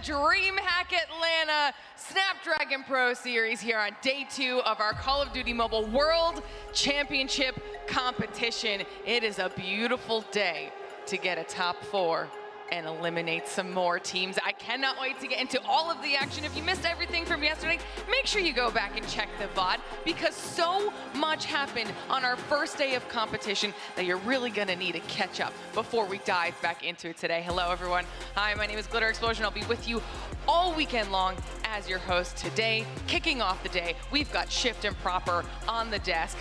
DreamHack Atlanta Snapdragon Pro Series here on day 2 of our Call of Duty Mobile World Championship competition. It is a beautiful day to get a top 4 and eliminate some more teams. I cannot wait to get into all of the action. If you missed everything from yesterday, make sure you go back and check the VOD because so much happened on our first day of competition that you're really gonna need to catch up before we dive back into it today. Hello everyone. Hi, my name is Glitter Explosion. I'll be with you all weekend long as your host today. Kicking off the day, we've got Shift and Proper on the desk.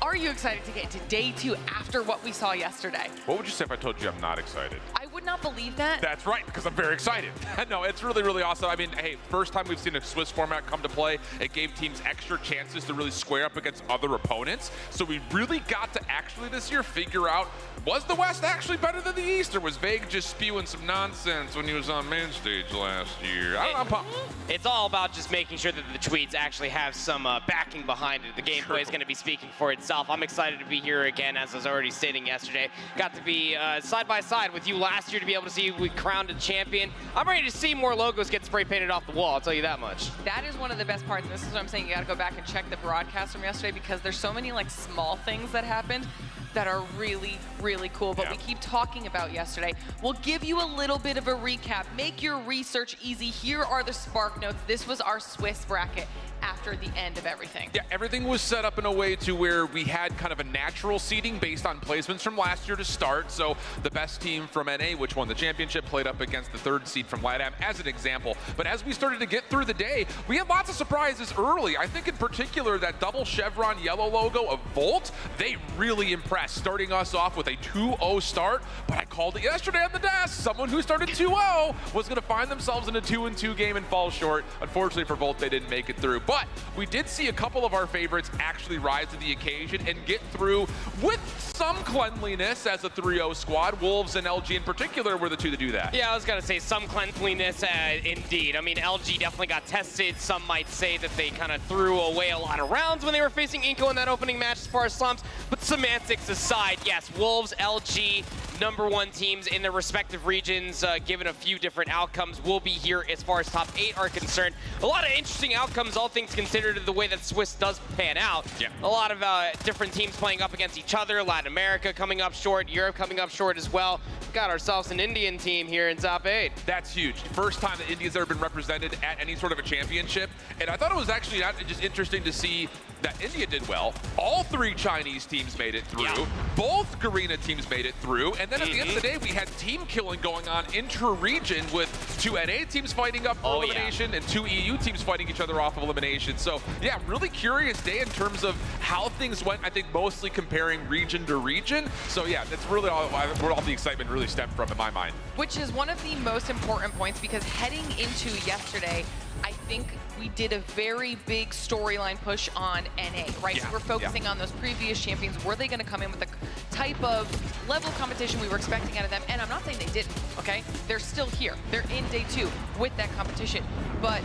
Are you excited to get into day 2 after what we saw yesterday? What would you say if I told you I'm not excited? I would not believe that. That's right, because I'm very excited. No, it's really, really awesome. I mean, hey, first time we've seen a Swiss format come to play. It gave teams extra chances to really square up against other opponents. So we really got to actually this year figure out, was the West actually better than the East, or was Vague just spewing some nonsense when he was on main stage last year? I don't know. It's all about just making sure that the tweets actually have some backing behind it. The gameplay is going to be speaking for itself. I'm excited to be here again, as I was already stating yesterday. Got to be side by side with you last year to be able to see we crowned a champion. I'm ready to see more logos get spray painted off the wall, I'll tell you that much. That is one of the best parts, and this is what I'm saying. You gotta go back and check the broadcast from yesterday because there's so many like small things that happened that are really, really cool, but we keep talking about yesterday. We'll give you a little bit of a recap. Make your research easy. Here are the Spark Notes. This was our Swiss bracket after the end of everything. Yeah, everything was set up in a way to where we had kind of a natural seeding based on placements from last year to start. So the best team from NA, which won the championship, played up against the 3rd seed from LATAM as an example. But as we started to get through the day, we had lots of surprises early. I think in particular that double chevron yellow logo of Volt, they really impressed, starting us off with a 2-0 start. But I called it yesterday on the desk. Someone who started 2-0 was going to find themselves in a 2-2 game and fall short. Unfortunately for Volt, they didn't make it through. But we did see a couple of our favorites actually rise to the occasion and get through with some cleanliness as a 3-0 squad. Wolves and LG in particular were the two to do that. Yeah, I was going to say some cleanliness indeed. I mean, LG definitely got tested. Some might say that they kind of threw away a lot of rounds when they were facing Inco in that opening match as far as slumps. But semantics aside, yes, Wolves, LG, #1 teams in their respective regions, given a few different outcomes, will be here as far as top 8 are concerned. A lot of interesting outcomes, all things considered, the way that Swiss does pan out. Yeah. A lot of different teams playing up against each other. Latin America coming up short, Europe coming up short as well. Got ourselves an Indian team here in top 8. That's huge. First time that India's ever been represented at any sort of a championship. And I thought it was actually just interesting to see that India did well. All 3 Chinese teams made it through. Yeah. Both Garena teams made it through. And then at the end of the day, we had team killing going on intra-region with 2 NA teams fighting up for elimination and 2 EU teams fighting each other off of elimination. So yeah, really curious day in terms of how things went. I think mostly comparing region to region. So yeah, that's really where all the excitement really stemmed from in my mind. Which is one of the most important points because heading into yesterday, I think we did a very big storyline push on NA, right? So we're focusing on those previous champions. Were they going to come in with the type of level of competition we were expecting out of them? And I'm not saying they didn't, okay? They're still here. They're in day 2 with that competition. But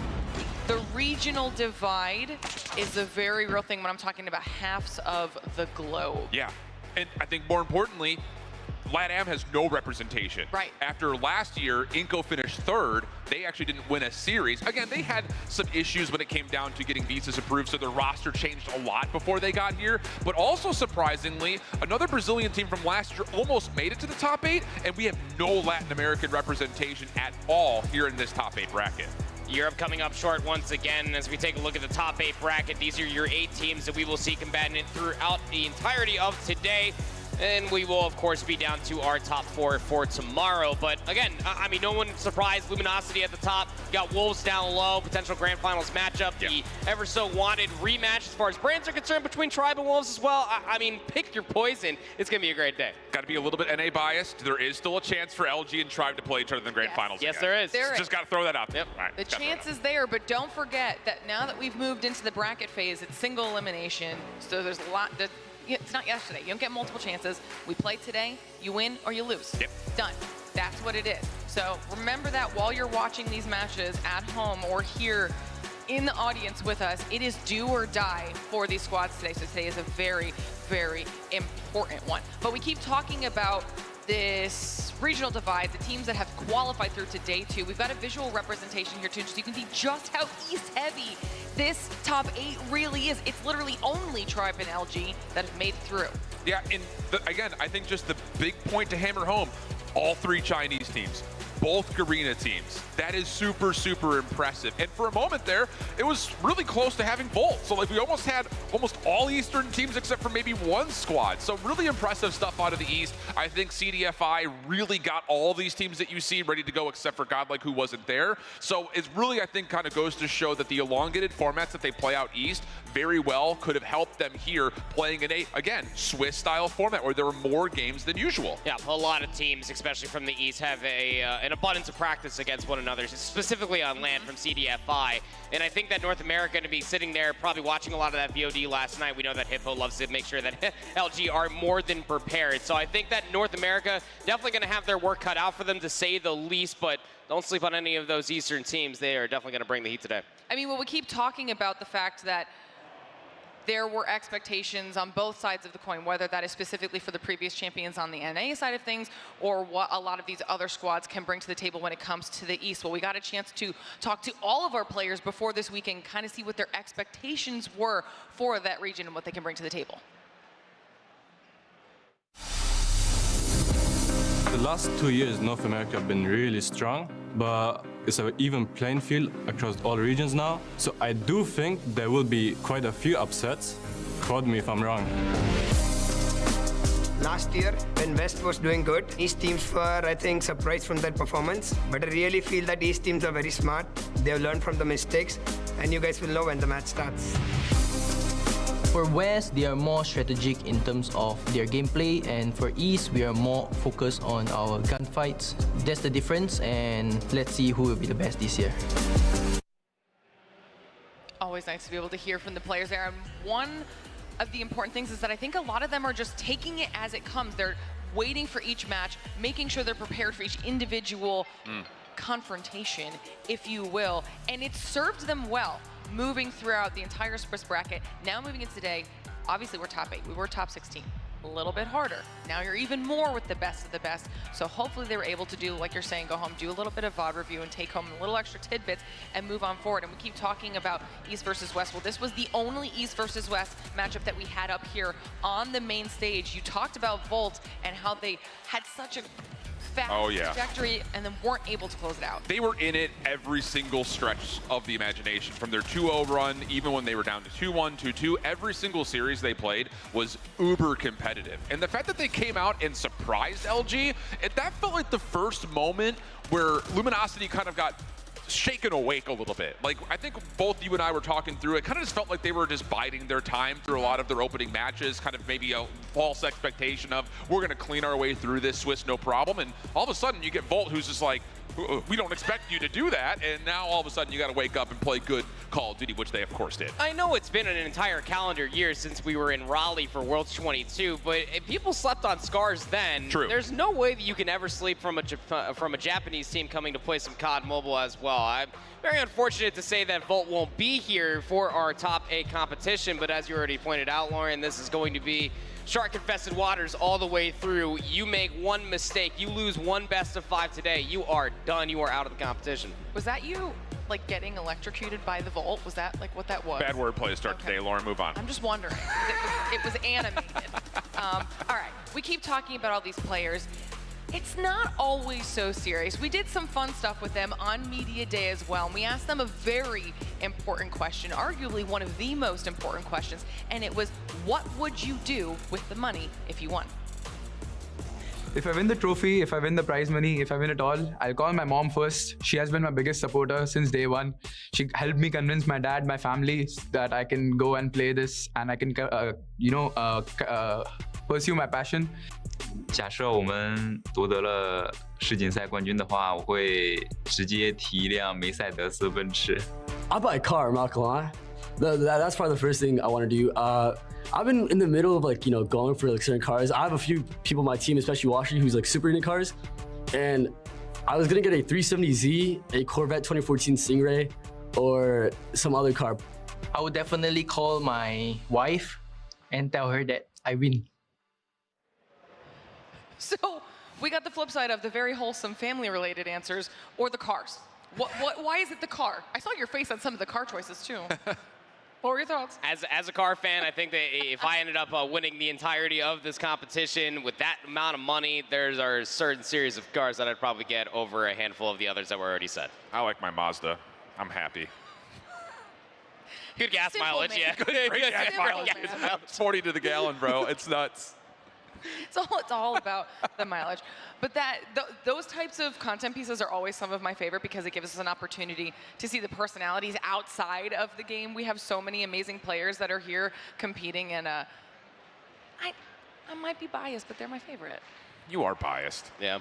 the regional divide is a very real thing when I'm talking about halves of the globe. Yeah, and I think more importantly, LATAM has no representation. Right. After last year, Inco finished 3rd. They actually didn't win a series. Again, they had some issues when it came down to getting visas approved, so their roster changed a lot before they got here. But also surprisingly, another Brazilian team from last year almost made it to the top 8, and we have no Latin American representation at all here in this top 8 bracket. Europe coming up short once again. As we take a look at the top 8 bracket, these are your 8 teams that we will see combating it throughout the entirety of today. And we will, of course, be down to our top 4 for tomorrow. But again, I mean, no one surprised. Luminosity at the top. Got Wolves down low. Potential Grand Finals matchup. The ever so wanted rematch as far as brands are concerned between Tribe and Wolves as well. I mean, pick your poison. It's going to be a great day. Got to be a little bit NA biased. There is still a chance for LG and Tribe to play each other in the Grand Finals. Yes, again. there is. Just got to throw that out there. Yep. The chance is there, but don't forget that now that we've moved into the bracket phase, it's single elimination. So there's a lot. It's not yesterday. You don't get multiple chances. We play today, you win or you lose. Yep. Done. That's what it is. So remember that while you're watching these matches at home or here in the audience with us, it is do or die for these squads today. So today is a very, very important one. But we keep talking about this regional divide, the teams that have qualified through to day 2. We've got a visual representation here too, so you can see just how East heavy this top 8 really is. It's literally only Tribe and LG that have made it through. Yeah, and again, I think just the big point to hammer home, all 3 Chinese teams, both Garena teams. That is super, super impressive. And for a moment there, it was really close to having Volt. So like we almost had almost all Eastern teams except for maybe one squad. So really impressive stuff out of the East. I think CDFI really got all these teams that you see ready to go except for Godlike, who wasn't there. So it's really, I think, kind of goes to show that the elongated formats that they play out East very well could have helped them here playing in a, again, Swiss-style format where there were more games than usual. Yeah, a lot of teams, especially from the East, have an abundance of practice against one another, specifically on land from CDFI. And I think that North America going to be sitting there probably watching a lot of that VOD last night. We know that Hippo loves to make sure that LG are more than prepared. So I think that North America definitely going to have their work cut out for them, to say the least, but don't sleep on any of those Eastern teams. They are definitely going to bring the heat today. I mean, well, we keep talking about the fact that there were expectations on both sides of the coin, whether that is specifically for the previous champions on the NA side of things or what a lot of these other squads can bring to the table when it comes to the East. Well, we got a chance to talk to all of our players before this weekend, kind of see what their expectations were for that region and what they can bring to the table. The last 2 years, North America have been really strong, but it's an even playing field across all regions now. So I do think there will be quite a few upsets. Quote me if I'm wrong. Last year, when West was doing good, East teams were, I think, surprised from their performance. But I really feel that East teams are very smart. They've learned from the mistakes, and you guys will know when the match starts. For West, they are more strategic in terms of their gameplay, and for East, we are more focused on our gunfights. That's the difference, and let's see who will be the best this year. Always nice to be able to hear from the players there. And one of the important things is that I think a lot of them are just taking it as it comes. They're waiting for each match, making sure they're prepared for each individual confrontation, if you will, and it served them well moving throughout the entire Swiss bracket. Now moving into today, obviously we're top 8, we were top 16. A little bit harder. Now you're even more with the best of the best. So hopefully they were able to do, like you're saying, go home, do a little bit of VOD review and take home a little extra tidbits and move on forward. And we keep talking about East versus West. Well, this was the only East versus West matchup that we had up here on the main stage. You talked about Volt and how they had such a fast trajectory and then weren't able to close it out. They were in it every single stretch of the imagination. From their 2-0 run, even when they were down to 2-1, 2-2, every single series they played was uber competitive. And the fact that they came out and surprised LG, that felt like the first moment where Luminosity kind of got shaken awake a little bit. Like, I think both you and I were talking through it, kind of just felt like they were just biding their time through a lot of their opening matches, kind of maybe a false expectation of, we're going to clean our way through this Swiss, no problem. And all of a sudden you get Volt, who's just like, we don't expect you to do that. And now all of a sudden you got to wake up and play good Call of Duty, which they of course did. I know it's been an entire calendar year since we were in Raleigh for Worlds 22, but if people slept on Scars then, there's no way that you can ever sleep from a Japanese team coming to play some COD Mobile as well. I'm very unfortunate to say that Volt won't be here for our top 8 competition, but as you already pointed out, Lauren, this is going to be shark-infested waters all the way through. You make one mistake, you lose one best of 5 today, you are done, you are out of the competition. Was that you, like, getting electrocuted by the Volt? Was that, like, what that was? Bad wordplay to start today, Lauren, move on. I'm just wondering. It was animated. All right, we keep talking about all these players. It's not always so serious. We did some fun stuff with them on Media Day as well, and we asked them a very important question, arguably one of the most important questions, and it was, what would you do with the money if you won? If I win the trophy, if I win the prize money, if I win it all, I'll call my mom first. She has been my biggest supporter since day one. She helped me convince my dad, my family, that I can go and play this and I can, pursue my passion. 假设我们夺得了世锦赛冠军的话，我会直接提一辆梅赛德斯奔驰。 I'll buy a car, I'm not gonna lie. That's probably the first thing I want to do. I've been in the middle of going for certain cars. I have a few people on my team, especially Washi, who's super into cars. And I was gonna get a 370Z, a Corvette 2014 Stingray, or some other car. I would definitely call my wife and tell her that I win. So we got the flip side of the very wholesome family-related answers or the cars. Why is it the car? I saw your face on some of the car choices too. What were your thoughts? As a car fan, I think that if I ended up winning the entirety of this competition with that amount of money, there's a certain series of cars that I'd probably get over a handful of the others that were already said. I like my Mazda. I'm happy. Good gas Simple mileage, man. yeah. Great gas Simple mileage. man. 40 to the gallon, bro. It's nuts. It's all about the mileage. But those types of content pieces are always some of my favorite because it gives us an opportunity to see the personalities outside of the game. We have so many amazing players that are here competing, and I might be biased, but they're my favorite. You are biased. Yeah.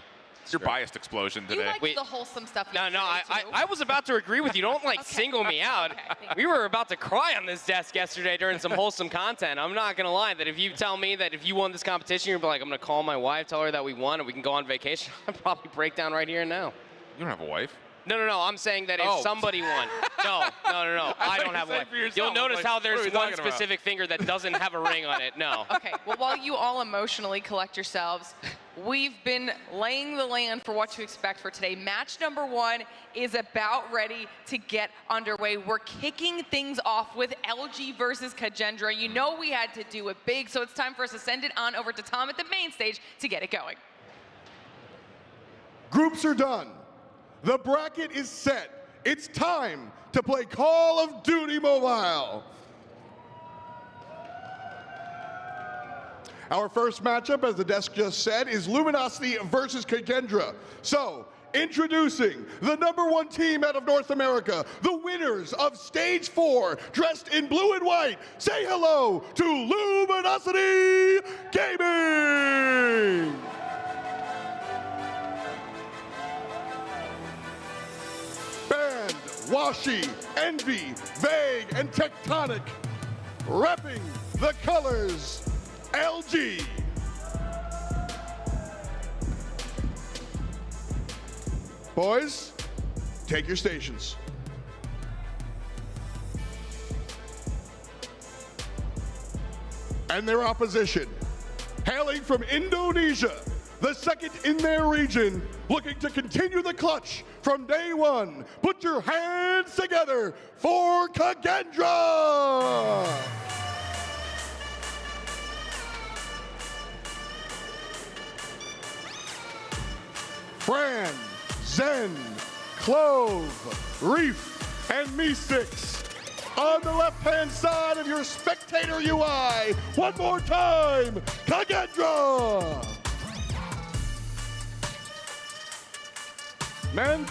Your biased explosion today. You like the wholesome stuff. No, I was about to agree with you. Don't single me out. We were about to cry on this desk yesterday during some wholesome content. I'm not gonna lie that if you tell me that if you won this competition, you're like, I'm gonna call my wife, tell her that we won, and we can go on vacation. I'd probably break down right here and now. You don't have a wife? No. I'm saying that if somebody won. No. I don't have a wife. You'll notice how there's one specific finger that doesn't have a ring on it. No. Okay, well, while you all emotionally collect yourselves, we've been laying the land for what to expect for today. Match number 1 is about ready to get underway. We're kicking things off with LG versus Kendra. You know we had to do it big, so it's time for us to send it on over to Tom at the main stage to get it going. Groups are done. The bracket is set. It's time to play Call of Duty Mobile. Our first matchup, as the desk just said, is Luminosity versus Kendra. So, introducing the #1 team out of North America, the winners of Stage 4, dressed in blue and white. Say hello to Luminosity Gaming! Band, Washi, Envy, Vague, and Tectonic, repping the colors, LG. Boys, take your stations. And their opposition, hailing from Indonesia, the second in their region, looking to continue the clutch from day one. Put your hands together for Kendra! Fran, Zen, Clove, Reef, and Me6. On the left-hand side of your spectator UI, one more time, Kendra! Men,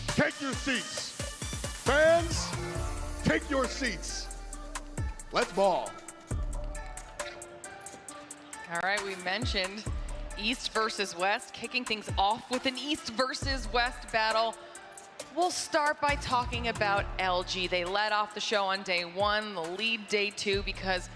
take your seats. Fans, take your seats. Let's ball. All right, we mentioned East versus West, kicking things off with an East versus West battle. We'll start by talking about LG. They led off the show on day 1, the lead day 2, because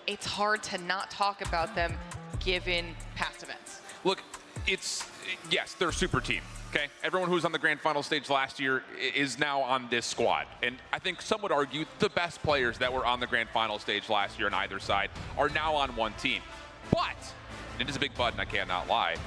it's hard to not talk about them given past events. Look, yes, they're a super team. Okay, everyone who was on the grand final stage last year is now on this squad. And I think some would argue the best players that were on the grand final stage last year on either side are now on one team. But, and it is a big but and I cannot lie,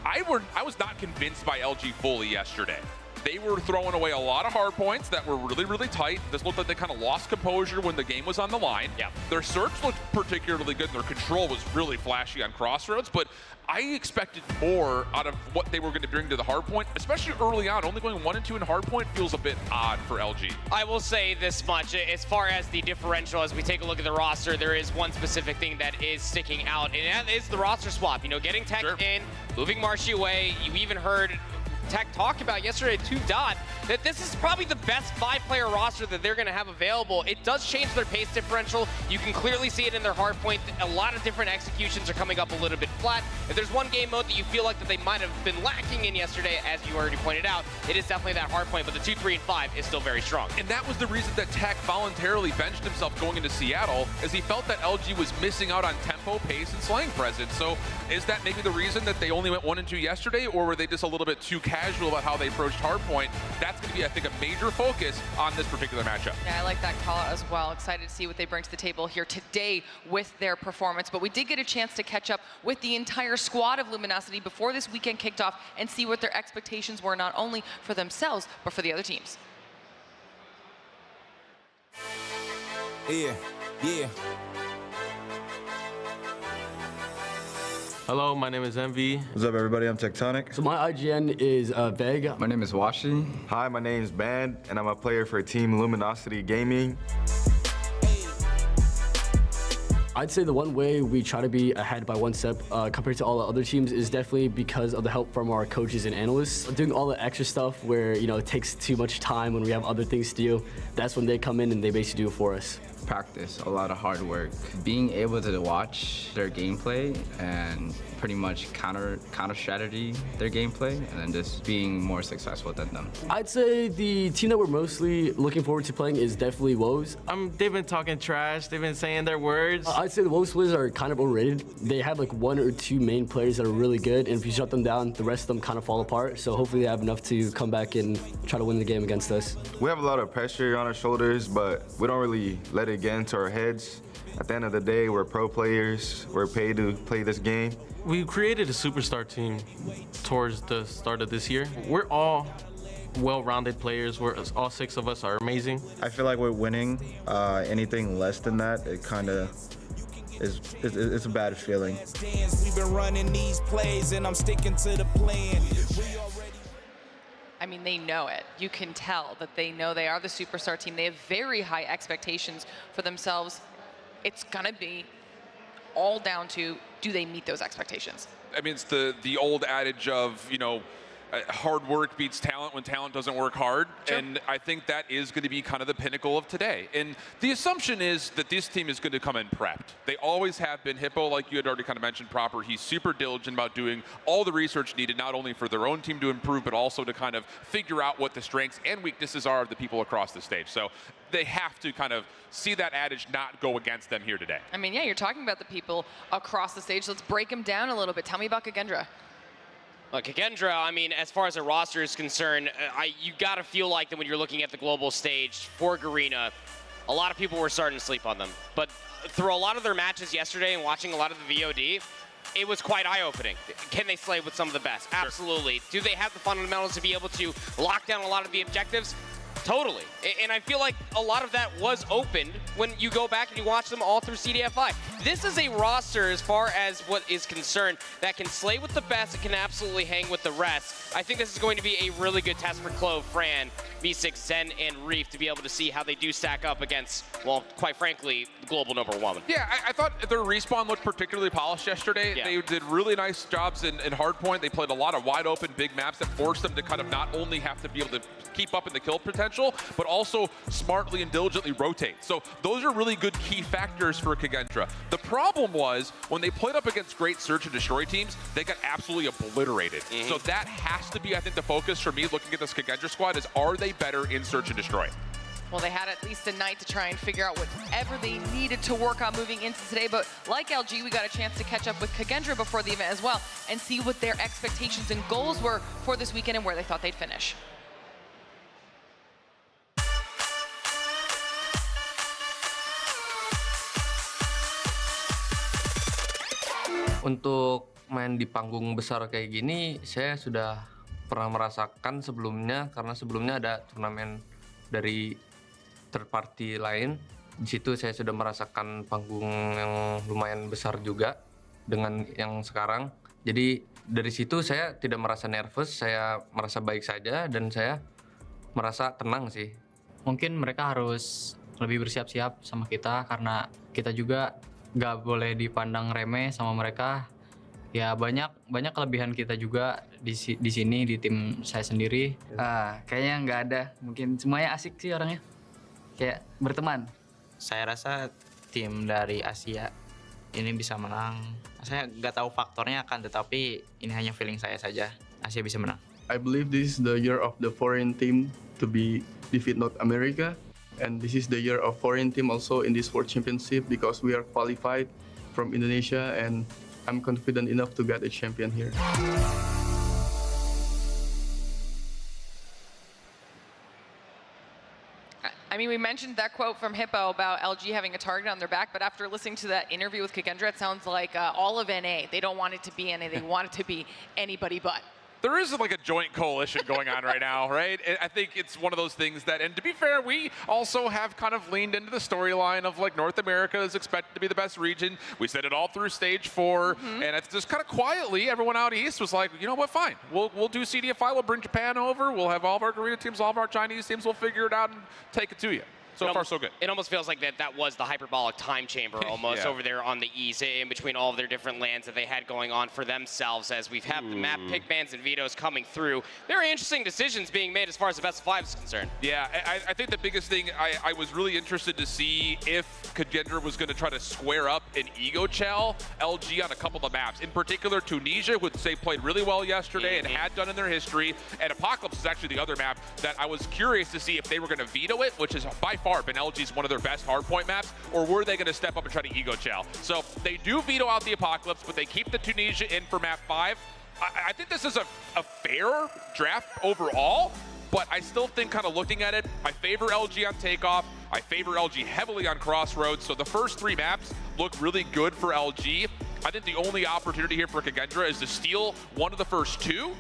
I was not convinced by LG fully yesterday. They were throwing away a lot of hard points that were really, really tight. This looked like they kind of lost composure when the game was on the line. Yeah. Their search looked particularly good. Their control was really flashy on Crossroads, but I expected more out of what they were going to bring to the hardpoint, especially early on. Only going 1 and 2 in hardpoint feels a bit odd for LG. I will say this much, as far as the differential, as we take a look at the roster, there is one specific thing that is sticking out, and that is the roster swap. You know, getting Tech in, moving Marshy away. You even heard Tech talked about yesterday to Dot that this is probably the best 5-player roster that they're going to have available. It does change their pace differential. You can clearly see it in their hardpoint. A lot of different executions are coming up a little bit flat. If there's one game mode that you feel like that they might have been lacking in yesterday, as you already pointed out, it is definitely that hardpoint, but the 2, 3, and 5 is still very strong. And that was the reason that Tech voluntarily benched himself going into Seattle, as he felt that LG was missing out on tempo tempo, pace, and slaying presence. So is that maybe the reason that they only went 1 and 2 yesterday, or were they just a little bit too casual about how they approached hardpoint? That's going to be, I think, a major focus on this particular matchup. Yeah, I like that call out as well. Excited to see what they bring to the table here today with their performance. But we did get a chance to catch up with the entire squad of Luminosity before this weekend kicked off and see what their expectations were, not only for themselves, but for the other teams. Yeah. Hello, my name is MV. What's up, everybody? I'm Tectonic. So my IGN is Veg. My name is Washi. Hi, my name's Band, and I'm a player for Team Luminosity Gaming. I'd say the one way we try to be ahead by one step compared to all the other teams is definitely because of the help from our coaches and analysts. Doing all the extra stuff where, it takes too much time when we have other things to do, that's when they come in and they basically do it for us. Practice, a lot of hard work. Being able to watch their gameplay and pretty much counter strategy their gameplay and then just being more successful than them. I'd say the team that we're mostly looking forward to playing is definitely Woes. They've been talking trash, they've been saying their words. I'd say the Woes players are kind of overrated. They have like 1 or 2 main players that are really good, and if you shut them down, the rest of them kind of fall apart. So hopefully they have enough to come back and try to win the game against us. We have a lot of pressure on our shoulders, but we don't really let it get into our heads. At the end of the day, we're pro players. We're paid to play this game. We created a superstar team towards the start of this year. We're all well-rounded players. All 6 of us are amazing. I feel like we're winning. Anything less than that, it kind of it's a bad feeling. We've been running these plays, and I'm sticking to the plan. I mean, they know it. You can tell that they know they are the superstar team. They have very high expectations for themselves. It's gonna be all down to, do they meet those expectations? I mean, it's the old adage of, hard work beats talent when talent doesn't work hard. Sure. And I think that is going to be kind of the pinnacle of today. And the assumption is that this team is going to come in prepped. They always have been. Hippo, like you had already kind of mentioned proper, he's super diligent about doing all the research needed, not only for their own team to improve, but also to kind of figure out what the strengths and weaknesses are of the people across the stage. So they have to kind of see that adage not go against them here today. I mean, yeah, you're talking about the people across the stage. Let's break them down a little bit. Tell me about Kendra. Look, Kendra, I mean, as far as a roster is concerned, you got to feel like that when you're looking at the global stage for Garena, a lot of people were starting to sleep on them. But through a lot of their matches yesterday and watching a lot of the VOD, it was quite eye-opening. Can they slay with some of the best? Sure. Absolutely. Do they have the fundamentals to be able to lock down a lot of the objectives? Totally. And I feel like a lot of that was opened when you go back and you watch them all through CDFI. This is a roster, as far as what is concerned, that can slay with the best and can absolutely hang with the rest. I think this is going to be a really good test for Clove, Fran, V6, Zen, and Reef to be able to see how they do stack up against, well, quite frankly, the global #1. Yeah, I thought their respawn looked particularly polished yesterday. Yeah. They did really nice jobs in hardpoint. They played a lot of wide open big maps that forced them to kind of not only have to be able to keep up in the kill potential, but also smartly and diligently rotate. So those are really good key factors for Kendra. The problem was when they played up against great search and destroy teams, they got absolutely obliterated. So that has to be, I think, the focus for me looking at this Kendra squad is, are they better in search and destroy? Well, they had at least a night to try and figure out whatever they needed to work on moving into today. But like LG, we got a chance to catch up with Kendra before the event as well and see what their expectations and goals were for this weekend and where they thought they'd finish. Untuk main di panggung besar kayak gini, saya sudah pernah merasakan sebelumnya, karena sebelumnya ada turnamen dari third party lain. Di situ saya sudah merasakan panggung yang lumayan besar juga dengan yang sekarang. Jadi dari situ saya tidak merasa nervous, saya merasa baik saja dan saya merasa tenang sih. Mungkin mereka harus lebih bersiap-siap sama kita karena kita juga nggak boleh dipandang remeh sama mereka. Ya banyak kelebihan kita juga di sini di tim saya sendiri. Kayaknya nggak ada. Mungkin semuanya asik sih orangnya. Kayak berteman. Saya rasa tim dari Asia ini bisa menang. Saya nggak tahu faktornya tetapi ini hanya feeling saya saja. Asia bisa menang. I believe this is the year of the foreign team to be defeat North America. And this is the year of foreign team also in this World Championship because we are qualified from Indonesia, and I'm confident enough to get a champion here. I mean, we mentioned that quote from Hippo about LG having a target on their back, but after listening to that interview with Kendra, it sounds like all of NA, they don't want it to be NA, they want it to be anybody but. There is like a joint coalition going on right now, right? I think it's one of those things that, and to be fair, we also have kind of leaned into the storyline of like North America is expected to be the best region. We said it all through stage 4, and it's just kind of quietly, everyone out east was like, you know what, fine. We'll do CDFI, we'll bring Japan over, we'll have all of our Korean teams, all of our Chinese teams, we'll figure it out and take it to you. So far, so good. It almost feels like that was the hyperbolic time chamber almost over there on the east, in between all of their different lands that they had going on for themselves, as we've had the map pick bans and vetoes coming through. Very interesting decisions being made as far as the best of 5 is concerned. Yeah, I think the biggest thing, I was really interested to see if Kendra was going to try to square up an ego chell LG on a couple of maps. In particular, Tunisia, which they played really well yesterday and had done in their history, and Apocalypse is actually the other map that I was curious to see if they were going to veto it, which is by far been LG's one of their best hardpoint maps, or were they going to step up and try to ego chow? So they do veto out the Apocalypse, but they keep the Tunisia in for map 5. I think this is a fair draft overall, but I still think, kind of looking at it, I favor LG on Takeoff. I favor LG heavily on Crossroads. So the first 3 maps look really good for LG. I think the only opportunity here for Kendra is to steal one of the first 2,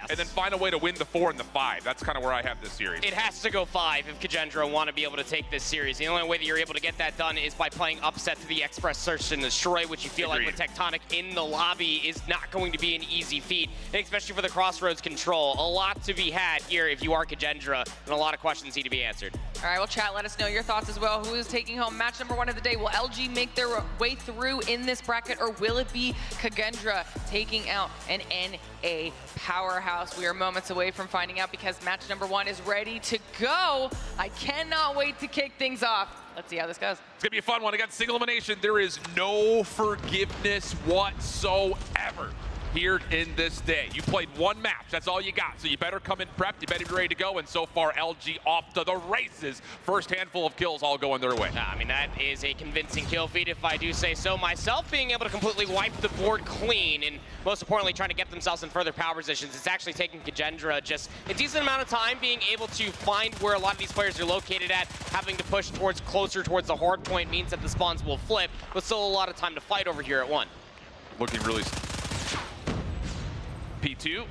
and then find a way to win the 4 and the 5. That's kind of where I have this series. It has to go 5 if Kendra want to be able to take this series. The only way that you're able to get that done is by playing upset to the Express Search and Destroy, which you feel like with Tectonic in the lobby is not going to be an easy feat, and especially for the Crossroads control. A lot to be had here if you are Kendra, and a lot of questions need to be answered. All right, well, chat, let us know your thoughts as well. Who is taking home match number 1 of the day? Will LG make their way through in this bracket, or will it be Kendra taking out an NA powerhouse? We are moments away from finding out, because match number 1 is ready to go. I cannot wait to kick things off. Let's see how this goes. It's going to be a fun one. Again, single elimination. There is no forgiveness whatsoever here in this day. You played 1 match, that's all you got. So you better come in prepped, you better be ready to go. And so far, LG off to the races. First handful of kills all going their way. I mean, that is a convincing kill feed, if I do say so myself, being able to completely wipe the board clean, and most importantly, trying to get themselves in further power positions. It's actually taking Kendra just a decent amount of time being able to find where a lot of these players are located at. Having to push closer towards the hard point means that the spawns will flip, but still a lot of time to fight over here at 1. Looking really... P2,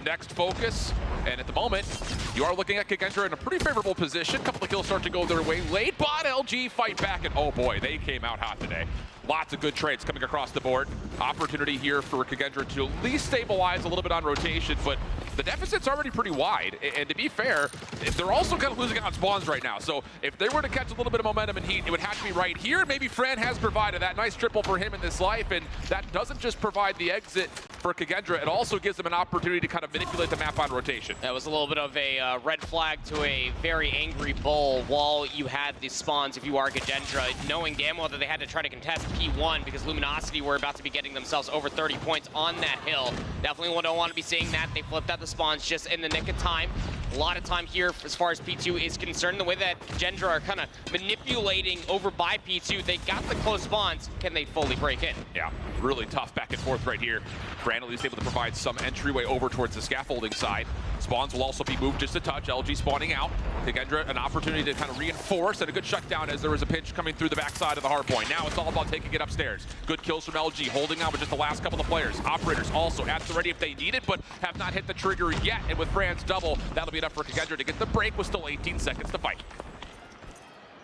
next focus, and at the moment, you are looking at Kendra in a pretty favorable position. A couple of kills start to go their way. Late bot, LG fight back, and oh boy, they came out hot today. Lots of good trades coming across the board. Opportunity here for Kendra to at least stabilize a little bit on rotation, but the deficit's already pretty wide. And to be fair, they're also kind of losing out on spawns right now. So if they were to catch a little bit of momentum and heat, it would have to be right here. Maybe Fran has provided that nice triple for him in this life, and that doesn't just provide the exit for Kendra, it also gives them an opportunity to kind of manipulate the map on rotation. That was a little bit of a red flag to a very angry bull while you had the spawns if you are Kendra, knowing damn well that they had to try to contest P1 because Luminosity were about to be getting themselves over 30 points on that hill. Definitely don't want to be seeing that. They flipped out the spawns just in the nick of time. A lot of time here as far as P2 is concerned. The way that Kendra are kind of manipulating over by P2, they got the close spawns. Can they fully break in? Yeah, really tough back and forth right here. Fran at least able to provide some entryway over towards the scaffolding side. Spawns will also be moved just a touch. LG spawning out. Kendra an opportunity to kind of reinforce, and a good shutdown as there was a pinch coming through the backside of the hard point. Now it's all about taking it upstairs. Good kills from LG, holding on with just the last couple of players. Operators also at the ready if they need it, but have not hit the trigger yet. And with Fran's double, that'll be enough for Kendra to get the break with still 18 seconds to fight.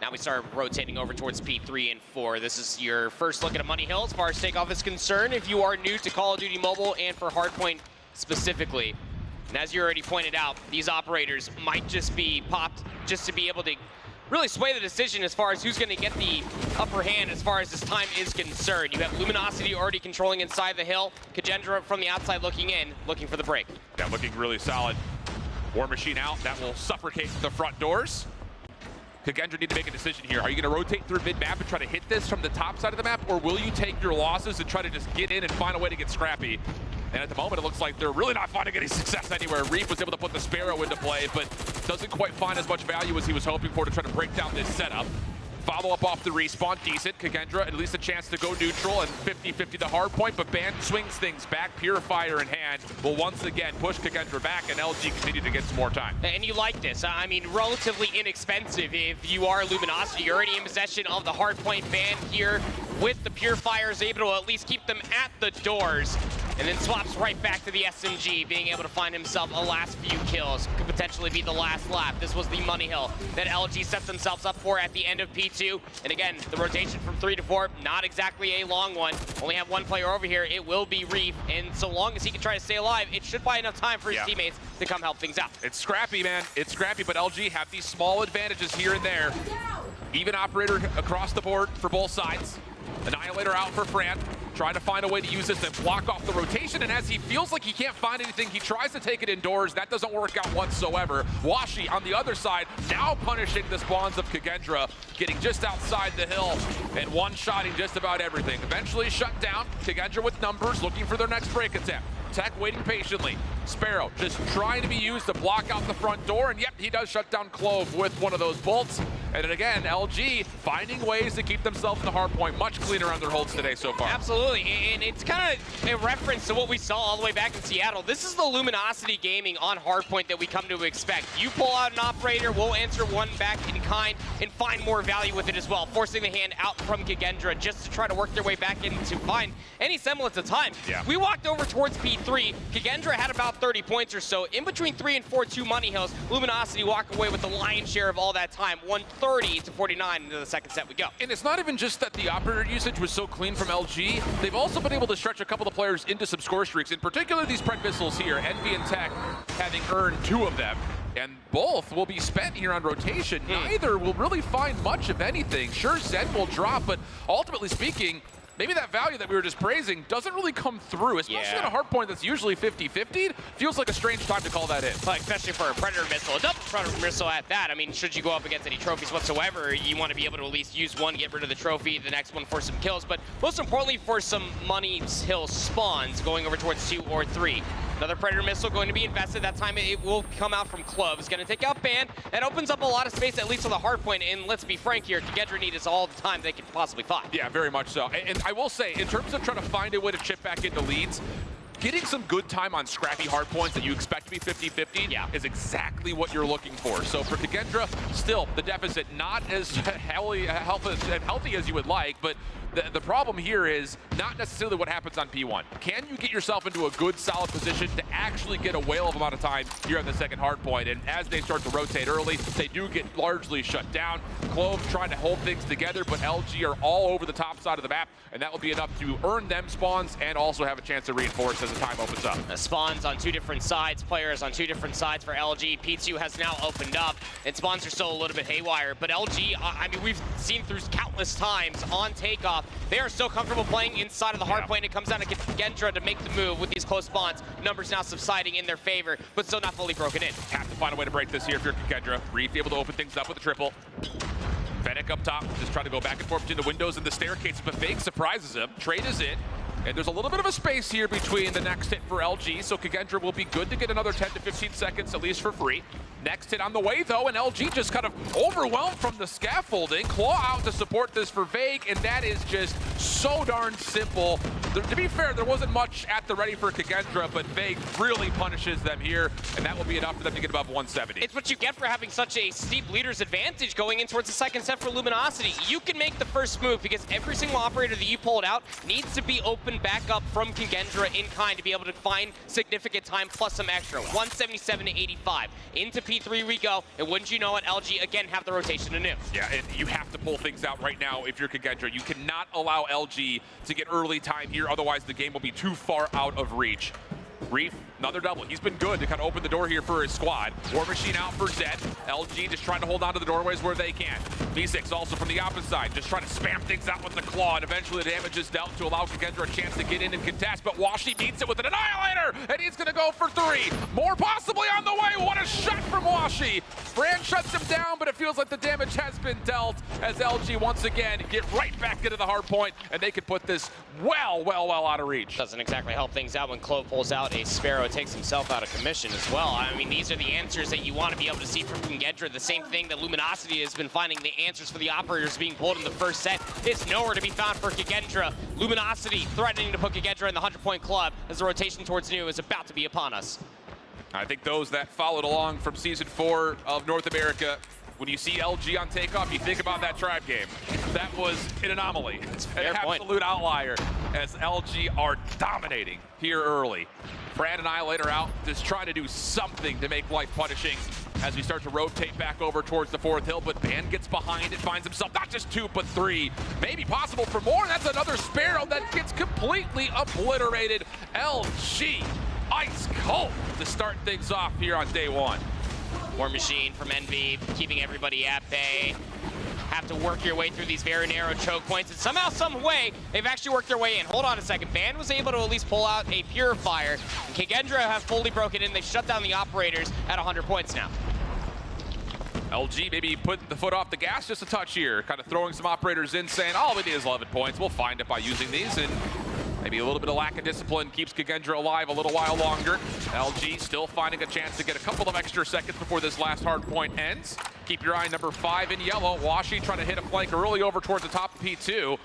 Now we start rotating over towards P3 and 4. This is your first look at a Money Hill as far as Takeoff is concerned. If you are new to Call of Duty Mobile and for Hardpoint specifically, and as you already pointed out, these operators might just be popped just to be able to really sway the decision as far as who's going to get the upper hand as far as this time is concerned. You have Luminosity already controlling inside the hill. Kendra from the outside looking in, looking for the break. Yeah, looking really solid. War Machine out, that will suffocate the front doors. Kendra need to make a decision here. Are you going to rotate through mid-map and try to hit this from the top side of the map, or will you take your losses and try to just get in and find a way to get scrappy? And at the moment, it looks like they're really not finding any success anywhere. Reef was able to put the Sparrow into play, but doesn't quite find as much value as he was hoping for to try to break down this setup. Follow-up off the respawn, decent. Kendra, at least a chance to go neutral and 50-50 the hard point, but Band swings things back, Purifier in hand, will once again push Kendra back, and LG continue to get some more time. And you like this. I mean, relatively inexpensive if you are Luminosity. You're already in possession of the hard point. Band here with the Purifiers, able to at least keep them at the doors, and then swaps right back to the SMG, being able to find himself a last few kills. Could potentially be the last lap. This was the money hill that LG set themselves up for at the end of P2. And again, the rotation from 3 to 4, not exactly a long one. Only have one player over here. It will be Reef, and so long as he can try to stay alive, it should buy enough time for his teammates to come help things out. It's scrappy, man. It's scrappy, but LG have these small advantages here and there. Even operator across the board for both sides. Annihilator out for Fran, trying to find a way to use this to block off the rotation, and as he feels like he can't find anything, he tries to take it indoors. That doesn't work out whatsoever. Washi on the other side, now punishing the spawns of Kendra, getting just outside the hill and one-shotting just about everything. Eventually shut down. Kendra with numbers, looking for their next break attempt. Tech waiting patiently. Sparrow just trying to be used to block out the front door, and yep, he does shut down Clove with one of those bolts. And then again, LG finding ways to keep themselves in the hard point. Much cleaner on their holds today so far. Absolutely, and it's kind of a reference to what we saw all the way back in Seattle. This is the Luminosity gaming on hardpoint that we come to expect. You pull out an operator, we'll answer one back in kind and find more value with it as well, forcing the hand out from Kendra just to try to work their way back in to find any semblance of time. Yeah. We walked over towards P3. Kendra had about 30 points or so. In between 3 and 4, 2 money hills. Luminosity walk away with the lion's share of all that time. 130 to 49 into the second set we go. And it's not even just that the operator usage was so clean from LG. They've also been able to stretch a couple of players into some score streaks. In particular, these Pred missiles here, Envy and Tech having earned 2 of them. And both will be spent here on rotation. Neither will really find much of anything. Sure, Zen will drop, but ultimately speaking, maybe that value that we were just praising doesn't really come through, especially on a hard point that's usually 50-50. Feels like a strange time to call that in. Like, especially for a Predator missile, a double Predator missile at that. I mean, should you go up against any trophies whatsoever, you want to be able to at least use one, get rid of the trophy, the next one for some kills, but most importantly for some money hill spawns going over towards 2 or 3. Another Predator missile going to be invested. That time it will come out from Clove. It's going to take out Band. That opens up a lot of space, at least on the hard point. And let's be frank here, Kendra need is all the time they can possibly find. Yeah, very much so. And I will say, in terms of trying to find a way to chip back into leads, getting some good time on scrappy hard points that you expect to be 50-50 is exactly what you're looking for. So for Kendra, still the deficit not as healthy as you would like, but the problem here is not necessarily what happens on P1. Can you get yourself into a good, solid position to actually get a whale of amount of time here on the second hard point? And as they start to rotate early, they do get largely shut down. Clove trying to hold things together, but LG are all over the top side of the map, and that will be enough to earn them spawns and also have a chance to reinforce as the time opens up. Spawns on 2 different sides, players on 2 different sides for LG. P2 has now opened up, and spawns are still a little bit haywire, but LG, I mean, we've seen through countless times on Takeoff, they are so comfortable playing inside of the hard point. It comes down to Kendra to make the move with these close spawns. Numbers now subsiding in their favor, but still not fully broken in. Have to find a way to break this here if you're Kendra. Reef able to open things up with a triple. Fennec up top, just trying to go back and forth between the windows and the staircases, but Fake surprises him. Trade is in. And there's a little bit of a space here between the next hit for LG, so Kendra will be good to get another 10 to 15 seconds at least for free. Next hit on the way though, and LG just kind of overwhelmed from the scaffolding. Claw out to support this for Vague, and that is just so darn simple. To be fair, there wasn't much at the ready for Kendra, but Vague really punishes them here, and that will be enough for them to get above 170. It's what you get for having such a steep leader's advantage going in towards the second set for Luminosity. You can make the first move because every single operator that you pulled out needs to be open back up from Kendra in kind to be able to find significant time plus some extra. 177 to 85. Into P3 we go, and wouldn't you know it, LG again have the rotation anew. Yeah, and you have to pull things out right now if you're Kendra. You cannot allow LG to get early time here, otherwise the game will be too far out of reach. Reef, another double. He's been good to kind of open the door here for his squad. War Machine out for Zed. LG just trying to hold on to the doorways where they can. V6 also from the opposite side, just trying to spam things out with the claw, and eventually the damage is dealt to allow Kendra a chance to get in and contest, but Washi beats it with an Annihilator, and he's gonna go for 3. More possibly on the way. What a shot from Washi. Fran shuts him down, but it feels like the damage has been dealt as LG once again get right back into the hard point, and they can put this well out of reach. Doesn't exactly help things out when Clove pulls out a Sparrow takes himself out of commission as well. I mean, these are the answers that you want to be able to see from Kendra. The same thing that Luminosity has been finding, the answers for the operators being pulled in the first set is nowhere to be found for Kendra. Luminosity threatening to put Kendra in the 100-point club as the rotation towards new is about to be upon us. I think those that followed along from Season 4 of North America, when you see LG on Takeoff, you think about that Tribe game. That was an anomaly, an absolute outlier, as LG are dominating here early. Brad and I later out just trying to do something to make life punishing as we start to rotate back over towards the 4th hill, but Band gets behind it, finds himself not just 2, but 3, maybe possible for more, and that's another Sparrow that gets completely obliterated. LG, ice cold to start things off here on day 1. War Machine from Envy, keeping everybody at bay. Have to work your way through these very narrow choke points, and somehow, some way, they've actually worked their way in. Hold on a second. Band was able to at least pull out a Purifier, and Kendra have fully broken in. They've shut down the operators at 100 points now. LG maybe put the foot off the gas just a touch here, kind of throwing some operators in, saying, all we need is 11 points. We'll find it by using these, and maybe a little bit of lack of discipline keeps Kendra alive a little while longer. LG still finding a chance to get a couple of extra seconds before this last hard point ends. Keep your eye on number 5 in yellow. Washi trying to hit a flank early over towards the top of P2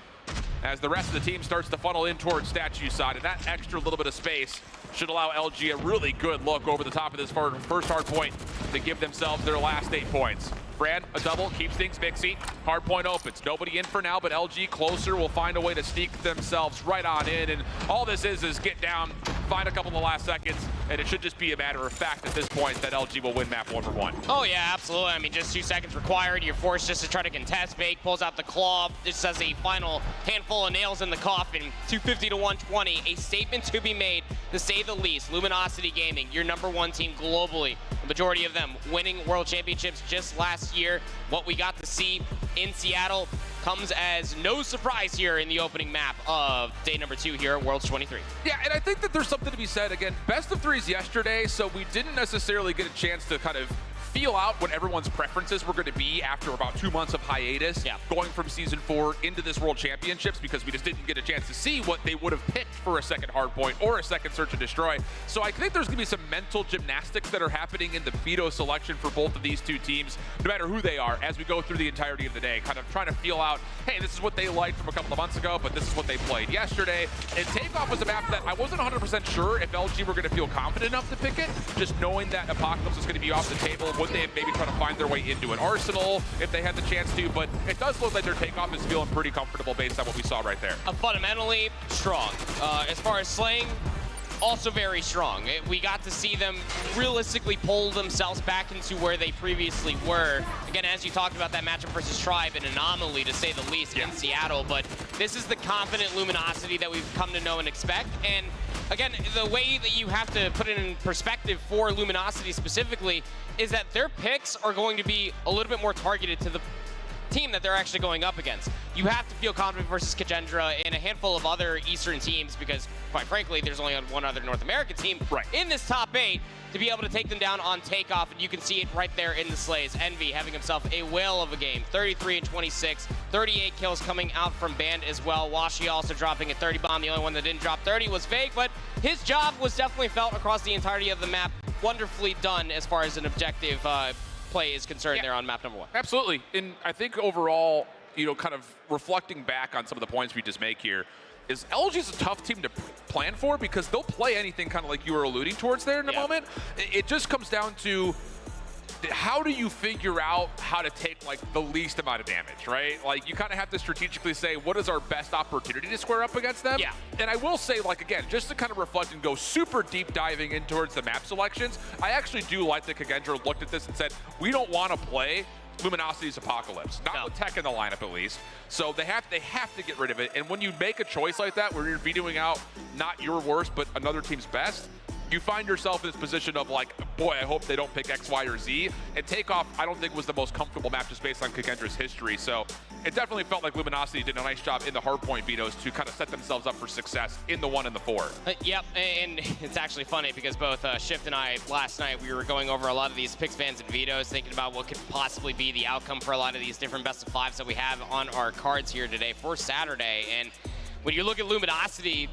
as the rest of the team starts to funnel in towards Statue side. And that extra little bit of space should allow LG a really good look over the top of this first hard point to give themselves their last 8 points. Brad, a double, keeps things mixy. Hard point opens. Nobody in for now, but LG closer will find a way to sneak themselves right on in. And all this is get down, find a couple of the last seconds, and it should just be a matter of fact at this point that LG will win map 1-1. Oh yeah, absolutely. I mean, just 2 seconds required. You're forced just to try to contest. Bake pulls out the claw. This has a final handful of nails in the coffin. 250 to 120. A statement to be made, to say the least. Luminosity Gaming, your #1 team globally. The majority of them winning World Championships just last year. What we got to see in Seattle comes as no surprise here in the opening map of day number 2 here at Worlds 23. Yeah, and I think that there's something to be said. Again, best of 3s yesterday, so we didn't necessarily get a chance to kind of feel out what everyone's preferences were going to be after about 2 months of hiatus, going from Season 4 into this World Championships, because we just didn't get a chance to see what they would have picked for a second hardpoint or a second search and destroy. So I think there's going to be some mental gymnastics that are happening in the veto selection for both of these 2 teams, no matter who they are, as we go through the entirety of the day, kind of trying to feel out, hey, this is what they liked from a couple of months ago, but this is what they played yesterday. And Takeoff was a map that I wasn't 100% sure if LG were going to feel confident enough to pick it, just knowing that Apocalypse was going to be off the table. Would they maybe try to find their way into an Arsenal if they had the chance to? But it does look like their Takeoff is feeling pretty comfortable based on what we saw right there. Fundamentally strong. As far as slaying, also very strong. We got to see them realistically pull themselves back into where they previously were. Again, as you talked about that matchup versus Tribe, an anomaly to say the least in Seattle, but this is the confident Luminosity that we've come to know and expect. And again, the way that you have to put it in perspective for Luminosity specifically is that their picks are going to be a little bit more targeted to the team that they're actually going up against. You have to feel confident versus Kendra and a handful of other Eastern teams, because quite frankly, there's only one other North American team in this top 8 to be able to take them down on Takeoff, and you can see it right there in the slays. Envy having himself a whale of a game, 33 and 26, 38 kills coming out from Band as well. Washi also dropping a 30 bomb. The only one that didn't drop 30 was Fake, but his job was definitely felt across the entirety of the map. Wonderfully done as far as an objective play is concerned there on map number 1. Absolutely. And I think overall, you know, kind of reflecting back on some of the points we just make here, is LG's a tough team to plan for, because they'll play anything kind of like you were alluding towards there in a moment. It just comes down to how do you figure out how to take like the least amount of damage, right? Like you kind of have to strategically say, what is our best opportunity to square up against them? And I will say, like, again, just to kind of reflect and go super deep diving in towards the map selections, I actually do like that Kendra looked at this and said, we don't want to play Luminosity's Apocalypse, not with Tech in the lineup at least. So they have to get rid of it. And when you make a choice like that, where you're vetoing out not your worst, but another team's best, you find yourself in this position of like, boy, I hope they don't pick X, Y, or Z. And Takeoff, I don't think was the most comfortable map just based on Kendra's history. So it definitely felt like Luminosity did a nice job in the hardpoint vetoes to kind of set themselves up for success in the 1 and the 4. Yep, and it's actually funny because both Shift and I last night, we were going over a lot of these picks, bans, and vetoes, thinking about what could possibly be the outcome for a lot of these different best of 5s that we have on our cards here today for Saturday. And when you look at Luminosity,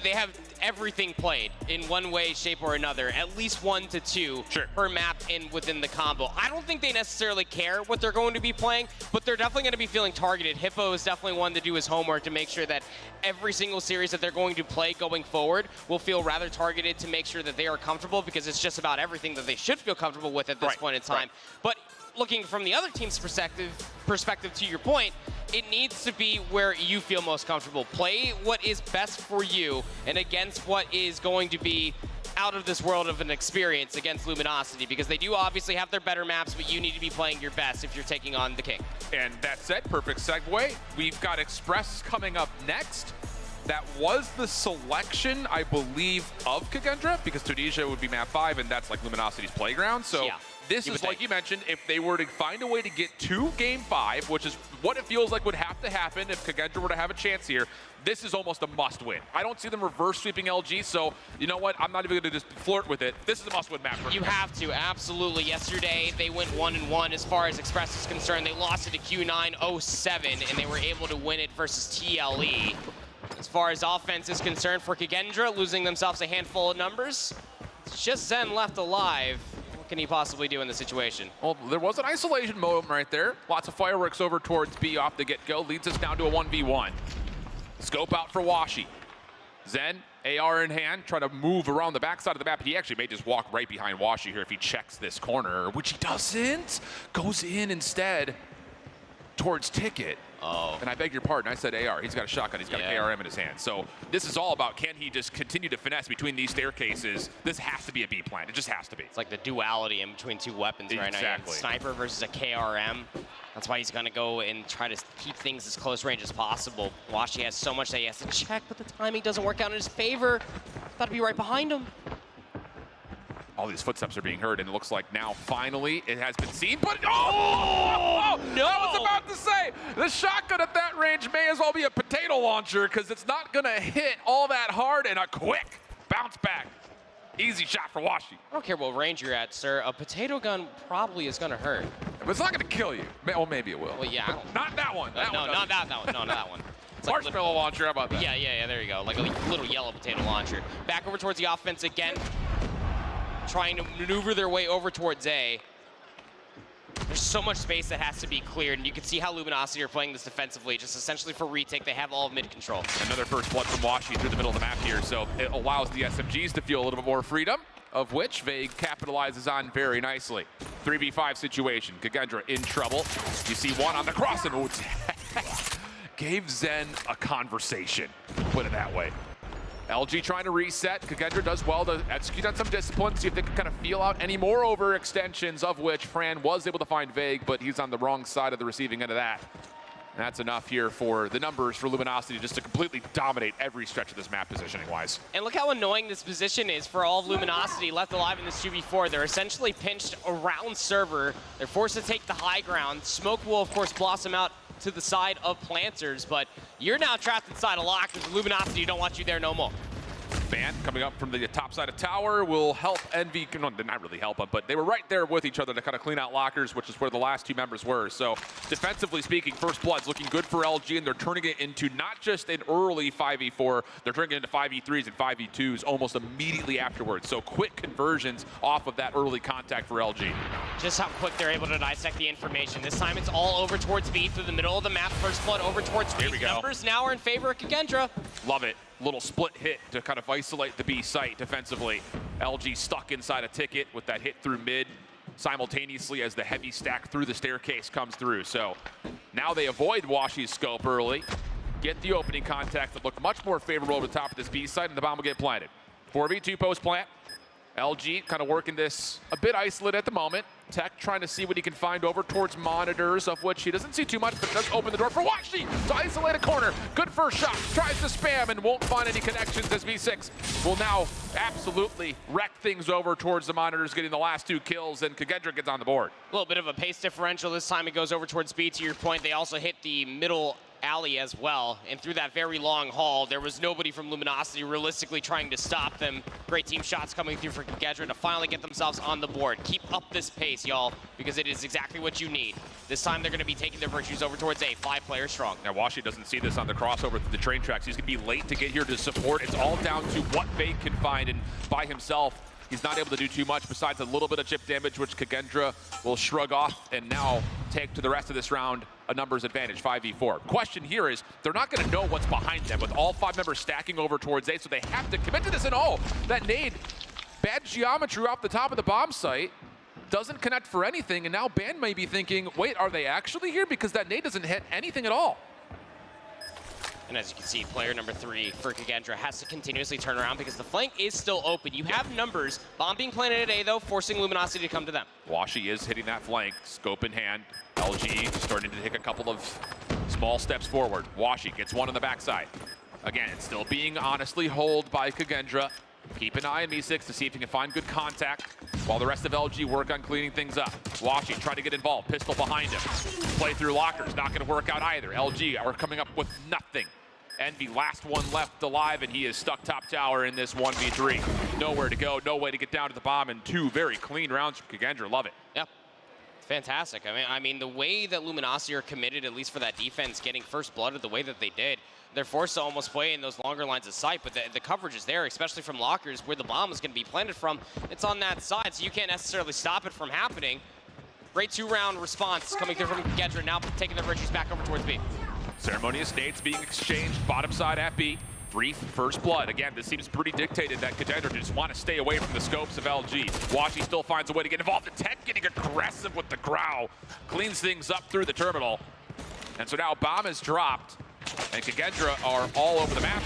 they have everything played in one way, shape, or another, at least 1 to 2 per map within the combo. I don't think they necessarily care what they're going to be playing, but they're definitely going to be feeling targeted. Hippo is definitely one to do his homework to make sure that every single series that they're going to play going forward will feel rather targeted to make sure that they are comfortable, because it's just about everything that they should feel comfortable with at this point in time. But looking from the other team's perspective to your point, it needs to be where you feel most comfortable. Play what is best for you and against what is going to be out of this world of an experience against Luminosity, because they do obviously have their better maps, but you need to be playing your best if you're taking on the King. And that said, perfect segue. We've got Express coming up next. That was the selection, I believe, of Kendra, because Tunisia would be map 5, and that's like Luminosity's playground. So this is, like you mentioned, if they were to find a way to get to game 5, which is what it feels like would have to happen if Kendra were to have a chance here, this is almost a must-win. I don't see them reverse sweeping LG, so you know what? I'm not even going to just flirt with it. This is a must-win map for me. You have to, absolutely. Yesterday, they went 1-1 as far as Express is concerned. They lost it to Q9-07, and they were able to win it versus TLE. As far as offense is concerned, for Kendra, losing themselves a handful of numbers, it's just Zen left alive. What can he possibly do in the situation? Well, there was an isolation moment right there. Lots of fireworks over towards B off the get-go. Leads us down to a 1v1. Scope out for Washi. Zen, AR in hand, trying to move around the backside of the map. He actually may just walk right behind Washi here if he checks this corner, which he doesn't. Goes in instead towards Ticket. Oh. And I beg your pardon, I said AR. He's got a shotgun, he's got a KRM in his hand. So this is all about, can he just continue to finesse between these staircases? This has to be a B plan. It just has to be. It's like the duality in between two weapons right now. Exactly. Sniper versus a KRM. That's why he's going to go and try to keep things as close range as possible. Washi has so much that he has to check, but the timing doesn't work out in his favor. Got to be right behind him. All these footsteps are being heard, and it looks like now finally it has been seen, but no! No! I was about to say, the shotgun at that range may as well be a potato launcher, because it's not gonna hit all that hard, and a quick bounce back. Easy shot for Washi. I don't care what range you're at, sir. A potato gun probably is gonna hurt. But it's not gonna kill you. Well, maybe it will. Well, yeah. I don't, not that one. no, not that one. No, not that one. It's like marshmallow launcher, how about that? Yeah, there you go. Like a little yellow potato launcher. Back over towards the offense again. Trying to maneuver their way over towards A. There's so much space that has to be cleared, and you can see how Luminosity are playing this defensively, just essentially for retake. They have all of mid control. Another first blood from Washi through the middle of the map here, so it allows the SMGs to feel a little bit more freedom, of which Vague capitalizes on very nicely. 3v5 situation, Kendra in trouble. You see one on the cross, and gave Zen a conversation, put it that way. LG trying to reset. Kendra does well to execute on some discipline, see if they can kind of feel out any more overextensions, of which Fran was able to find Vague, but he's on the wrong side of the receiving end of that. And that's enough here for the numbers for Luminosity just to completely dominate every stretch of this map positioning-wise. And look how annoying this position is for all of Luminosity left alive in this 2v4. They're essentially pinched around server. They're forced to take the high ground. Smoke will, of course, blossom out to the side of Planters, but you're now trapped inside a lock because Luminosity don't want you there no more. Ban coming up from the top side of tower will help Envy, no, not really help them, but they were right there with each other to kind of clean out lockers, which is where the last two members were. So defensively speaking, First Blood's looking good for LG, and they're turning it into not just an early 5v4, they're turning it into 5v3s and 5v2s almost immediately afterwards. So quick conversions off of that early contact for LG. Just how quick they're able to dissect the information. This time it's all over towards B through the middle of the map. First Blood over towards B. Here we go. Numbers now are in favor of Kendra. Love it. Little split hit to kind of isolate the B site defensively. LG stuck inside a Ticket with that hit through mid simultaneously as the heavy stack through the staircase comes through. So now they avoid Washi's scope early, get the opening contact that looked much more favorable over the top of this B site, and the bomb will get planted. 4v2 post plant. LG kind of working this a bit isolated at the moment. Tech trying to see what he can find over towards monitors, of which he doesn't see too much, but does open the door for Washi to isolate a corner. Good first shot, tries to spam and won't find any connections as V6 will now absolutely wreck things over towards the monitors, getting the last two kills, and Kendra gets on the board. A little bit of a pace differential. This time it goes over towards B. To your point, they also hit the middle alley as well. And through that very long haul, there was nobody from Luminosity realistically trying to stop them. Great team shots coming through for Kendra to finally get themselves on the board. Keep up this pace, y'all, because it is exactly what you need. This time they're going to be taking their virtues over towards A, 5 players strong. Now, Washi doesn't see this on the crossover through the train tracks. He's going to be late to get here to support. It's all down to what Veg can find, and by himself, he's not able to do too much besides a little bit of chip damage, which Kendra will shrug off and now take to the rest of this round a numbers advantage, 5v4. Question here is, they're not going to know what's behind them with all 5 members stacking over towards A, so they have to commit to this. And oh, that nade, bad geometry off the top of the bomb site, doesn't connect for anything, and now Ban may be thinking, wait, are they actually here? Because that nade doesn't hit anything at all. And as you can see, player number 3 for Kendra has to continuously turn around because the flank is still open. You have numbers. Bomb being planted at A, though, forcing Luminosity to come to them. Washi is hitting that flank, scope in hand. LG starting to take a couple of small steps forward. Washi gets one on the backside. Again, it's still being honestly holed by Kendra. Keep an eye on Me6 to see if he can find good contact while the rest of LG work on cleaning things up. Washi trying to get involved, pistol behind him. Play through lockers, not going to work out either. LG are coming up with nothing. Envy, last one left alive, and he is stuck top tower in this 1v3. Nowhere to go, no way to get down to the bomb, and 2 very clean rounds from Kendra. Love it. Yep. Fantastic. I mean, the way that Luminosity are committed, at least for that defense, getting first blooded the way that they did, they're forced to almost play in those longer lines of sight, but the coverage is there, especially from lockers, where the bomb is going to be planted from. It's on that side, so you can't necessarily stop it from happening. Great 2-round response coming through from Kendra, now taking their virtues back over towards B. Ceremonious nades being exchanged, bottom side at B. Brief first blood. Again, this seems pretty dictated that Kendra just want to stay away from the scopes of LG. Washi still finds a way to get involved. The Tech getting aggressive with the growl. Cleans things up through the terminal. And so now bomb is dropped, and Kendra are all over the map.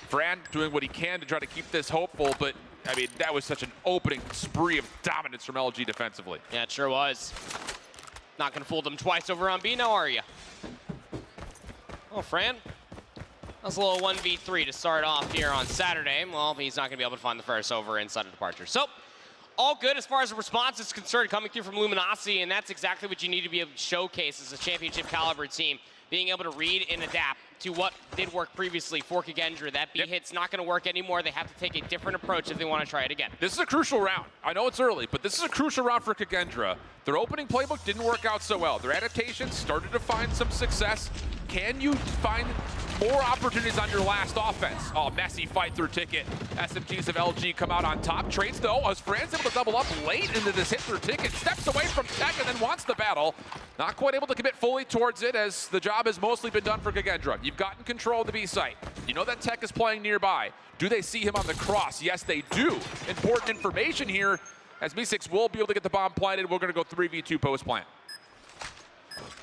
Fran doing what he can to try to keep this hopeful, but I mean, that was such an opening spree of dominance from LG defensively. Yeah, it sure was. Not going to fool them twice over on B now, are you? Oh, Fran. That's a little 1v3 to start off here on Saturday. Well, he's not going to be able to find the first over inside of departure. So, all good as far as the response is concerned coming through from Luminosity, and that's exactly what you need to be able to showcase as a championship caliber team. Being able to read and adapt to what did work previously for Kendra. That B hit's not going to work anymore. They have to take a different approach if they want to try it again. This is a crucial round. I know it's early, but this is a crucial round for Kendra. Their opening playbook didn't work out so well. Their adaptations started to find some success. Can you find more opportunities on your last offense? Oh, messy fight through ticket. SMGs of LG come out on top. Trades though, as Fran's able to double up late into this hit through ticket. Steps away from Tech and then wants the battle. Not quite able to commit fully towards it as the job has mostly been done for Kendra. You've gotten control of the B site. You know that Tech is playing nearby. Do they see him on the cross? Yes, they do. Important information here as Me6 will be able to get the bomb planted. We're going to go 3v2 post plant.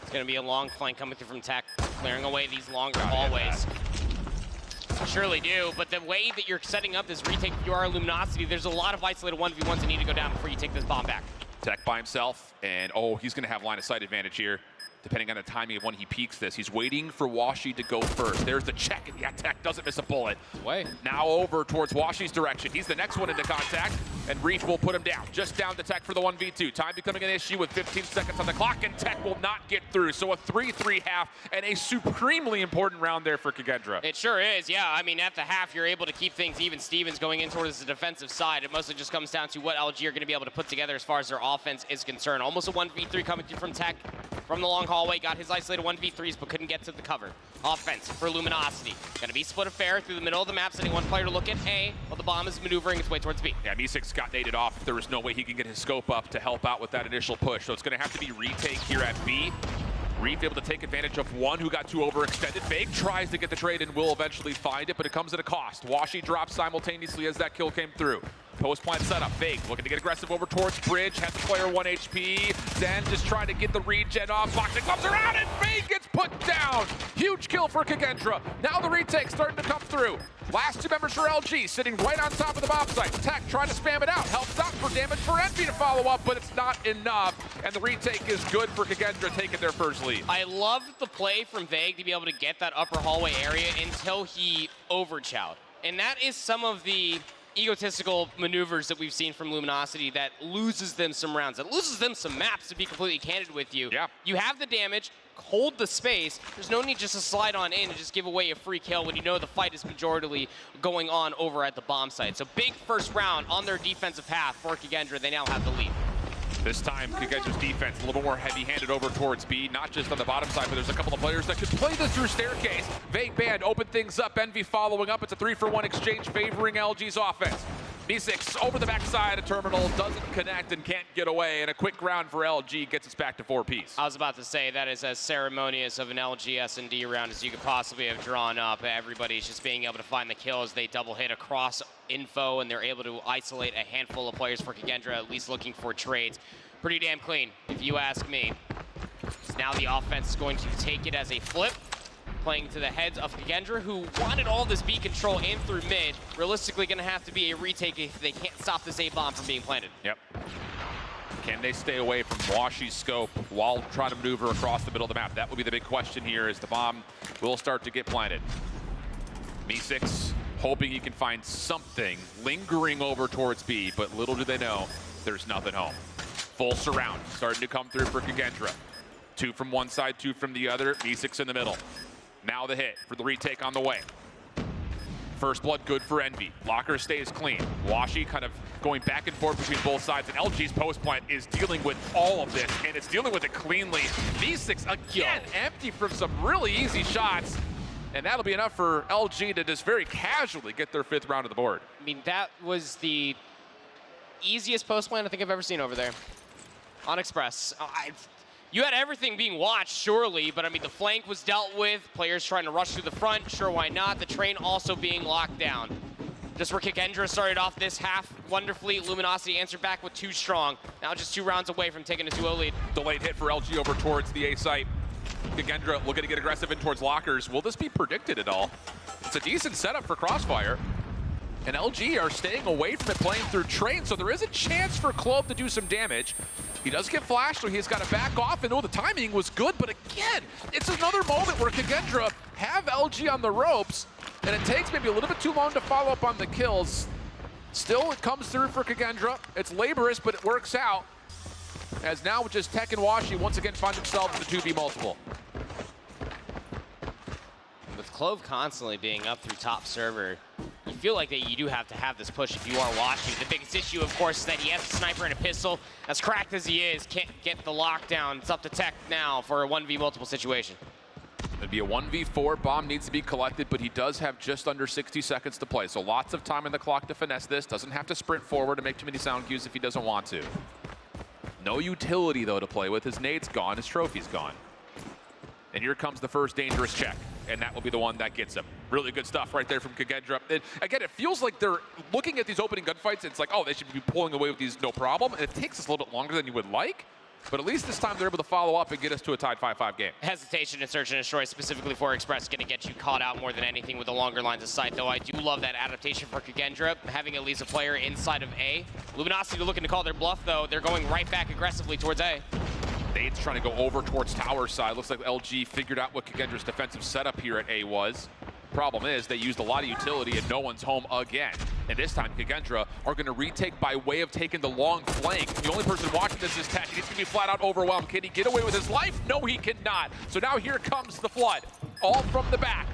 It's going to be a long flank coming through from Tech, clearing away these longer hallways. Surely do, but the way that you're setting up this retake, if you are Luminosity, there's a lot of isolated 1v1s that need to go down before you take this bomb back. Tech by himself, and oh, he's going to have line of sight advantage here. Depending on the timing of when he peeks this. He's waiting for Washi to go first. There's the check, and yeah, Tech doesn't miss a bullet. Way. Now over towards Washi's direction. He's the next one into contact, and Reach will put him down. Just down to Tech for the 1v2. Time becoming an issue with 15 seconds on the clock, and Tech will not get through. So a 3-3 half, and a supremely important round there for Kendra. It sure is, yeah. I mean, at the half, you're able to keep things even. Stevens going in towards the defensive side. It mostly just comes down to what LG are going to be able to put together as far as their offense is concerned. Almost a 1v3 coming through from Tech. From the long hallway, got his isolated 1v3s, but couldn't get to the cover. Offense for Luminosity. Gonna be split affair through the middle of the map, sending one player to look at A, while the bomb is maneuvering its way towards B. Yeah, Me6 got naded off. There was no way he can get his scope up to help out with that initial push, so it's gonna have to be retake here at B. Reef able to take advantage of one who got too overextended. Fake tries to get the trade and will eventually find it, but it comes at a cost. Washi drops simultaneously as that kill came through. Post plant setup, Fake looking to get aggressive over towards Bridge, has the player 1 HP. Zen just trying to get the regen off, boxing gloves around, and Fake gets put down. Huge kill for Kendra. Now the retake starting to come through. Last 2 members for LG sitting right on top of the bomb site. Tech trying to spam it out, helps out for damage for Envy to follow up, but it's not enough. And the retake is good for Kendra taking their first lead. I love the play from Vague to be able to get that upper hallway area until he overchowed. And that is some of the egotistical maneuvers that we've seen from Luminosity that loses them some rounds, that loses them some maps, to be completely candid with you. Yeah. You have the damage, hold the space. There's no need just to slide on in and just give away a free kill when you know the fight is majoritarily going on over at the bomb site. So big first round on their defensive path for Kendra. They now have the lead. This time, Kendra's defense a little more heavy-handed over towards B, not just on the bottom side, but there's a couple of players that could play this through staircase. Vague Band open things up, Envy following up. It's a 3-for-1 exchange favoring LG's offense. B6 over the backside of Terminal, doesn't connect and can't get away, and a quick round for LG gets us back to 4-piece. I was about to say, that is as ceremonious of an LG S&D round as you could possibly have drawn up. Everybody's just being able to find the kills. They double hit across info, and they're able to isolate a handful of players for Kendra, at least looking for trades. Pretty damn clean, if you ask me. So now the offense is going to take it as a flip, playing to the heads of Kendra, who wanted all this B control in through mid. Realistically going to have to be a retake if they can't stop this A-bomb from being planted. Yep. Can they stay away from Washi's scope while trying to maneuver across the middle of the map? That will be the big question here, as the bomb will start to get planted. B6 hoping he can find something lingering over towards B, but little do they know, there's nothing home. Full surround starting to come through for Kendra. 2 from one side, 2 from the other, B6 in the middle. Now the hit for the retake on the way. First blood good for Envy. Locker stays clean. Washi kind of going back and forth between both sides, and LG's post plant is dealing with all of this, and it's dealing with it cleanly. B6 again empty from some really easy shots, and that'll be enough for LG to just very casually get their 5th round of the board. I mean, that was the easiest post plant I think I've ever seen over there on Express. You had everything being watched, surely, but I mean, the flank was dealt with, players trying to rush through the front, sure, why not? The train also being locked down. Just where Kendra started off this half wonderfully, Luminosity answered back with 2 strong. Now just 2 rounds away from taking a 2-0 lead. Delayed hit for LG over towards the A site. Kendra looking to get aggressive in towards lockers. Will this be predicted at all? It's a decent setup for Crossfire. And LG are staying away from it, playing through train, so there is a chance for Clove to do some damage. He does get flashed, so he's got to back off, and the timing was good, but again, it's another moment where Kendra have LG on the ropes, and it takes maybe a little bit too long to follow up on the kills. Still, it comes through for Kendra. It's laborious, but it works out, as now just Tech and Washi once again find themselves in the 2v multiple. With Clove constantly being up through top server, you feel like that you do have to have this push if you are watching. The biggest issue, of course, is that he has a sniper and a pistol. As cracked as he is, can't get the lockdown. It's up to Tech now for a 1v multiple situation. It'd be a 1v4. Bomb needs to be collected, but he does have just under 60 seconds to play. So lots of time in the clock to finesse this. Doesn't have to sprint forward and make too many sound cues if he doesn't want to. No utility, though, to play with. His nade's gone. His trophy's gone. And here comes the first dangerous check, and that will be the one that gets him. Really good stuff right there from Kendra. And again, it feels like they're looking at these opening gunfights, it's like, oh, they should be pulling away with these no problem. And it takes us a little bit longer than you would like, but at least this time they're able to follow up and get us to a tied 5-5 game. Hesitation and search and destroy specifically for Express is going to get you caught out more than anything with the longer lines of sight, though I do love that adaptation for Kendra, having at least a player inside of A. Luminosity looking to call their bluff, though. They're going right back aggressively towards A. Nade's trying to go over towards tower side. Looks like LG figured out what Kendra's defensive setup here at A was. Problem is, they used a lot of utility and no one's home again. And this time, Kendra are going to retake by way of taking the long flank. The only person watching this is Tech. He's going to be flat out overwhelmed. Can he get away with his life? No, he cannot. So now here comes the flood, all from the back.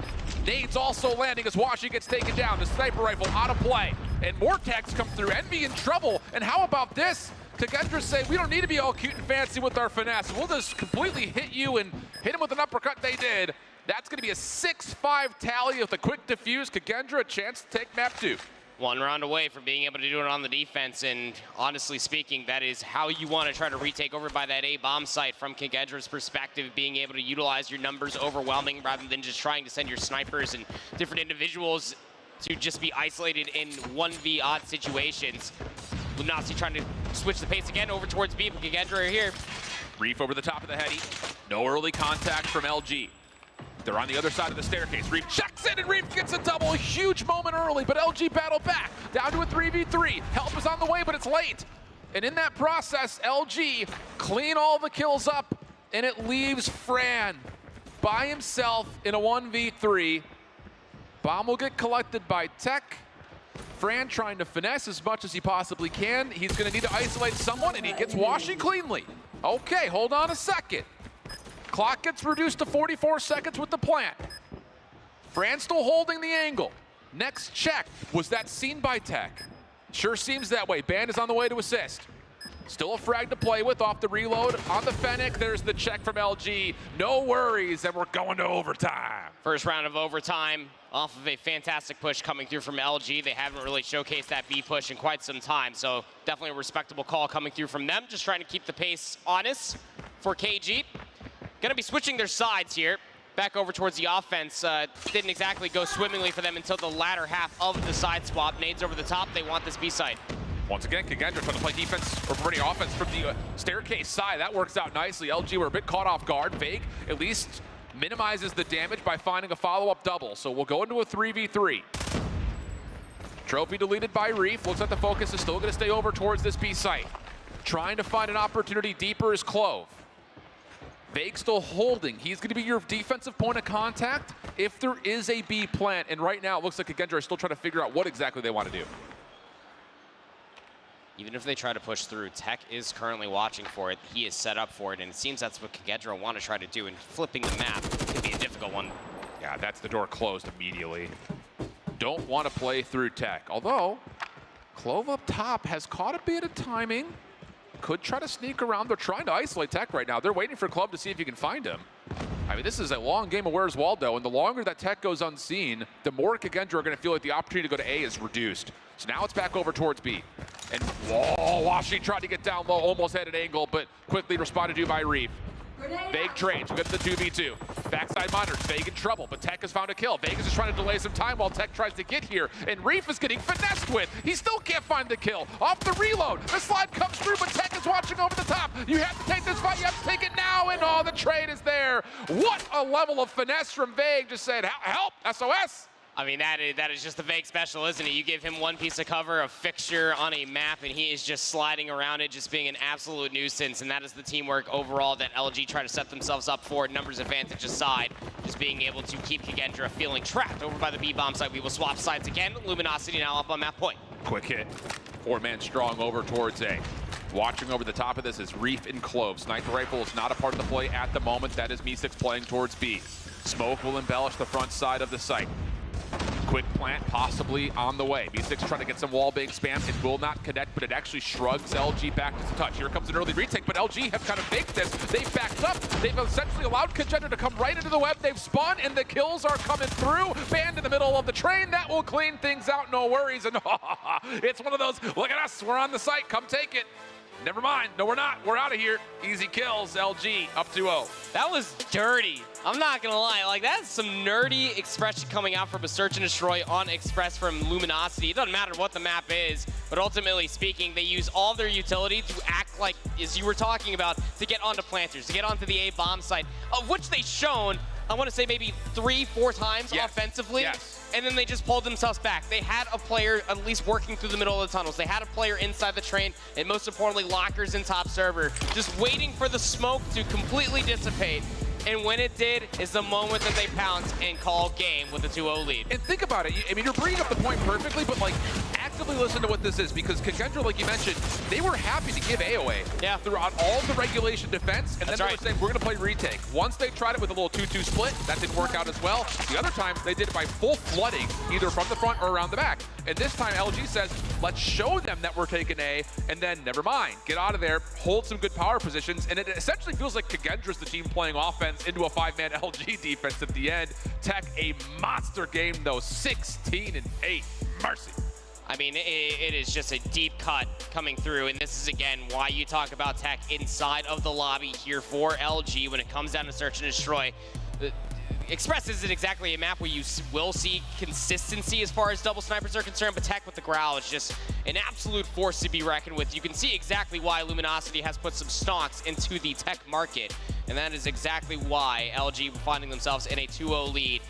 Nade's also landing as Washi gets taken down. The sniper rifle out of play. And more techs come through. Envy in trouble. And how about this? Kendra say, we don't need to be all cute and fancy with our finesse. We'll just completely hit you and hit him with an uppercut. They did. That's going to be a 6-5 tally with a quick defuse. Kendra a chance to take map 2. 1 round away from being able to do it on the defense, and honestly speaking, that is how you want to try to retake over by that A bomb site from Kendra's perspective, being able to utilize your numbers overwhelming rather than just trying to send your snipers and different individuals to just be isolated in 1v odd situations. Luminosity trying to switch the pace again over towards B, but Kendra are here. Reef over the top of the heady. No early contact from LG. They're on the other side of the staircase. Reef checks in, and Reef gets a double. A huge moment early, but LG battle back. Down to a 3v3. Help is on the way, but it's late. And in that process, LG clean all the kills up, and it leaves Fran by himself in a 1v3. Bomb will get collected by Tech. Fran trying to finesse as much as he possibly can. He's going to need to isolate someone, and he gets washing cleanly. Okay, hold on a second. Clock gets reduced to 44 seconds with the plant. Fran still holding the angle. Next check. Was that seen by Tech? Sure seems that way. Band is on the way to assist. Still a frag to play with off the reload on the Fennec. There's the check from LG. No worries, and we're going to overtime. First round of overtime off of a fantastic push coming through from LG. They haven't really showcased that B push in quite some time, so definitely a respectable call coming through from them. Just trying to keep the pace honest for KG. Gonna be switching their sides here. Back over towards the offense. Didn't exactly go swimmingly for them until the latter half of the side swap. Nades over the top. They want this B side. Once again, Kendra trying to play defense, or pretty offense from the staircase side. That works out nicely. LG were a bit caught off guard. Vague at least minimizes the damage by finding a follow-up double. So we'll go into a 3v3. Trophy deleted by Reef. Looks like the focus is still going to stay over towards this B site. Trying to find an opportunity deeper is Clove. Vague still holding. He's going to be your defensive point of contact if there is a B plant. And right now, it looks like Kendra is still trying to figure out what exactly they want to do. Even if they try to push through, Tech is currently watching for it. He is set up for it, and it seems that's what Kendra want to try to do, and flipping the map can be a difficult one. Yeah, that's the door closed immediately. Don't want to play through Tech. Although, Clove up top has caught a bit of timing. Could try to sneak around. They're trying to isolate Tech right now. They're waiting for Clove to see if he can find him. I mean, this is a long game of Where's Waldo, and the longer that Tech goes unseen, the more Kendra are going to feel like the opportunity to go to A is reduced. So now it's back over towards B. And whoa, Washi tried to get down low, almost had an angle, but quickly responded to by Reef. Vague trades, we get the 2v2. Backside monitors, Vague in trouble, but Tech has found a kill. Vague is just trying to delay some time while Tech tries to get here, and Reef is getting finessed with. He still can't find the kill. Off the reload, the slide comes through, but Tech is watching over the top. You have to take this fight, you have to take it now, and the trade is there. What a level of finesse from Vague, just said, help, SOS. I mean, that is just the Vague special, isn't it? You give him one piece of cover, a fixture on a map, and he is just sliding around it, just being an absolute nuisance. And that is the teamwork overall that LG try to set themselves up for. Numbers advantage aside, just being able to keep Kendra feeling trapped over by the B-bomb site. We will swap sides again. Luminosity now up on map point. Quick hit. 4-man strong over towards A. Watching over the top of this is Reef and Clove. Sniper rifle is not a part of the play at the moment. That is Me6 playing towards B. Smoke will embellish the front side of the site. Quick plant possibly on the way. Me6 trying to get some wall bang spam. It will not connect, but it actually shrugs LG back to touch. Here comes an early retake, but LG have kind of faked this. They've backed up. They've essentially allowed Kendra to come right into the web. They've spun, and the kills are coming through. Band in the middle of the train. That will clean things out, no worries. And it's one of those, look at us, we're on the site, come take it. Never mind, no we're not, we're out of here. Easy kills, LG, up 2-0. That was dirty. I'm not gonna lie, like that's some nerdy expression coming out from a search and destroy on Express from Luminosity. It doesn't matter what the map is, but ultimately speaking, they use all their utility to act like, as you were talking about, to get onto planters, to get onto the A bomb site, of which they've shown, I want to say maybe 3-4 times offensively. Yes. And then they just pulled themselves back. They had a player at least working through the middle of the tunnels. They had a player inside the train, and most importantly, lockers in top server, just waiting for the smoke to completely dissipate. And when it did, is the moment that they pounce and call game with a 2-0 lead. And think about it. I mean, you're bringing up the point perfectly, but like, actively listen to what this is, because Kendra, like you mentioned, they were happy to give A away throughout all the regulation defense, and then they were saying, we're going to play retake. Once they tried it with a little 2-2 split, that didn't work out as well. The other times, they did it by full flooding, either from the front or around the back. And this time, LG says, let's show them that we're taking A, and then never mind. Get out of there, hold some good power positions, and it essentially feels like Kendra's the team playing offense into a 5-man LG defense at the end. Tech, a monster game, though, 16-8. Mercy. I mean, it is just a deep cut coming through, and this is, again, why you talk about Tech inside of the lobby here for LG when it comes down to search and destroy. Express isn't exactly a map where you will see consistency as far as double snipers are concerned, but Tech with the Growl is just an absolute force to be reckoned with. You can see exactly why Luminosity has put some stocks into the Tech market, and that is exactly why LG finding themselves in a 2-0 lead.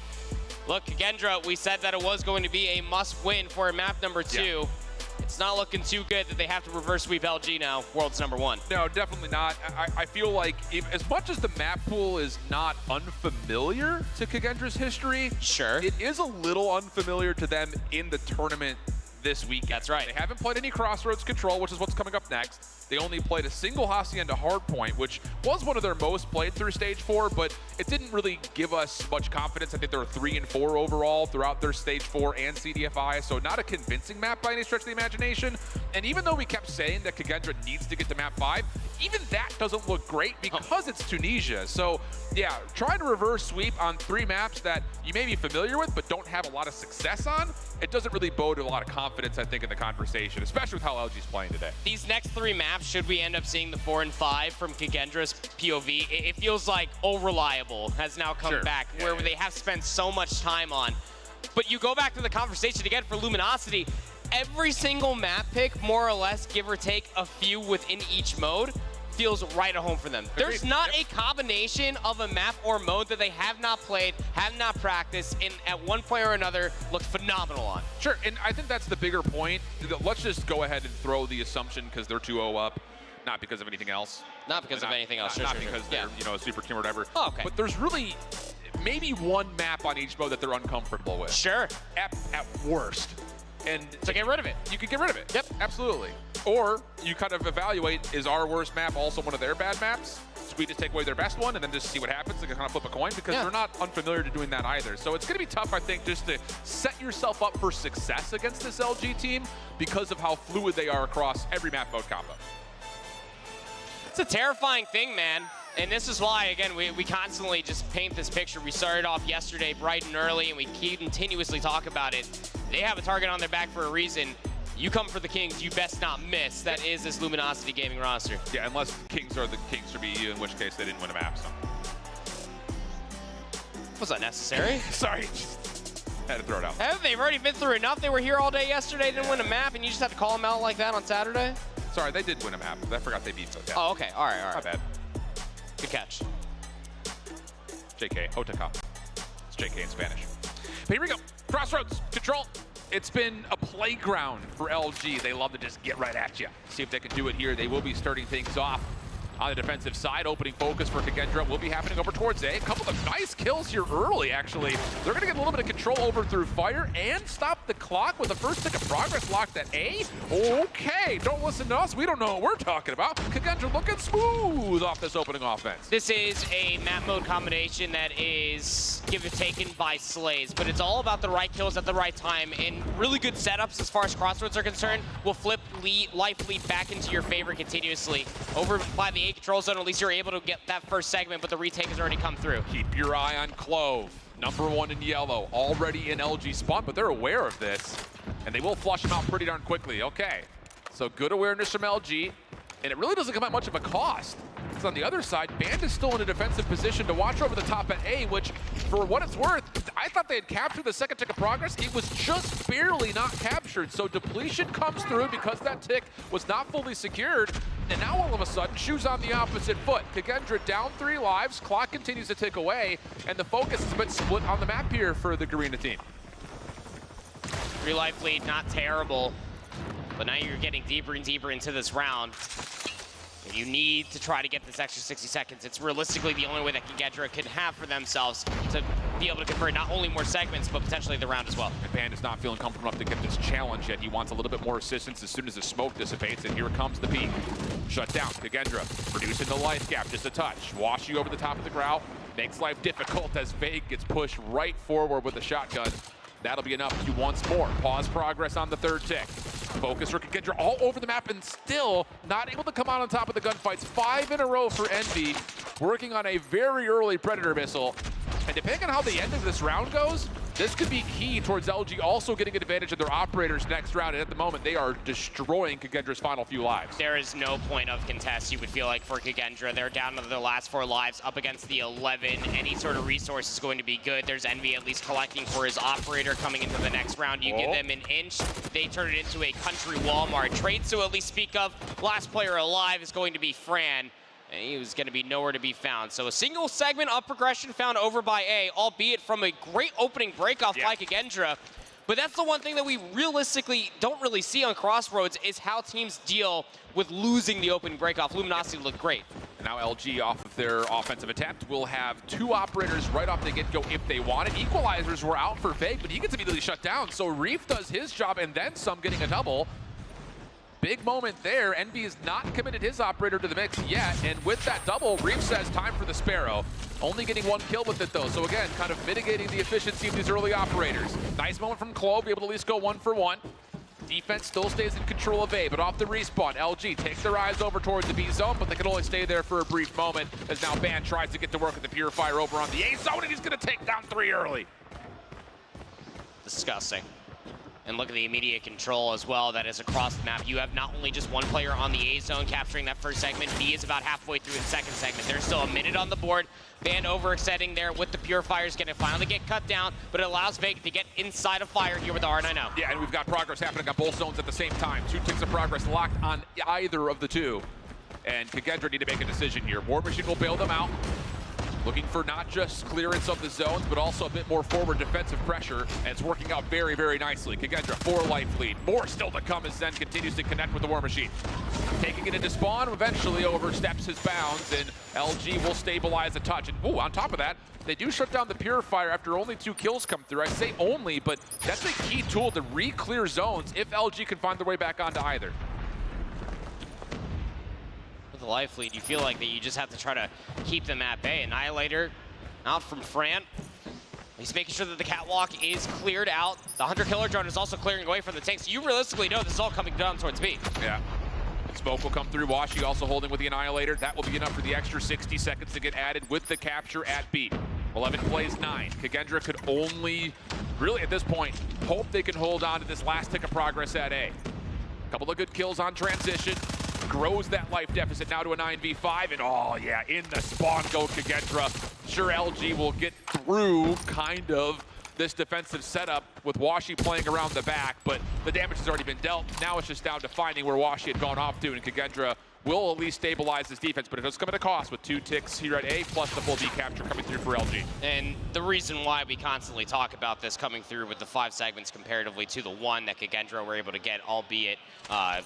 Look, Kendra, we said that it was going to be a must-win for map number 2. Yeah. It's not looking too good that they have to reverse sweep LG now, world's number 1. No, definitely not. I feel like as much as the map pool is not unfamiliar to Kendra's history, sure, it is a little unfamiliar to them in the tournament this week. That's right. They haven't played any Crossroads Control, which is what's coming up next. They only played a single Hacienda Hardpoint, which was one of their most played through Stage 4, but it didn't really give us much confidence. I think they were 3 and 4 overall throughout their Stage 4 and CDFI, so not a convincing map by any stretch of the imagination. And even though we kept saying that Kendra needs to get to map 5, even that doesn't look great because it's Tunisia. So yeah, trying to reverse sweep on 3 maps that you may be familiar with but don't have a lot of success on, it doesn't really bode a lot of confidence, I think, in the conversation, especially with how LG's playing today. These next 3 maps, should we end up seeing the 4 and 5 from Kendra's POV, it feels like Reliable has now come back, where they have spent so much time on. But you go back to the conversation again for Luminosity, every single map pick, more or less, give or take a few within each mode, feels right at home for them. There's not a combination of a map or mode that they have not played, have not practiced, and at one point or another looked phenomenal on. Sure, and I think that's the bigger point. Let's just go ahead and throw the assumption because they're 2-0 up, not because of anything else. Not because of anything else. Not because they're a super team or whatever. Oh, okay. But there's really maybe one map on each mode that they're uncomfortable with. Sure. At worst. And so get rid of it. You can get rid of it. Yep. Absolutely. Or you kind of evaluate, is our worst map also one of their bad maps? So we just take away their best one and then just see what happens and kind of flip a coin, because they're not unfamiliar to doing that either. So it's going to be tough, I think, just to set yourself up for success against this LG team because of how fluid they are across every map mode combo. It's a terrifying thing, man. And this is why, again, we constantly just paint this picture. We started off yesterday bright and early, and we continuously talk about it. They have a target on their back for a reason. You come for the Kings, you best not miss. That is this Luminosity gaming roster. Yeah, unless Kings are the Kings for BU, in which case they didn't win a map, so. Was that necessary? Sorry, had to throw it out. They've already been through enough. They were here all day yesterday, didn't win a map, and you just have to call them out like that on Saturday? Sorry, they did win a map. I forgot they beat those. Oh, okay. All right. My bad. Good catch. JK, Otaka. It's JK in Spanish. But here we go. Crossroads, Control. It's been a playground for LG. They love to just get right at you. See if they can do it here. They will be starting things off on the defensive side. Opening focus for Kendra will be happening over towards A. A couple of nice kills here early, actually. They're going to get a little bit of control over through fire and stop the clock with the first tick of progress locked at A. Okay, don't listen to us. We don't know what we're talking about. Kendra looking smooth off this opening offense. This is a map mode combination that is taken by Slays, but it's all about the right kills at the right time, and really good setups as far as Crossroads are concerned will flip life lead back into your favor continuously. Over by the A control zone, at least you're able to get that first segment, but the retake has already come through. Keep your eye on Clove. #1 in yellow, already in LG spawn, but they're aware of this, and they will flush him out pretty darn quickly. Okay, so good awareness from LG, and it really doesn't come at much of a cost. Because on the other side, Band is still in a defensive position to watch over the top at A, which, for what it's worth, I thought they had captured the second tick of progress. It was just barely not captured, so depletion comes through because that tick was not fully secured. And now all of a sudden, shoes on the opposite foot. Kendra down 3 lives, clock continues to tick away, and the focus is a bit split on the map here for the Garena team. 3 life lead, not terrible, but now you're getting deeper and deeper into this round. And you need to try to get this extra 60 seconds. It's realistically the only way that Kendra can have for themselves to be able to convert not only more segments, but potentially the round as well. And Band is not feeling comfortable enough to get this challenge yet. He wants a little bit more assistance as soon as the smoke dissipates, and here comes the peak. Shut down, Kendra, reducing the life gap just a touch. Wash you over the top of the growl, makes life difficult as Vague gets pushed right forward with a shotgun. That'll be enough to once more pause progress on the 3rd tick. Focus for Kendra all over the map and still not able to come out on top of the gunfights. 5 in a row for Envy, working on a very early Predator missile. And depending on how the end of this round goes, this could be key towards LG also getting advantage of their operators next round. And at the moment, they are destroying Kendra's final few lives. There is no point of contest, you would feel like, for Kendra. They're down to their last 4 lives up against the 11. Any sort of resource is going to be good. There's Envy at least collecting for his operator coming into the next round. You give them an inch, they turn it into a country Walmart trade. So at least speak of, last player alive is going to be Fran. And he was going to be nowhere to be found. So a single segment of progression found over by A, albeit from a great opening breakoff by Kendra. But that's the one thing that we realistically don't really see on Crossroads is how teams deal with losing the opening breakoff. Luminosity looked great. Now LG off of their offensive attempt will have 2 operators right off the get-go if they want it. Equalizers were out for Fake, but he gets immediately shut down. So Reef does his job and then some, getting a double. Big moment there. Envy has not committed his operator to the mix yet, and with that double, Reef says time for the Sparrow. Only getting 1 kill with it though, so again, kind of mitigating the efficiency of these early operators. Nice moment from Clo, be able to at least go 1 for 1. Defense still stays in control of A, but off the respawn, LG take their eyes over towards the B zone, but they can only stay there for a brief moment as now Ban tries to get to work with the Purifier over on the A zone, and he's gonna take down 3 early. Disgusting. And look at the immediate control as well that is across the map. You have not only just 1 player on the A zone capturing that first segment, B is about halfway through the second segment. There's still a minute on the board. Ban overextending there with the Purifiers, gonna finally get cut down, but it allows Vega to get inside of fire here with the R90. Yeah, and we've got progress happening on both zones at the same time. 2 ticks of progress locked on either of the 2. And Kendra need to make a decision here. War Machine will bail them out. Looking for not just clearance of the zones, but also a bit more forward defensive pressure, and it's working out very, very nicely. Kendra, 4 life lead. More still to come as Zen continues to connect with the War Machine. Taking it into spawn, eventually oversteps his bounds, and LG will stabilize a touch. And ooh, on top of that, they do shut down the Purifier after only 2 kills come through. I say only, but that's a key tool to re-clear zones if LG can find their way back onto either. With the life lead, you feel like that you just have to try to keep them at bay. Annihilator out from Fran. He's making sure that the catwalk is cleared out. The Hunter Killer drone is also clearing away from the tank, so you realistically know this is all coming down towards B. Yeah. Smoke will come through. Washi also holding with the Annihilator. That will be enough for the extra 60 seconds to get added with the capture at B. 11 plays 9. Kendra could only, really at this point, hope they can hold on to this last tick of progress at A. Couple of good kills on transition. Grows that life deficit now to a 9v5, and oh yeah, in the spawn go Kendra. Sure, LG will get through kind of this defensive setup with Washi playing around the back, but the damage has already been dealt. Now it's just down to finding where Washi had gone off to, and Kendra will at least stabilize this defense, but it does come at a cost with 2 ticks here at A, plus the full B capture coming through for LG. And the reason why we constantly talk about this coming through with the 5 segments comparatively to the 1 that Kendra were able to get, albeit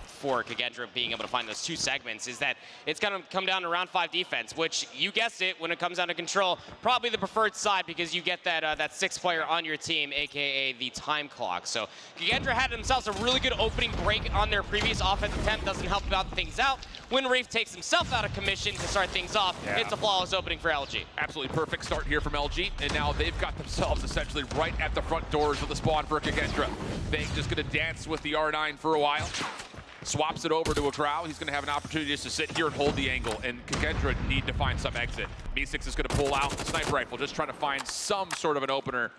for Kendra being able to find those 2 segments, is that it's going to come down to round 5 defense, which you guessed it, when it comes down to control, probably the preferred side because you get that that 6th player on your team, aka the time clock. So Kendra had themselves a really good opening break on their previous offense attempt, doesn't help about things out. When Reef takes himself out of commission to start things off, it's a flawless opening for LG. Absolutely perfect start here from LG, and now they've got themselves essentially right at the front doors of the spawn for Kendra. Bang just gonna dance with the R9 for a while. Swaps it over to a Grau. He's gonna have an opportunity just to sit here and hold the angle, and Kendra need to find some exit. B6 is gonna pull out the sniper rifle, just trying to find some sort of an opener.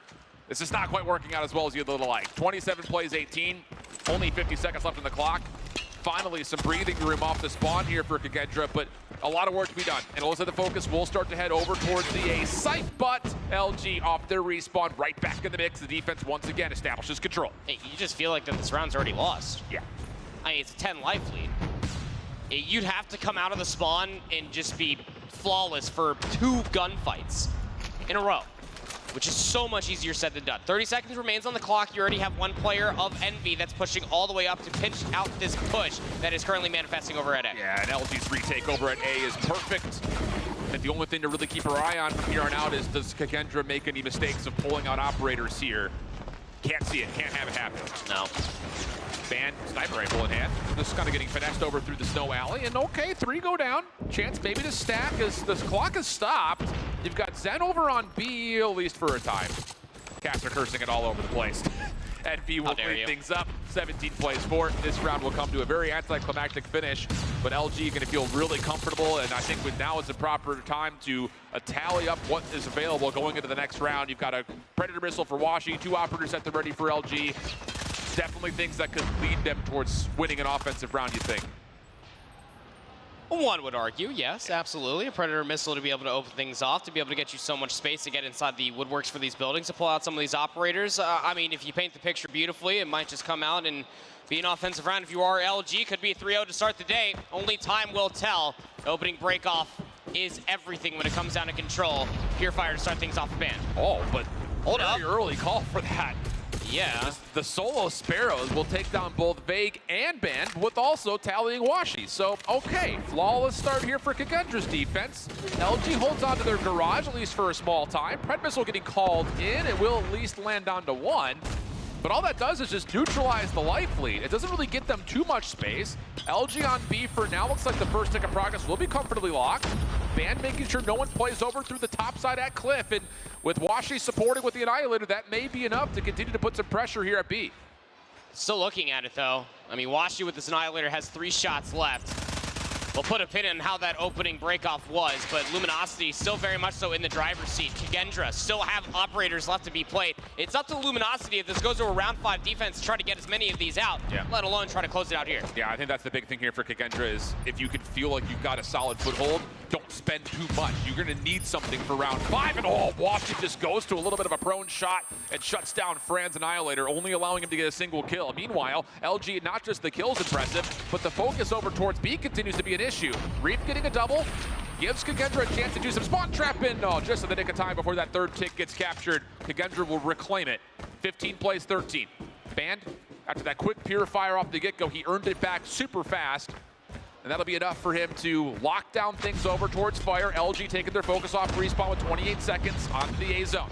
This is not quite working out as well as you'd like. 27 plays 18, only 50 seconds left on the clock. Finally, some breathing room off the spawn here for Kendra, but a lot of work to be done. And also the focus will start to head over towards the A site, but LG off their respawn, right back in the mix. The defense once again establishes control. Hey, you just feel like that this round's already lost. Yeah. I mean, it's a 10 life lead. You'd have to come out of the spawn and just be flawless for 2 gunfights in a row, which is so much easier said than done. 30 seconds remains on the clock. You already have 1 player of Envy that's pushing all the way up to pinch out this push that is currently manifesting over at A. Yeah, and LG's retake over at A is perfect. And the only thing to really keep our eye on from here on out is, does Kendra make any mistakes of pulling out operators here? Can't see it, can't have it happen. No. Ban, sniper rifle in hand. Just kind of getting finessed over through the snow alley. And okay, 3 go down. Chance maybe to stack as the clock is stopped. You've got Zen over on B, at least for a time. Cats are cursing it all over the place. Envy will clean things up. 17 plays 4. This round will come to a very anticlimactic finish, but LG going to feel really comfortable, and I think now is the proper time to tally up what is available going into the next round. You've got a Predator missile for Washi, 2 operators at the ready for LG. Definitely things that could lead them towards winning an offensive round, you think? One would argue, yes, absolutely. A Predator missile to be able to open things off, to be able to get you so much space to get inside the woodworks for these buildings, to pull out some of these operators. I mean, if you paint the picture beautifully, it might just come out and be an offensive round. If you are LG, could be a 3-0 to start the day. Only time will tell. Opening break-off is everything when it comes down to control. Purifier to start things off the ban. Oh, but hold up. Very early call for that. Yeah. The solo Sparrows will take down both Vague and Band, with also tallying Washi. So, okay, flawless start here for Kagendra's defense. LG holds onto their garage, at least for a small time. Pred Missile getting called in. It will at least land down to 1. But all that does is just neutralize the life lead. It doesn't really get them too much space. LG on B for now. Looks like the first tick of progress will be comfortably locked. Band making sure no one plays over through the top side at Cliff. And with Washi supporting with the Annihilator, that may be enough to continue to put some pressure here at B. Still looking at it, though. I mean, Washi with this Annihilator has 3 shots left. We'll put a pin in how that opening breakoff was, but Luminosity still very much so in the driver's seat. Kagendra still have operators left to be played. It's up to Luminosity if this goes to a round 5 defense to try to get as many of these out, let alone try to close it out here. Yeah, I think that's the big thing here for Kagendra is if you can feel like you've got a solid foothold, don't spend too much. You're going to need something for round 5, and Washi just goes to a little bit of a prone shot and shuts down Fran's Annihilator, only allowing him to get a single kill. Meanwhile, LG, not just the kills impressive, but the focus over towards B continues to be an issue. Reef getting a double, gives Kagendra a chance to do some spawn trap in. Oh, just in the nick of time before that third tick gets captured. Kagendra will reclaim it. 15 plays 13. Band, after that quick purifier off the get-go, he earned it back super fast. And that'll be enough for him to lock down things over towards Fire. LG taking their focus off respawn with 28 seconds onto the A zone.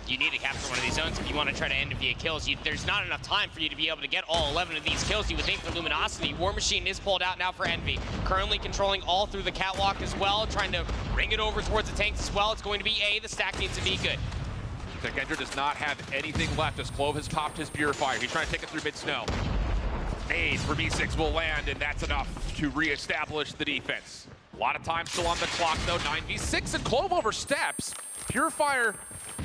You need to capture one of these zones if you want to try to end it via kills. There's not enough time for you to be able to get all 11 of these kills, you would think, for Luminosity. War Machine is pulled out now for Envy. Currently controlling all through the catwalk as well, trying to bring it over towards the tanks as well. It's going to be A. The stack needs to be good. Kagendra does not have anything left as Clove has popped his purifier. He's trying to take it through mid-snow. Nade for B6 will land, and that's enough to reestablish the defense. A lot of time still on the clock, though. 9v6, and Clove oversteps. Purifier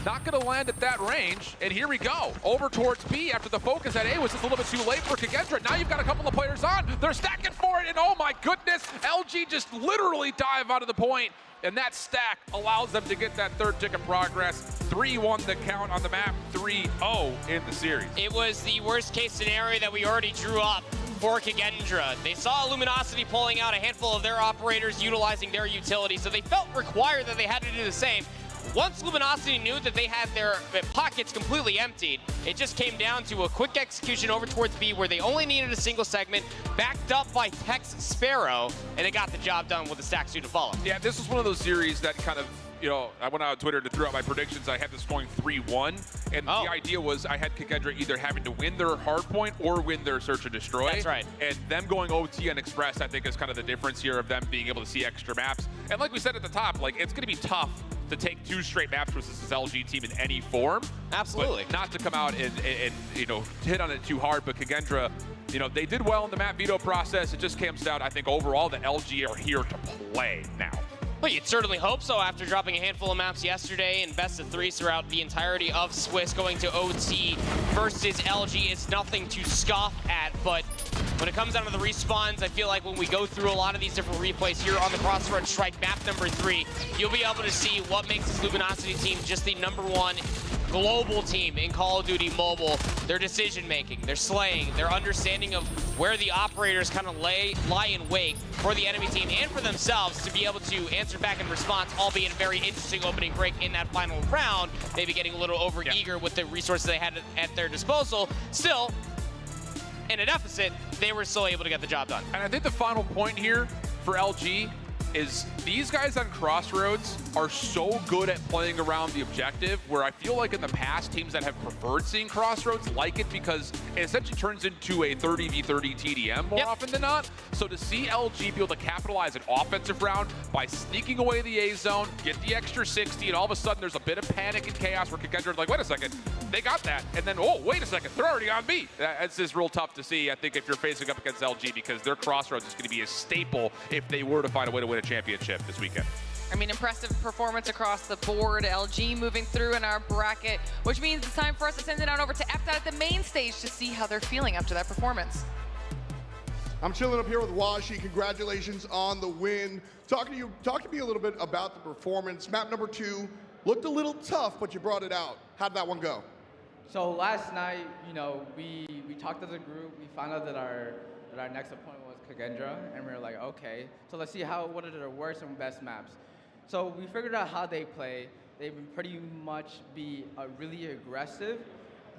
not going to land at that range, and here we go. Over towards B after the focus at A was just a little bit too late for Kagendra. Now you've got a couple of players on. They're stacking for it, and oh my goodness, LG just literally dive out of the point, and that stack allows them to get that third tick of progress. 3-1 the count on the map, 3-0 in the series. It was the worst case scenario that we already drew up for Kagendra. They saw Luminosity pulling out a handful of their operators utilizing their utility, so they felt required that they had to do the same. Once Luminosity knew that they had their pockets completely emptied, it just came down to a quick execution over towards B where they only needed a single segment, backed up by Tex Sparrow, and it got the job done with the stack soon to follow. Yeah, this was one of those series that kind of, you know, I went out on Twitter to throw out my predictions. I had this going 3-1, and the idea was I had Kagendra either having to win their hard point or win their search and destroy. That's right. And them going OT and Express, I think, is kind of the difference here of them being able to see extra maps. And like we said at the top, like, it's going to be tough to take 2 straight maps versus this LG team in any form. Absolutely. But not to come out and you know, hit on it too hard, but Kagendra, you know, they did well in the map veto process. It just comes down, I think, overall that LG are here to play now. Well, you'd certainly hope so after dropping a handful of maps yesterday and best of 3s throughout the entirety of Swiss. Going to OT versus LG is nothing to scoff at, but when it comes down to the respawns, I feel like when we go through a lot of these different replays here on the Crossroads Strike map number 3, you'll be able to see what makes this Luminosity team just the #1 global team in Call of Duty Mobile. Their decision making, their slaying, their understanding of where the operators kind of lie in wait for the enemy team and for themselves to be able to answer back in response, albeit a very interesting opening break in that final round, maybe getting a little over-eager with the resources they had at their disposal. Still, in a deficit, they were still able to get the job done. And I think the final point here for LG is these guys on Crossroads are so good at playing around the objective, where I feel like in the past, teams that have preferred seeing Crossroads like it because it essentially turns into a 30v30 TDM more often than not. So to see LG be able to capitalize an offensive round by sneaking away the A zone, get the extra 60, and all of a sudden there's a bit of panic and chaos where Kagendra's like, wait a second, they got that. And then, oh, wait a second, they're already on B. That's just real tough to see, I think, if you're facing up against LG, because their Crossroads is going to be a staple if they were to find a way to win a championship this weekend. I mean, impressive performance across the board. LG moving through in our bracket, which means it's time for us to send it on over to FDOT at the main stage to see how they're feeling after that performance. I'm chilling up here with Washi. Congratulations on the win. Talk to me a little bit about the performance. Map number 2 looked a little tough, but you brought it out. How'd that one go? So last night, you know, we talked as a group. We found out that our next opponent was Kagendra, and we were like, okay, so let's see what are their worst and best maps. So we figured out how they play. They would pretty much be really aggressive,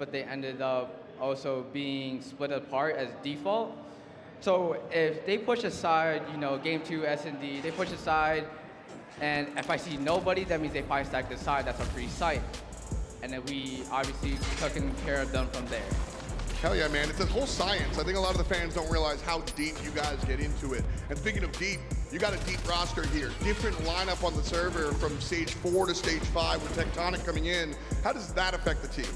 but they ended up also being split apart as default. So if they push aside, game 2 S&D, they push aside, and if I see nobody, that means they 5-stack this side, that's a free site. And then we obviously taking care of them from there. Hell yeah, man. It's a whole science. I think a lot of the fans don't realize how deep you guys get into it. And speaking of deep, you got a deep roster here. Different lineup on the server from stage 4 to stage 5 with Tectonic coming in. How does that affect the team?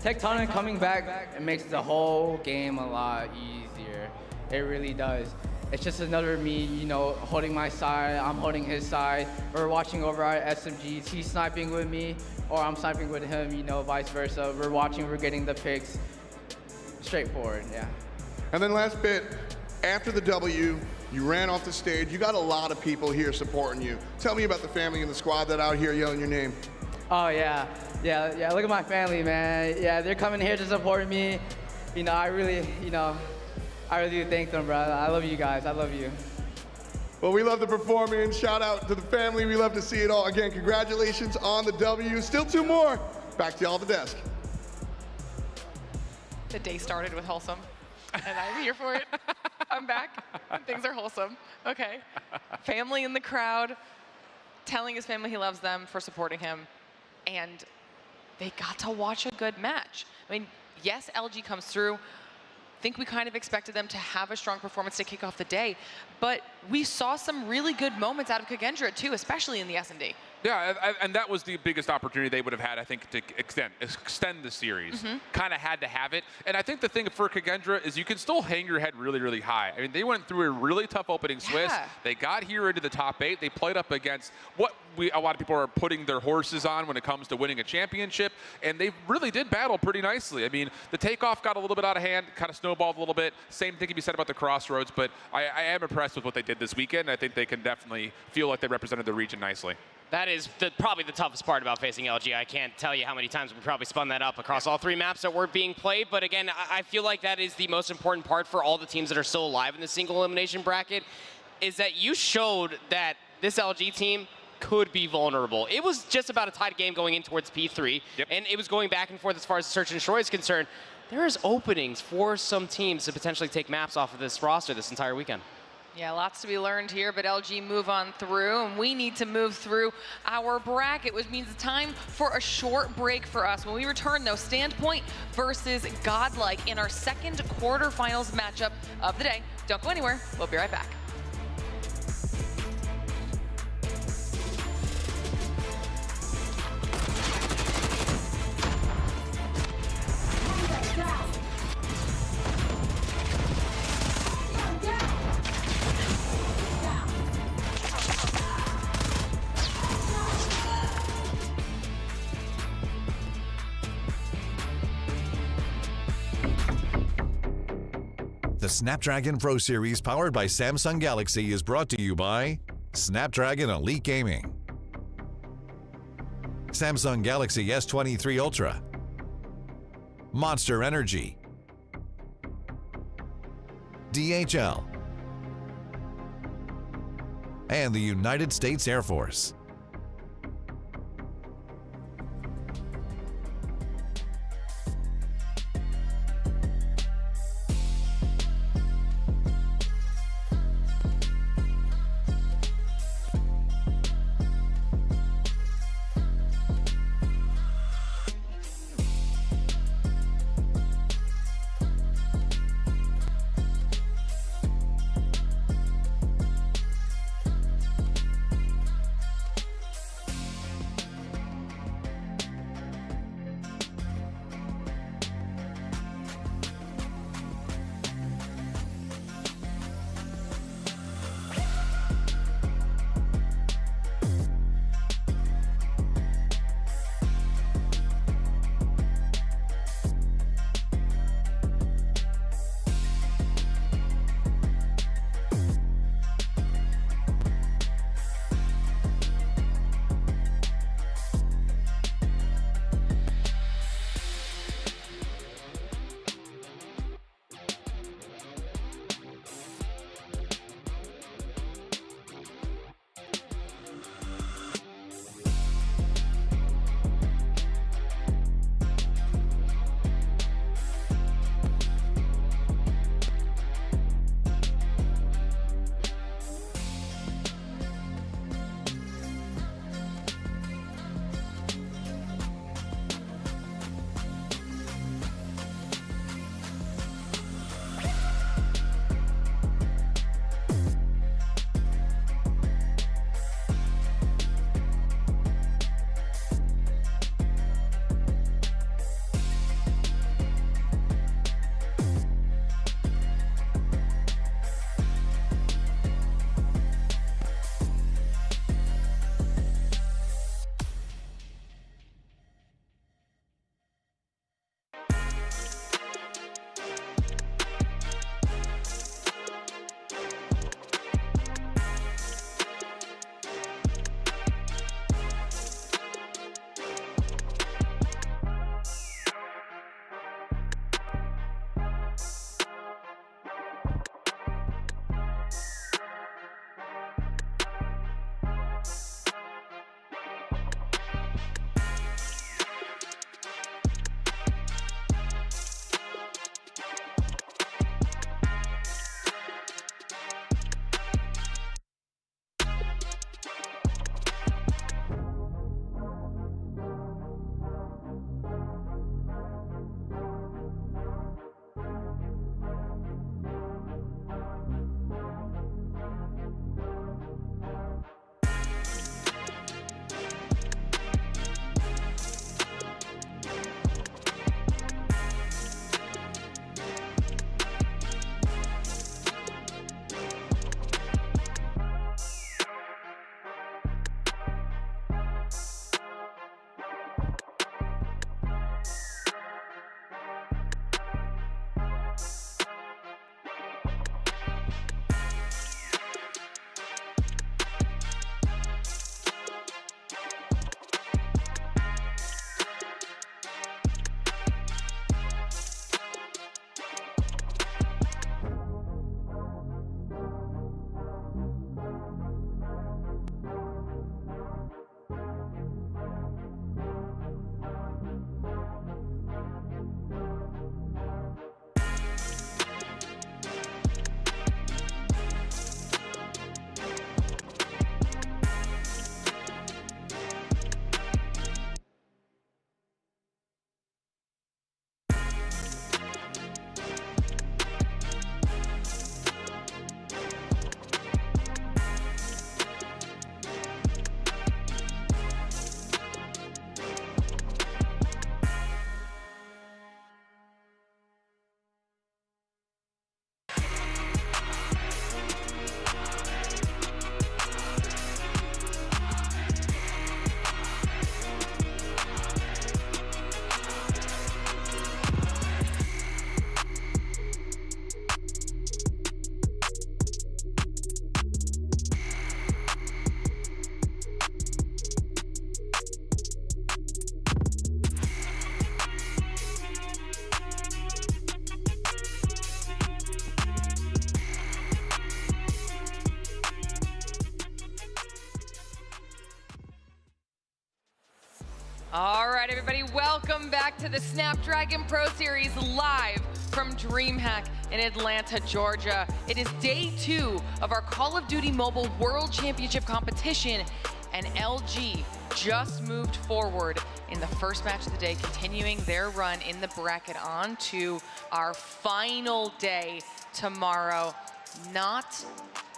Tectonic coming back, it makes the whole game a lot easier. It really does. It's just another me, holding my side, I'm holding his side. We're watching over our SMGs. He's sniping with me, or I'm sniping with him, vice versa. We're watching, we're getting the picks. Straightforward, yeah. And then last bit, after the W, you ran off the stage. You got a lot of people here supporting you. Tell me about the family and the squad that out here yelling your name. Oh yeah. Look at my family, man. Yeah, they're coming here to support me. I really do thank them, bro. I love you guys. I love you. Well, we love the performance. Shout out to the family. We love to see it all. Again, congratulations on the W. Still 2 more. Back to y'all at the desk. The day started with wholesome, and I'm here for it. I'm back. Things are wholesome. Okay. Family in the crowd, telling his family he loves them for supporting him, and they got to watch a good match. I mean, yes, LG comes through. I think we kind of expected them to have a strong performance to kick off the day, but we saw some really good moments out of Kendra too, especially in the S&D. Yeah, and that was the biggest opportunity they would have had, I think, to extend the series. Kind of had to have it. And I think the thing for Kendra is you can still hang your head really, really high. I mean, they went through a really tough opening Swiss. They got here into the top 8. They played up against what a lot of people are putting their horses on when it comes to winning a championship. And they really did battle pretty nicely. I mean, the Takeoff got a little bit out of hand, kind of snowballed a little bit. Same thing can be said about the Crossroads. But I am impressed with what they did this weekend. I think they can definitely feel like they represented the region nicely. That is probably the toughest part about facing LG. I can't tell you how many times we probably spun that up across all 3 maps that were being played. But again, I feel like that is the most important part for all the teams that are still alive in the single elimination bracket, is that you showed that this LG team could be vulnerable. It was just about a tied game going in towards P3, and it was going back and forth as far as search and destroy is concerned. There's openings for some teams to potentially take maps off of this roster this entire weekend. Yeah, lots to be learned here, but LG move on through, and we need to move through our bracket, which means it's time for a short break for us. When we return, though, Standpoint versus Godlike in our second quarterfinals matchup of the day. Don't go anywhere. We'll be right back. The Snapdragon Pro Series powered by Samsung Galaxy is brought to you by Snapdragon Elite Gaming, Samsung Galaxy S23 Ultra, Monster Energy, DHL, and the United States Air Force. All right, everybody, welcome back to the Snapdragon Pro Series live from DreamHack in Atlanta, Georgia. It is day 2 of our Call of Duty Mobile World Championship competition, and LG just moved forward in the first match of the day, continuing their run in the bracket on to our final day tomorrow. Not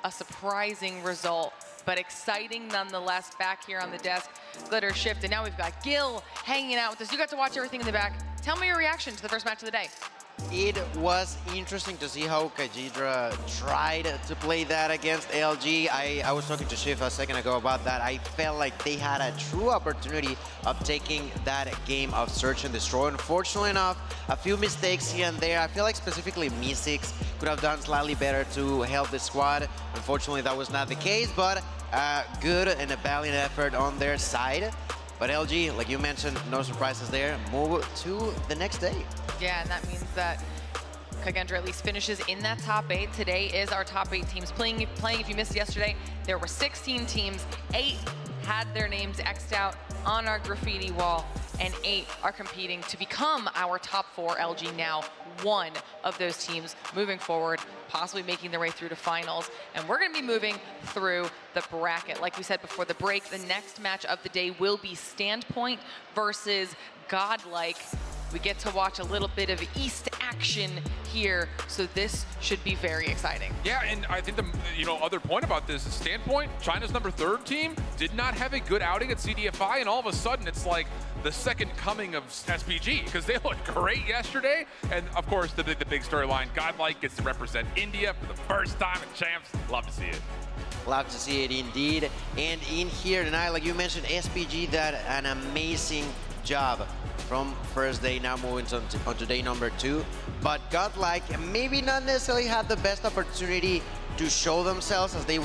a surprising result, but exciting nonetheless. Back here on the desk, Glitter Shift, and now we've got Gil hanging out with us. You got to watch everything in the back. Tell me your reaction to the first match of the day. It was interesting to see how Kendra tried to play that against LG. I was talking to Shiv a second ago about that. I felt like they had a true opportunity of taking that game of search and destroy. Unfortunately enough, a few mistakes here and there. I feel like specifically Me6 could have done slightly better to help the squad. Unfortunately, that was not the case, but good and a valiant effort on their side. But LG, like you mentioned, no surprises there. Move to the next day. Yeah, and that means that Kendra at least finishes in that top 8. Today is our top 8 teams playing. If you missed yesterday, there were 16 teams. 8 had their names X'd out on our graffiti wall, and 8 are competing to become our top 4. LG now one of those teams moving forward, possibly making their way through to finals. And we're going to be moving through the bracket. Like we said before the break, the next match of the day will be Standpoint versus Godlike. We get to watch a little bit of East action here, so this should be very exciting. Yeah, and I think the other point about this is Standpoint, China's number 3 team, did not have a good outing at CDFI, and all of a sudden it's like the second coming of SPG, because they looked great yesterday. And of course, the big storyline, Godlike gets to represent India for the first time in Champs. Love to see it. Love to see it indeed. And in here tonight, like you mentioned, SPG did an amazing job from first day, now moving on to day number 2. But Godlike maybe not necessarily had the best opportunity to show themselves, as they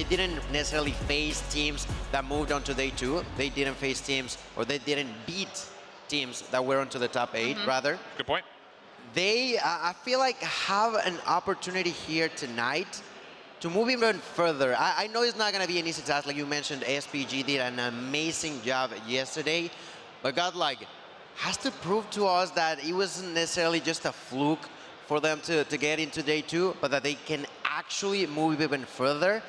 didn't necessarily face teams that moved on to day 2. They didn't face teams, or they didn't beat teams that were onto the top 8, rather. Good point. They, I feel like, have an opportunity here tonight to move even further. I know it's not going to be an easy task. Like you mentioned, SPG did an amazing job yesterday. But Godlike has to prove to us that it wasn't necessarily just a fluke for them to get into day 2, but that they can actually move even further,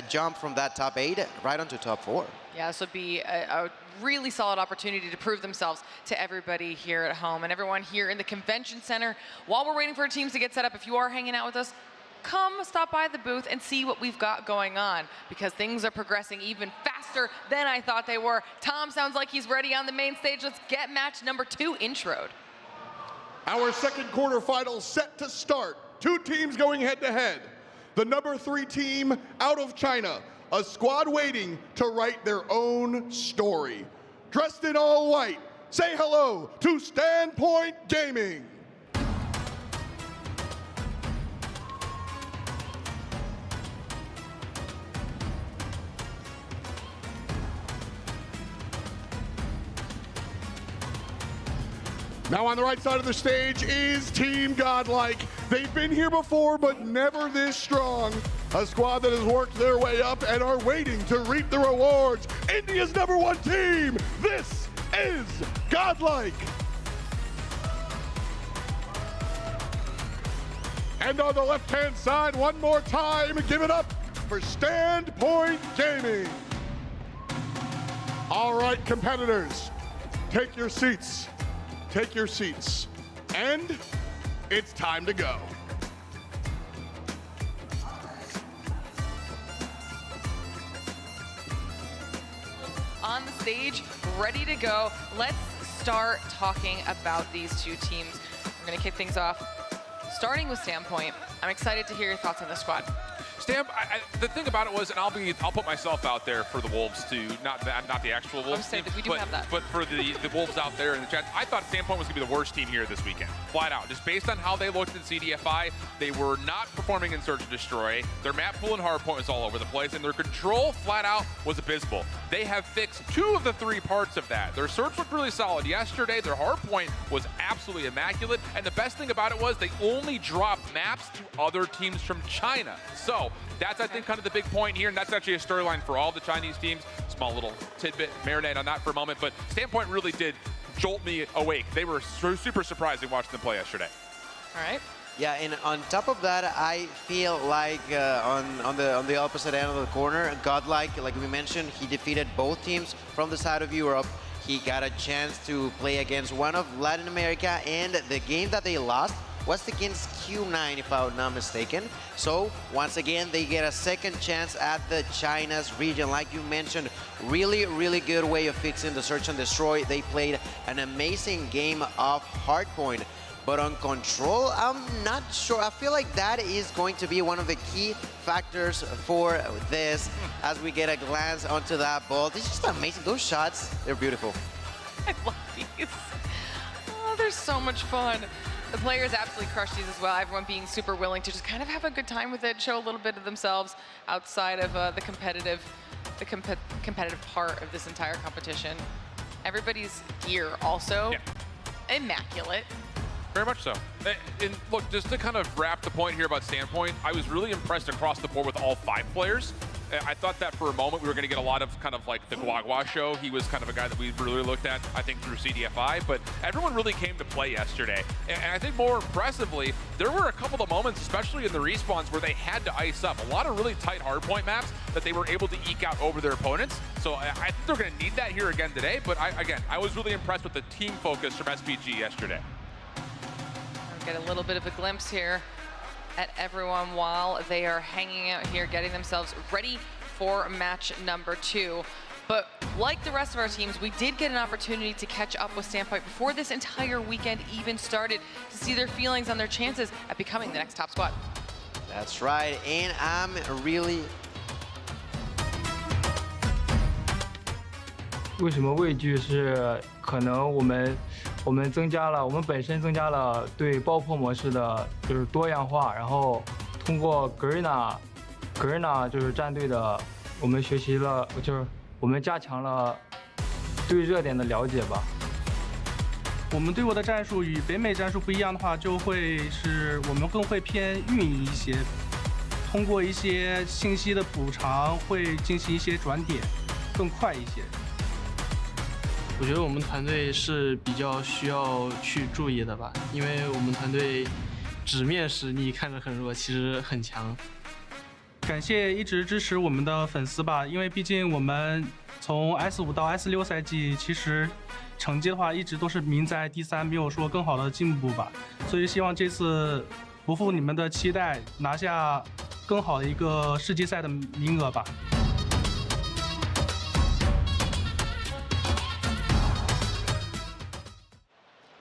jump from that top 8 right onto top 4. Yeah, this would be a really solid opportunity to prove themselves to everybody here at home and everyone here in the convention center. While we're waiting for our teams to get set up, if you are hanging out with us, come stop by the booth and see what we've got going on, because things are progressing even faster than I thought they were. Tom sounds like he's ready on the main stage. Let's get match number 2 introed. Our second quarterfinal set to start. 2 teams going head to head. The number 3 team out of China, a squad waiting to write their own story. Dressed in all white, say hello to Standpoint Gaming. Now on the right side of the stage is Team Godlike. They've been here before, but never this strong. A squad that has worked their way up and are waiting to reap the rewards. India's number 1 team. This is Godlike. And on the left-hand side, one more time, give it up for Standpoint Gaming. All right, competitors, take your seats. Take your seats, and it's time to go. On the stage, ready to go. Let's start talking about these 2 teams. We're going to kick things off, starting with Standpoint. I'm excited to hear your thoughts on this squad. Stamp, the thing about it was, and I'll put myself out there for the Wolves too, not the actual Wolves team, we do have that. But for the Wolves out there in the chat, I thought Standpoint was going to be the worst team here this weekend, flat out. Just based on how they looked in CDFI, they were not performing in Search and Destroy. Their map pool and hardpoint was all over the place, and their control, flat out, was abysmal. They have fixed 2 of the 3 parts of that. Their search looked really solid yesterday. Their hardpoint was absolutely immaculate, and the best thing about it was they only dropped maps to other teams from China. So that's, I think, kind of the big point here, and that's actually a storyline for all the Chinese teams, small little tidbit, marinate on that for a moment, but Standpoint really did jolt me awake. They were super surprising watching them play yesterday. All right. Yeah, and on top of that, I feel like on the opposite end of the corner, Godlike, like we mentioned, he defeated both teams from the side of Europe. He got a chance to play against one of Latin America, and the game that they lost was against Q9, if I'm not mistaken. So once again, they get a second chance at the China's region. Like you mentioned, really good way of fixing the search and destroy. They played an amazing game of Hardpoint. But on Control, I'm not sure. I feel like that is going to be one of the key factors for this as we get a glance onto that ball. It's just amazing. Those shots, they're beautiful. I love these. Oh, they're so much fun. The players absolutely crushed these as well. Everyone being super willing to just kind of have a good time with it, show a little bit of themselves outside of the competitive part of this entire competition. Everybody's gear also immaculate. Very much so. And look, just to kind of wrap the point here about Standpoint, I was really impressed across the board with all 5 players. I thought that for a moment we were going to get a lot of kind of like the Guagua show. He was kind of a guy that we really looked at, I think, through CDFI, but everyone really came to play yesterday. And I think more impressively, there were a couple of moments, especially in the respawns, where they had to ice up. A lot of really tight hardpoint maps that they were able to eke out over their opponents. So I think they're going to need that here again today. But I was really impressed with the team focus from SPG yesterday. Get a little bit of a glimpse here at everyone while they are hanging out here, getting themselves ready for match number 2. But like the rest of our teams, we did get an opportunity to catch up with Standpoint before this entire weekend even started to see their feelings on their chances at becoming the next top squad. That's right, and I'm really... 为什么畏惧是可能我们本身增加了对爆破模式的就是多样化，然后通过 Garena 就是战队的，我们学习了，就是我们加强了对热点的了解吧。我们队伍的战术与北美战术不一样的话，就会是我们更会偏运营一些，通过一些信息的补偿，会进行一些转点，更快一些。 我觉得我们团队是比较需要去注意的吧，因为我们团队纸面实力看着很弱，其实很强。感谢一直支持我们的粉丝吧，因为毕竟我们从 S5 到 S6赛季，其实成绩的话一直都是名在第3，没有说更好的进步吧。所以希望这次不负你们的期待，拿下更好的一个世纪赛的名额吧。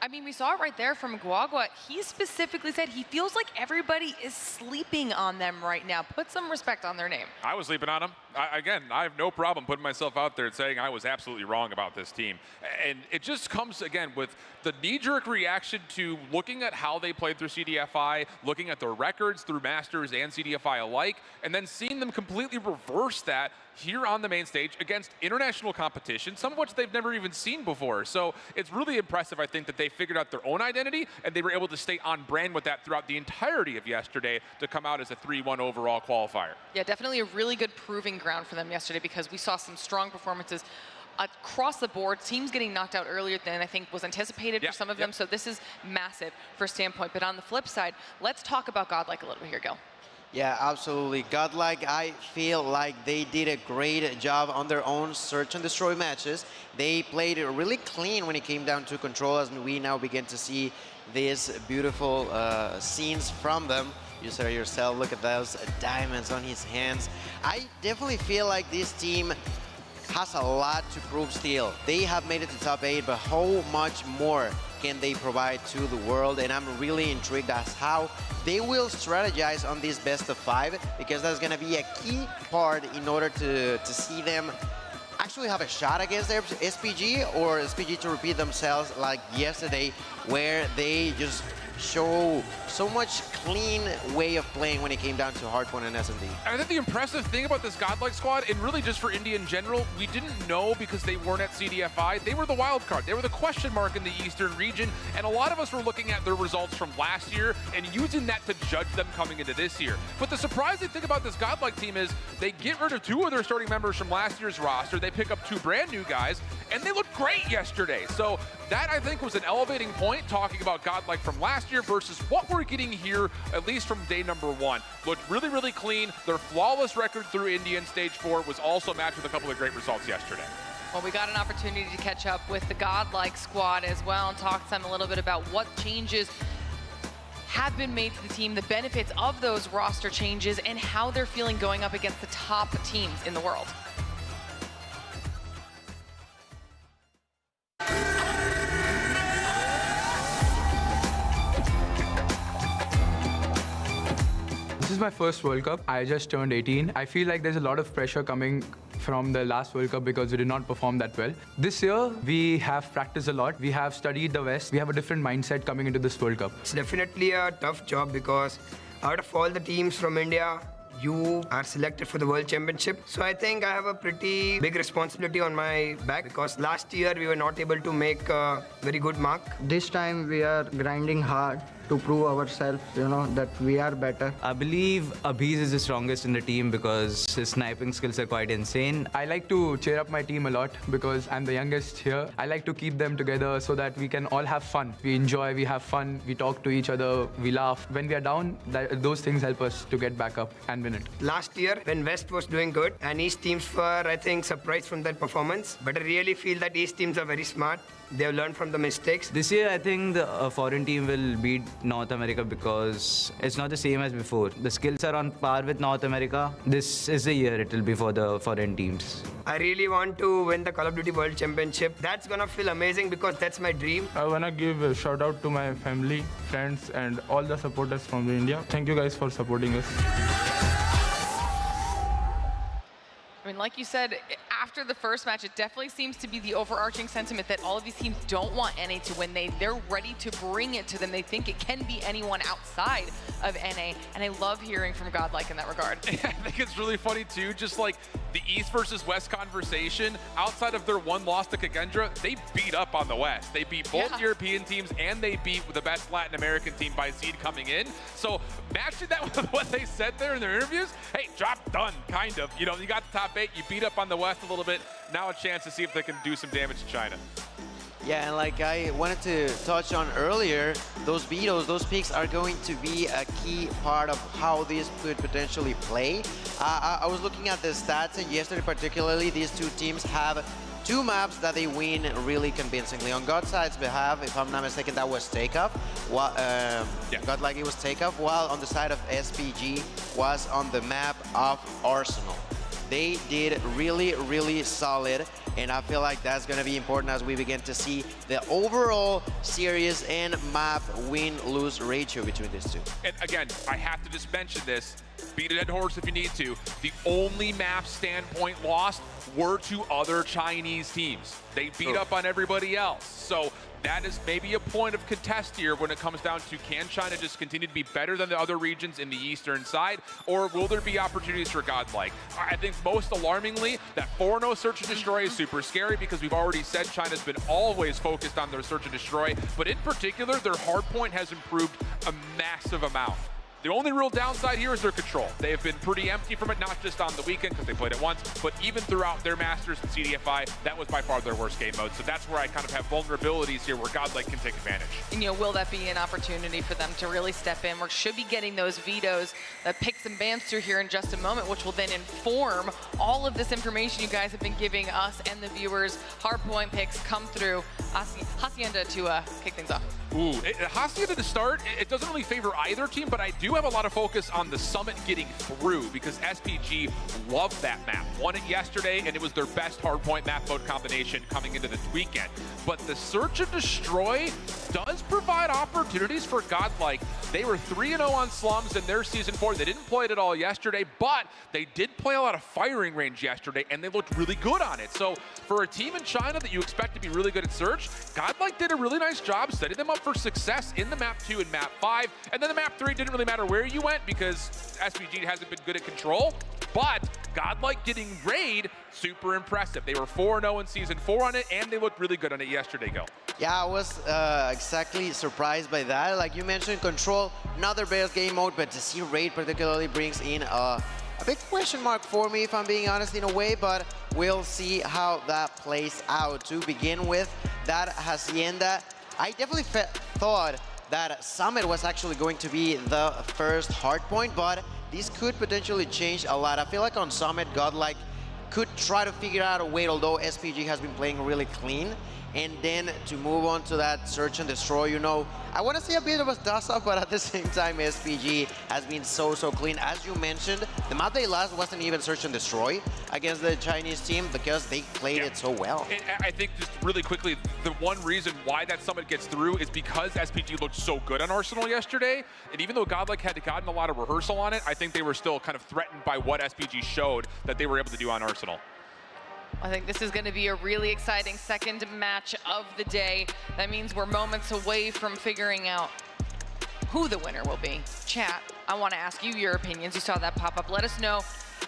I mean, we saw it right there from Guagua. He specifically said he feels like everybody is sleeping on them right now. Put some respect on their name. I was sleeping on them. Again, I have no problem putting myself out there and saying I was absolutely wrong about this team. And it just comes, again, with the knee-jerk reaction to looking at how they played through CDFI, looking at their records through Masters and CDFI alike, and then seeing them completely reverse that here on the main stage against international competition, some of which they've never even seen before. So it's really impressive, I think, that they figured out their own identity and they were able to stay on brand with that throughout the entirety of yesterday to come out as a 3-1 overall qualifier. Yeah, definitely a really good proving ground for them yesterday because we saw some strong performances across the board. Teams getting knocked out earlier than I think was anticipated for some of them. So this is massive for Standpoint. But on the flip side, let's talk about Godlike a little bit here, Gil. Yeah, absolutely. Godlike, I feel like they did a great job on their own search and destroy matches. They played really clean when it came down to control, as we now begin to see these beautiful scenes from them. You said it yourself, look at those diamonds on his hands. I definitely feel like this team has a lot to prove still. They have made it to top 8, but how much more can they provide to the world? And I'm really intrigued as how they will strategize on this best of 5, because that's going to be a key part in order to see them actually have a shot against their SPG, or SPG to repeat themselves like yesterday, where they just show so much clean way of playing when it came down to Hardpoint and S&D. I think the impressive thing about this Godlike squad, and really just for India in general, we didn't know because they weren't at CDFI. They were the wild card. They were the question mark in the Eastern region, and a lot of us were looking at their results from last year and using that to judge them coming into this year. But the surprising thing about this Godlike team is they get rid of 2 of their starting members from last year's roster. They pick up 2 brand new guys, and they looked great yesterday. So that, I think, was an elevating point, talking about Godlike from last year versus what we're getting here, at least from day number 1. Looked really, really clean. Their flawless record through India in Stage 4 was also matched with a couple of great results yesterday. Well, we got an opportunity to catch up with the Godlike squad as well and talk to them a little bit about what changes have been made to the team, the benefits of those roster changes, and how they're feeling going up against the top teams in the world. This is my first World Cup. I just turned 18. I feel like there's a lot of pressure coming from the last World Cup because we did not perform that well. This year, we have practiced a lot. We have studied the West. We have a different mindset coming into this World Cup. It's definitely a tough job because out of all the teams from India, you are selected for the World Championship. So I think I have a pretty big responsibility on my back because last year we were not able to make a very good mark. This time we are grinding hard to prove ourselves, that we are better. I believe Abhiz is the strongest in the team because his sniping skills are quite insane. I like to cheer up my team a lot because I'm the youngest here. I like to keep them together so that we can all have fun. We enjoy, we have fun, we talk to each other, we laugh. When we are down, those things help us to get back up and win it. Last year, when West was doing good and East teams were, I think, surprised from their performance. But I really feel that East teams are very smart. They have learned from the mistakes. This year, I think the foreign team will beat North America because it's not the same as before. The skills are on par with North America. This is the year it will be for the foreign teams. I really want to win the Call of Duty World Championship. That's gonna feel amazing because that's my dream. I wanna give a shout out to my family, friends, and all the supporters from India. Thank you guys for supporting us. I mean, like you said, after the first match, it definitely seems to be the overarching sentiment that all of these teams don't want NA to win. They're ready to bring it to them. They think it can be anyone outside of NA, and I love hearing from Godlike in that regard. Yeah, I think it's really funny too, just like the East versus West conversation, outside of their one loss to Kendra, they beat up on the West. They beat both European teams, and they beat the best Latin American team by seed coming in. So matching that with what they said there in their interviews, hey, job done, kind of. You got the top 8, you beat up on the West a little bit, now a chance to see if they can do some damage to China. Yeah, and like I wanted to touch on earlier, those vetoes, those picks are going to be a key part of how this could potentially play. I was looking at the stats, and yesterday particularly, these two teams have 2 maps that they win really convincingly. On Godside's behalf, if I'm not mistaken, that was Takeoff. Godlike, it was Takeoff, while on the side of SPG was on the map of Arsenal. They did really, really solid, and I feel like that's going to be important as we begin to see the overall series and map win-lose ratio between these two. And again, I have to just mention this, beat a dead horse if you need to. The only map standpoint lost were to other Chinese teams. They beat up on everybody else. So that is maybe a point of contest here when it comes down to, can China just continue to be better than the other regions in the eastern side, or will there be opportunities for Godlike? I think most alarmingly, that 4-0 search and destroy is super scary because we've already said China's been always focused on their search and destroy, but in particular, their hardpoint has improved a massive amount. The only real downside here is their control. They have been pretty empty from it, not just on the weekend because they played it once, but even throughout their Masters and CDFI, that was by far their worst game mode. So that's where I kind of have vulnerabilities here where Godlike can take advantage. And will that be an opportunity for them to really step in? We should be getting those vetoes that picks and bans through here in just a moment, which will then inform all of this information you guys have been giving us and the viewers. Hardpoint picks come through. Hacienda to kick things off. Ooh, Hacienda to start, it doesn't really favor either team, but I do have a lot of focus on the Summit getting through because SPG loved that map. Won it yesterday, and it was their best hardpoint map mode combination coming into this weekend. But the Search and Destroy does provide opportunities for Godlike. They were 3-0 on Slums in their Season 4. They didn't play it at all yesterday, but they did play a lot of firing range yesterday, and they looked really good on it. So for a team in China that you expect to be really good at Search, Godlike did a really nice job setting them up up for success in the map 2 and map 5. And then the map 3 didn't really matter where you went because SPG hasn't been good at control. But Godlike getting raid, super impressive. They were 4-0 in Season 4 on it, and they looked really good on it yesterday, Gil. Yeah, I was exactly surprised by that. Like you mentioned, control, not their best game mode, but to see raid particularly brings in a big question mark for me, if I'm being honest, in a way, but we'll see how that plays out. To begin with, that Hacienda, I definitely thought that Summit was actually going to be the first hard point, but this could potentially change a lot. I feel like on Summit, Godlike could try to figure out a way, although SPG has been playing really clean. And then to move on to that search and destroy, you know, I want to see a bit of a dust-off, but at the same time, SPG has been so clean. As you mentioned, the map they lost wasn't even search and destroy against the Chinese team because they played it so well. And I think just really quickly, the one reason why that Summit gets through is because SPG looked so good on Arsenal yesterday. And even though Godlike had gotten a lot of rehearsal on it, I think they were still kind of threatened by what SPG showed that they were able to do on Arsenal. I think this is going to be a really exciting second match of the day. That means we're moments away from figuring out who the winner will be. Chat, I want to ask you your opinions. You saw that pop up. Let us know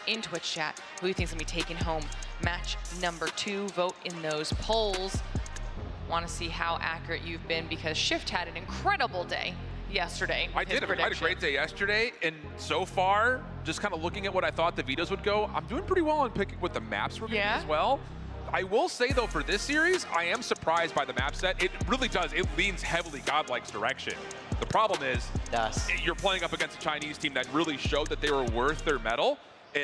in Twitch chat who you think is going to be taking home match number 2. Vote in those polls. Want to see how accurate you've been because Shift had an incredible day yesterday. I did. I had a great day yesterday, and so far, just kind of looking at what I thought the vetoes would go, I'm doing pretty well on picking what the maps were getting as well. I will say, though, for this series, I am surprised by the map set. It really does. It leans heavily Godlike's direction. The problem is, you're playing up against a Chinese team that really showed that they were worth their medal.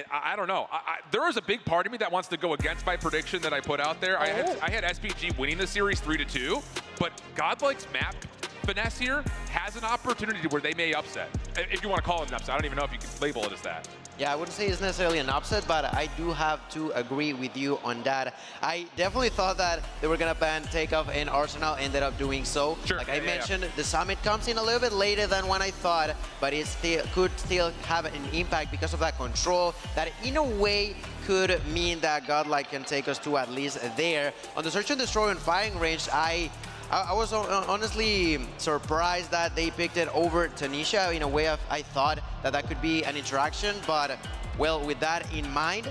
I don't know. There is a big part of me that wants to go against my prediction that I put out there. I had SPG winning the series 3-2, but Godlike's map finesse here has an opportunity where they may upset. If you want to call it an upset, I don't even know if you can label it as that. Yeah, I wouldn't say it's necessarily an upset, but I do have to agree with you on that. I definitely thought that they were going to ban Takeoff, and Arsenal ended up doing so. Sure. Like I mentioned, the Summit comes in a little bit later than when I thought, but it could still have an impact because of that control that in a way could mean that Godlike can take us to at least there. On the search and destroy and firing range, I was honestly surprised that they picked it over Tanisha. In a way, I thought that could be an interaction, but well, with that in mind,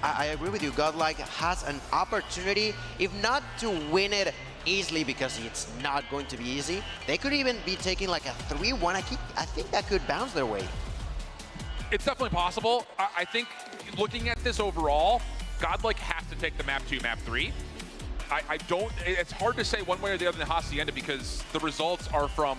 I agree with you. Godlike has an opportunity, if not to win it easily, because it's not going to be easy. They could even be taking like a 3-1. I think that could bounce their way. It's definitely possible. I think looking at this overall, Godlike has to take the map 2, map 3. I don't, it's hard to say one way or the other in Hacienda because the results are from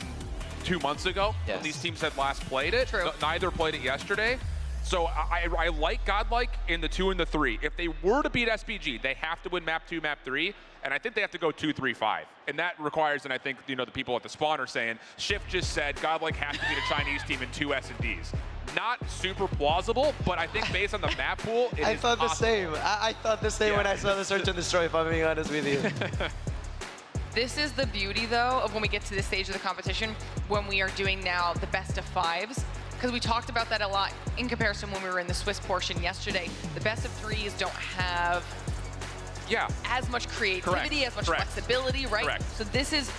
2 months ago when these teams had last played it. True. Neither played it yesterday. So I like Godlike in the 2 and the 3. If they were to beat SPG, they have to win map 2, map 3. And I think they have to go 2-3-5. And that requires, and I think, you know, the people at the spawn are saying, Shift just said Godlike has to beat a Chinese team in 2 S&Ds. Not super plausible, but I think based on the map pool, it I is thought the possible. same. I thought the same when I saw the search and destroy, if I'm being honest with you. This is the beauty, though, of when we get to this stage of the competition, when we are doing now the best of 5s. Because we talked about that a lot in comparison when we were in the Swiss portion yesterday. The best of 3s don't have as much creativity, as much flexibility, right? So this is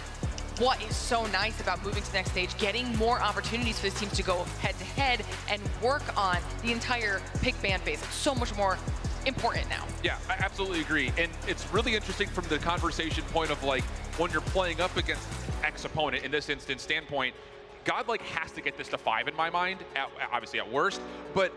what is so nice about moving to the next stage, getting more opportunities for these teams to go head-to-head and work on the entire pick ban phase. It's so much more important now. Yeah, I absolutely agree. And it's really interesting from the conversation point of like, when you're playing up against X opponent, in this instance, standpoint, Godlike has to get this to 5 in my mind, obviously at worst, but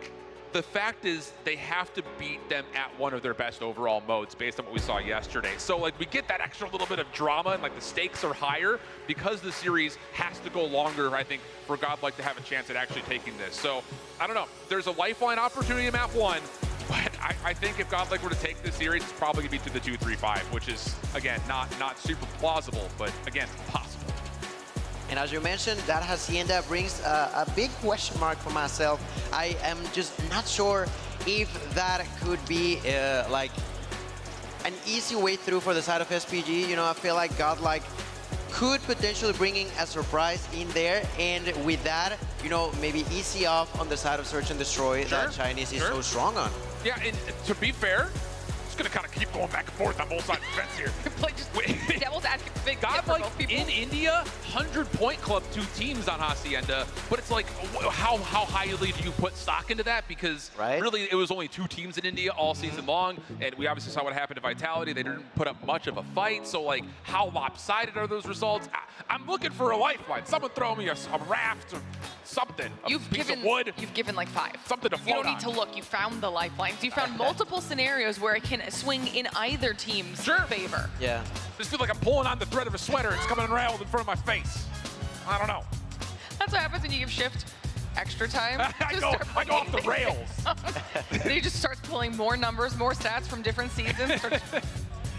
the fact is they have to beat them at one of their best overall modes based on what we saw yesterday. So like we get that extra little bit of drama and like the stakes are higher because the series has to go longer, I think, for Godlike to have a chance at actually taking this. So I don't know, there's a lifeline opportunity in map 1, but I think if Godlike were to take this series, it's probably gonna be to the 2-3-5, which is, again, not super plausible, but again, possible. And as you mentioned, that Hacienda brings a big question mark for myself. I am just not sure if that could be like an easy way through for the side of SPG. You know, I feel like Godlike could potentially bringing a surprise in there, and with that, you know, maybe easy off on the side of search and destroy that Chinese is so strong on. Yeah, and to be fair, gonna kind of keep going back and forth on both sides of the fence here. Play just devil's advocate God, for like both people. in India, 100-point club, 2 teams on Hacienda, but it's like, how highly do you put stock into that? Because really, it was only 2 teams in India all season long, and we obviously saw what happened to Vitality. They didn't put up much of a fight, so like, how lopsided are those results? I'm looking for a lifeline. Someone throw me a raft or something. A piece of wood. You've given like 5. Something to float You don't need on. to look. You found the lifelines. You found multiple scenarios where it can swing in either team's favor. Yeah. I just feel like I'm pulling on the thread of a sweater. It's coming unraveled in front of my face. I don't know. That's what happens when you give Shift extra time. I go off the rails. Then he just starts pulling more numbers, more stats from different seasons.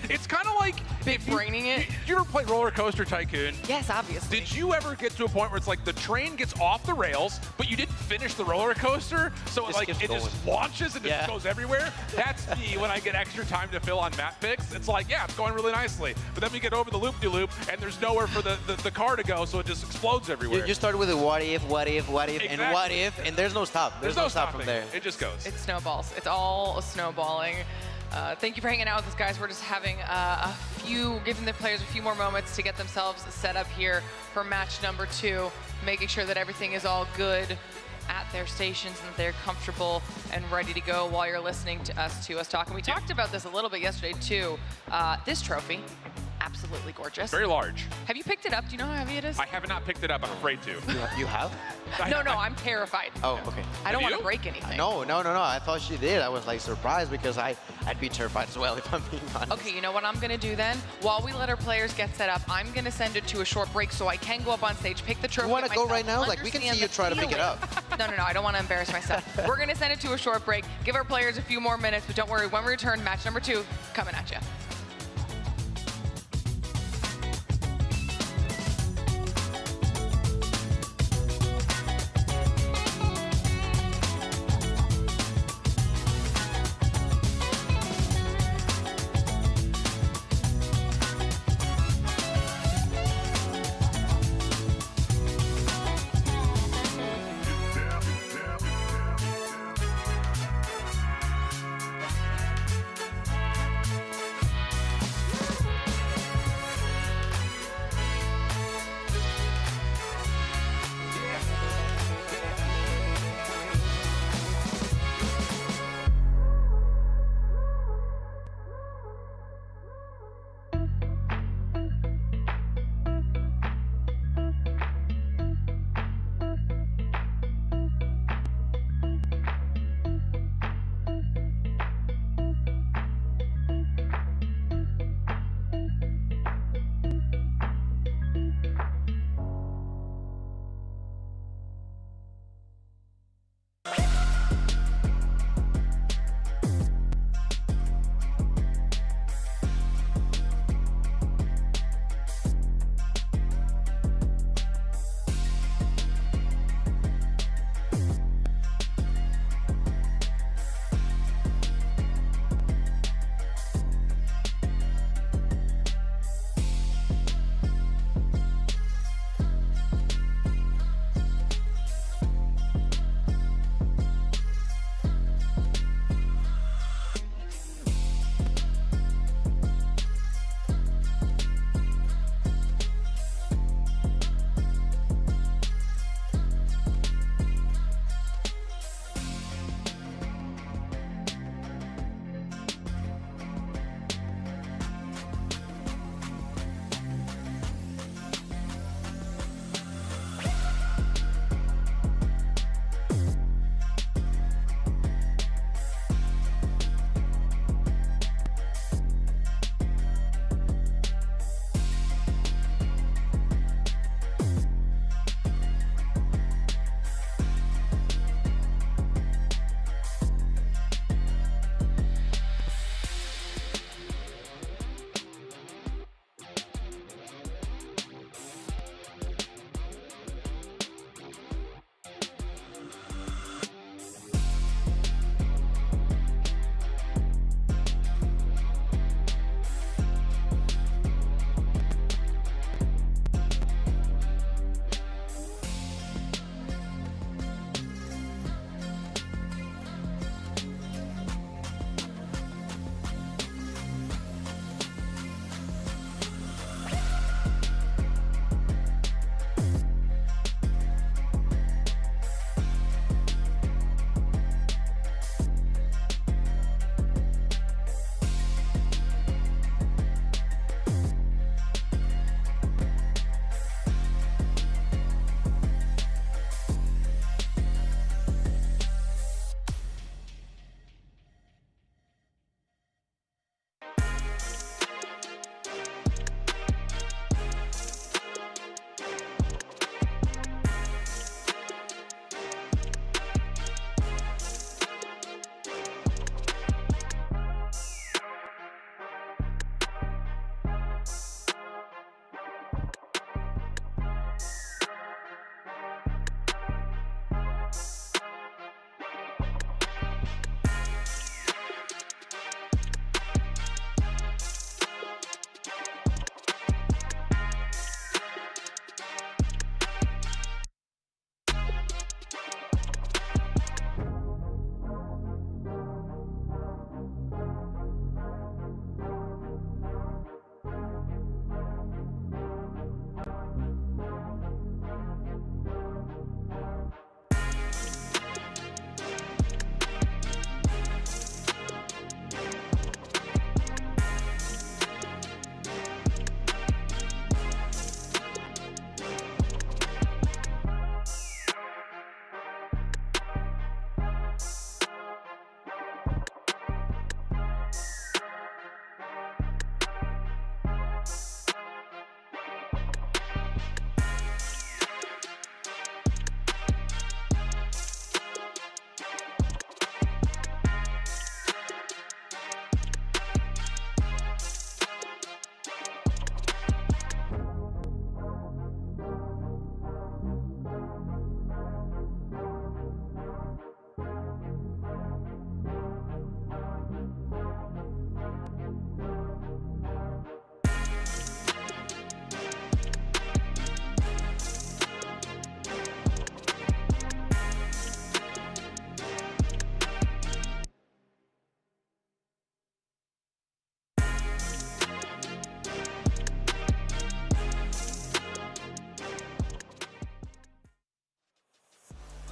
It's kind of like big braining it. You ever play Roller Coaster Tycoon? Yes, obviously. Did you ever get to a point where it's like the train gets off the rails, but you didn't finish the roller coaster, so it just launches and just goes everywhere? That's me when I get extra time to fill on map picks. It's like, yeah, it's going really nicely, but then we get over the loop-de-loop, and there's nowhere for the car to go, so it just explodes everywhere. You start with a what if, Exactly. and what if, and there's no stop. There's no stop from there. It just goes. It snowballs. It's all snowballing. Thank you for hanging out with us, guys. We're just having giving the players a few more moments to get themselves set up here for match number 2, making sure that everything is all good at their stations and that they're comfortable and ready to go while you're listening to us talk. And we talked about this a little bit yesterday too. This trophy, absolutely gorgeous. Very large. Have you picked it up? Do you know how heavy it is? I have not picked it up. I'm afraid to. You have? No, I'm terrified. Oh, okay. I don't want to break anything. No. I thought she did. I was like surprised because I'd be terrified as well if I'm being honest. Okay, you know what I'm going to do then? While we let our players get set up, I'm going to send it to a short break so I can go up on stage, pick the trophy. You want to go myself, right now? Like, we can see you try to pick it up. No, I don't want to embarrass myself. We're going to send it to a short break, give our players a few more minutes, but don't worry, when we return, match number 2 coming at you.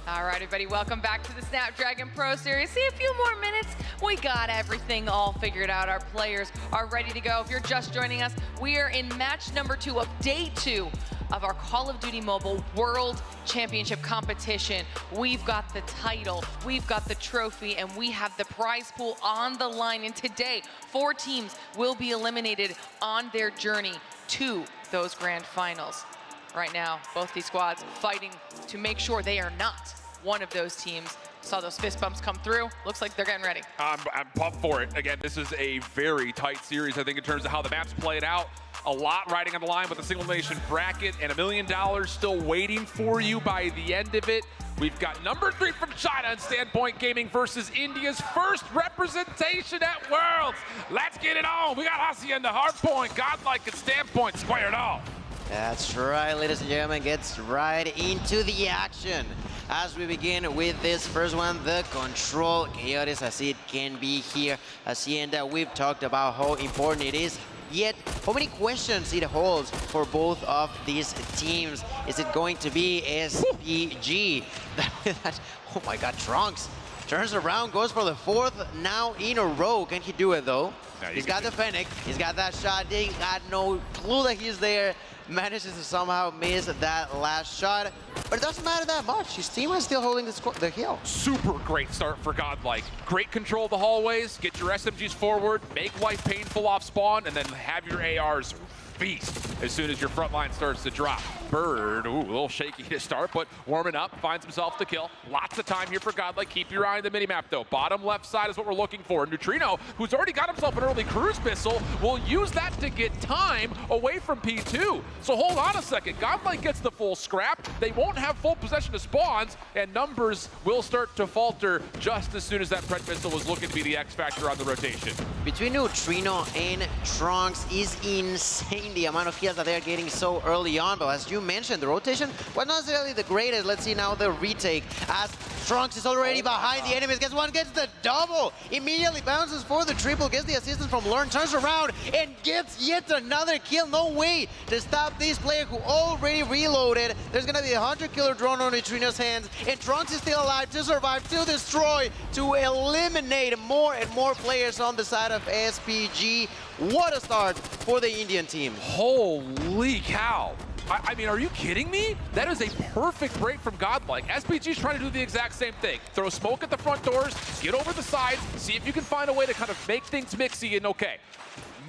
All right, everybody, welcome back to the Snapdragon Pro Series. See, a few more minutes, we got everything all figured out. Our players are ready to go. If you're just joining us, we are in match number 2 of day 2 of our Call of Duty Mobile World Championship competition. We've got the title, we've got the trophy, and we have the prize pool on the line. And today, 4 teams will be eliminated on their journey to those grand finals. Right now, both these squads fighting to make sure they are not one of those teams. Saw those fist bumps come through. Looks like they're getting ready. I'm pumped for it. Again, this is a very tight series, I think, in terms of how the map's played out. A lot riding on the line with a single nation bracket and $1 million still waiting for you by the end of it. We've got number 3 from China and Standpoint Gaming versus India's first representation at Worlds. Let's get it on. We got Hacienda, Hardpoint, Godlike, and Standpoint squared off. That's right, ladies and gentlemen, gets right into the action. As we begin with this first one, the control, chaos as it can be here. Hacienda, we've talked about how important it is, yet how many questions it holds for both of these teams. Is it going to be SPG? Oh my God, Trunks turns around, goes for the 4th now in a row. Can he do it though? No, he's got the Fennec, he's got that shot, they got no clue that he's there. Manages to somehow miss that last shot, but it doesn't matter that much. His team is still holding the hill. Super great start for Godlike. Great control of the hallways, get your SMGs forward, make life painful off spawn, and then have your ARs feast as soon as your front line starts to drop. Bird, ooh, a little shaky to start, but warming up, finds himself the kill. Lots of time here for Godlike. Keep your eye on the minimap though. Bottom left side is what we're looking for. Neutrino, who's already got himself an early cruise missile, will use that to get time away from P2. So hold on a second. Godlike gets the full scrap. They won't have full possession of spawns, and numbers will start to falter just as soon as that Pred missile was looking to be the X factor on the rotation. Between Neutrino and Trunks is insane, the amount of kills that they're getting so early on, but as you mentioned, the rotation was not necessarily the greatest. Let's see now the retake as Trunks is already behind the enemies. Gets one, gets the double, immediately bounces for the triple, gets the assistance from Learn, turns around and gets yet another kill. No way to stop this player who already reloaded. There's gonna be a 100-killer drone on Neutrino's hands, and Trunks is still alive to survive, to destroy, to eliminate more and more players on the side of SPG. What a start for the Indian team. Holy cow. I mean, are you kidding me? That is a perfect break from Godlike. SPG's trying to do the exact same thing. Throw smoke at the front doors, get over the sides, see if you can find a way to kind of make things mixy and okay.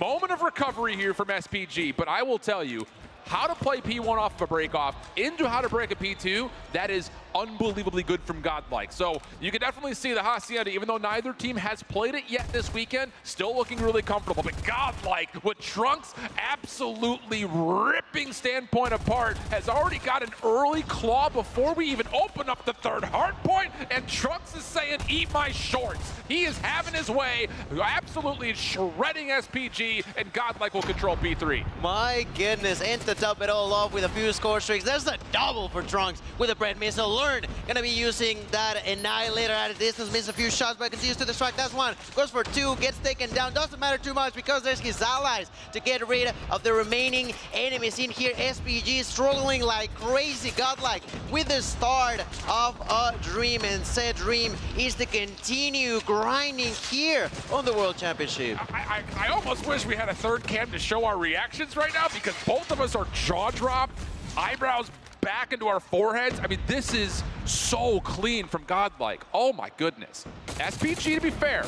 Moment of recovery here from SPG, but I will tell you, how to play P1 off of a break-off into how to break a P2, that is unbelievably good from Godlike. So you can definitely see the Hacienda, even though neither team has played it yet this weekend, still looking really comfortable. But Godlike, with Trunks absolutely ripping Standpoint apart, has already got an early claw before we even open up the 3rd hard point, and Trunks is saying, eat my shorts. He is having his way, absolutely shredding SPG, and Godlike will control P3. My goodness, and to top it all off with a few score streaks, there's a double for Trunks with a Pred missile. Learn, gonna be using that Annihilator at a distance, misses a few shots, but continues to distract. That's one, goes for 2, gets taken down. Doesn't matter too much because there's his allies to get rid of the remaining enemies in here. SPG struggling like crazy. Godlike with the start of a dream, and said dream is to continue grinding here on the World Championship. I almost wish we had a 3rd cam to show our reactions right now, because both of us are jaw-dropped, eyebrows back into our foreheads. I mean, this is so clean from Godlike. Oh my goodness. SPG, to be fair,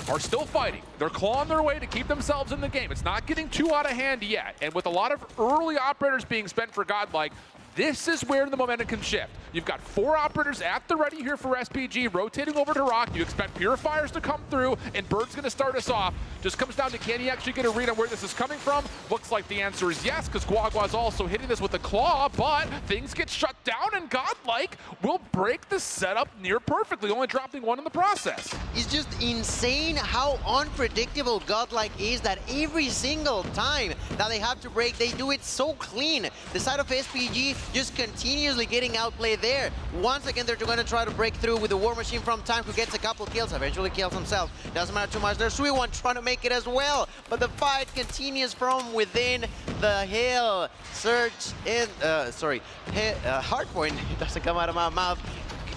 are still fighting. They're clawing their way to keep themselves in the game. It's not getting too out of hand yet. And with a lot of early operators being spent for Godlike, this is where the momentum can shift. You've got 4 operators at the ready here for SPG, rotating over to Rock. You expect Purifiers to come through, and Bird's gonna start us off. Just comes down to, can he actually get a read on where this is coming from? Looks like the answer is yes, because Guagua's also hitting this with a claw, but things get shut down, and Godlike will break the setup near perfectly, only dropping 1 in the process. It's just insane how unpredictable Godlike is, that every single time that they have to break, they do it so clean. The side of SPG just continuously getting outplayed there. Once again, they're going to try to break through with the War Machine from Time, who gets a couple kills, eventually kills himself. Doesn't matter too much. There's Sweet One trying to make it as well, but the fight continues from within the hill. Surge in, Hardpoint, it doesn't come out of my mouth.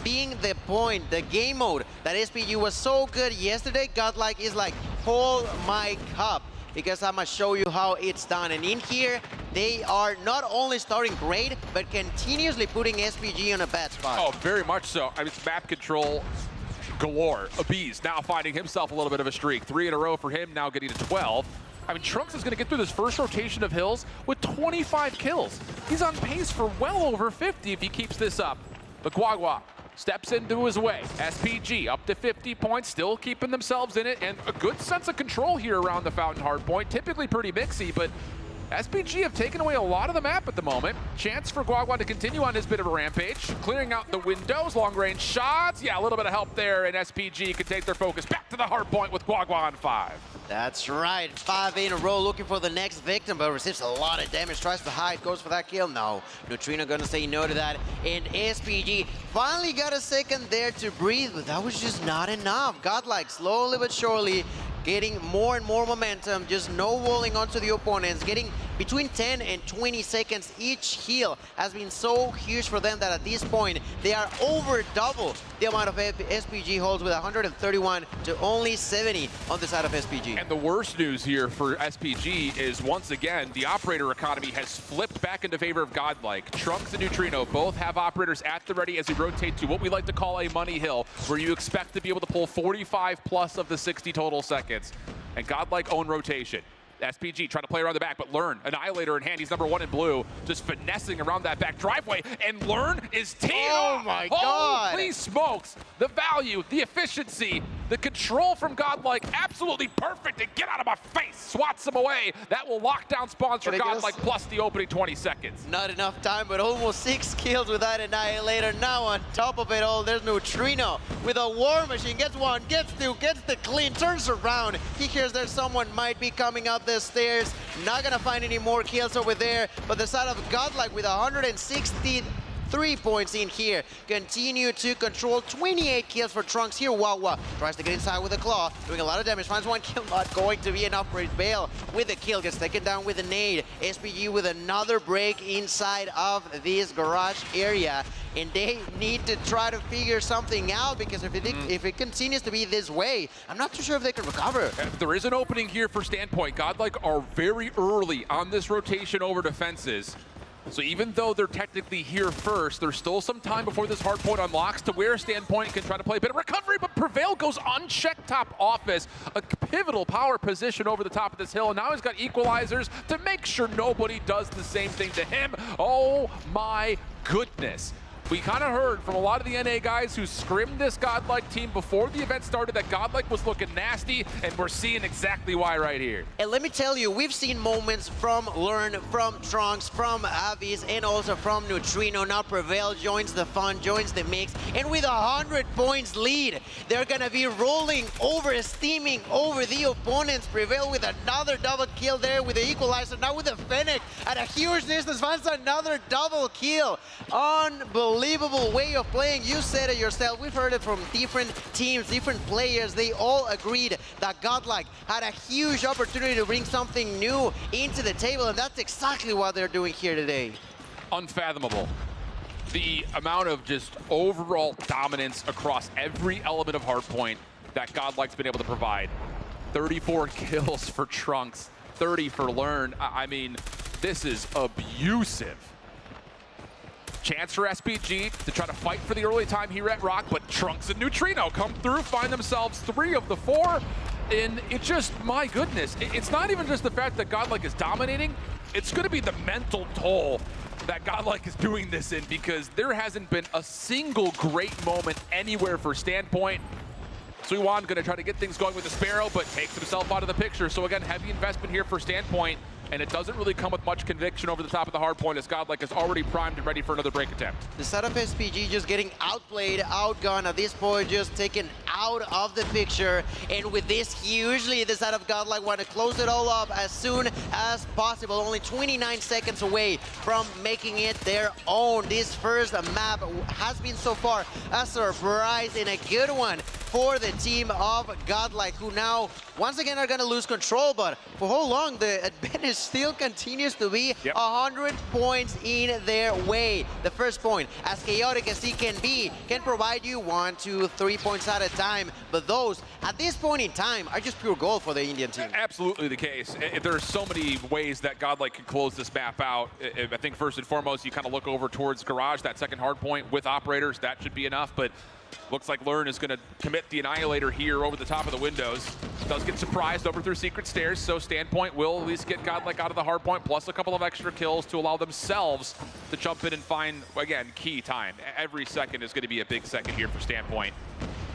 being the point, the game mode that SPG was so good yesterday, Godlike is like, hold my cup, because I'm gonna show you how it's done. And in here, they are not only starting great, but continuously putting SPG on a bad spot. Oh, very much so. I mean, it's map control galore. Abiz now finding himself a little bit of a streak. 3 in a row for him, now getting to 12. I mean, Trunks is going to get through this first rotation of Hills with 25 kills. He's on pace for well over 50 if he keeps this up. But Guagua steps into his way. SPG up to 50 points, still keeping themselves in it, and a good sense of control here around the Fountain Hardpoint. Typically pretty mixy, but SPG have taken away a lot of the map at the moment. Chance for Guagua to continue on his bit of a rampage. Clearing out the windows, long-range shots. Yeah, a little bit of help there, and SPG can take their focus back to the hardpoint with Guagua on 5. That's right, 5 in a row looking for the next victim, but receives a lot of damage, tries to hide, goes for that kill. No, Neutrino gonna say no to that, and SPG finally got a second there to breathe, but that was just not enough. Godlike slowly but surely getting more and more momentum, just no walling onto the opponents, getting between 10 and 20 seconds each heal has been so huge for them that at this point they are over double the amount of SPG holds, with 131 to only 70 on the side of SPG. And the worst news here for SPG is, once again, the operator economy has flipped back into favor of Godlike. Trunks and Neutrino both have operators at the ready as we rotate to what we like to call a money hill, where you expect to be able to pull 45 plus of the 60 total seconds. And Godlike own rotation. SPG trying to play around the back, but Learn, Annihilator in hand. He's #1 in blue, just finessing around that back driveway, and Learn is teed Oh off. my God! Holy smokes! The value, the efficiency, the control from Godlike, absolutely perfect. And get out of my face! Swats him away. That will lock down spawns for Godlike, plus the opening 20 seconds. Not enough time, but almost 6 kills with that Annihilator. Now on top of it all, there's Neutrino with a War Machine. Gets one, gets two, gets the clean, turns around. He hears that someone might be coming up the stairs. Not gonna find any more kills over there, but the side of Godlike with 163 points in here. Continue to control. 28 kills for Trunks here. Wawa tries to get inside with a claw, doing a lot of damage. Finds one kill, not going to be enough for his bail. With a kill, gets taken down with a nade. SPG with another break inside of this garage area. And they need to try to figure something out, because if it continues to be this way, I'm not too sure if they can recover. There is an opening here for Standpoint. Godlike are very early on this rotation over defenses. So even though they're technically here first, there's still some time before this hardpoint unlocks to where Standpoint can try to play a bit of recovery, but Prevail goes unchecked top office, a pivotal power position over the top of this hill, and now he's got equalizers to make sure nobody does the same thing to him. Oh my goodness. We kind of heard from a lot of the NA guys who scrimmed this Godlike team before the event started that Godlike was looking nasty, and we're seeing exactly why right here. And let me tell you, we've seen moments from Learn, from Trunks, from Avis, and also from Neutrino. Now Prevail joins the fun, joins the mix, and with 100 points lead, they're gonna be rolling over, steaming over the opponents. Prevail with another double kill there with the equalizer, now with the Fennec at a huge distance, finds another double kill. Unbelievable way of playing. You said it yourself. We've heard it from different teams, different players. They all agreed that Godlike had a huge opportunity to bring something new into the table, and that's exactly what they're doing here today. Unfathomable. The amount of just overall dominance across every element of Hardpoint that Godlike's been able to provide. 34 kills for Trunks, 30 for Learn. I mean, this is abusive. Chance for SPG to try to fight for the early time here at Rock, but Trunks and Neutrino come through, find themselves 3 of the 4, and it just, my goodness, it's not even just the fact that Godlike is dominating, it's going to be the mental toll that Godlike is doing this in, because there hasn't been a single great moment anywhere for Standpoint. Suiwan going to try to get things going with the Sparrow, but takes himself out of the picture. So again, heavy investment here for Standpoint, and it doesn't really come with much conviction over the top of the hardpoint, as Godlike is already primed and ready for another break attempt. The side of SPG just getting outplayed, outgunned at this point, just taken out of the picture. And with this, hugely the side of Godlike want to close it all up as soon as possible. Only 29 seconds away from making it their own. This first map has been so far a surprise and a good one for the team of Godlike, who now once again are going to lose control, but for how long the advantage still continues to be 100 points in their way. The first point, as chaotic as he can be, can provide you 1, 2, 3 points at a time, but those at this point in time are just pure gold for the Indian team. Absolutely the case. There are so many ways that Godlike can close this map out. I think first and foremost, you kind of look over towards Garage, that second hard point with operators, that should be enough, but looks like Learn is going to commit the Annihilator here over the top of the windows. Does get surprised over through secret stairs, so Standpoint will at least get Godlike out of the hard point, plus a couple of extra kills to allow themselves to jump in and find, again, key time. Every second is going to be a big second here for Standpoint.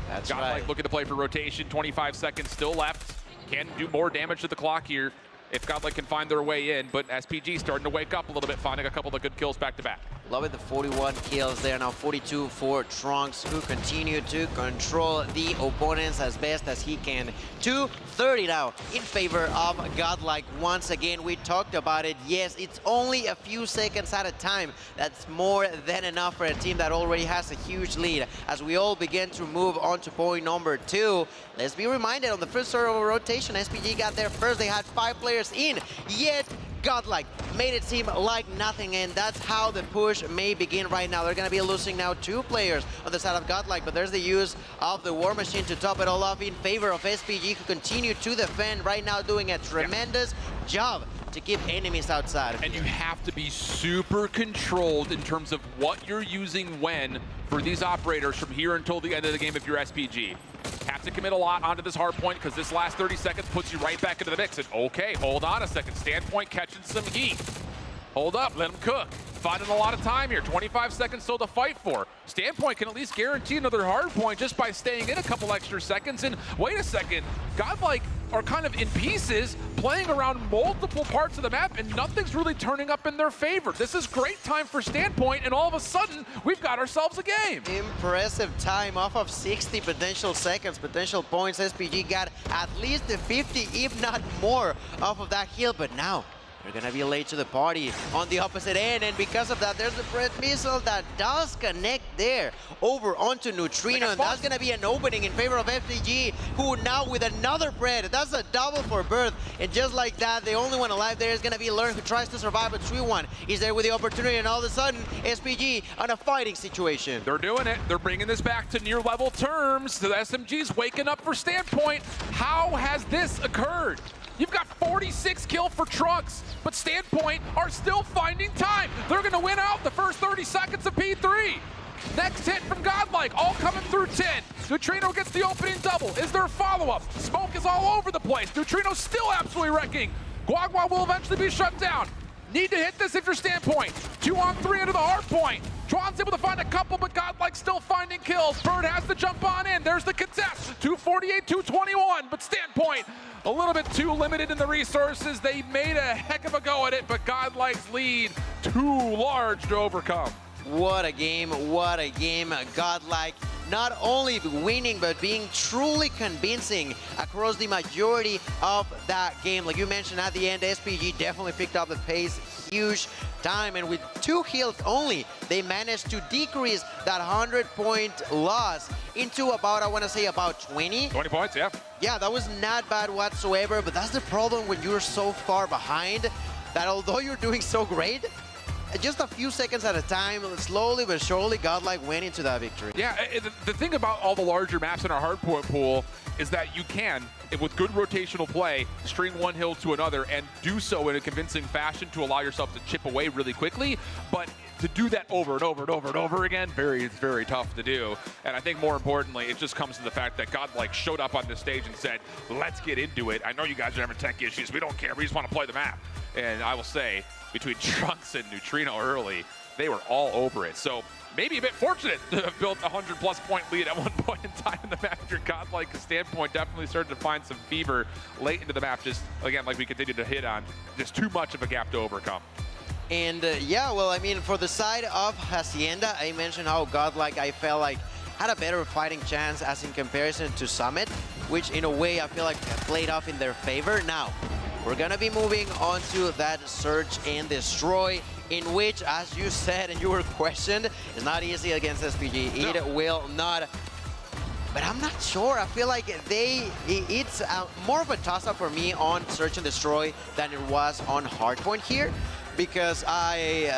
That's Godlike right. looking to play for rotation, 25 seconds still left. Can do more damage to the clock here if Godlike can find their way in, but SPG starting to wake up a little bit, finding a couple of good kills back to back. Love it, the 41 kills there, now 42 for Trunks, who continue to control the opponents as best as he can. 230 now in favor of Godlike. Once again, we talked about it. Yes, it's only a few seconds at a time. That's more than enough for a team that already has a huge lead. As we all begin to move on to point number 2, let's be reminded on the first sort of rotation, SPG got there first. They had 5 players in, yet Godlike made it seem like nothing, and that's how the push may begin right now. They're going to be losing now 2 players on the side of Godlike, but there's the use of the War Machine to top it all off in favor of SPG, who continue to defend right now, doing a tremendous job to keep enemies outside. And you have to be super controlled in terms of what you're using when for these operators from here until the end of the game if you're SPG. Have to commit a lot onto this hard point because this last 30 seconds puts you right back into the mix. And okay, hold on a second. Standpoint catching some heat. Hold up, let him cook. Finding a lot of time here. 25 seconds still to fight for. Standpoint can at least guarantee another hard point just by staying in a couple extra seconds. And wait a second, Godlike are kind of in pieces, playing around multiple parts of the map, and nothing's really turning up in their favor. This is great time for Standpoint, and all of a sudden, we've got ourselves a game. Impressive time off of 60 potential seconds, potential points. SPG got at least 50, if not more, off of that heal, but now they're gonna be late to the party on the opposite end, and because of that, there's the breath missile that does connect there over onto Neutrino, and that's gonna be an opening in favor of FPG, who now with another bread, that's a double for Birth, and just like that, the only one alive there is gonna be Learn, who tries to survive, but 3-1 is there with the opportunity, and all of a sudden, SPG on a fighting situation. They're doing it. They're bringing this back to near level terms. The SMG's waking up for Standpoint. How has this occurred? You've got 46 kill for Trunks, but Standpoint are still finding time. They're gonna win out the first 30 seconds of P3. Next hit from Godlike, all coming through 10. Neutrino gets the opening double. Is there a follow-up? Smoke is all over the place. Neutrino's still absolutely wrecking. Guagua will eventually be shut down. Need to hit this if you're Standpoint. 2-on-3 into the hard point. Tron's able to find a couple, but Godlike still finding kills. Bird has to jump on in. There's the contest. 248, 221, but Standpoint a little bit too limited in the resources. They made a heck of a go at it, but Godlike's lead too large to overcome. What a game, what a game. Godlike not only winning, but being truly convincing across the majority of that game. Like you mentioned at the end, SPG definitely picked up the pace, huge time, and with 2 heals only, they managed to decrease that 100-point loss into about, I want to say about 20. 20 points, yeah. Yeah, that was not bad whatsoever, but that's the problem when you're so far behind that although you're doing so great, just a few seconds at a time, slowly but surely, Godlike went into that victory. Yeah, the thing about all the larger maps in our hardpoint pool is that you can, with good rotational play, string one hill to another and do so in a convincing fashion to allow yourself to chip away really quickly. But to do that over and over and over and over again, it's very tough to do. And I think more importantly, it just comes to the fact that Godlike showed up on this stage and said, let's get into it. I know you guys are having tech issues. We don't care. We just want to play the map. And I will say, between Trunks and Neutrino early, they were all over it. So maybe a bit fortunate to have built a 100-plus point lead at one point in time in the map. Your Godlike Standpoint definitely started to find some fever late into the map. Just, again, like we continue to hit on, just too much of a gap to overcome. And yeah, well, I mean, for the side of Hacienda, I mentioned how Godlike, I felt like, had a better fighting chance as in comparison to Summit, which in a way I feel like played off in their favor. Now, we're gonna be moving on to that search and destroy, in which, as you said and you were questioned, is not easy against SPG. It will not but I'm not sure. I feel like it's more of a toss-up for me on Search and Destroy than it was on Hardpoint here, because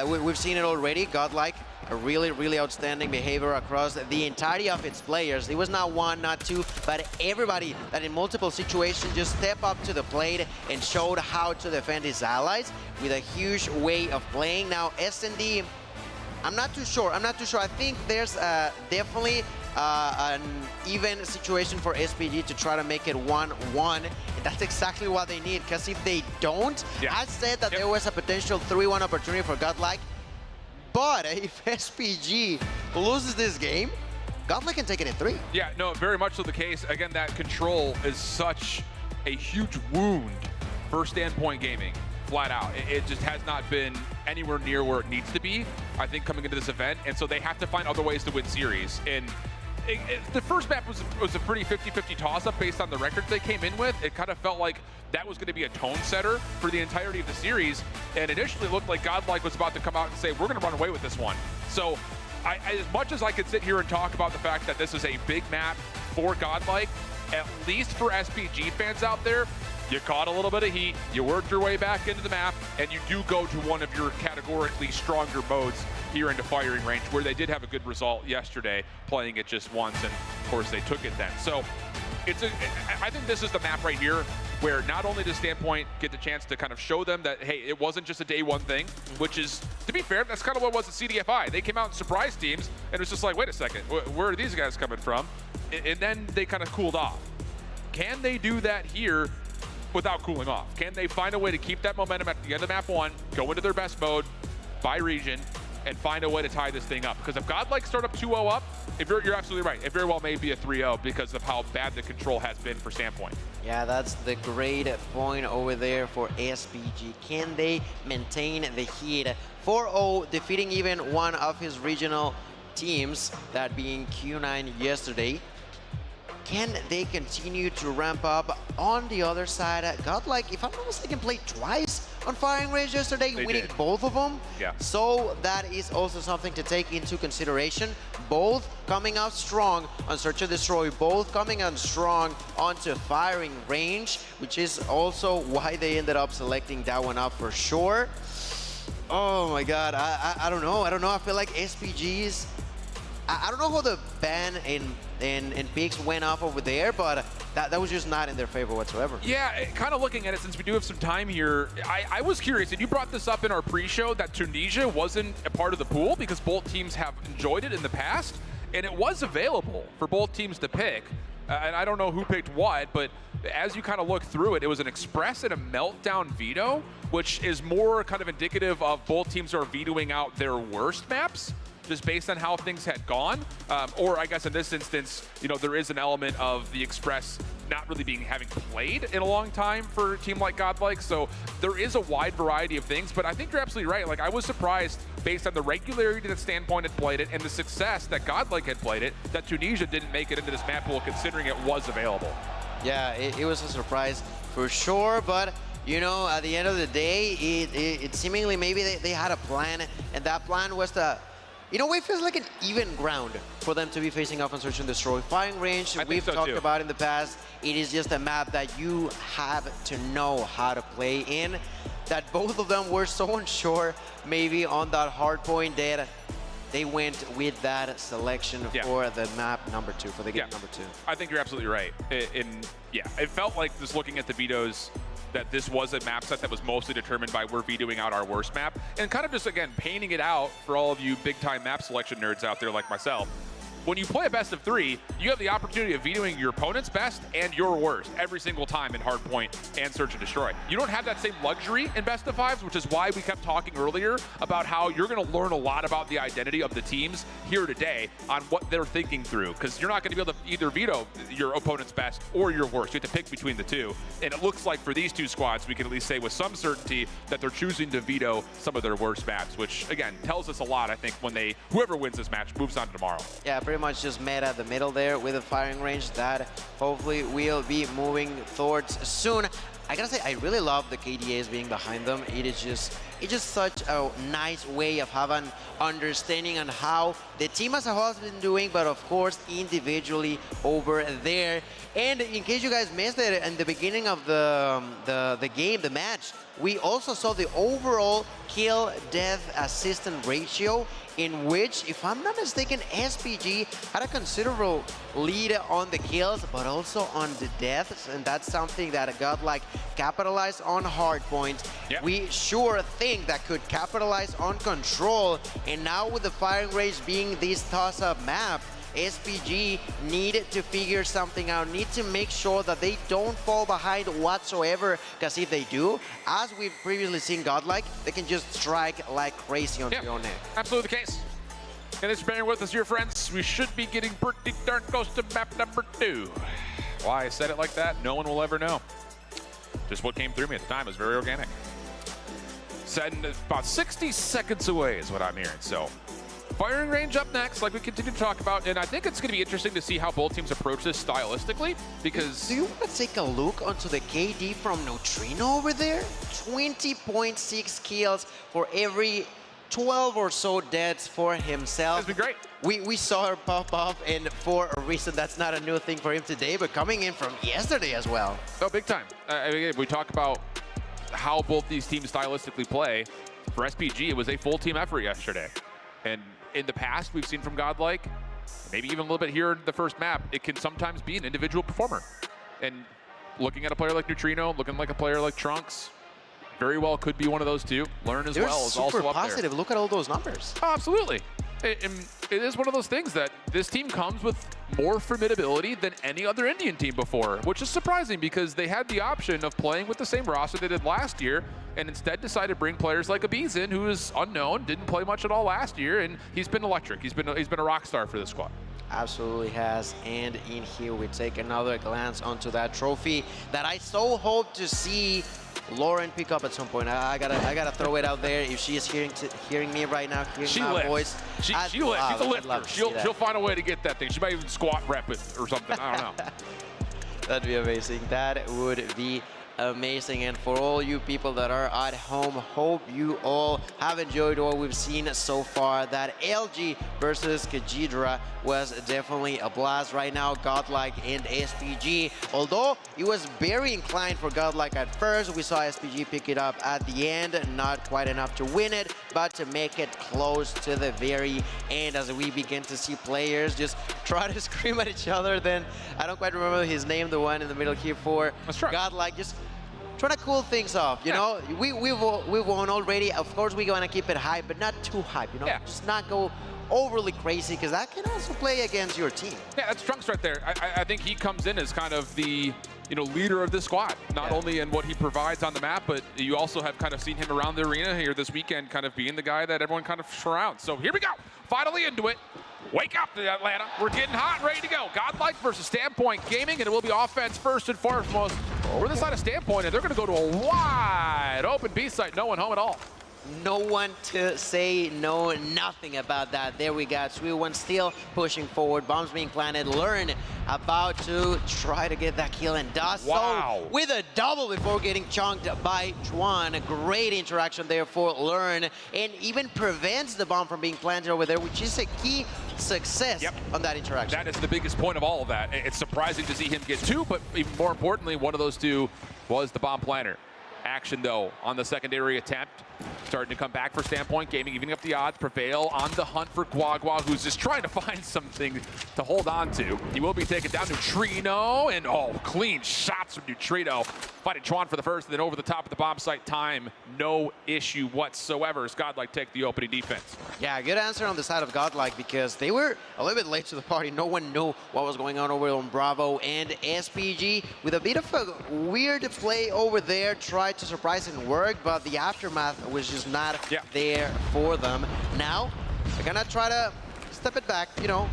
we've seen it already. Godlike, a really, really outstanding behavior across the entirety of its players. It was not one, not two, but everybody that in multiple situations just stepped up to the plate and showed how to defend his allies with a huge way of playing. Now, S&D, I'm not too sure. I think there's definitely an even situation for SPG to try to make it 1-1. That's exactly what they need, because if they don't, I said that there was a potential 3-1 opportunity for Godlike. But if SPG loses this game, Godlike can take it in 3. Yeah, no, very much so the case. Again, that control is such a huge wound for Standpoint Gaming, flat out. It just has not been anywhere near where it needs to be, I think, coming into this event. And so they have to find other ways to win series. And the first map was a pretty 50-50 toss-up based on the records they came in with. It kind of felt like that was going to be a tone setter for the entirety of the series. And initially looked like Godlike was about to come out and say, we're going to run away with this one. So as much as I could sit here and talk about the fact that this is a big map for Godlike, at least for SPG fans out there, you caught a little bit of heat, you worked your way back into the map, and you do go to one of your categorically stronger modes here into firing range, where they did have a good result yesterday, playing it just once, and of course they took it then. So I think this is the map right here where not only does Standpoint get the chance to kind of show them that, hey, it wasn't just a day one thing, which is, to be fair, that's kind of what was at CDFI. They came out and surprised teams, and it was just like, wait a second, where are these guys coming from? And then they kind of cooled off. Can they do that here without cooling off? Can they find a way to keep that momentum at the end of map 1, go into their best mode by region, and find a way to tie this thing up? Because if Godlike start up 2-0 up, you're absolutely right. It very well may be a 3-0 because of how bad the control has been for Standpoint. Yeah, that's the great point over there for SPG. Can they maintain the heat? 4-0, defeating even one of his regional teams, that being Q9 yesterday. Can they continue to ramp up? On the other side, Godlike, if I'm not mistaken, played twice on firing range yesterday, winning both of them. Yeah. So that is also something to take into consideration. Both coming out strong on Search and Destroy, both coming out strong onto firing range, which is also why they ended up selecting that one up for sure. Oh my God, I don't know. I feel like SPG's, I don't know how the ban and picks went off over there, but that was just not in their favor whatsoever. Yeah, kind of looking at it, since we do have some time here, I was curious, and you brought this up in our pre-show, that Tunisia wasn't a part of the pool because both teams have enjoyed it in the past, and it was available for both teams to pick. And I don't know who picked what, but as you kind of look through it, it was an Express and a Meltdown veto, which is more kind of indicative of both teams are vetoing out their worst maps, just based on how things had gone. Or I guess in this instance, you know, there is an element of the Express not really having played in a long time for a team like Godlike. So there is a wide variety of things, but I think you're absolutely right. Like, I was surprised based on the regularity that Standpoint had played it and the success that Godlike had played it, that Tunisia didn't make it into this map pool considering it was available. Yeah, it was a surprise for sure, but you know, at the end of the day, it seemingly maybe they had a plan, and that plan was to, in a way, it feels like an even ground for them to be facing off on Search and Destroy. Firing range, we've talked about in the past, it is just a map that you have to know how to play in. That both of them were so unsure, maybe on that hard point, that they went with that selection for the map number 2, for the game number 2. I think you're absolutely right. Yeah, it felt like, just looking at the vetoes, that this was a map set that was mostly determined by we're vetoing out our worst map, and kind of just, again, painting it out for all of you big-time map selection nerds out there like myself. When you play a best of 3, you have the opportunity of vetoing your opponent's best and your worst every single time in Hardpoint and Search and Destroy. You don't have that same luxury in best of 5s, which is why we kept talking earlier about how you're going to learn a lot about the identity of the teams here today on what they're thinking through, because you're not going to be able to either veto your opponent's best or your worst. You have to pick between the two, and it looks like for these two squads, we can at least say with some certainty that they're choosing to veto some of their worst maps, which, again, tells us a lot, I think, when whoever wins this match moves on to tomorrow. Yeah, pretty much just met at the middle there with a firing range that hopefully we'll be moving towards soon. I gotta say, I really love the KDAs being behind them. It's just such a nice way of having understanding on how the team as a whole has been doing, but of course individually over there. And in case you guys missed it, in the beginning of the game, the match, we also saw the overall kill-death assistant ratio, in which, if I'm not mistaken, SPG had a considerable lead on the kills, but also on the deaths, and that's something that Godlike capitalized on hard points. Yep. We sure think that could capitalize on control, and now with the firing range being this toss-up map, SPG need to figure something out, need to make sure that they don't fall behind whatsoever, because if they do, as we've previously seen Godlike, they can just strike like crazy on your neck. Absolutely the case. And thanks for bearing with us here, friends. We should be getting pretty darn close to map number 2. Why I said it like that, no one will ever know. Just what came through me at the time. It was very organic. Said about 60 seconds away is what I'm hearing, so. Firing range up next, like we continue to talk about, and I think it's going to be interesting to see how both teams approach this stylistically, because... Do you want to take a look onto the KD from Neutrino over there? 20.6 kills for every 12 or so deaths for himself. That's been great. We saw her pop up, and for a reason that's not a new thing for him today, but coming in from yesterday as well. Oh, big time. I mean, we talk about how both these teams stylistically play. For SPG, it was a full team effort yesterday. And in the past, we've seen from Godlike, maybe even a little bit here in the first map, it can sometimes be an individual performer. And looking at a player like Neutrino, looking like a player like Trunks, very well could be one of those two. Learn as well is also up there. Super positive. Look at all those numbers. Oh, absolutely. It is one of those things that this team comes with more formidability than any other Indian team before, which is surprising because they had the option of playing with the same roster they did last year and instead decided to bring players like Abiz in, who is unknown, didn't play much at all last year, and he's been electric. He's been a rock star for this squad. Absolutely has. And in here we take another glance onto that trophy that I so hope to see Lauren pick up at some point. I gotta throw it out there. If she is hearing me right now, hearing my voice, She lifts. She's a lifter. She'll find a way to get that thing. She might even squat rep it or something. I don't know. That'd be amazing. That would be amazing. And for all you people that are at home, hope you all have enjoyed what we've seen so far. That LG versus Kajidra was definitely a blast. Right now, Godlike and SPG, although it was very inclined for Godlike at first, we saw SPG pick it up at the end, not quite enough to win it, but to make it close to the very end as we begin to see players just try to scream at each other. Then I don't quite remember his name, the one in the middle here for Godlike, just trying to cool things off, you know? We've won already. Of course, we're going to keep it hype, but not too hype, you know? Just not go overly crazy, because that can also play against your team. Yeah, that's Trunks right there. I think he comes in as kind of the leader of this squad, not only in what he provides on the map, but you also have kind of seen him around the arena here this weekend, kind of being the guy that everyone kind of surrounds. So here we go, finally into it. Wake up, Atlanta. We're getting hot and ready to go. Godlike versus Standpoint Gaming, and it will be offense first and foremost. We're the side of Standpoint, and they're going to go to a wide open B site. No one home at all. No one to say no, nothing about that. There we got Sweet still pushing forward. Bombs being planted. Learn about to try to get that kill and does so with a double before getting chunked by Chuan. A great interaction there for Learn, and even prevents the bomb from being planted over there, which is a key success on that interaction. That is the biggest point of all of that. It's surprising to see him get two, but even more importantly, one of those two was the bomb planter. Action, though, on the secondary attempt. Starting to come back for Standpoint Gaming, evening up the odds. Prevail on the hunt for Guagua, who's just trying to find something to hold on to. He will be taken down. Neutrino, and clean shots from Neutrino. Fighting Chuan for the first, and then over the top of the bomb site. Time, no issue whatsoever as Godlike take the opening defense. Yeah, good answer on the side of Godlike, because they were a little bit late to the party. No one knew what was going on over on Bravo, and SPG, with a bit of a weird play over there, tried to surprise and work, but the aftermath was just not there for them. Now, they're gonna try to step it back, you know,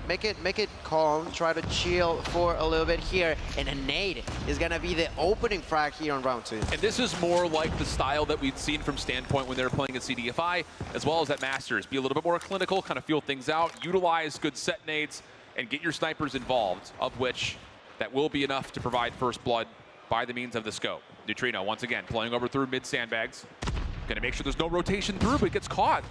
make it calm, try to chill for a little bit here, and a nade is gonna be the opening frag here on round 2. And this is more like the style that we'd seen from Standpoint when they were playing at CDFI, as well as at Masters. Be a little bit more clinical, kind of feel things out, utilize good set nades, and get your snipers involved, of which that will be enough to provide first blood by the means of the scope. Neutrino, once again, playing over through mid sandbags. Gonna make sure there's no rotation through, but gets caught.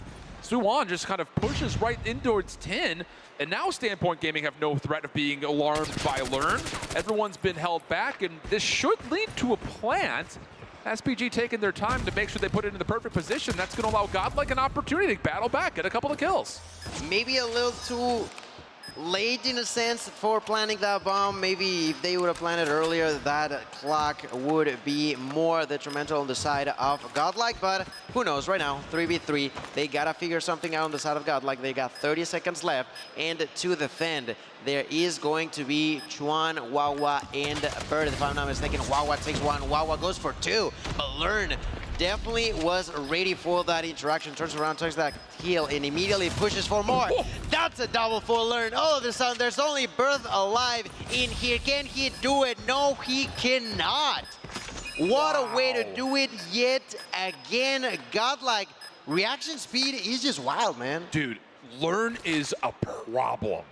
Suwon just kind of pushes right in towards 10, and now Standpoint Gaming have no threat of being alarmed by Learn. Everyone's been held back, and this should lead to a plant. SPG taking their time to make sure they put it in the perfect position. That's going to allow Godlike an opportunity to battle back, get a couple of kills. Maybe a little too late in a sense for planting that bomb. Maybe if they would have planted earlier, that clock would be more detrimental on the side of Godlike, but who knows right now, 3v3, they gotta figure something out on the side of Godlike. They got 30 seconds left, and to defend, there is going to be Chuan, Wawa, and Bird. If I'm not mistaken, Wawa takes one, Wawa goes for two, but Learn definitely was ready for that interaction. Turns around, takes that heal, and immediately pushes for more. That's a double for Learn. All of a sudden, there's only Birth alive in here. Can he do it? No, he cannot. What a way to do it yet again. Godlike, reaction speed is just wild, man. Dude, Learn is a problem.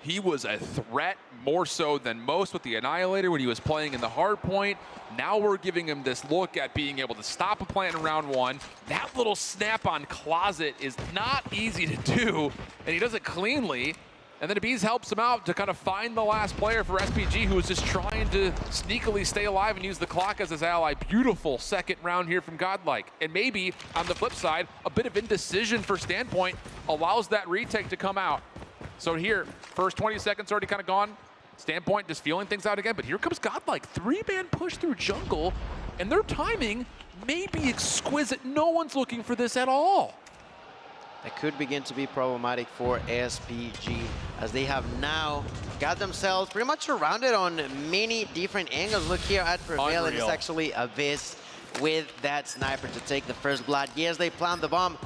He was a threat more so than most with the Annihilator when he was playing in the hard point. Now we're giving him this look at being able to stop a plant in round one. That little snap on Closet is not easy to do, and he does it cleanly. And then Abiz helps him out to kind of find the last player for SPG, who is just trying to sneakily stay alive and use the clock as his ally. Beautiful second round here from Godlike. And maybe, on the flip side, a bit of indecision for Standpoint allows that retake to come out. So here, first 20 seconds already kind of gone. Standpoint just feeling things out again, but here comes Godlike. Three-man push through jungle, and their timing may be exquisite. No one's looking for this at all. That could begin to be problematic for SPG, as they have now got themselves pretty much surrounded on many different angles. Look here at Prevail, and it's actually Abyss with that sniper to take the first blood. Yes, they plant the bomb,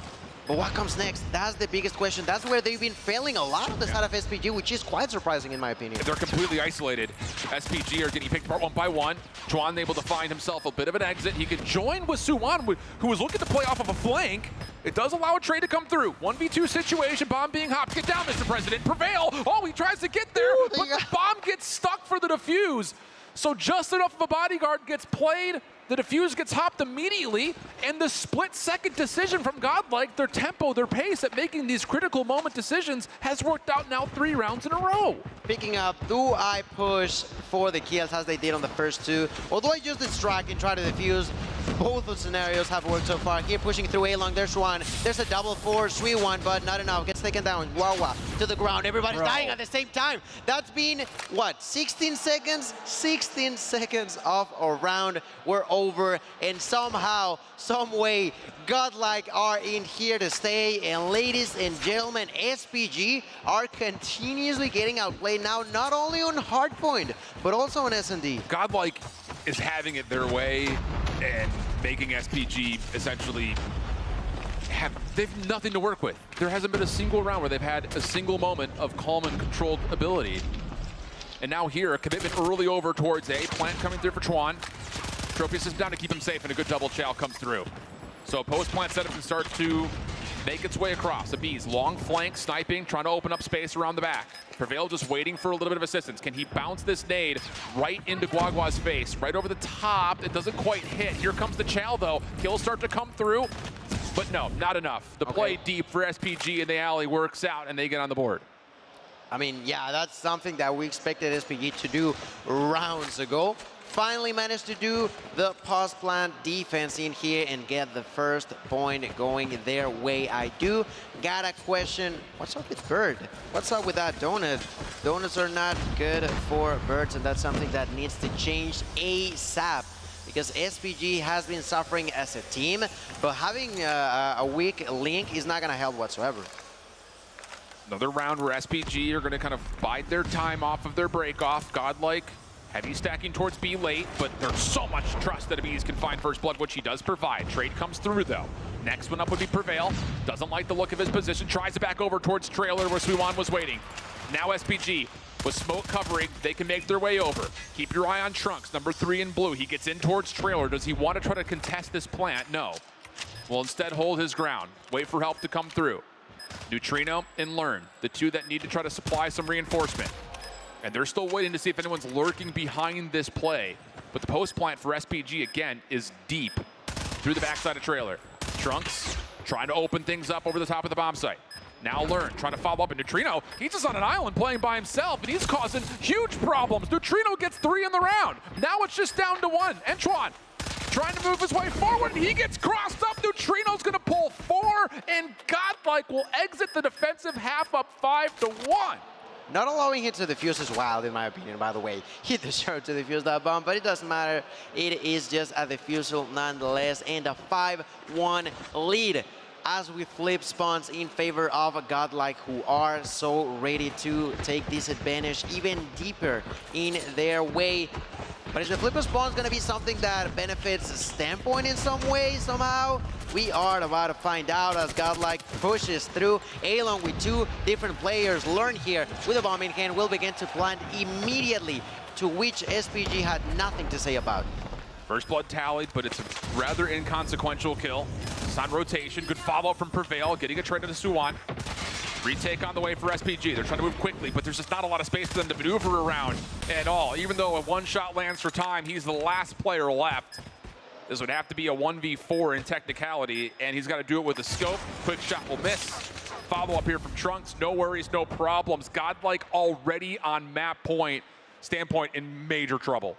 but what comes next? That's the biggest question. That's where they've been failing a lot on the side of SPG, which is quite surprising in my opinion. They're completely isolated. SPG are getting picked apart one by one. Chuan able to find himself a bit of an exit. He can join with Suwon, who was looking to play off of a flank. It does allow a trade to come through. 1v2 situation, bomb being hopped. Get down, Mr. President. Prevail. Oh, he tries to get there, but the bomb gets stuck for the defuse. So just enough of a bodyguard gets played. The defuse gets hopped immediately, and the split-second decision from Godlike, their tempo, their pace at making these critical moment decisions has worked out now 3 rounds in a row. Picking up, do I push for the kills as they did on the first two, or do I just distract and try to defuse? Both the scenarios have worked so far. Here pushing through A-Long, there's one. There's a double for Sweet One, but not enough. Gets taken down. Wawa to the ground. Everybody's dying at the same time. That's been, what, 16 seconds? 16 seconds of a round. We're over, and somehow, some way, Godlike are in here to stay. And ladies and gentlemen, SPG are continuously getting outplayed now, not only on hardpoint, but also on S&D. Godlike is having it their way and making SPG essentially they've nothing to work with. There hasn't been a single round where they've had a single moment of calm and controlled ability. And now here, a commitment early over towards A. Plant coming through for Chuan. Trophy systems down to keep him safe, and a good double chow comes through. So post-plant setup can start to make its way across. Abiz, long flank, sniping, trying to open up space around the back. Prevail just waiting for a little bit of assistance. Can he bounce this nade right into Guagua's face? Right over the top. It doesn't quite hit. Here comes the chow, though. Kills start to come through, but no, not enough. The play deep for SPG in the alley works out, and they get on the board. I mean, yeah, that's something that we expected SPG to do rounds ago. Finally managed to do the post-plant defense in here and get the first point going their way. I do got a question. What's up with Bird? What's up with that donut? Donuts are not good for birds, and that's something that needs to change ASAP, because SPG has been suffering as a team, but having a weak link is not going to help whatsoever. Another round where SPG are going to kind of bide their time off of their break-off. Godlike heavy stacking towards B late, but there's so much trust that Abiz can find first blood, which he does provide. Trade comes through, though. Next one up would be Prevail. Doesn't like the look of his position. Tries it back over towards Trailer, where Suwon was waiting. Now SPG, with smoke covering, they can make their way over. Keep your eye on Trunks, number 3 in blue. He gets in towards Trailer. Does he want to try to contest this plant? No. Will instead hold his ground. Wait for help to come through. Neutrino and Learn, the two that need to try to supply some reinforcement. And they're still waiting to see if anyone's lurking behind this play. But the post plant for SPG, again, is deep through the backside of trailer. Trunks trying to open things up over the top of the bomb site. Now Learn trying to follow up, and Neutrino, he's just on an island playing by himself, and he's causing huge problems. Neutrino gets 3 in the round. Now it's just down to 1. Entron trying to move his way forward, and he gets crossed up. Neutrino's gonna pull 4, and Godlike will exit the defensive half up 5-1. Not allowing him to defuse is wild, in my opinion, by the way. He deserved to defuse that bomb, but it doesn't matter. It is just a defusal nonetheless, and a 5-1 lead as we flip spawns in favor of Godlike, who are so ready to take this advantage even deeper in their way. But is the flip of spawns going to be something that benefits Standpoint in some way, somehow? We are about to find out as Godlike pushes through. Along with 2 different players. Learn here with a bomb in hand will begin to plant immediately, to which SPG had nothing to say about. First blood tallied, but it's a rather inconsequential kill. It's on rotation. Good follow-up from Prevail, getting a trade to the Suwon. Retake on the way for SPG. They're trying to move quickly, but there's just not a lot of space for them to maneuver around at all. Even though a 1-shot lands for time, he's the last player left. This would have to be a 1v4 in technicality, and he's got to do it with a scope. Quick shot will miss. Follow-up here from Trunks. No worries, no problems. Godlike already on map point. Standpoint in major trouble.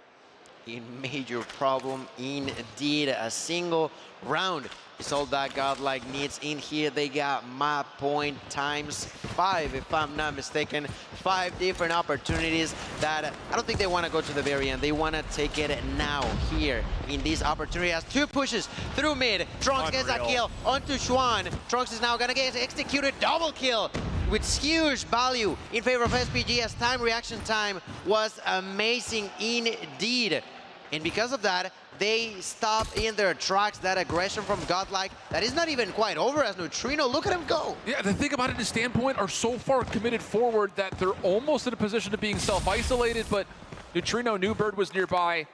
In major problem indeed. A single round is all that Godlike needs in here. They got map point times 5, if I'm not mistaken. 5 different opportunities that I don't think they want to go to the very end. They want to take it now here in this opportunity. Has 2 pushes through mid. Trunks gets a kill onto Xuan. Trunks is now going to get executed. Double kill with huge value in favor of SPG, as time reaction time was amazing indeed. And because of that, they stop in their tracks. That aggression from Godlike, that is not even quite over as Neutrino. Look at him go. Yeah, the thing about it is Standpoint are so far committed forward that they're almost in a position of being self-isolated, but Neutrino knew Bird was nearby,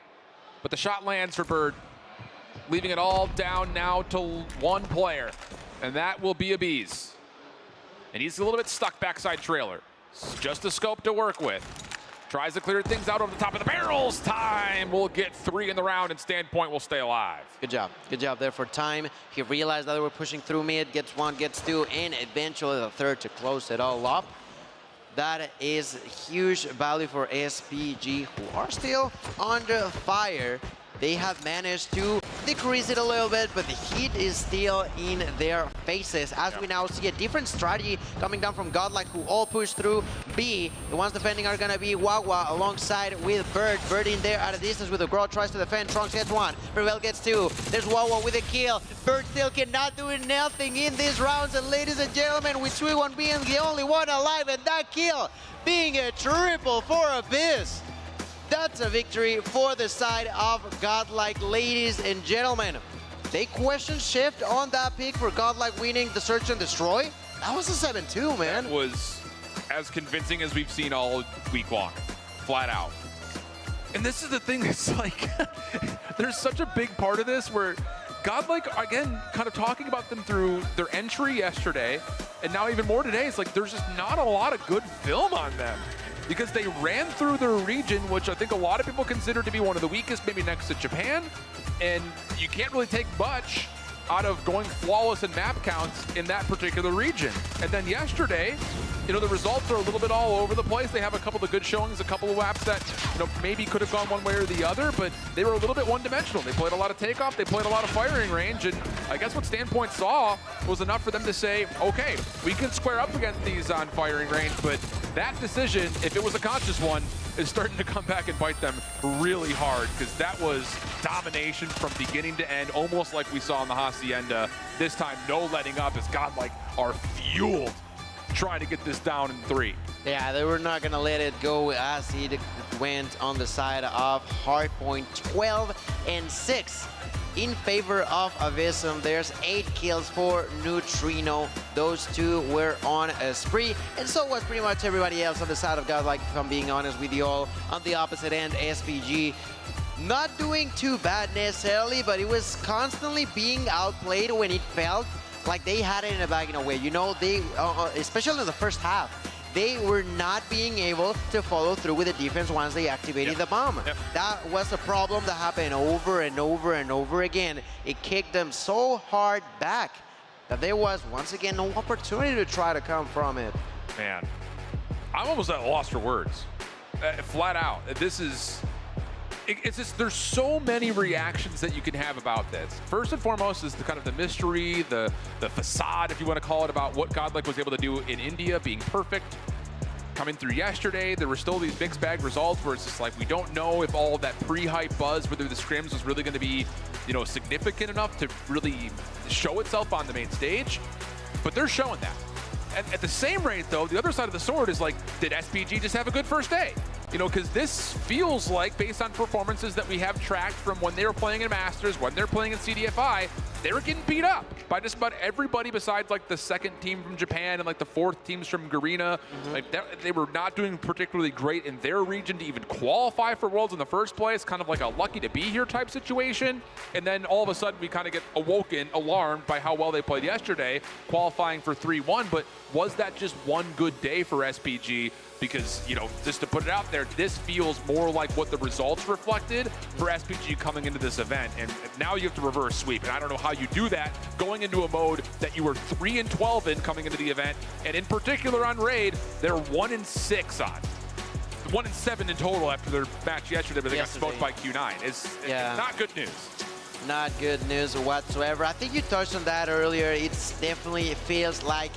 but the shot lands for Bird, leaving it all down now to 1 player, and that will be Abiz. And he's a little bit stuck backside trailer. It's just a scope to work with. Tries to clear things out over the top of the barrels. Time will get 3 in the round, and Standpoint will stay alive. Good job. Good job there for Time. He realized that they were pushing through mid. Gets 1, gets 2, and eventually the 3rd to close it all up. That is huge value for SPG, who are still under fire. They have managed to decrease it a little bit, but the heat is still in their faces as we now see a different strategy coming down from Godlike, who all push through B. The ones defending are going to be Wawa alongside with Bird. Bird in there at a distance with a Grow, tries to defend. Trunks gets 1. Prevail gets 2. There's Wawa with a kill. Bird still cannot do nothing in these rounds. And ladies and gentlemen, with Suwon being the only one alive, and that kill being a triple for Abyss. That's a victory for the side of Godlike, ladies and gentlemen. They question shift on that pick for Godlike winning the Search and Destroy. That was a 7-2, man. That was as convincing as we've seen all week long, flat out. And this is the thing, it's like, there's such a big part of this where Godlike, again, kind of talking about them through their entry yesterday, and now even more today, it's like there's just not a lot of good film on them. Because they ran through their region, which I think a lot of people consider to be one of the weakest, maybe next to Japan. And you can't really take much out of going flawless in map counts in that particular region. And then yesterday, you know, the results are a little bit all over the place. They have a couple of good showings, a couple of maps that, you know, maybe could have gone one way or the other, but they were a little bit one-dimensional. They played a lot of Takeoff, they played a lot of firing range, and I guess what Standpoint saw was enough for them to say, okay, we can square up against these on firing range, but that decision, if it was a conscious one, is starting to come back and bite them really hard, because that was domination from beginning to end, almost like we saw in the Hacienda. This time, no letting up as Godlike are fueled trying to get this down in 3. Yeah, they were not going to let it go as it went on the side of Hardpoint. 12-6 in favor of Abyssum. There's 8 kills for Neutrino. Those 2 were on a spree, and so was pretty much everybody else on the side of Godlike, if I'm being honest with you all. On the opposite end, SPG not doing too bad necessarily, but it was constantly being outplayed when it felt like they had it in the bag in a way. You know, they, especially in the first half, they were not being able to follow through with the defense once they activated the bomb. That was a problem that happened over and over and over again. It kicked them so hard back that there was, once again, no opportunity to try to come from it. Man, I'm almost at a loss for words. Flat out. This is... It's just, there's so many reactions that you can have about this. First and foremost is the kind of the mystery, the facade, if you want to call it, about what Godlike was able to do in India, being perfect. Coming through yesterday, there were still these mixed bag results where it's just like, we don't know if all of that pre-hype buzz, whether the scrims was really going to be, you know, significant enough to really show itself on the main stage. But they're showing that. And at the same rate, though, the other side of the sword is like, did SPG just have a good first day? You know, because this feels like, based on performances that we have tracked from when they were playing in Masters, when they're playing in CDFI, they were getting beat up by just about everybody besides like the second team from Japan and like the fourth teams from Garena. Like they were not doing particularly great in their region to even qualify for Worlds in the first place, kind of like a lucky to be here type situation. And then all of a sudden we kind of get awoken, alarmed by how well they played yesterday, qualifying for 3-1. But was that just one good day for SPG? Because, you know, just to put it out there, this feels more like what the results reflected for SPG coming into this event. And now you have to reverse sweep. And I don't know how you do that going into a mode that you were 3-12 in coming into the event. And in particular on Raid, they're 1-6 on. 1-7 in total after their match yesterday, but they got smoked by Q9. It's not good news. Not good news whatsoever. I think you touched on that earlier. It feels like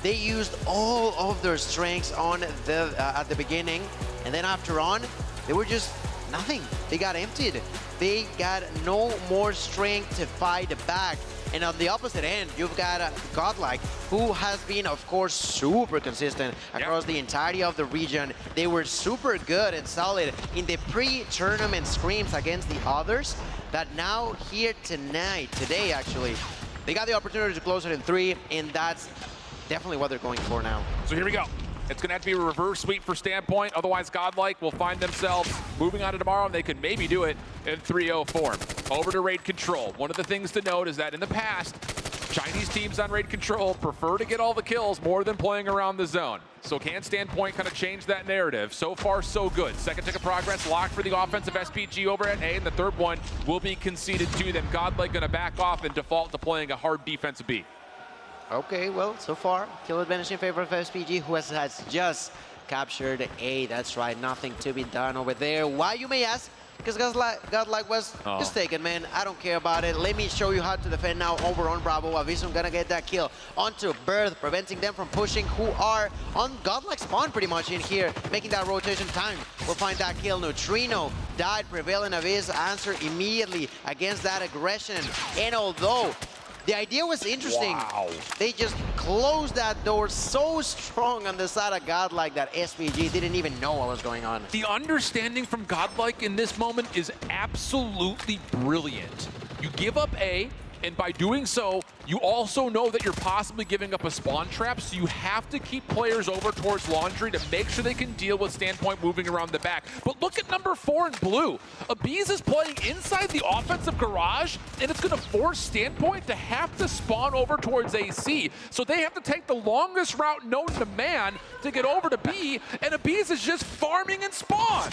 they used all of their strengths on the at the beginning, and then after on, they were just nothing. They got emptied. They got no more strength to fight back. And on the opposite end, you've got Godlike, who has been, of course, super consistent across the entirety of the region. They were super good and solid in the pre-tournament scrims against the others, that now here today actually, they got the opportunity to close it in 3, and that's definitely what they're going for now. So here we go. It's going to have to be a reverse sweep for Standpoint. Otherwise, Godlike will find themselves moving on to tomorrow, and they could maybe do it in 3-0 form. Over to Raid Control. One of the things to note is that in the past, Chinese teams on Raid Control prefer to get all the kills more than playing around the zone. So can Standpoint kind of change that narrative? So far, so good. Second tick of progress locked for the offensive SPG over at A, and the third one will be conceded to them. Godlike going to back off and default to playing a hard defensive B. Okay, well, so far, kill advantage in favor of SPG, who has just captured A. That's right, nothing to be done over there. Why, you may ask? Because Godlike was just taken, man. I don't care about it. Let me show you how to defend now over on Bravo. Avisum gonna get that kill onto Birth, preventing them from pushing, who are on Godlike spawn pretty much in here, making that rotation time. We'll find that kill. Neutrino died. Prevail and Avis answer immediately against that aggression. And although the idea was interesting, they just closed that door so strong on the side of Godlike that SPG didn't even know what was going on. The understanding from Godlike in this moment is absolutely brilliant. You give up A, and by doing so, you also know that you're possibly giving up a spawn trap, so you have to keep players over towards Laundry to make sure they can deal with Standpoint moving around the back. But look at number 4 in blue. Abiz is playing inside the offensive garage, and it's going to force Standpoint to have to spawn over towards AC. So they have to take the longest route known to man to get over to B, and Abiz is just farming in spawn.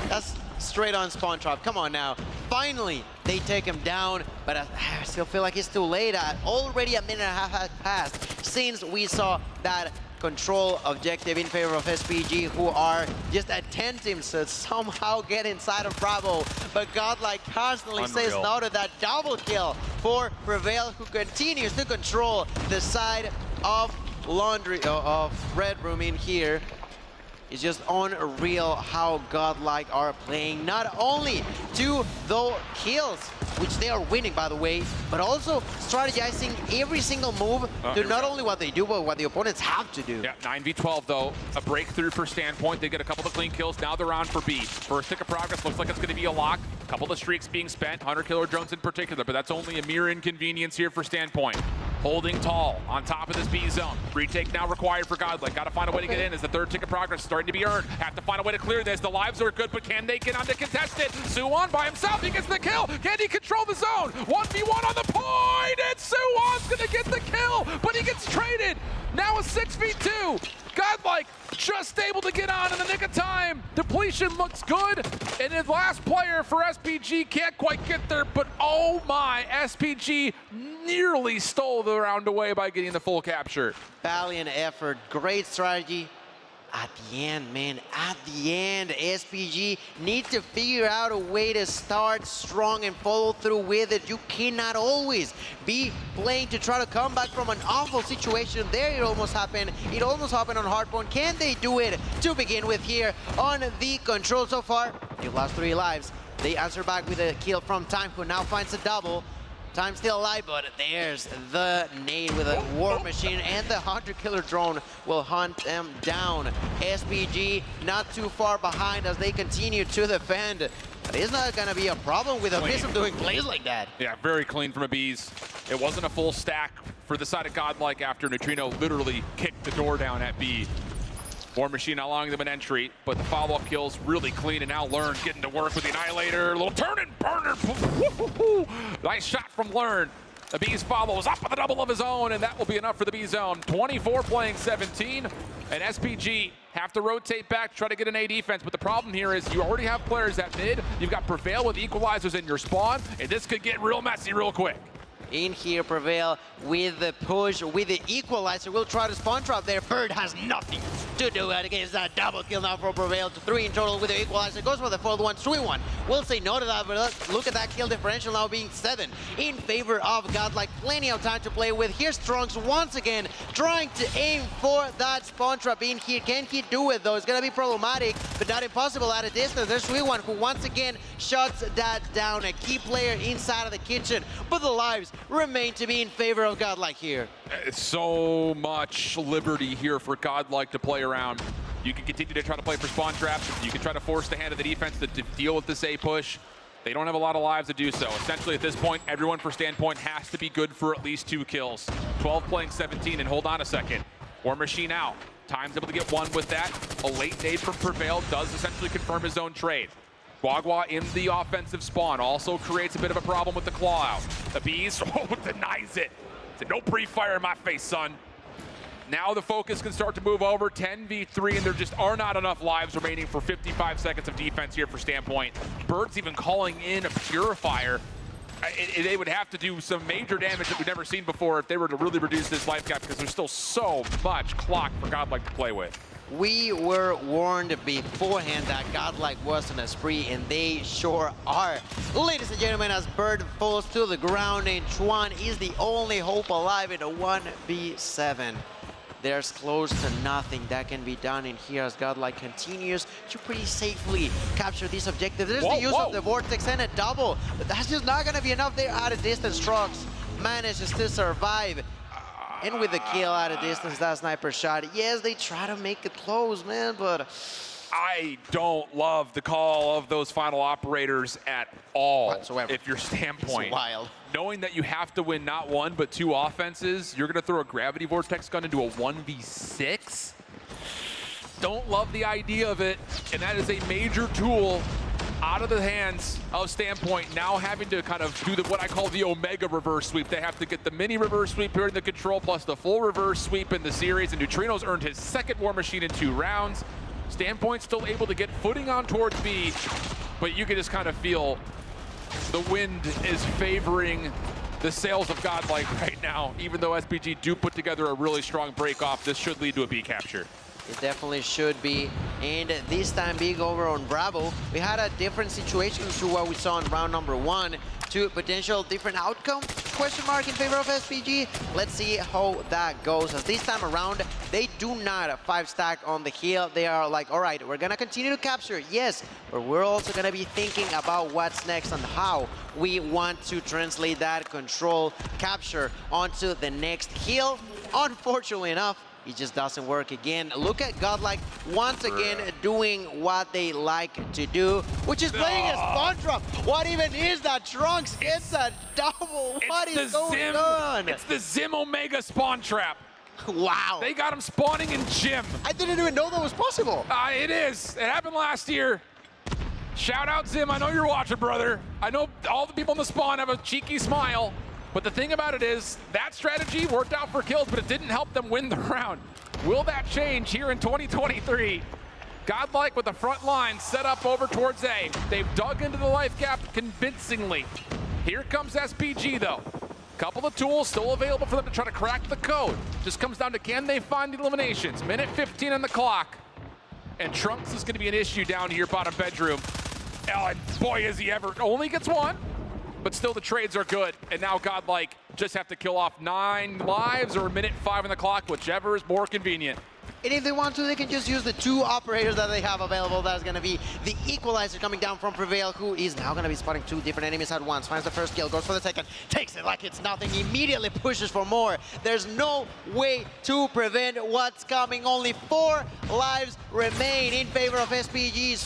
That's straight on spawn trap. Come on now. Finally, they take him down, but I still feel like it's too late. Already a minute and a half has passed since we saw that control objective in favor of SPG, who are just attempting to somehow get inside of Bravo. But Godlike constantly says no to that double kill for Prevail, who continues to control the side of Laundry, of Red Room in here. It's just unreal how Godlike are playing, not only to the kills, which they are winning, by the way, but also strategizing every single move to not only what they do, but what the opponents have to do. Yeah, 9v12 though, a breakthrough for Standpoint. They get a couple of clean kills. Now they're on for B. First tick of progress, looks like it's going to be a lock. A couple of streaks being spent, Hunter Killer drones in particular, but that's only a mere inconvenience here for Standpoint. Holding tall on top of this B zone. Retake now required for Godlike. Got to find a way to get in as the third tick of progress starting to be earned. Have to find a way to clear this. The lives are good, but can they get on to contest it? Suwon by himself, he gets the kill. Can he control the zone? 1v1 on the point, and Suwon's gonna get the kill, but he gets traded. Now a 6v2. Godlike just able to get on in the nick of time. Depletion looks good, and the last player for SPG can't quite get there, but oh my, SPG nearly stole the round away by getting the full capture. Valiant effort, great strategy. At the end, man, at the end, SPG need to figure out a way to start strong and follow through with it. You cannot always be playing to try to come back from an awful situation. There it almost happened. It almost happened on Hardpoint. Can they do it to begin with here on the control so far? They've lost 3 lives. They answer back with a kill from Time, who now finds a double. Time still alive, but there's the nade with a War Machine, and the Hunter Killer drone will hunt them down. SPG not too far behind as they continue to defend. But it's not going to be a problem with Abyssum doing plays like that. Yeah, very clean from Abyss. It wasn't a full stack for the side of Godlike after Neutrino literally kicked the door down at B. War Machine allowing them an entry, but the follow-up kills really clean, and now Learn getting to work with the Annihilator. A little turn and burner. Nice shot from Learn. The Bees follows up with a double of his own, and that will be enough for the B zone. 24 playing 17, and SPG have to rotate back to try to get an A defense, but the problem here is you already have players at mid. You've got Prevail with equalizers in your spawn, and this could get real messy real quick. In here, Prevail with the push, with the equalizer. We'll try to spawn trap there. Bird has nothing to do it against that double kill now for Prevail. To 3 in total with the equalizer. Goes for the fourth one, 3-1. We'll say no to that, but look at that kill differential now being 7 in favor of Godlike. Plenty of time to play with. Here's Trunks once again trying to aim for that spawn trap in here. Can he do it though? It's gonna be problematic, but not impossible at a distance. There's 3-1 who once again shuts that down. A key player inside of the kitchen, but the lives remain to be in favor of Godlike here. So much liberty here for Godlike to play around. You can continue to try to play for spawn traps. You can try to force the hand of the defense to deal with this A push. They don't have a lot of lives to do so. Essentially at this point, everyone for Standpoint has to be good for at least 2 kills. 12 playing 17, and hold on a second. War Machine out. Time's able to get 1 with that. A late nade from Prevail does essentially confirm his own trade. Guagua in the offensive spawn also creates a bit of a problem with the claw out. The Bees denies it. Said, no pre-fire in my face, son. Now the focus can start to move over 10v3, and there just are not enough lives remaining for 55 seconds of defense here for Standpoint. Bird's even calling in a Purifier. They would have to do some major damage that we've never seen before if they were to really reduce this life gap, because there's still so much clock for Godlike to play with. We were warned beforehand that Godlike was on a spree, and they sure are. Ladies and gentlemen, as Bird falls to the ground, and Chuan is the only hope alive in a 1v7. There's close to nothing that can be done in here as Godlike continues to pretty safely capture these objectives. There's the use of the Vortex and a double, but that's just not going to be enough there at a distance. Trunks manages to survive. And with the kill at a distance, that sniper shot. Yes, they try to make it close, man, but I don't love the call of those final operators at all. Whatsoever. If you're Standpoint. It's wild. Knowing that you have to win not 1, but 2 offenses, you're going to throw a Gravity Vortex gun into a 1v6? Don't love the idea of it, and that is a major tool out of the hands of Standpoint, now having to kind of do what I call the Omega reverse sweep. They have to get the mini reverse sweep here in the control, plus the full reverse sweep in the series, and Neutrino's earned his 2nd War Machine in 2 rounds. Standpoint still able to get footing on towards B, but you can just kind of feel the wind is favoring the sails of Godlike right now. Even though SPG do put together a really strong break off, this should lead to a B capture. It definitely should be, and this time being over on Bravo, we had a different situation to what we saw in round number 1, to potential different outcome, question mark in favor of SPG. Let's see how that goes, as this time around, they do not 5-stack on the hill. They are like, all right, we're gonna continue to capture, yes, but we're also gonna be thinking about what's next and how we want to translate that control capture onto the next hill. Unfortunately enough, it just doesn't work again. Look at Godlike once again doing what they like to do, which is playing a spawn trap. What even is that, Trunks? It's a double. What is going on? It's the Zim Omega spawn trap. Wow. They got him spawning in Gym. I didn't even know that was possible. It is. It happened last year. Shout out, Zim. I know you're watching, brother. I know all the people in the spawn have a cheeky smile. But the thing about it is, that strategy worked out for kills, but it didn't help them win the round. Will that change here in 2023? Godlike with the front line set up over towards A. They've dug into the life gap convincingly. Here comes SPG though. Couple of tools still available for them to try to crack the code. Just comes down to, can they find the eliminations? Minute 15 on the clock. And Trunks is gonna be an issue down here, bottom bedroom. Oh, and boy, is he ever, only gets one. But still the trades are good. And now Godlike just have to kill off 9 lives or minute 5 on the clock, whichever is more convenient. And if they want to, they can just use the 2 operators that they have available. That's going to be the Equalizer coming down from Prevail, who is now going to be spotting 2 different enemies at once. Finds the first kill, goes for the second, takes it like it's nothing, immediately pushes for more. There's no way to prevent what's coming. Only 4 lives remain in favor of SPG.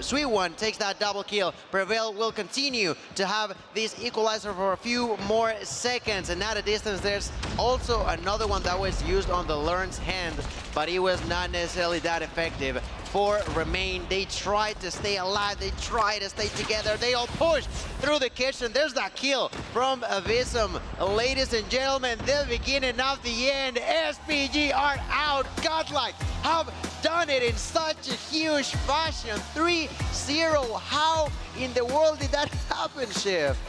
Sweet One takes that double kill. Prevail will continue to have this Equalizer for a few more seconds. And at a distance, there's also another one that was used on the Learn's hand, but it was not necessarily that effective. 4 remain. They tried to stay alive. They tried to stay together. They all pushed through the kitchen. There's that kill from Avism. Ladies and gentlemen, the beginning of the end. SPG are out. Godlike have done it in such a huge fashion. 3-0. How in the world did that happen, Shift?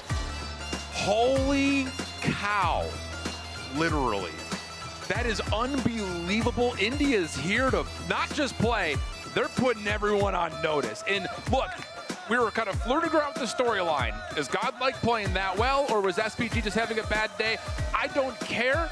Holy cow. Literally. That is unbelievable. India's here to not just play, they're putting everyone on notice. And look, we were kind of flirting around with the storyline. Is Godlike playing that well, or was SPG just having a bad day? I don't care.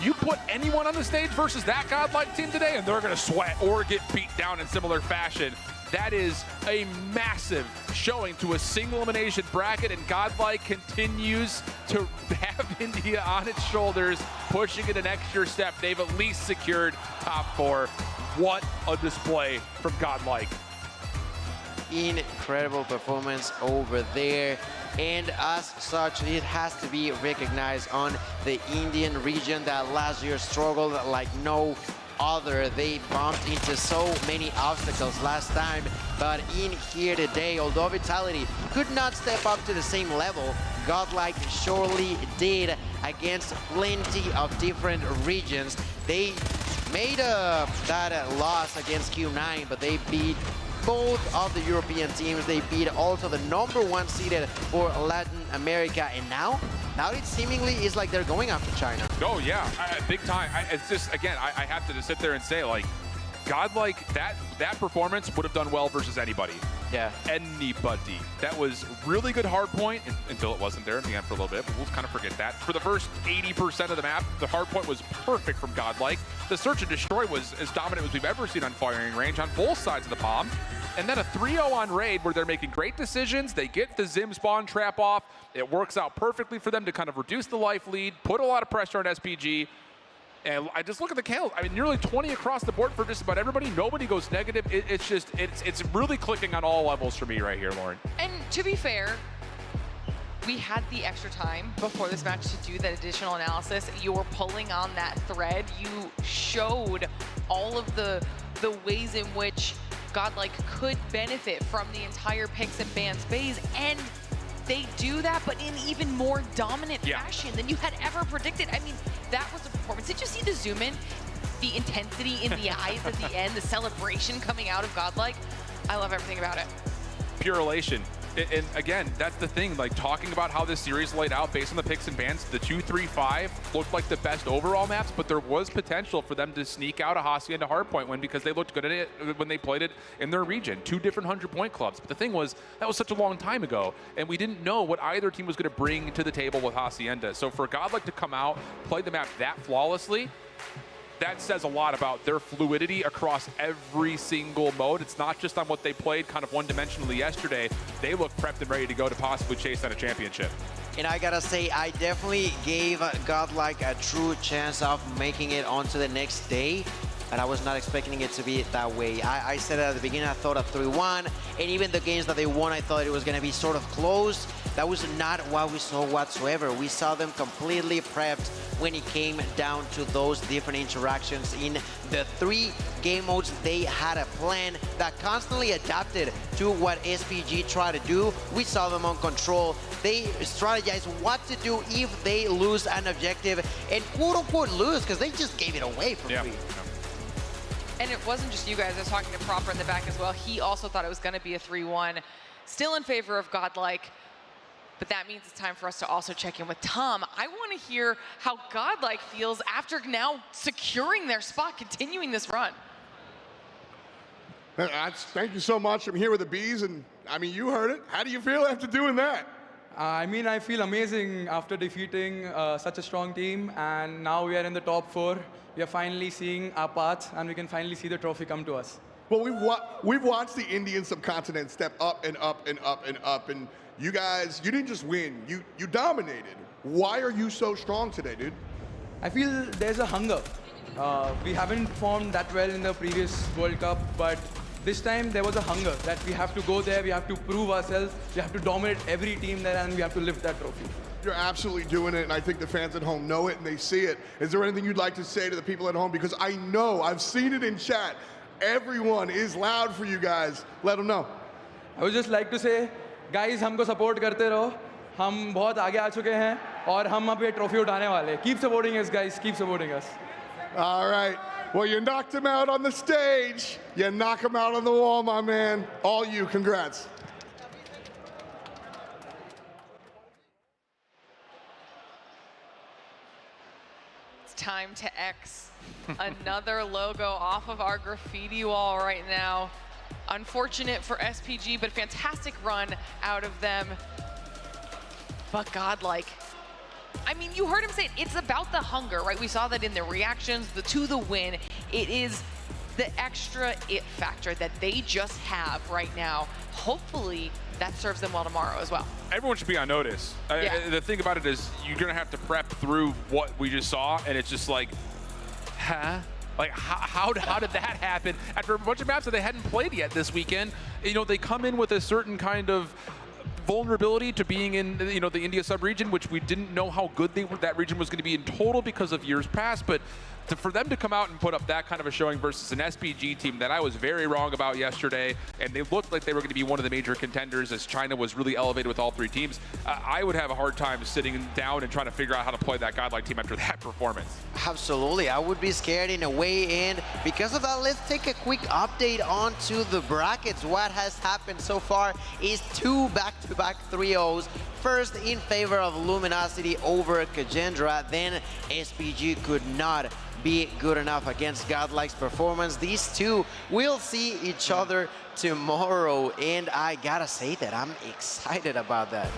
You put anyone on the stage versus that Godlike team today, and they're going to sweat or get beat down in similar fashion. That is a massive showing to a single elimination bracket, and Godlike continues to have India on its shoulders, pushing it an extra step. They've at least secured top 4. What a display from Godlike. Incredible performance over there. And as such, it has to be recognized on the Indian region that last year struggled like no other. They bumped into so many obstacles last time, but in here today, although Vitality could not step up to the same level, Godlike surely did against plenty of different regions. They made that loss against Q9, but they beat both of the European teams. They beat also the #1 seeded for Latin America, and now it seemingly is like they're going after China. Oh yeah, big time. It's just, again, I have to just sit there and say, like, Godlike, that performance would have done well versus anybody. Yeah. Anybody. That was really good hard point until it wasn't there at the end for a little bit, but we'll kind of forget that. For the first 80% of the map, the hard point was perfect from Godlike. The search and destroy was as dominant as we've ever seen on firing range on both sides of the palm. And then a 3-0 on raid where they're making great decisions. They get the Zim spawn trap off. It works out perfectly for them to kind of reduce the life lead, put a lot of pressure on SPG. And I just look at the count. I mean, nearly 20 across the board for just about everybody. Nobody goes negative. It's really clicking on all levels for me right here, Lauren. And to be fair, we had the extra time before this match to do that additional analysis. You were pulling on that thread. You showed all of the ways in which Godlike could benefit from the entire picks and bans phase, and they do that, but in even more dominant fashion than you had ever predicted. I mean, that was a performance. Did you see the zoom in? The intensity in the eyes at the end, the celebration coming out of Godlike? I love everything about it. Pure elation. And again, that's the thing, like talking about how this series laid out based on the picks and bans, the 2-3-5 looked like the best overall maps, but there was potential for them to sneak out a Hacienda hardpoint win because they looked good at it when they played it in their region. 2 different 100-point clubs. But the thing was, that was such a long time ago, and we didn't know what either team was going to bring to the table with Hacienda. So for Godlike to come out, play the map that flawlessly, that says a lot about their fluidity across every single mode. It's not just on what they played kind of one-dimensionally yesterday. They look prepped and ready to go to possibly chase on a championship. And I gotta say, I definitely gave Godlike a true chance of making it onto the next day, but I was not expecting it to be that way. I said at the beginning, I thought of 3-1, and even the games that they won, I thought it was gonna be sort of close. that was not what we saw whatsoever. We saw them completely prepped when it came down to those different interactions. In the 3 game modes, they had a plan that constantly adapted to what SPG tried to do. We saw them on control. They strategized what to do if they lose an objective, and quote-unquote lose, because they just gave it away for free. And it wasn't just you guys. I was talking to Proper in the back as well. He also thought it was going to be a 3-1. Still in favor of Godlike. But that means it's time for us to also check in with Tom. I want to hear how Godlike feels after now securing their spot, continuing this run. Thank you so much. I'm here with the Bees, and I mean, you heard it. How do you feel after doing that? I mean, I feel amazing after defeating such a strong team, and now we are in the top 4. We are finally seeing our path, and we can finally see the trophy come to us. Well, we've watched the Indian subcontinent step up and up and up and up, and you guys, you didn't just win, you dominated. Why are you so strong today, dude? I feel there's a hunger. We haven't performed that well in the previous World Cup, but this time there was a hunger that we have to go there, we have to prove ourselves, we have to dominate every team there, and we have to lift that trophy. You're absolutely doing it, and I think the fans at home know it and they see it. Is there anything you'd like to say to the people at home? Because I know, I've seen it in chat, everyone is loud for you guys. Let them know. I would just like to say, guys, हमको support करते रहो. हम बहुत आगे आ चुके हैं और हम अब ये trophy उठाने वाले हैं. Keep supporting us, guys. Keep supporting us. All right. Well, you knocked him out on the stage. You knock him out on the wall, my man. All you. Congrats. It's time to X another logo off of our graffiti wall right now. Unfortunate for SPG, but fantastic run out of them. But Godlike, I mean, you heard him say it, it's about the hunger, right? We saw that in the reactions to the win. It is the extra it factor that they just have right now. Hopefully that serves them well tomorrow as well. Everyone should be on notice. Yeah. The thing about it is you're gonna have to prep through what we just saw, and it's just like, huh? Like, how did that happen? After a bunch of maps that they hadn't played yet this weekend, you know, they come in with a certain kind of vulnerability to being in, you know, the India sub-region, which we didn't know how good that region was going to be in total because of years past, but for them to come out and put up that kind of a showing versus an SPG team that I was very wrong about yesterday, and they looked like they were going to be one of the major contenders as China was really elevated with all 3 teams, I would have a hard time sitting down and trying to figure out how to play that Godlike team after that performance. Absolutely, I would be scared in a way, and because of that, let's take a quick update onto the brackets. What has happened so far is 2 back-to-back 3-0s. First in favor of Luminosity over Kendra, then SPG could not be good enough against Godlike's performance. These two will see each other tomorrow, and I gotta say that I'm excited about that.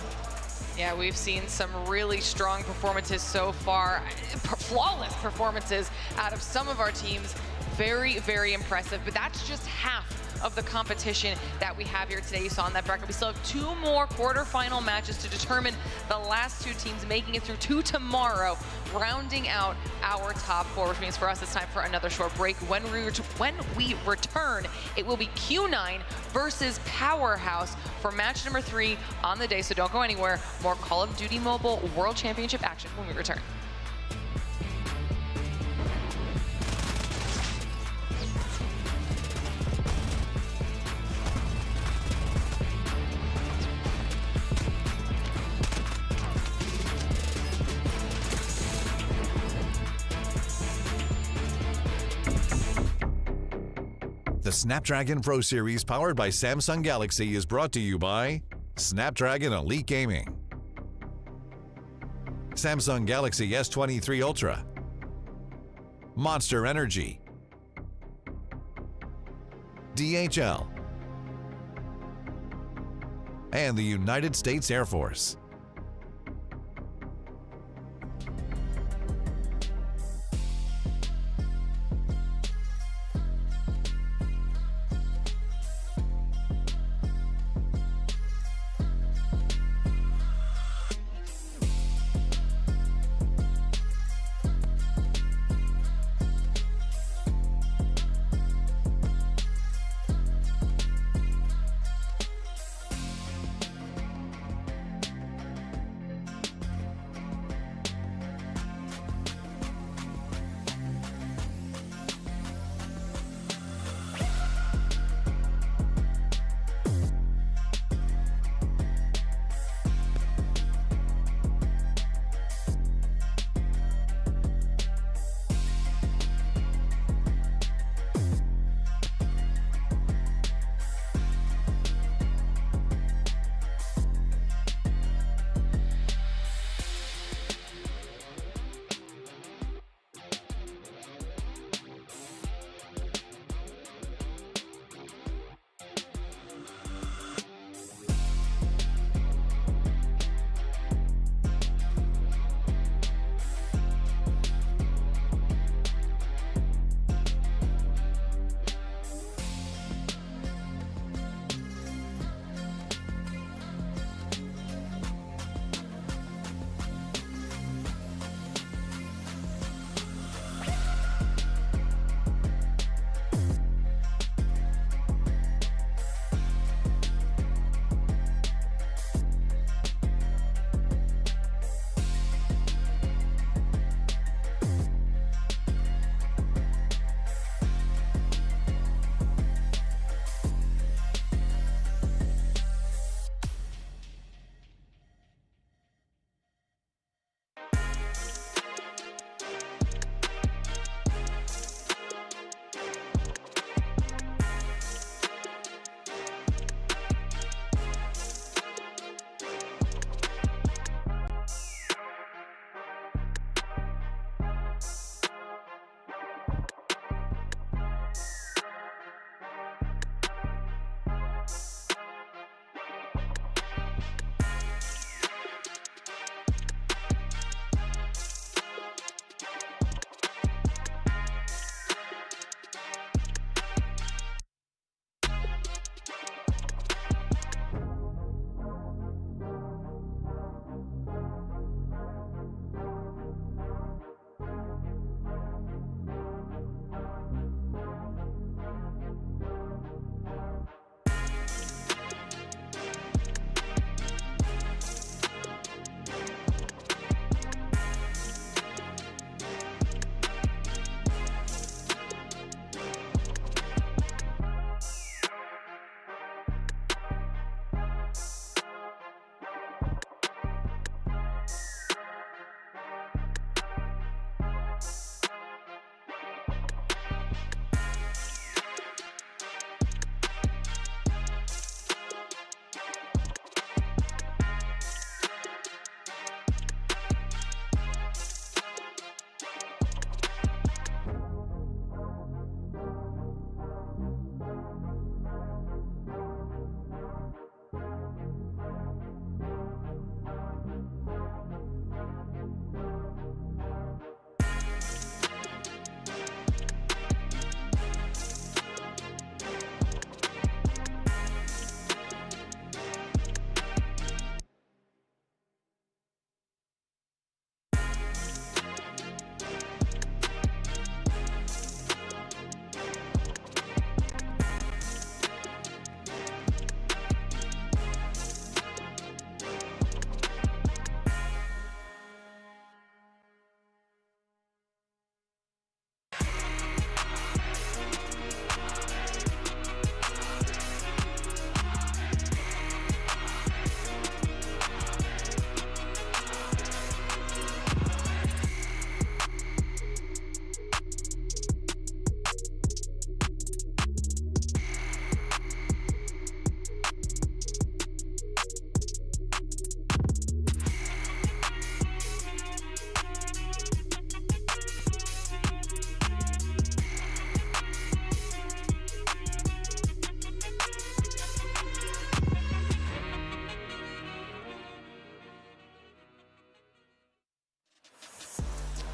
Yeah, we've seen some really strong performances so far, flawless performances out of some of our teams. Very, very impressive, but that's just half of the competition that we have here today. You saw in that bracket, we still have 2 more quarterfinal matches to determine the last 2 teams making it through to tomorrow, rounding out our top 4, which means for us it's time for another short break. When we return, it will be Q9 versus Powerhouse for match number 3 on the day, so don't go anywhere. More Call of Duty Mobile World Championship action when we return. The Snapdragon Pro Series powered by Samsung Galaxy is brought to you by Snapdragon Elite Gaming, Samsung Galaxy S23 Ultra, Monster Energy, DHL, and the United States Air Force.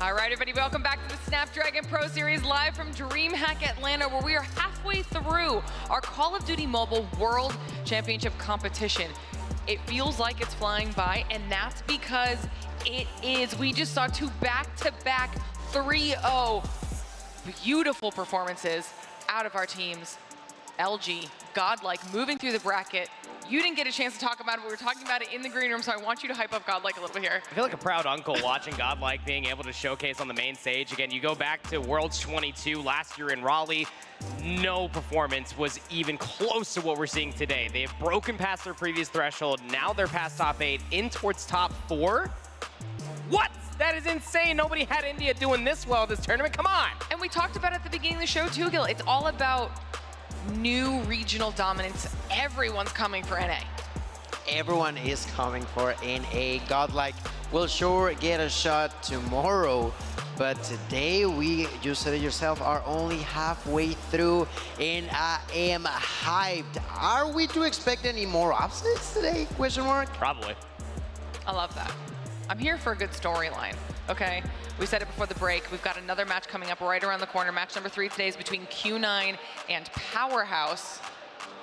All right, everybody, welcome back to the Snapdragon Pro Series live from DreamHack Atlanta, where we are halfway through our Call of Duty Mobile World Championship competition. It feels like it's flying by, and that's because it is. We just saw two back-to-back 3-0 beautiful performances out of our teams. LG, Godlike, moving through the bracket. You didn't get a chance to talk about it, but we were talking about it in the green room, so I want you to hype up Godlike a little bit here. I feel like a proud uncle watching Godlike being able to showcase on the main stage. Again, you go back to Worlds 22 last year in Raleigh, no performance was even close to what we're seeing today. They have broken past their previous threshold. Now they're past top 8, in towards top 4. What? That is insane. Nobody had India doing this well this tournament. Come on. And we talked about it at the beginning of the show too, Gil. It's all about new regional dominance. Everyone's coming for NA. Everyone is coming for NA. Godlike will sure get a shot tomorrow, but today you said it yourself, are only halfway through, and I am hyped. Are we to expect any more upsets today? Question mark? Probably. I love that. I'm here for a good storyline, okay? We said it before the break. We've got another match coming up right around the corner. Match number 3 today is between Q9 and Powerhouse.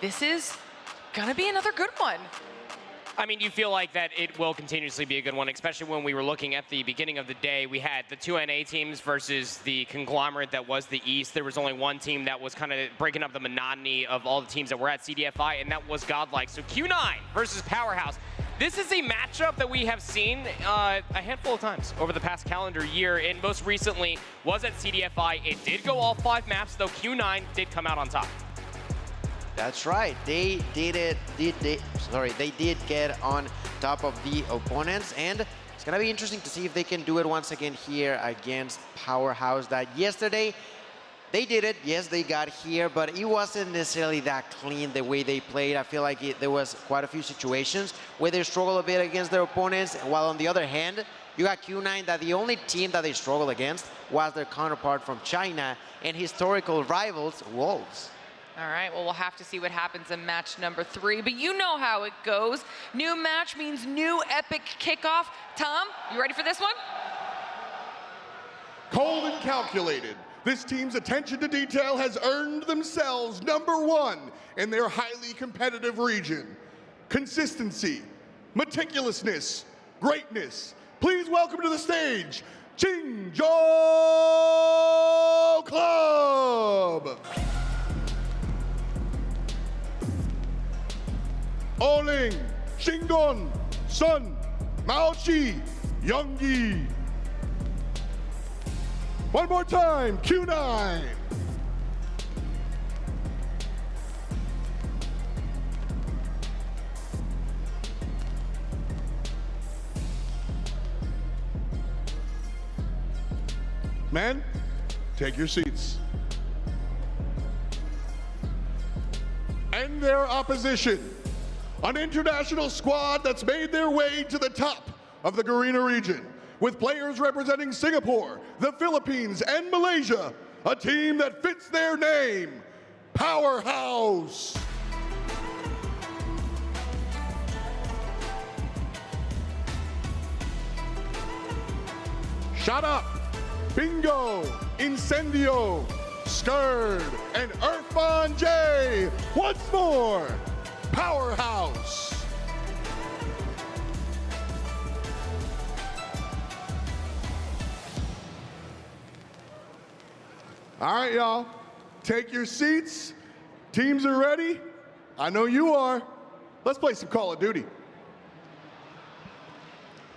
This is gonna be another good one. I mean, you feel like that it will continuously be a good one, especially when we were looking at the beginning of the day. We had the 2 NA teams versus the conglomerate that was the East. There was only one team that was kind of breaking up the monotony of all the teams that were at CDFI, and that was Godlike. So Q9 versus Powerhouse. This is a matchup that we have seen a handful of times over the past calendar year, and most recently was at CDFI. It did go all 5 maps, though Q9 did come out on top. That's right. They did get on top of the opponents, and it's gonna be interesting to see if they can do it once again here against Powerhouse. That yesterday they did it. Yes, they got here, but it wasn't necessarily that clean the way they played. I feel like there was quite a few situations where they struggled a bit against their opponents, while on the other hand, you got Q9, that the only team that they struggled against was their counterpart from China and historical rivals, Wolves. All right, well, we'll have to see what happens in match number 3, but you know how it goes. New match means new epic kickoff. Tom, you ready for this one? Cold and calculated. This team's attention to detail has earned themselves #1 in their highly competitive region. Consistency, meticulousness, greatness. Please welcome to the stage, Qingzhou Club. Oling, Shingon, Sun, Maochi, Youngyi. One more time, Q9. Men, take your seats. And their opposition, an international squad that's made their way to the top of the Garena region, with players representing Singapore, the Philippines, and Malaysia, a team that fits their name, Powerhouse. Shut Up, Bingo, Incendio, Stirred, and Irfan J. Once more, Powerhouse. All right, y'all, take your seats. Teams are ready. I know you are. Let's play some Call of Duty.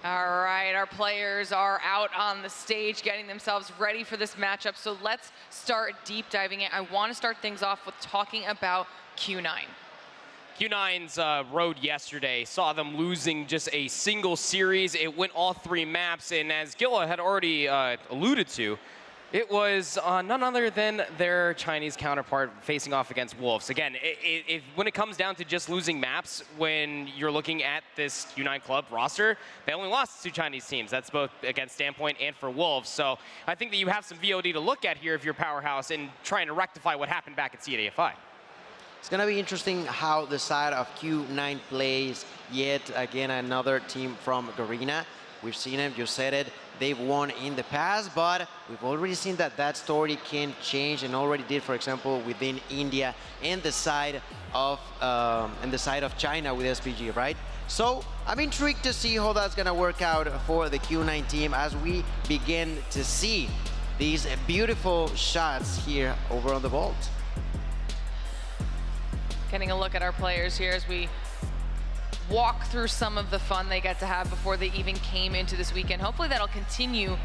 All right, our players are out on the stage getting themselves ready for this matchup. So let's start deep diving in. I want to start things off with talking about Q9. Q9's road yesterday saw them losing just a single series. It went all 3 maps, and as Gilla had already alluded to, it was none other than their Chinese counterpart facing off against Wolves. Again, when it comes down to just losing maps, when you're looking at this Q9 club roster, they only lost 2 Chinese teams. That's both against Standpoint and for Wolves. So I think that you have some VOD to look at here if you're Powerhouse and trying to rectify what happened back at CDFI. It's going to be interesting how the side of Q9 plays yet again another team from Garena. We've seen it, you said it, they've won in the past, but we've already seen that that story can change and already did, for example, within India and the side of China with SPG, right? So I'm intrigued to see how that's gonna work out for the Q9 team as we begin to see these beautiful shots here over on the vault. Getting a look at our players here as we walk through some of the fun they get to have before they even came into this weekend. Hopefully that'll continue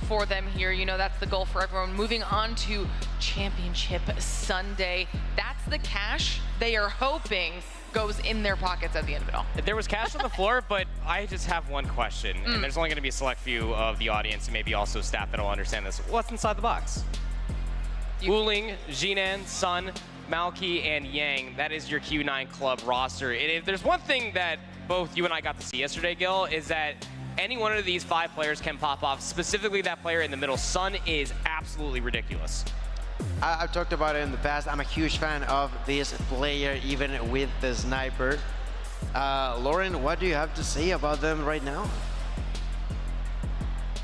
for them here. You know, that's the goal for everyone. Moving on to Championship Sunday. That's the cash they are hoping goes in their pockets at the end of it all. There was cash on the floor, but I just have one question, and there's only going to be a select few of the audience and maybe also staff that will understand this. What's inside the box? Wuling, Jinan, Sun, Malky, and Yang, that is your Q9 club roster. And if there's one thing that both you and I got to see yesterday, Gil, is that any one of these 5 players can pop off. Specifically that player in the middle, Sun, is absolutely ridiculous. I've talked about it in the past. I'm a huge fan of this player, even with the sniper. Lauren, what do you have to say about them right now?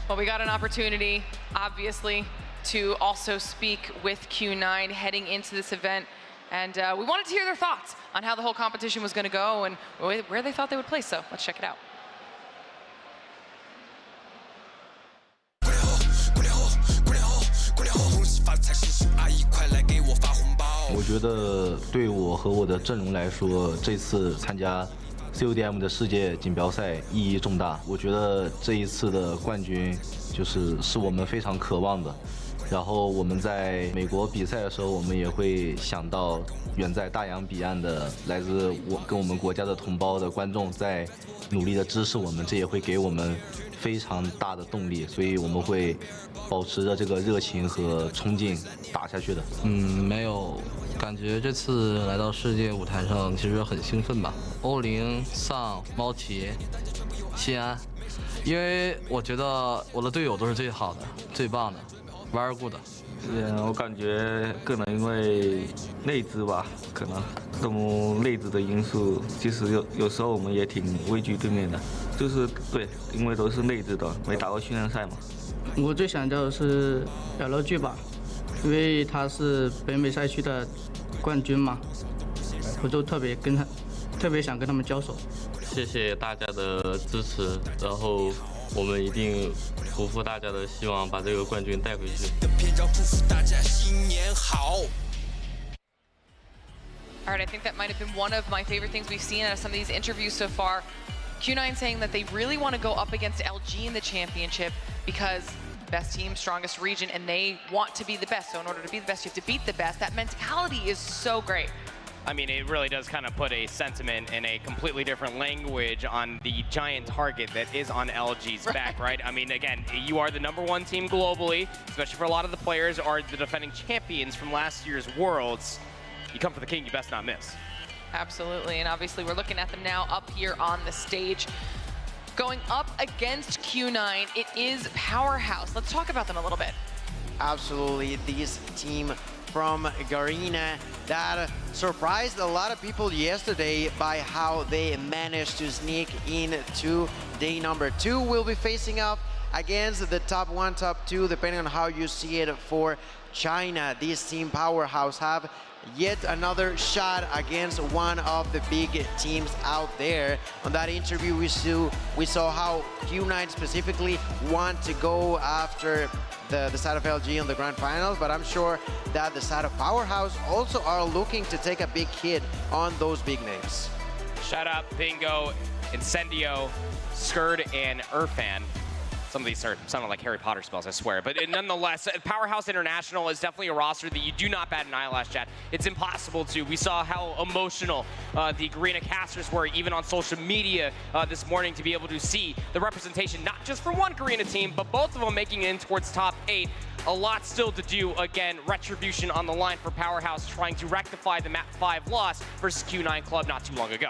Well, we got an opportunity, obviously, to also speak with Q9 heading into this event. And we wanted to hear their thoughts on how the whole competition was going to go and where they thought they would place. So let's check it out.我觉得对我和我的阵容来说，这次参加 CODM 的世界锦标赛意义重大。我觉得这一次的冠军是我们非常渴望的。然后我们在美国比赛的时候，我们也会想到远在大洋彼岸的来自我们国家的同胞的观众在努力的支持我们，这也会给我们非常大的动力，所以我们会保持着这个热情和冲劲打下去的。没有，感觉这次来到世界舞台上其实很兴奋吧。欧林、丧、猫奇、西安，因为我觉得我的队友都是最好的、最棒的。玩儿过的，我感觉个人因为内资吧，可能这么内资的因素，其实有时候我们也挺畏惧对面的，就是对，因为都是内资的，没打过训练赛嘛。我最想叫的是LG吧，因为他是北美赛区的冠军嘛，我就特别想跟他们交手。谢谢大家的支持，然后我们一定不负大家的希望，把这个冠军带回去。All right, I think that might have been one of my favorite things we've seen out of some of these interviews so far. Q9 saying that they really want to go up against LG in the championship because best team, strongest region, and they want to be the best. So in order to be the best, you have to beat the best. That mentality is so great. I mean, it really does kind of put a sentiment in a completely different language on the giant target that is on LG's back, right? I mean, again, you are the #1 team globally, especially for a lot of the players are the defending champions from last year's Worlds. You come for the king, you best not miss. Absolutely, and obviously we're looking at them now up here on the stage. Going up against Q9, it is Powerhouse. Let's talk about them a little bit. Absolutely, this team from Garena that surprised a lot of people yesterday by how they managed to sneak into day #2. We'll be facing up against the top 1, top 2, depending on how you see it for China. This team Powerhouse have yet another shot against one of the big teams out there. On that interview, we saw how Q9 specifically want to go after the side of LG on the grand finals, but I'm sure that the side of Powerhouse also are looking to take a big hit on those big names. Shout out Bingo, Incendio, Skurd, and Irfan. Some of these sounding like Harry Potter spells, I swear. But nonetheless, Powerhouse International is definitely a roster that you do not bat an eye last chat. It's impossible to. We saw how emotional the Garena casters were, even on social media this morning, to be able to see the representation, not just from one Garena team, but both of them making it in towards top 8. A lot still to do. Again, retribution on the line for Powerhouse, trying to rectify the Map 5 loss versus Q9 Club not too long ago.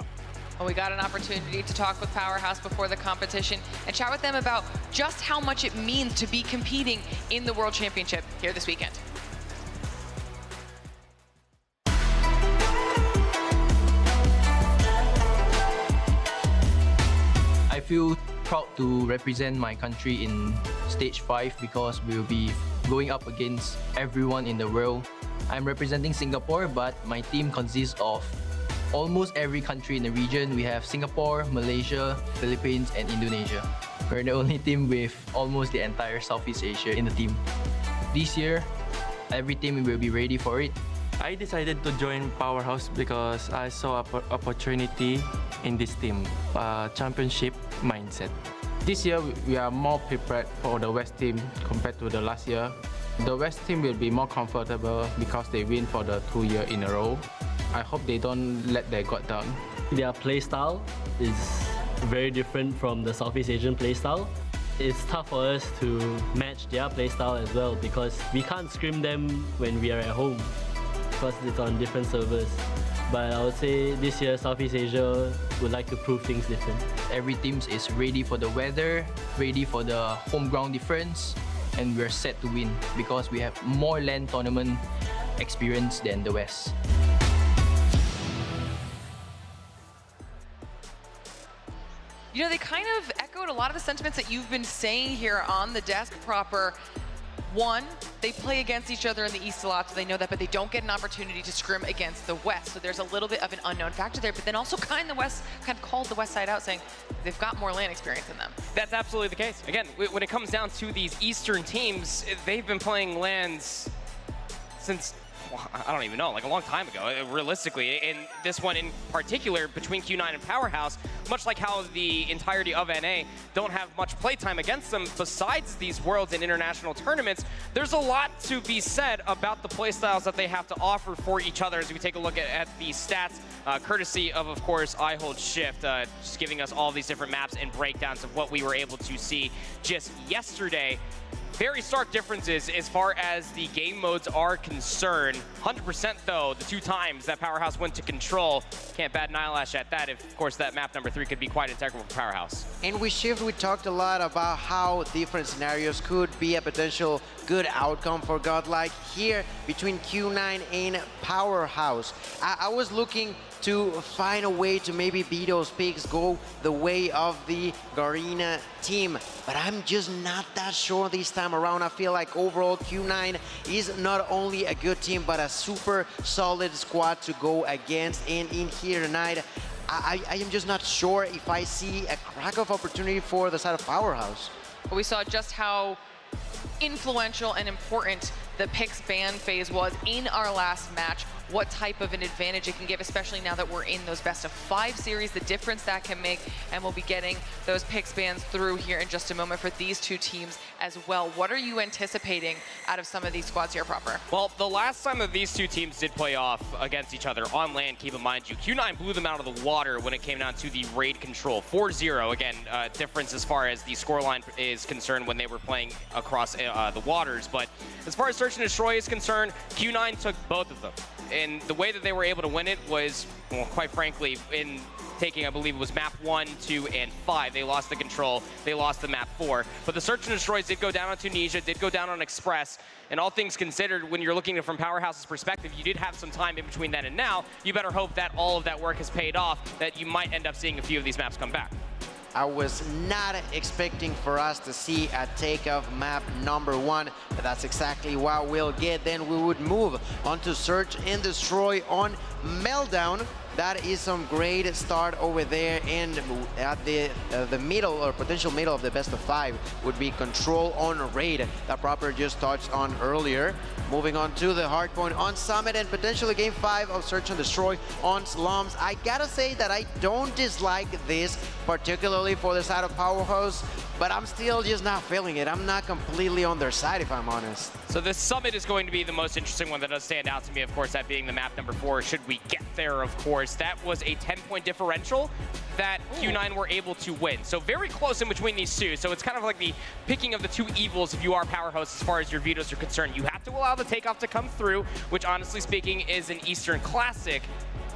Well, we got an opportunity to talk with Powerhouse before the competition and chat with them about just how much it means to be competing in the World Championship here this weekend. I feel proud to represent my country in stage 5 because we'll be going up against everyone in the world. I'm representing Singapore, but my team consists of almost every country in the region. We have Singapore, Malaysia, Philippines, and Indonesia. We're the only team with almost the entire Southeast Asia in the team. This year, every team will be ready for it. I decided to join Powerhouse because I saw an opportunity in this team, championship mindset. This year, we are more prepared for the West team compared to the last year. The West team will be more comfortable because they win for the 2 years in a row. I hope they don't let their guard down. Their play style is very different from the Southeast Asian play style. It's tough for us to match their play style as well because we can't scrim them when we are at home because it's on different servers. But I would say this year Southeast Asia would like to prove things different. Every team is ready for the weather, ready for the home ground difference, and we're set to win because we have more LAN tournament experience than the West. You know, they kind of echoed a lot of the sentiments that you've been saying here on the desk proper. One, they play against each other in the East a lot, so they know that, but they don't get an opportunity to scrim against the West. So there's a little bit of an unknown factor there, but then also kind of called the West side out, saying they've got more LAN experience than them. That's absolutely the case. Again, when it comes down to these Eastern teams, they've been playing LANs since, I don't even know, like a long time ago, realistically. And this one in particular, between Q9 and Powerhouse, much like how the entirety of NA don't have much playtime against them besides these Worlds and international tournaments, there's a lot to be said about the playstyles that they have to offer for each other as we take a look at the stats, courtesy of course, I Hold Shift, just giving us all these different maps and breakdowns of what we were able to see just yesterday. Very stark differences as far as the game modes are concerned. 100% though, the 2 times that Powerhouse went to control. Can't bat an eyelash at that if, of course, that map number 3 could be quite integral for Powerhouse. And with Shift, we talked a lot about how different scenarios could be a potential good outcome for Godlike here between Q9 and Powerhouse. I was looking to find a way to maybe beat those picks, go the way of the Garena team, but I'm just not that sure this time around. I feel like overall Q9 is not only a good team, but a super solid squad to go against. And in here tonight, I am just not sure if I see a crack of opportunity for the side of Powerhouse. We saw just how influential and important the picks ban phase was in our last match, what type of an advantage it can give, especially now that we're in those best of 5 series, the difference that can make, and we'll be getting those picks bans through here in just a moment for these 2 teams as well. What are you anticipating out of some of these squads here proper? Well, the last time that these 2 teams did play off against each other on LAN, keep in mind, Q9 blew them out of the water when it came down to the raid control. 4-0, again, difference as far as the scoreline is concerned when they were playing across the waters. But as far as Search and Destroy is concerned, Q9 took both of them. And the way that they were able to win it was, well, quite frankly, in taking, I believe it was map 1, 2, and 5. They lost the control. They lost the map 4. But the Search and Destroys did go down on Tunisia, did go down on Express. And all things considered, when you're looking from Powerhouse's perspective, you did have some time in between then and now. You better hope that all of that work has paid off, that you might end up seeing a few of these maps come back. I was not expecting for us to see a Takeoff map number 1, but that's exactly what we'll get. Then we would move on to Search and Destroy on Meltdown. That is some great start over there, and at the middle or potential middle of the best of 5 would be Control on Raid that Proper just touched on earlier. Moving on to the hardpoint on Summit and potentially game 5 of Search and Destroy on Slums. I gotta say that I don't dislike this, particularly for the side of Powerhouse, but I'm still just not feeling it. I'm not completely on their side, if I'm honest. So this Summit is going to be the most interesting one that does stand out to me, of course, that being the map number 4, should we get there, of course. That was a 10-point differential that Q9 were able to win. So very close in between these 2. So it's kind of like the picking of the 2 evils if you are Powerhouse as far as your vetoes are concerned. You have to allow the Takeoff to come through, which honestly speaking is an Eastern classic.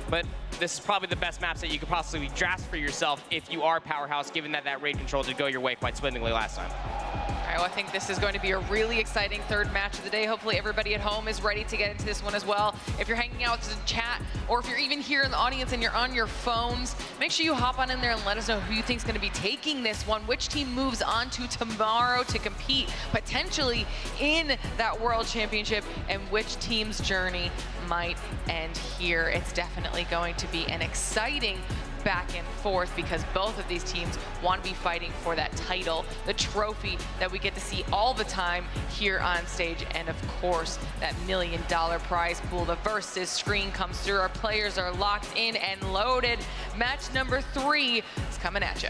But this is probably the best maps that you could possibly draft for yourself if you are Powerhouse, given that that raid control did go your way quite swimmingly last time. All right, right, well, I think this is going to be a really exciting third match of the day. Hopefully everybody at home is ready to get into this one as well. If you're hanging out in chat, or if you're even here in the audience and you're on your phones, make sure you hop on in there and let us know who you think is going to be taking this one, which team moves on to tomorrow to compete potentially in that World Championship, and which team's journey might end here. It's definitely going to be an exciting back and forth because both of these teams want to be fighting for that title, the trophy that we get to see all the time here on stage, and of course that $1 million prize pool. The versus screen comes through. Our players are locked in and loaded. Match number 3 is coming at you.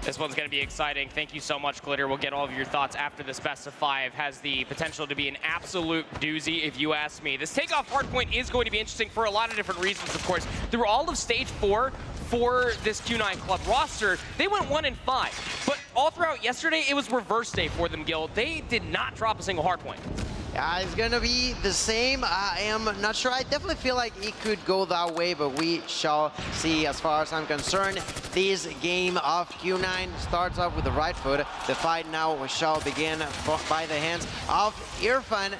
This one's going to be exciting. Thank you so much, Glitter. We'll get all of your thoughts after this best of 5. Has the potential to be an absolute doozy, if you ask me. This Takeoff hardpoint is going to be interesting for a lot of different reasons, of course. Through all of stage 4 for this Q9 Club roster, they went 1-5. But all throughout yesterday, it was reverse day for them, Gil. They did not drop a single hardpoint. Yeah, it's gonna be the same. I am not sure. I definitely feel like it could go that way, but we shall see. As far as I'm concerned, this game of Q9 starts off with the right foot. The fight now shall begin by the hands of Irfan.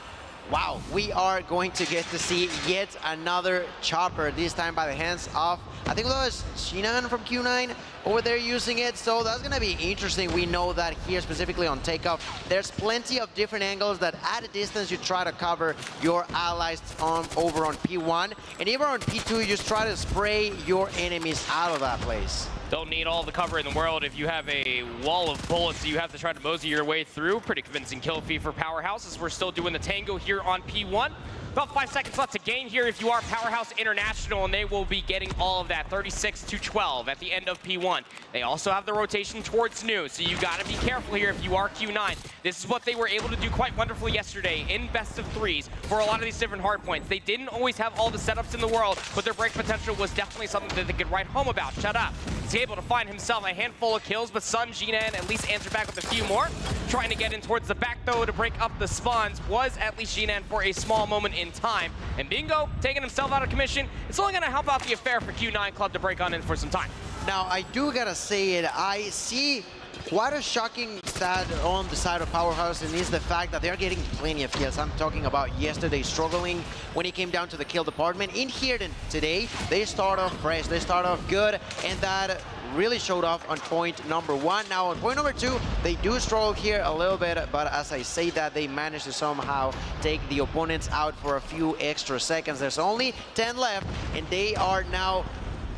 Wow, we are going to get to see yet another chopper, this time by the hands of, I think it was Shinan from Q9 over there using it. So that's going to be interesting. We know that here specifically on Takeoff, there's plenty of different angles that at a distance you try to cover your allies over on P1. And even on P2, you just try to spray your enemies out of that place. Don't need all the cover in the world if you have a wall of bullets you have to try to mosey your way through. Pretty convincing kill feed for Powerhouse as we're still doing the tango here on P1. About 5 seconds left to gain here if you are Powerhouse International, and they will be getting all of that, 36-12 at the end of P1. They also have the rotation towards new, so you got to be careful here if you are Q9. This is what they were able to do quite wonderfully yesterday in best of 3s for a lot of these different hardpoints. They didn't always have all the setups in the world, but their break potential was definitely something that they could write home about. Shut up. He's able to find himself a handful of kills, but Sun Jinan at least answered back with a few more. Trying to get in towards the back, though, to break up the spawns was at least Jinan for a small moment in time. And Bingo taking himself out of commission. It's only going to help out the affair for Q9 Club to break on in for some time. Now, I do gotta say it, I see quite a shocking stat on the side of Powerhouse, and is the fact that they're getting plenty of kills. I'm talking about yesterday struggling when it came down to the kill department. In here today, they start off fresh, they start off good, and that really showed off on point number 1. Now on point number 2, they do struggle here a little bit, but as I say that, they managed to somehow take the opponents out for a few extra seconds. There's only 10 left, and they are now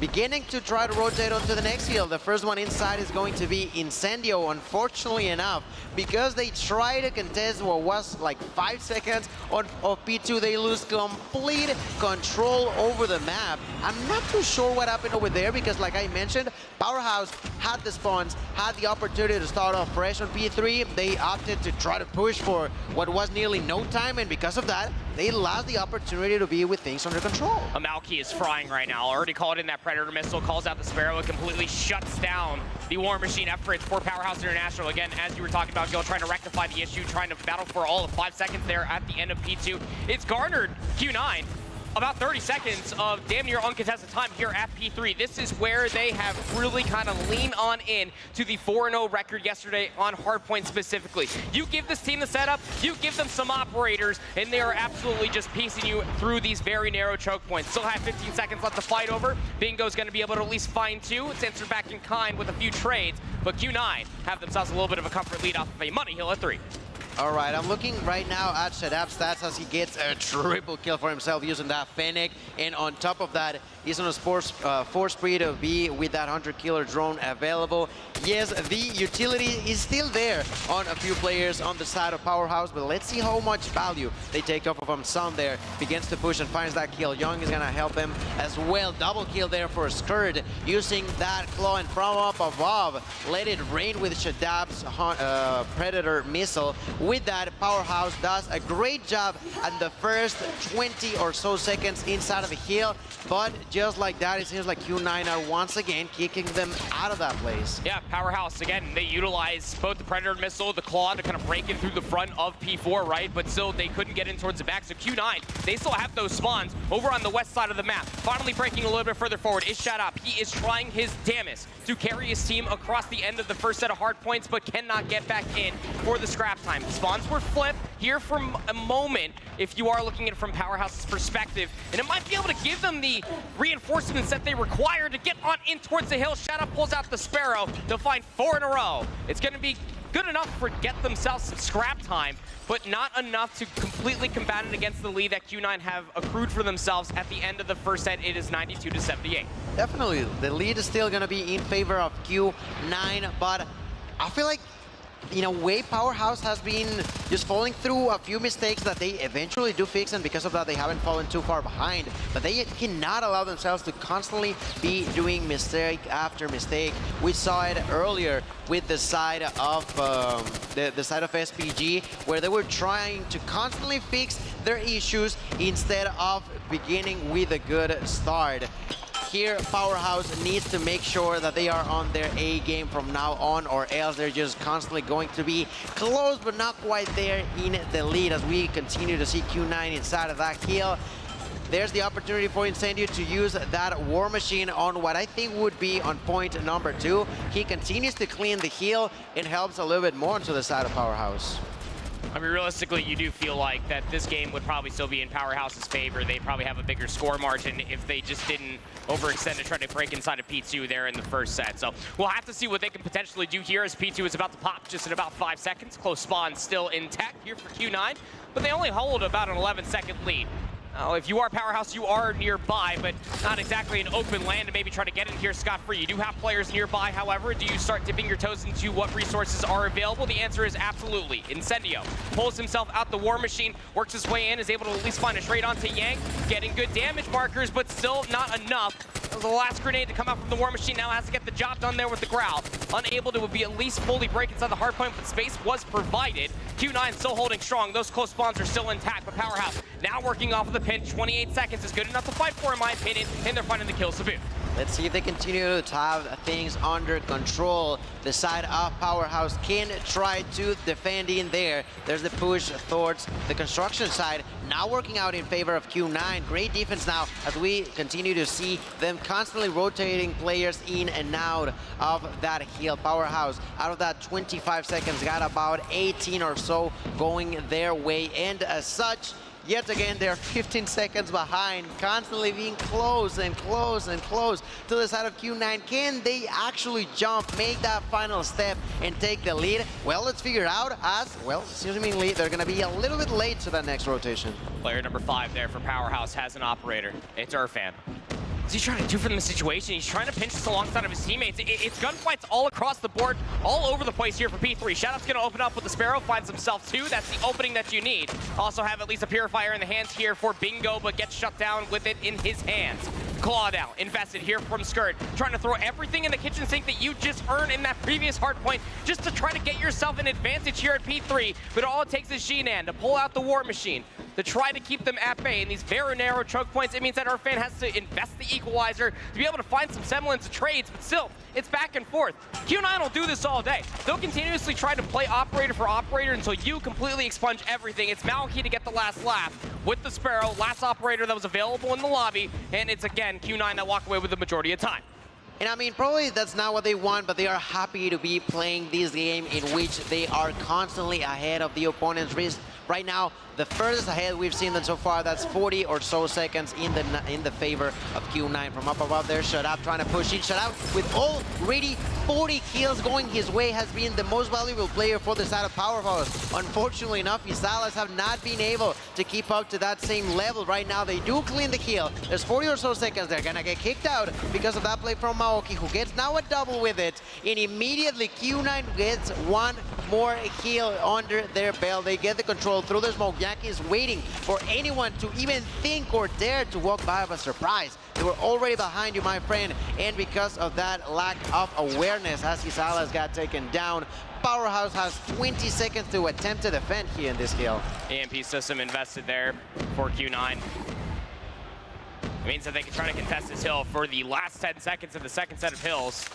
beginning to try to rotate onto the next hill. The first one inside is going to be Incendio, unfortunately enough, because they try to contest what was like 5 seconds of P2, they lose complete control over the map. I'm not too sure what happened over there, because like I mentioned, Powerhouse had the spawns, had the opportunity to start off fresh on P3. They opted to try to push for what was nearly no time, and because of that, they lost the opportunity to be with things under control. Amalki is frying right now. Already called in that Predator missile, calls out the Sparrow. It completely shuts down the War Machine efforts for Powerhouse International. Again, as you were talking about, Gil, trying to rectify the issue, trying to battle for all of 5 seconds there at the end of P2. It's garnered Q9 about 30 seconds of damn near uncontested time here at P3. This is where they have really kind of leaned on in to the 4-0 record yesterday on hardpoint specifically. You give this team the setup, you give them some operators, and they are absolutely just piecing you through these very narrow choke points. Still have 15 seconds left to fight over. Bingo's going to be able to at least find 2. It's answered back in kind with a few trades, but Q9 have themselves a little bit of a comfort lead off of a money hill at 3. All right, I'm looking right now at Shadab's stats as he gets a triple kill for himself using that Fennec. And on top of that, he's on a force speed to be with that 100-killer drone available. Yes, the utility is still there on a few players on the side of Powerhouse, but let's see how much value they take off of him. Sun there begins to push and finds that kill. Young is going to help him as well. Double kill there for Skirt using that claw, and from up above, let it rain with Shadab's Predator missile. With that, Powerhouse does a great job at the first 20 or so seconds inside of the hill, but just just like that, it seems like Q9 are once again kicking them out of that place. Yeah, Powerhouse, again, they utilize both the Predator missile, the Claw to kind of break in through the front of P4, right? But still, they couldn't get in towards the back. So Q9, they still have those spawns over on the west side of the map. Finally breaking a little bit further forward is Shut Up. He is trying his damnedest to carry his team across the end of the first set of hard points, but cannot get back in for the scrap time. Spawns were flipped here for a moment, if you are looking at it from Powerhouse's perspective, and it might be able to give them the reinforcements that they require to get on in towards the hill. Shadow pulls out the Sparrow. They'll find 4 in a row. It's going to be good enough for get themselves some scrap time, but not enough to completely combat it against the lead that Q9 have accrued for themselves at the end of the first set. It is 92-78. Definitely, the lead is still going to be in favor of Q9, but I feel like in a way, Powerhouse has been just falling through a few mistakes that they eventually do fix, and because of that, they haven't fallen too far behind. But they cannot allow themselves to constantly be doing mistake after mistake. We saw it earlier with the side of the side of SPG, where they were trying to constantly fix their issues instead of beginning with a good start. Here, Powerhouse needs to make sure that they are on their A game from now on, or else they're just constantly going to be close but not quite there in the lead as we continue to see Q9 inside of that kill. There's the opportunity for Incendio to use that War Machine on what I think would be on point number 2. He continues to clean the hill and helps a little bit more to the side of Powerhouse. I mean, realistically, you do feel like that this game would probably still be in Powerhouse's favor. They probably have a bigger score margin if they just didn't overextend to try to break inside of P2 there in the first set. So we'll have to see what they can potentially do here as P2 is about to pop just in about 5 seconds. Close spawn still intact here for Q9, but they only hold about an 11-second lead. If you are Powerhouse, you are nearby, but not exactly an open land to maybe try to get in here scot-free. You do have players nearby, however. Do you start dipping your toes into what resources are available? The answer is absolutely. Incendio pulls himself out the War Machine, works his way in, is able to at least find a trade onto Yang, getting good damage markers, but still not enough. The last grenade to come out from the War Machine now has to get the job done there with the Growl. Unable to be at least fully break inside the hard point, but space was provided. Q9 still holding strong. Those close spawns are still intact, but Powerhouse now working off of the pinch. 28 seconds is good enough to fight for, in my opinion, and they're finding the kills to boot. Let's see if they continue to have things under control. The side of Powerhouse can try to defend in there. There's the push towards the construction side, now working out in favor of Q9. Great defense now as we continue to see them constantly rotating players in and out of that hill. Powerhouse, out of that 25 seconds, got about 18 or so going their way, and as such, yet again, they're 15 seconds behind, constantly being close and close and close to the side of Q9. Can they actually jump, make that final step, and take the lead? Well, let's figure it out as, well, seemingly they're going to be a little bit late to that next rotation. Player number 5 there for Powerhouse has an operator. It's Irfan. What's he trying to do from the situation? He's trying to pinch this alongside of his teammates. It's gunfights all across the board, all over the place here for P3. Shadow's going to open up with the Sparrow, finds himself 2. That's the opening that you need. Also have at least a Purifier in the hands here for Bingo, but gets shut down with it in his hands. Claw down, invested here from Skirt, trying to throw everything in the kitchen sink that you just earned in that previous hard point just to try to get yourself an advantage here at P3. But all it takes is Jinan to pull out the War Machine to try to keep them at bay. In these very narrow choke points, it means that Irfan has to invest the equalizer to be able to find some semblance of trades, but still, it's back and forth. Q9 will do this all day. They'll continuously try to play operator for operator until you completely expunge everything. It's Malky to get the last laugh with the Sparrow, last operator that was available in the lobby, and it's again Q9 that walk away with the majority of time. And I mean, probably that's not what they want, but they are happy to be playing this game in which they are constantly ahead of the opponent's risk. Right now, the furthest ahead we've seen them so far, that's 40 or so seconds in the favor of Q9 from up above there. Shut Up trying to push in. Shut Up with already 40 kills going his way, has been the most valuable player for the side of Powerhouse. Unfortunately enough, Isalas have not been able to keep up to that same level. Right now, they do clean the kill. There's 40 or so seconds. They're gonna get kicked out because of that play from Maoki, who gets now a double with it. And immediately, Q9 gets one more kill under their belt. They get the control through the smoke. Yankee is waiting for anyone to even think or dare to walk by of a surprise. They were already behind you, my friend, and because of that lack of awareness, Husky Salas got taken down. Powerhouse has 20 seconds to attempt to defend here in this kill. EMP system invested there for Q9. means that they can try to contest this hill for the last 10 seconds of the second set of hills.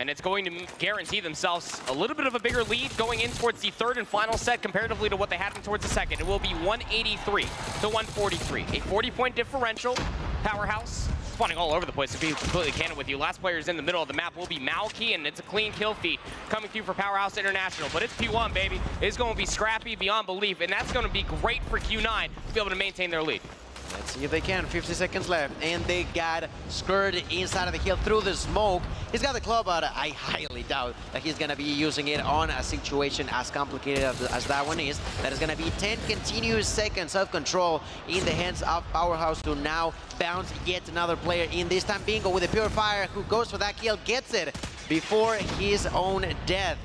And it's going to guarantee themselves a little bit of a bigger lead going in towards the third and final set comparatively to what they had in towards the second. It will be 183 to 143. A 40-point differential. Powerhouse spawning all over the place, to be completely candid with you. Last players in the middle of the map will be Malky, and it's a clean kill feed coming through for Powerhouse International. But it's P1, baby. It's going to be scrappy beyond belief, and that's going to be great for Q9 to be able to maintain their lead. Let's see if they can. 50 seconds left, and they got skirted inside of the hill through the smoke. He's got the club, but I highly doubt that he's gonna be using it on a situation as complicated as that one is. That is gonna be 10 continuous seconds of control in the hands of Powerhouse to now bounce yet another player. In this time, Bingo with a Purifier who goes for that kill, gets it before his own death.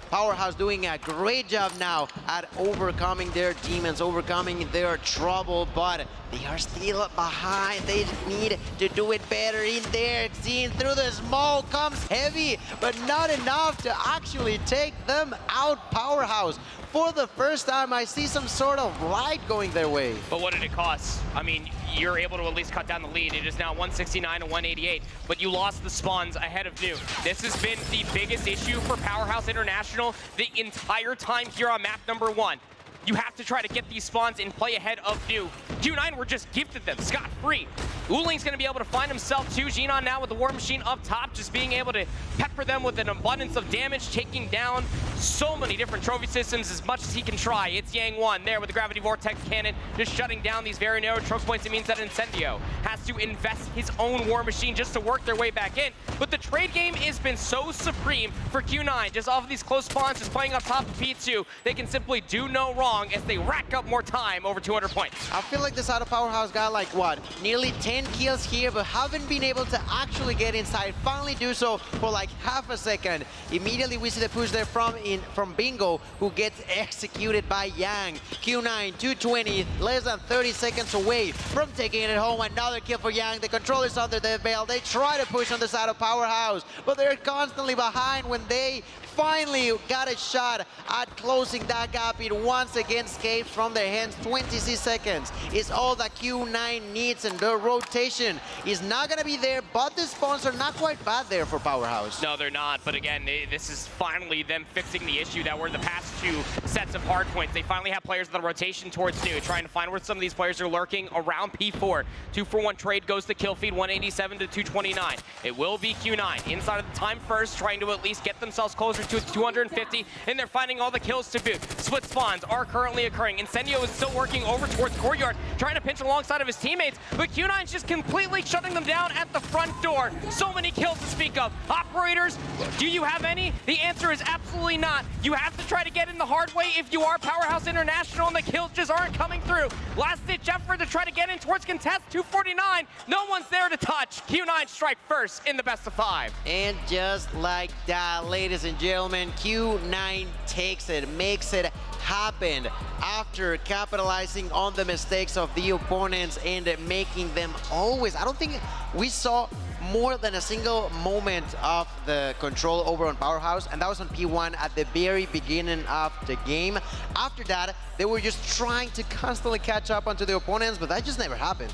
Powerhouse doing a great job now at overcoming their demons, overcoming their trouble, but they are still behind. They need to do it better in there. Seeing through the smoke comes heavy, but not enough to actually take them out. Powerhouse, for the first time, I see some sort of light going their way. But what did it cost? I mean, you're able to at least cut down the lead. It is now 169 to 188, but you lost the spawns ahead of New. This has been the biggest issue for Powerhouse International the entire time here on map number 1. You have to try to get these spawns in play ahead of New. Q9 were just gifted them scot-free. Uling's going to be able to find himself too. Xenon now with the War Machine up top, just being able to pepper them with an abundance of damage, taking down so many different trophy systems as much as he can try. It's Yang1 there with the Gravity Vortex Cannon, just shutting down these very narrow choke points. It means that Incendio has to invest his own War Machine just to work their way back in. But the trade game has been so supreme for Q9, just off of these close spawns, just playing up top of P2. They can simply do no wrong as they rack up more time, over 200 points. I feel like the side of Powerhouse got like, what, nearly 10 kills here, but haven't been able to actually get inside. Finally do so for like half a second. Immediately we see the push there from Bingo, who gets executed by Yang. Q9, 220, less than 30 seconds away from taking it home. Another kill for Yang. The control is under their belt. They try to push on the side of Powerhouse, but they're constantly behind. When they finally got a shot at closing that gap, it once again escapes from their hands. 26 seconds is all that Q9 needs, and the rotation is not going to be there, but the spawns are not quite bad there for Powerhouse. No, they're not, but again, this is finally them fixing the issue that were the past 2 sets of hard points. They finally have players in the rotation towards New, trying to find where some of these players are lurking around P4. 2-for-1 trade goes to kill feed, 187 to 229. It will be Q9 inside of the time first, trying to at least get themselves closer to 250, and they're finding all the kills to boot. Split spawns are currently occurring. Incendio is still working over towards Courtyard, trying to pinch alongside of his teammates, but Q9's just completely shutting them down at the front door. So many kills to speak of. Operators, do you have any? The answer is absolutely not. You have to try to get in the hard way if you are Powerhouse International, and the kills just aren't coming through. Last-ditch effort to try to get in towards contest, 249. No one's there to touch. Q9 strike first in the best of 5. And just like that, ladies and gentlemen, Q9 takes it, makes it happen after capitalizing on the mistakes of the opponents and making them always. I don't think we saw more than a single moment of the control over on Powerhouse, and that was on P1 at the very beginning of the game. After that, they were just trying to constantly catch up onto the opponents, but that just never happened.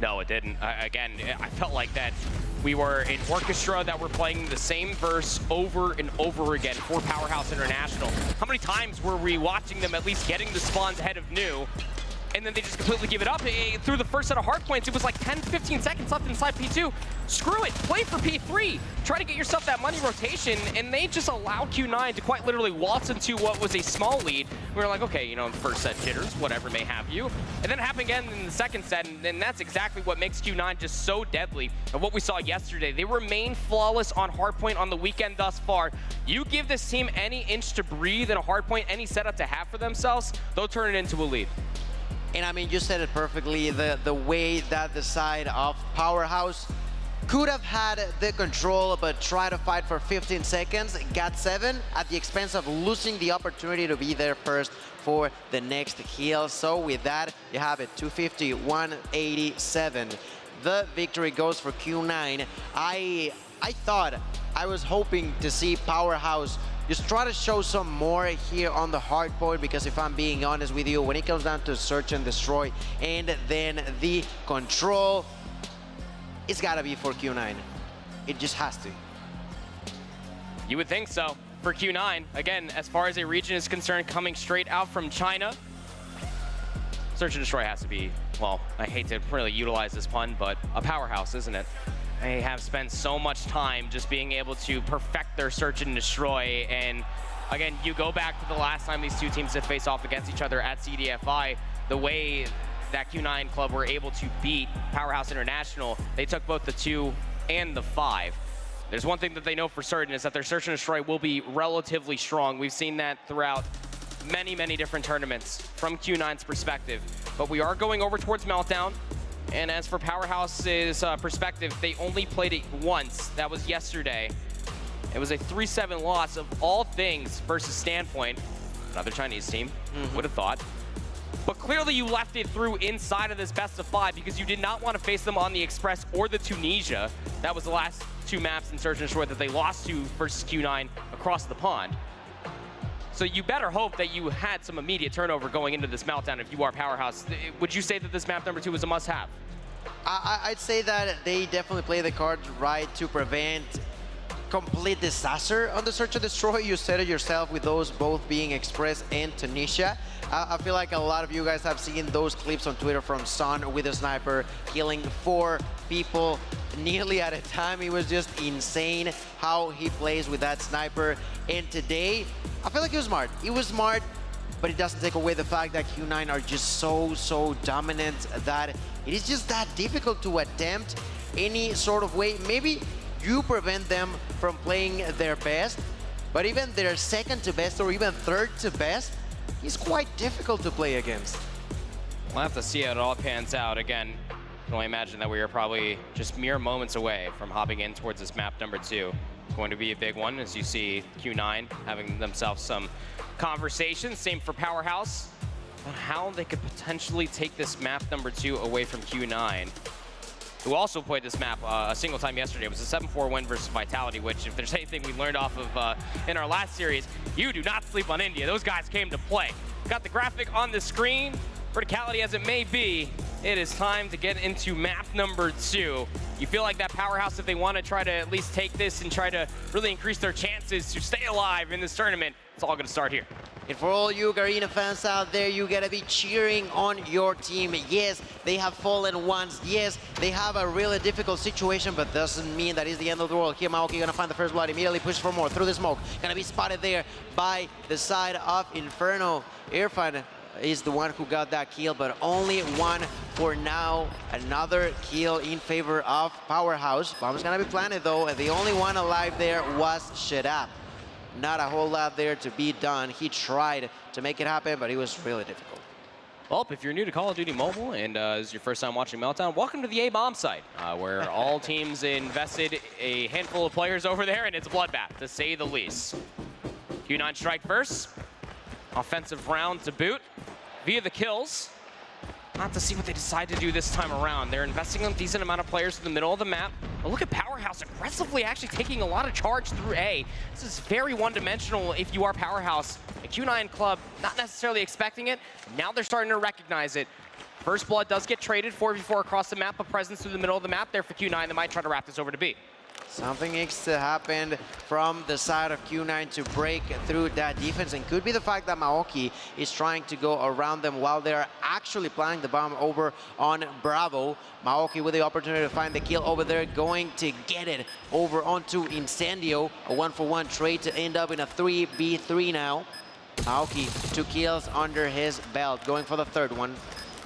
No, it didn't. Again, I felt like that we were an orchestra that were playing the same verse over and over again for Powerhouse International. How many times were we watching them at least getting the spawns ahead of New, and then they just completely give it up? Through the first set of hard points, it was like 10-15 seconds left inside P2. Screw it, play for P3. Try to get yourself that money rotation, and they just allowed Q9 to quite literally waltz into what was a small lead. We were like, okay, you know, first set jitters, whatever may have you. And then it happened again in the second set, and that's exactly what makes Q9 just so deadly. And what we saw yesterday, they remain flawless on hardpoint on the weekend thus far. You give this team any inch to breathe in a hardpoint, any setup to have for themselves, they'll turn it into a lead. And I mean, you said it perfectly, the way that the side of Powerhouse could have had the control, but tried to fight for 15 seconds, got 7 at the expense of losing the opportunity to be there first for the next heal. So with that, you have it, 250, 187. The victory goes for Q9. I was hoping to see Powerhouse just try to show some more here on the hard point, because if I'm being honest with you, when it comes down to search and destroy and then the control, it's gotta be for Q9. It just has to. You would think so for Q9. Again, as far as a region is concerned, coming straight out from China, Search and Destroy has to be, well, I hate to really utilize this pun, but a powerhouse, isn't it? They have spent so much time just being able to perfect their Search and Destroy. And again, you go back to the last time these two teams have faced off against each other at CDFI, the way that Q9 club were able to beat Powerhouse International, they took both the 2 and the 5. There's one thing that they know for certain is that their Search and Destroy will be relatively strong. We've seen that throughout many, many different tournaments from Q9's perspective. But we are going over towards Meltdown. And as for Powerhouse's perspective, they only played it once. That was yesterday. It was a 3-7 loss of all things versus Standpoint, another Chinese team, would have thought. But clearly you left it through inside of this best of 5 because you did not want to face them on the Express or the Tunisia. That was the last 2 maps in Search and Destroy that they lost to versus Q9 across the pond. So you better hope that you had some immediate turnover going into this Meltdown if you are Powerhouse. Would you say that this map number 2 is a must-have? I'd say that they definitely play the cards right to prevent complete disaster on the Search and Destroy. You said it yourself with those both being Express and Tunisia. I feel like a lot of you guys have seen those clips on Twitter from Sun with a sniper killing 4 people nearly at a time. It was just insane how he plays with that sniper. And today, I feel like it was smart. It was smart, but it doesn't take away the fact that Q9 are just so dominant that it is just that difficult to attempt any sort of way. Maybe you prevent them from playing their best, but even their second to best or even third to best is quite difficult to play against. We'll have to see how it all pans out. Again, I can only imagine that we are probably just mere moments away from hopping in towards this map number 2. It's going to be a big one as you see Q9 having themselves some conversations. Same for Powerhouse on how they could potentially take this map number 2 away from Q9, who also played this map a single time yesterday. It was a 7-4 win versus Vitality, which if there's anything we learned off of in our last series, you do not sleep on India. Those guys came to play. Got the graphic on the screen. Verticality as it may be, it is time to get into map number 2. You feel like that Powerhouse, if they want to try to at least take this and try to really increase their chances to stay alive in this tournament, it's all going to start here. And for all you Garena fans out there, you gotta be cheering on your team. Yes, they have fallen once. Yes, they have a really difficult situation, but doesn't mean that is the end of the world. Here, Maoki gonna find the first blood, immediately push for more through the smoke. Gonna be spotted there by the side of Inferno. Irfan is the one who got that kill, but only one for now. Another kill in favor of Powerhouse. Bomb's gonna be planted though, and the only one alive there was Shadab. Not a whole lot there to be done. He tried to make it happen, but it was really difficult. Well, if you're new to Call of Duty Mobile and this is your first time watching Meltdown, welcome to the A-Bomb site, where all teams invested a handful of players over there, and it's a bloodbath, to say the least. Q9 strike first. Offensive round to boot via the kills. Not to see what they decide to do this time around. They're investing a decent amount of players in the middle of the map. But look at Powerhouse aggressively actually taking a lot of charge through A. This is very one-dimensional if you are Powerhouse. A Q9 club, not necessarily expecting it. Now they're starting to recognize it. First blood does get traded, 4v4 across the map, a presence through the middle of the map there for Q9. They might try to wrap this over to B. Something needs to happen from the side of Q9 to break through that defense, and could be the fact that Maoki is trying to go around them while they're actually planting the bomb over on Bravo. Maoki with the opportunity to find the kill over there, going to get it over onto Incendio. A 1-for-1 trade to end up in a 3v3 now. Maoki, 2 kills under his belt, going for the third one.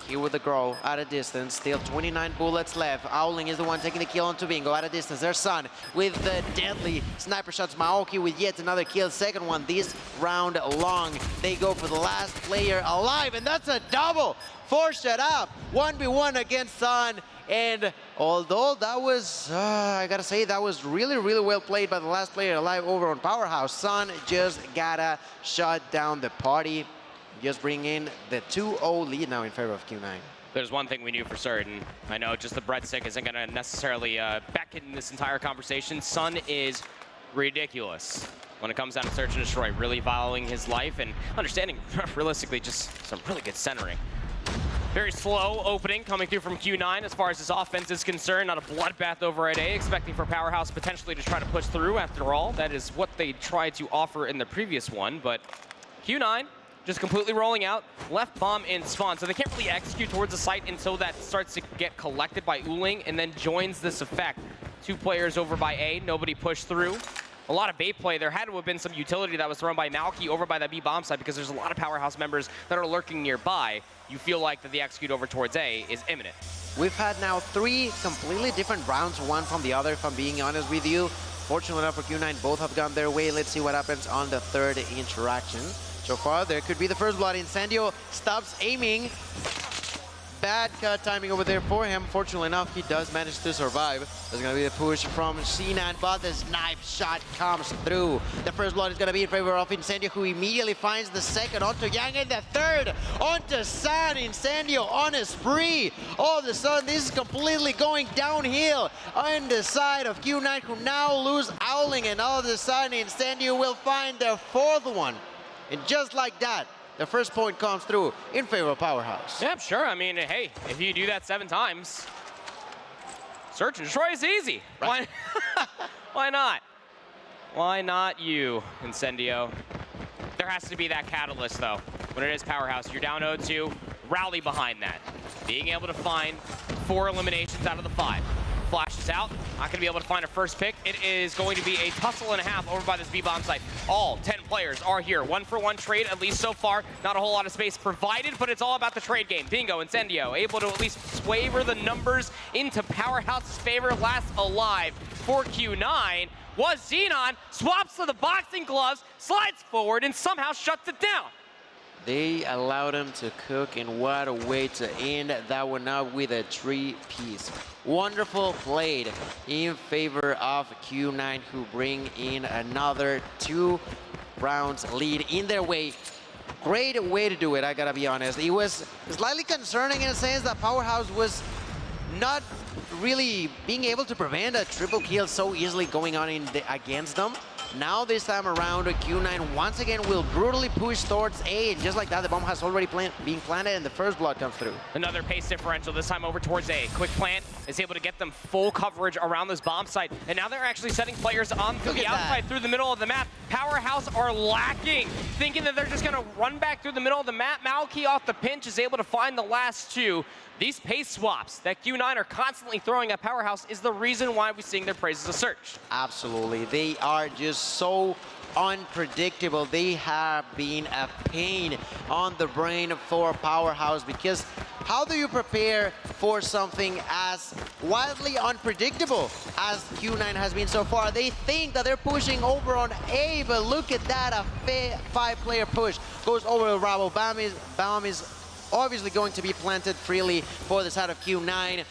Here with the grow at a distance, still 29 bullets left. Owling is the one taking the kill onto Bingo at a distance. Their son with the deadly sniper shots. Maoki with yet another kill, second one this round long. They go for the last player alive, and that's a double for Shadab. 1v1 against Sun. And although that was, I gotta say, that was really well played by the last player alive over on Powerhouse, Sun just gotta shut down the party. Just bring in the 2-0 lead now in favor of Q9. There's one thing we knew for certain. I know just the breadstick isn't going to necessarily beckon this entire conversation. Sun is ridiculous when it comes down to Search and Destroy, really valuing his life and understanding, realistically, just some really good centering. Very slow opening coming through from Q9 as far as his offense is concerned. Not a bloodbath over at A, expecting for Powerhouse potentially to try to push through. After all, that is what they tried to offer in the previous one, but Q9 just completely rolling out, left bomb in spawn. So they can't really execute towards the site until that starts to get collected by Uling and then joins this effect. 2 players over by A, nobody pushed through. A lot of bait play. There had to have been some utility that was thrown by Malky over by that B bomb side because there's a lot of Powerhouse members that are lurking nearby. You feel like that the execute over towards A is imminent. We've had now 3 completely different rounds, one from the other, if I'm being honest with you. Fortunately enough for Q9, both have gone their way. Let's see what happens on the 3rd interaction. So far, there could be the first blood. Incendio stops aiming. Bad cut timing over there for him. Fortunately enough, he does manage to survive. There's going to be a push from Sinan, but the snipe shot comes through. The first blood is going to be in favor of Incendio, who immediately finds the second onto Yang, and the third onto San. Incendio on a spree. All of a sudden, this is completely going downhill on the side of Q9, who now lose Owling, and all of a sudden, Incendio will find the 4th one. And just like that, the first point comes through in favor of Powerhouse. Yeah, sure. I mean, hey, if you do that 7 times, search and destroy is easy. Right. Why not? Why not you, Incendio? There has to be that catalyst, though. When it is Powerhouse, you're down 0-2, rally behind that. Being able to find 4 eliminations out of the 5. Flashes out, not gonna be able to find a first pick. It is going to be a tussle and a half over by this B-bomb site. All 10 players are here. 1-for-1 trade, at least so far. Not a whole lot of space provided, but it's all about the trade game. Bingo, Incendio, able to at least swaver the numbers into Powerhouse's favor. Last alive for Q9 was Xenon. Swaps to the boxing gloves, slides forward, and somehow shuts it down. They allowed him to cook, and what a way to end that one up with a 3-piece. Wonderful played in favor of Q9, who bring in another 2 rounds lead in their way. Great way to do it, I gotta be honest. It was slightly concerning in a sense that Powerhouse was not really being able to prevent a triple kill so easily going on against them. Now this time around, Q9 once again will brutally push towards A, and just like that, the bomb has already been planted and the first blood comes through. Another pace differential, this time over towards A. Quick plant is able to get them full coverage around this bomb site, and now they're actually setting players on to the outside through the middle of the map. Powerhouse are lacking, thinking that they're just gonna run back through the middle of the map. Malky off the pinch is able to find the last 2. These pace swaps that Q9 are constantly throwing at Powerhouse is the reason why we sing their praises of Search. Absolutely. They are just so unpredictable. They have been a pain on the brain for Powerhouse, because how do you prepare for something as wildly unpredictable as Q9 has been so far? They think that they're pushing over on A, but look at that, a 5-player push goes over the Rabo. Bomb is obviously going to be planted freely for the side of Q9.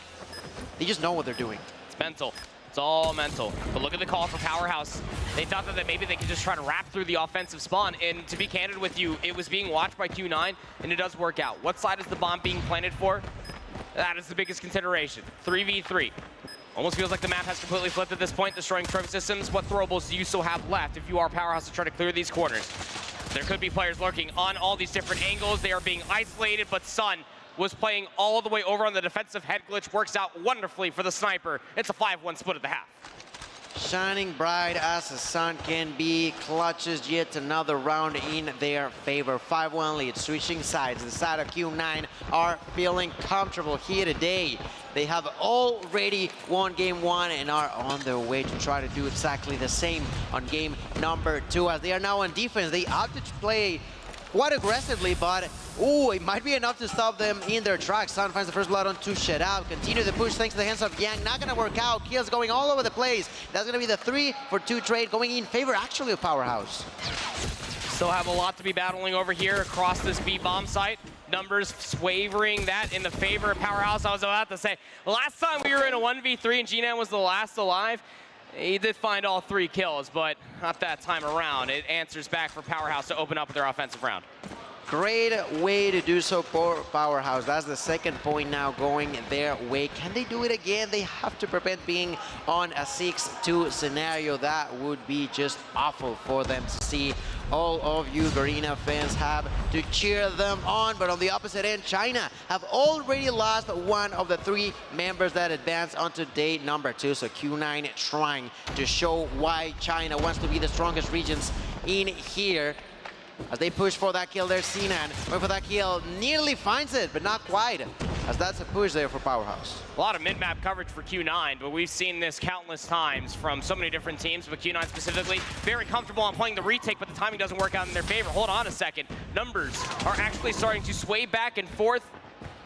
They just know what they're doing. It's mental. It's all mental. But look at the call for Powerhouse. They thought that maybe they could just try to wrap through the offensive spawn. And to be candid with you, it was being watched by Q9, and it does work out. What side is the bomb being planted for? That is the biggest consideration. 3v3. Almost feels like the map has completely flipped at this point, destroying trophy systems. What throwables do you still have left if you are Powerhouse to try to clear these corners? There could be players lurking on all these different angles. They are being isolated, but Sun was playing all the way over on the defensive head glitch. Works out wonderfully for the sniper. It's a 5-1 split at the half. Shining bright as the sun can be, clutches yet another round in their favor. 5-1 lead, switching sides. The side of Q9 are feeling comfortable here today. They have already won game 1 and are on their way to try to do exactly the same on game number 2. As they are now on defense, they opted to play quite aggressively, but it might be enough to stop them in their tracks. Sun finds the first blood on 2 Shadab. Continue the push thanks to the hands of Yang. Not gonna work out. Kills going all over the place. That's gonna be the 3-for-2 trade going in favor actually of Powerhouse. Still have a lot to be battling over here across this B-bomb site. Numbers swavering that in the favor of Powerhouse. I was about to say, last time we were in a 1v3 and G9 was the last alive, he did find all 3 kills, but not that time around. It answers back for Powerhouse to open up with their offensive round. Great way to do so for Powerhouse. That's the second point now going their way. Can they do it again? They have to prevent being on a 6-2 scenario. That would be just awful for them to see. All of you Garena fans have to cheer them on. But on the opposite end, China have already lost one of the 3 members that advanced onto day number 2. So Q9 trying to show why China wants to be the strongest regions in here. As they push for that kill there, Sinan going for that kill, nearly finds it, but not quite, as that's a push there for Powerhouse. A lot of mid-map coverage for Q9, but we've seen this countless times from so many different teams, but Q9 specifically, very comfortable on playing the retake, but the timing doesn't work out in their favor. Hold on a second. Numbers are actually starting to sway back and forth.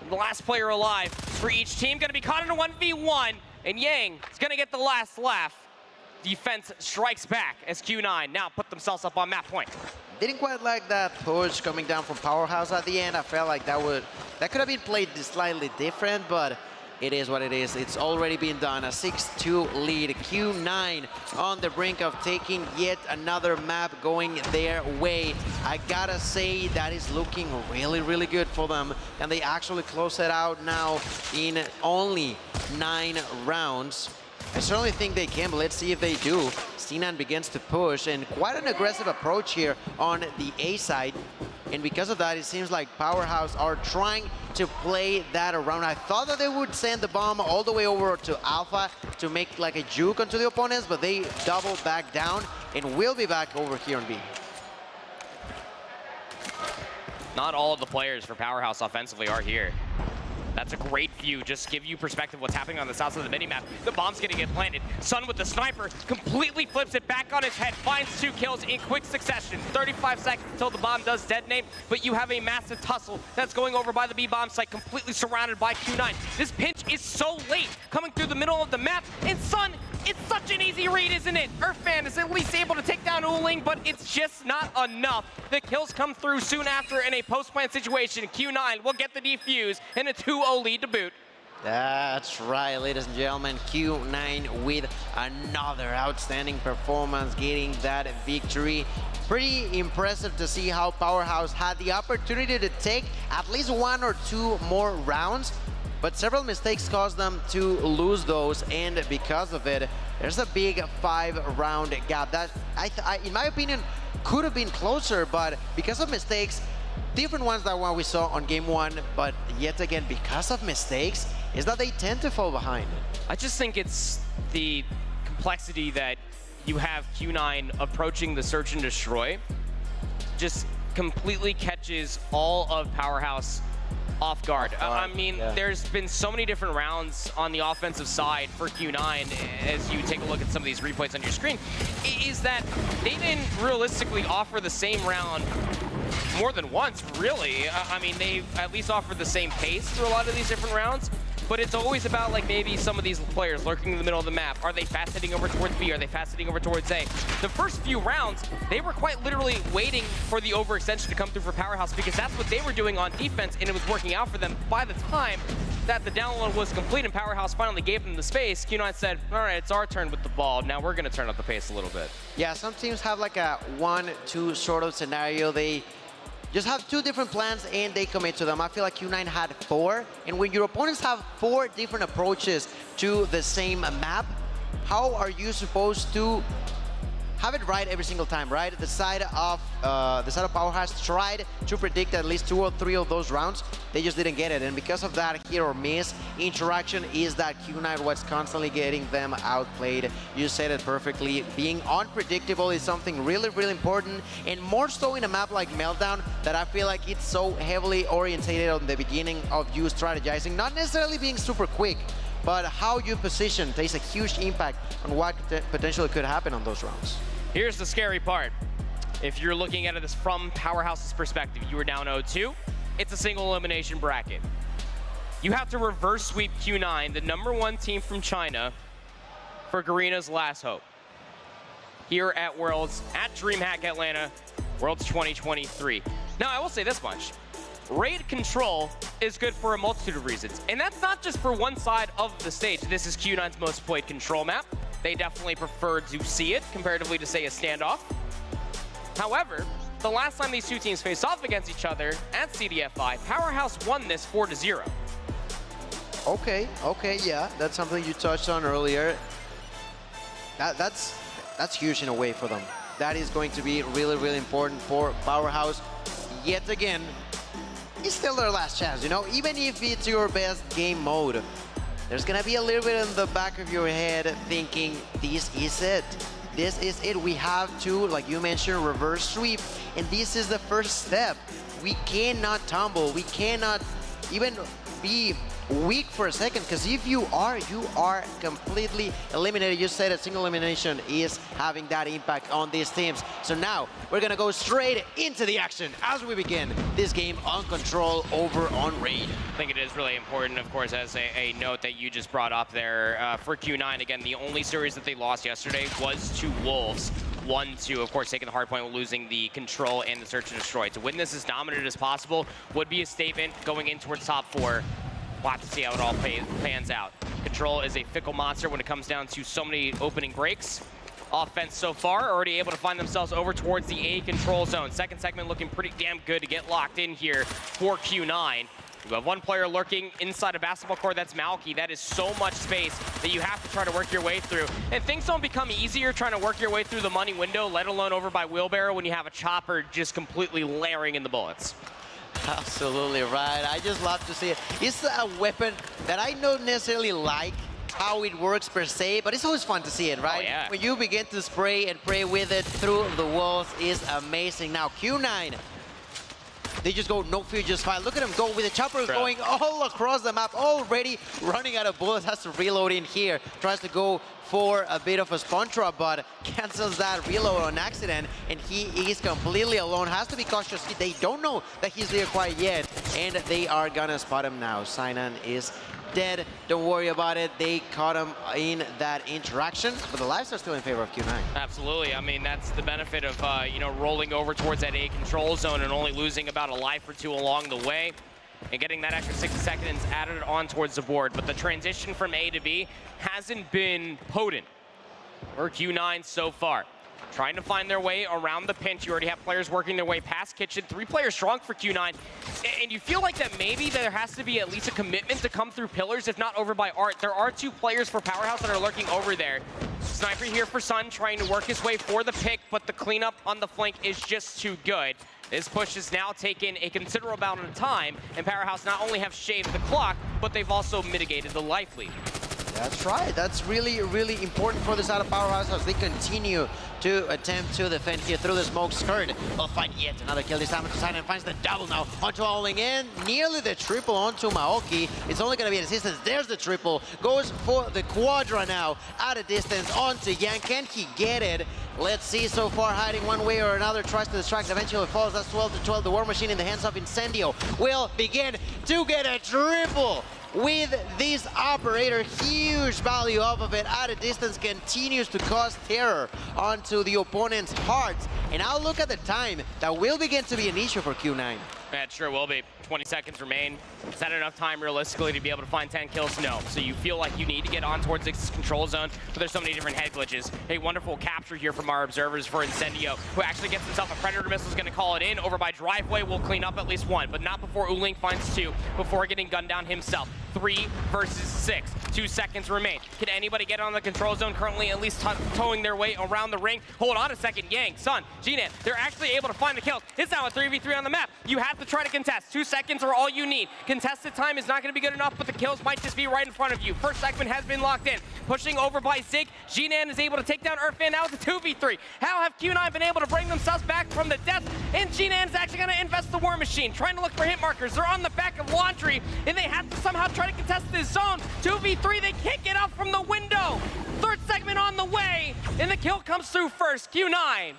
The last player alive for each team going to be caught in a 1v1, and Yang is going to get the last laugh. Defense strikes back as Q9 now put themselves up on map point. Didn't quite like that push coming down from Powerhouse at the end. I felt like that could have been played slightly different, but it is what it is. It's already been done. A 6-2 lead. Q9 on the brink of taking yet another map going their way. I gotta say that is looking really, really good for them. And they actually close it out now in only 9 rounds. I certainly think they can, but let's see if they do. Sinan begins to push, and quite an aggressive approach here on the A side. And because of that, it seems like Powerhouse are trying to play that around. I thought that they would send the bomb all the way over to Alpha to make like a juke onto the opponents, but they double back down and will be back over here on B. Not all of the players for Powerhouse offensively are here. That's a great view, just give you perspective what's happening on the south side of the minimap. The bomb's gonna get planted. Sun with the sniper completely flips it back on his head, finds 2 kills in quick succession. 35 seconds until the bomb does detonate, but you have a massive tussle that's going over by the B-bomb site, completely surrounded by Q9. This pinch is so late, coming through the middle of the map, and Sun, it's such an easy read, isn't it? Earthfan is at least able to take down Uling, but it's just not enough. The kills come through soon after in a post-plant situation. Q9 will get the defuse and a 2-0 lead to boot. That's right, ladies and gentlemen. Q9 with another outstanding performance, getting that victory. Pretty impressive to see how Powerhouse had the opportunity to take at least 1 or 2 more rounds, but several mistakes caused them to lose those, and because of it, there's a big 5-round gap. That, in my opinion, could have been closer, but because of mistakes, different ones than what we saw on game 1, but yet again, because of mistakes, is that they tend to fall behind. I just think it's the complexity that you have Q9 approaching the search and destroy just completely catches all of Powerhouse off guard. I mean, there's been so many different rounds on the offensive side for Q9 as you take a look at some of these replays on your screen, is that they didn't realistically offer the same round more than once, really. I mean, they've at least offered the same pace through a lot of these different rounds, but it's always about like maybe some of these players lurking in the middle of the map. Are they fast heading over towards B? Are they fast heading over towards A? The first few rounds, they were quite literally waiting for the overextension to come through for Powerhouse because that's what they were doing on defense, and it was working out for them. By the time that the download was complete and Powerhouse finally gave them the space, Q9 said, all right, it's our turn with the ball. Now we're gonna turn up the pace a little bit. Yeah, some teams have like a 1-2 sort of scenario. They just have 2 different plans and they commit to them. I feel like Q9 had 4, and when your opponents have 4 different approaches to the same map, how are you supposed to have it right every single time, right? The side of Powerhouse tried to predict at least 2 or 3 of those rounds. They just didn't get it, and because of that hit or miss interaction is that Q9 was constantly getting them outplayed. You said it perfectly. Being unpredictable is something really, really important, and more so in a map like Meltdown that I feel like it's so heavily orientated on the beginning of you strategizing, not necessarily being super quick, but how you position takes a huge impact on what potentially could happen on those rounds. Here's the scary part. If you're looking at this from Powerhouse's perspective, you were down 0-2. It's a single elimination bracket. You have to reverse sweep Q9, the #1 team from China, for Garena's last hope. Here at Worlds, at DreamHack Atlanta, Worlds 2023. Now, I will say this much. Raid control is good for a multitude of reasons, and that's not just for one side of the stage. This is Q9's most played control map. They definitely prefer to see it comparatively to, say, a Standoff. However, the last time these two teams faced off against each other at CDFI, Powerhouse won this 4-0. Okay, yeah, that's something you touched on earlier. That's huge in a way for them. That is going to be really, really important for Powerhouse. Yet again, it's still their last chance, you know? Even if it's your best game mode, there's gonna be a little bit in the back of your head thinking, this is it. This is it. We have to, like you mentioned, reverse sweep. And this is the first step. We cannot tumble. We cannot even be weak for a second, because if you are completely eliminated. You said a single elimination is having that impact on these teams. So now we're gonna go straight into the action as we begin this game on Control over on Raid. I think it is really important, of course, as a note that you just brought up there for Q9. Again, the only series that they lost yesterday was to Wolves. 1-2, of course, taking the hard point, losing the Control and the Search and Destroy. To win this as dominant as possible would be a statement going in towards top 4. We'll have to see how it all pans out. Control is a fickle monster when it comes down to so many opening breaks. Offense so far, already able to find themselves over towards the A control zone. Second segment looking pretty damn good to get locked in here for Q9. You have one player lurking inside a basketball court, that's Malky. That is so much space that you have to try to work your way through. And things don't become easier trying to work your way through the money window, let alone over by Wheelbarrow, when you have a chopper just completely layering in the bullets. Absolutely right. I just love to see it. It's a weapon that I don't necessarily like how it works per se, but it's always fun to see it, right? Oh, yeah. When you begin to spray and pray with it through the walls is amazing. Now Q9, they just go no fear, just fine. Look at him go with the chopper going all across the map, already running out of bullets, has to reload in here. Tries to go for a bit of a spawn trap, but cancels that reload on accident, and he is completely alone. Has to be cautious. They don't know that he's there quite yet, and they are gonna spot him now. Sinan is dead. Don't worry about it. They caught him in that interaction, but the lives are still in favor of Q9. Absolutely. I mean, that's the benefit of, you know, rolling over towards that A control zone and only losing about a life or two along the way and getting that extra 60 seconds added on towards the board. But the transition from A to B hasn't been potent for Q9 so far. Trying to find their way around the pinch. You already have players working their way past Kitchen. 3 players strong for Q9. And you feel like that maybe there has to be at least a commitment to come through pillars, if not over by Art. There are 2 players for Powerhouse that are lurking over there. Sniper here for Sun, trying to work his way for the pick, but the cleanup on the flank is just too good. This push has now taken a considerable amount of time, and Powerhouse not only have shaved the clock, but they've also mitigated the life lead. That's right. That's really, really important for the side of Powerhouse as they continue to attempt to defend here through the smoke skirt. They'll find yet another kill. This time Sinan finds the double now onto All in. Nearly the triple onto Maoki. It's only going to be an assistance. There's the triple. Goes for the quadra now at a distance onto Yang. Can he get it? Let's see. So far hiding one way or another. Tries to distract. Eventually falls. That's 12-12. The War Machine in the hands of Incendio will begin to get a triple. With this operator, huge value off of it at a distance, continues to cause terror onto the opponent's hearts. And now look at the time. That will begin to be an issue for Q9. Yeah, it sure will be. 20 seconds remain. Is that enough time realistically to be able to find 10 kills? No. So you feel like you need to get on towards this control zone, but there's so many different head glitches. A wonderful capture here from our observers for Incendio, who actually gets himself a Predator missile, is going to call it in. Over by Driveway, will clean up at least 1, but not before Uling finds 2, before getting gunned down himself. 3 versus 6. 2 seconds remain. Can anybody get on the control zone? Currently at least towing their way around the ring. Hold on a second. Yang, Sun, G-Nan, they're actually able to find the kills. It's now a 3v3 on the map. You have to try to contest. 2 seconds are all you need. Contested time is not going to be good enough, but the kills might just be right in front of you. First segment has been locked in. Pushing over by Zig. G-Nan is able to take down Earthfan. Now it's a 2v3. How have Q9 been able to bring themselves back from the death? And G-Nan is actually going to invest the War Machine, trying to look for hit markers. They're on the back of Laundry, and they have to somehow try to contest this zone. 2v3, they can't get out from the window. Third segment on the way, and the kill comes through first. Q9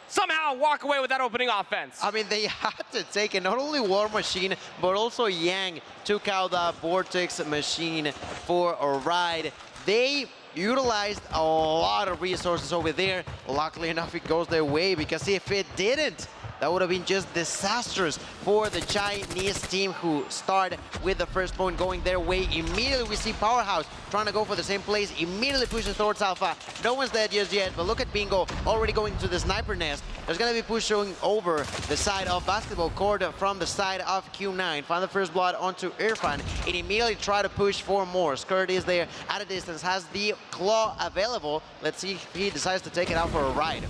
somehow walk away with that opening offense. I mean, they had to take it. Not only War Machine, but also Yang took out that Vortex Machine for a ride. They utilized a lot of resources over there. Luckily enough, it goes their way, because if it didn't, That would have been just disastrous for the Chinese team, who start with the first point going their way. Immediately we see Powerhouse trying to go for the same place, immediately pushes towards Alpha. No one's dead just yet, but look at Bingo already going to the sniper nest. There's going to be pushing over the side of basketball court from the side of Q9. Find the first blood onto Irfan and immediately try to push for more. Skirt is there at a distance, has the claw available. Let's see if he decides to take it out for a ride.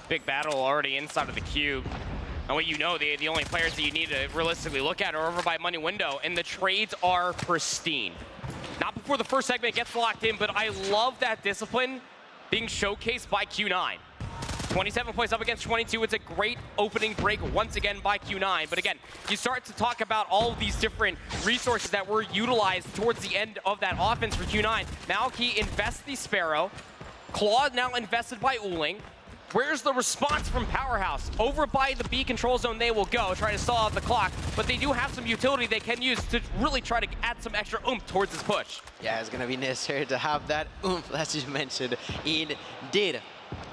Big battle already inside of the cube. And what you know, the only players that you need to realistically look at are over by money window, and the trades are pristine. Not before the first segment gets locked in, but I love that discipline being showcased by Q9. 27 points up against 22. It's a great opening break once again by Q9. But again, you start to talk about all of these different resources that were utilized towards the end of that offense for Q9. Malky invests the Sparrow. Claw now invested by Uling. Where's the response from Powerhouse? Over by the B control zone they will go, try to stall out the clock, but they do have some utility they can use to really try to add some extra oomph towards this push. Yeah, it's gonna be necessary to have that oomph, as you mentioned, indeed.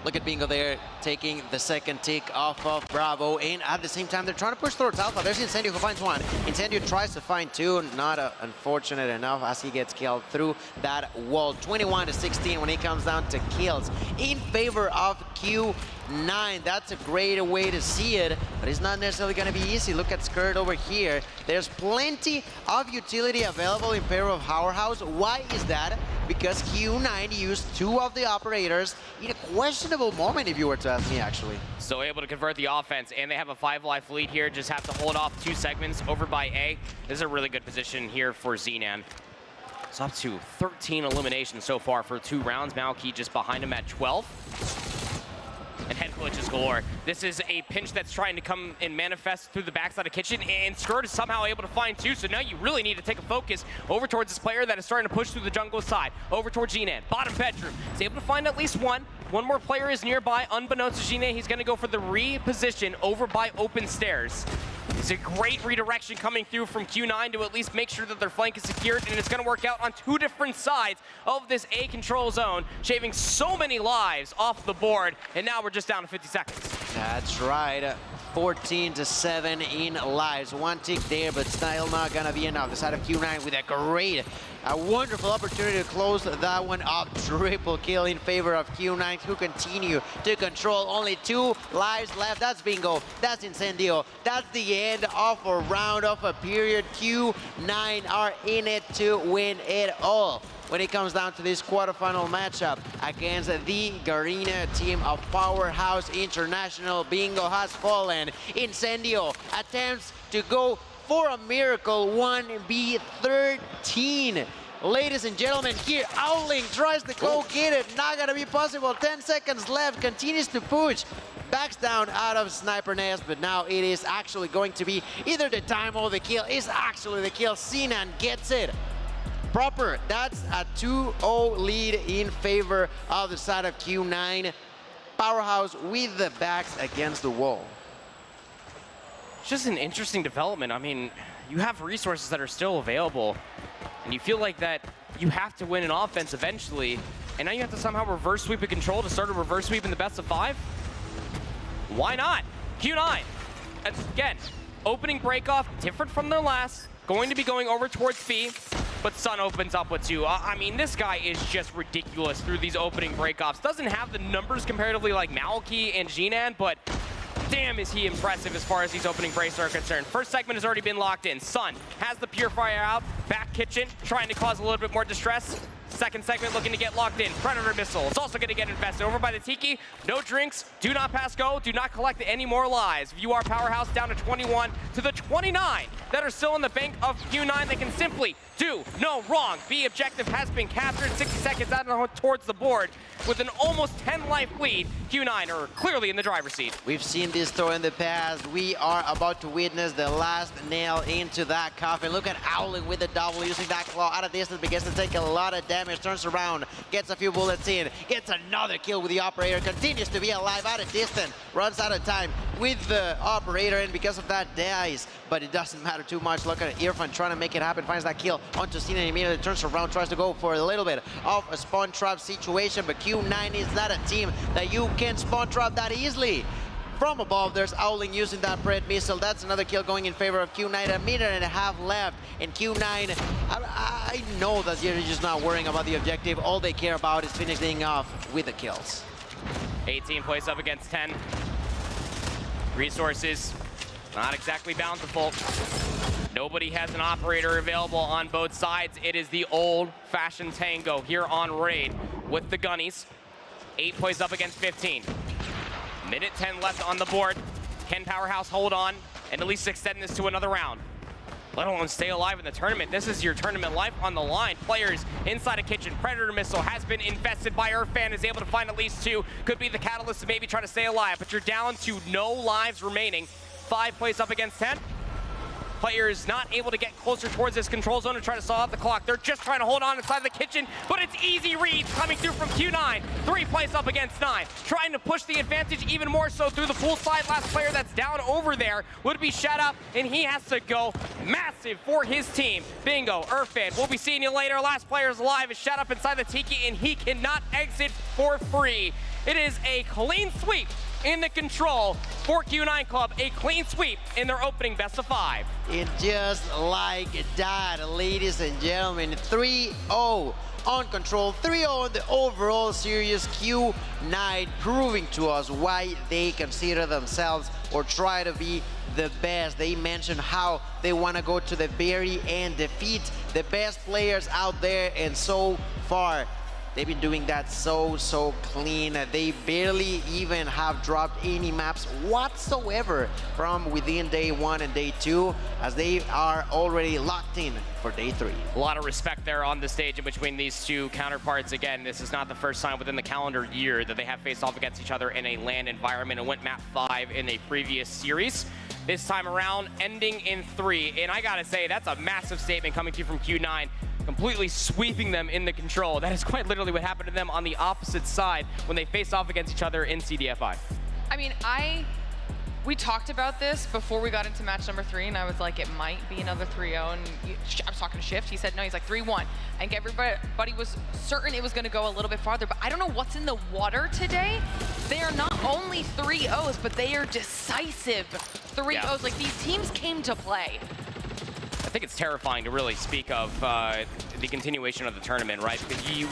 Look at Bingo there, taking the second tick off of Bravo, and at the same time, they're trying to push towards Alpha. There's Incendio who finds one. Incendio tries to find two, not unfortunate enough as he gets killed through that wall. 21-16 when it comes down to kills in favor of Q9. That's a great way to see it, but it's not necessarily going to be easy. Look at Skirt over here. There's plenty of utility available in favor of Powerhouse. Why is that? Because Q9 used two of the operators in a questionable moment, if you were to ask me, actually. Still able to convert the offense, and they have a 5-life lead here. Just have to hold off 2 segments over by A. This is a really good position here for Xenan. It's up to 13 eliminations so far for 2 rounds. Malky just behind him at 12. And head glitches galore. This is a pinch that's trying to come and manifest through the backside of kitchen, and Skirt is somehow able to find 2, so now you really need to take a focus over towards this player that is starting to push through the jungle side, over towards Xenan. Bottom bedroom, he's able to find at least one. One more player is nearby. Unbeknownst to Xenan, he's gonna go for the reposition over by open stairs. It's a great redirection coming through from Q9 to at least make sure that their flank is secured, and it's going to work out on 2 different sides of this A control zone, shaving so many lives off the board, and now we're just down to 50 seconds. That's right. 14-7 in lives. 1 tick there, but still not gonna be enough. The side of Q9 with a wonderful opportunity to close that one up. Triple kill in favor of Q9, who continue to control. Only 2 lives left. That's Bingo. That's Incendio. That's the end of a round, of a period. Q9 are in it to win it all when it comes down to this quarterfinal matchup against the Garena team of Powerhouse International. Bingo has fallen. Incendio attempts to go for a miracle. 1v13. Ladies and gentlemen, here Owling tries to go get it. Not gonna be possible. 10 seconds left. Continues to push. Backs down out of sniper nest, but now it is actually going to be either the time or the kill. It's actually the kill. Sinan gets it. Proper. That's a 2-0 lead in favor of the side of Q9. Powerhouse with the backs against the wall. It's just an interesting development. I mean, you have resources that are still available, and you feel like that you have to win an offense eventually, and now you have to somehow reverse sweep a control to start a reverse sweep in the best of 5? Why not? Q9, again, opening breakoff, different from their last, going to be going over towards B, but Sun opens up with 2. I mean, this guy is just ridiculous through these opening breakoffs. Doesn't have the numbers comparatively like Malky and Xenan, but damn is he impressive as far as these opening breaks are concerned. First segment has already been locked in. Sun has the Purifier out, back kitchen, trying to cause a little bit more distress. Second segment looking to get locked in. Predator missile. It's also going to get invested over by the Tiki. No drinks. Do not pass go. Do not collect any more lives. If you are Powerhouse down to 21 to the 29 that are still in the bank of Q9, they can simply do no wrong. B objective has been captured. 60 seconds out towards the board with an almost 10-life lead. Q9 are clearly in the driver's seat. We've seen this story in the past. We are about to witness the last nail into that coffin. Look at Owling with the double, using that claw out of distance, begins to take a lot of damage. Turns around, gets a few bullets in, gets another kill with the operator, continues to be alive out of distance, runs out of time with the operator, and because of that dies, but it doesn't matter too much. Look at Irfan trying to make it happen, finds that kill onto Sinan, immediately turns around, tries to go for a little bit of a spawn trap situation, but Q9 is not a team that you can spawn trap that easily. from above. There's Owling using that Pred missile. That's another kill going in favor of Q9. A minute and a half left. And Q9, I know that they're just not worrying about the objective. All they care about is finishing off with the kills. 18 plays up against 10. Resources, not exactly bountiful. Nobody has an operator available on both sides. It is the old-fashioned tango here on Raid with the gunnies. 8 plays up against 15. Minute 10 left on the board. Can Powerhouse hold on and at least extend this to another round? Let alone stay alive in the tournament. This is your tournament life on the line. Players inside a kitchen. Predator missile has been infested by Earthfan, is able to find at least 2. Could be the catalyst to maybe try to stay alive, but you're down to no lives remaining. 5 plays up against 10. Players not able to get closer towards this control zone to try to stall out the clock. They're just trying to hold on inside the kitchen, but it's easy reads coming through from Q9. 3 plays up against 9. Trying to push the advantage even more so through the pool side. Last player that's down over there would be shut up, and he has to go massive for his team. Bingo, Earthfan, we'll be seeing you later. Last player's alive is shut up inside the Tiki, and he cannot exit for free. It is a clean sweep in the control for Q9 Club, a clean sweep in their opening best of 5. And just like that, ladies and gentlemen, 3-0 on control, 3-0 on the overall series. Q9 proving to us why they consider themselves or try to be the best. They mentioned how they want to go to the very end, defeat the best players out there, and so far they've been doing that so clean. They barely even have dropped any maps whatsoever from within day 1 and day 2, as they are already locked in for day 3. A lot of respect there on the stage in between these two counterparts. Again, this is not the first time within the calendar year that they have faced off against each other in a LAN environment and went map 5 in a previous series. This time around, ending in 3. And I gotta say, that's a massive statement coming to you from Q9. Completely sweeping them in the control. That is quite literally what happened to them on the opposite side when they faced off against each other in CDFI. I mean, we talked about this before we got into match number 3, and I was like, it might be another 3-0, and I was talking to Shift. He said, no, he's like 3-1. I think everybody was certain it was going to go a little bit farther, but I don't know what's in the water today. They are not only 3-0s, but they are decisive 3-0s. Yeah. Like, these teams came to play. I think it's terrifying to really speak of the continuation of the tournament, right? Because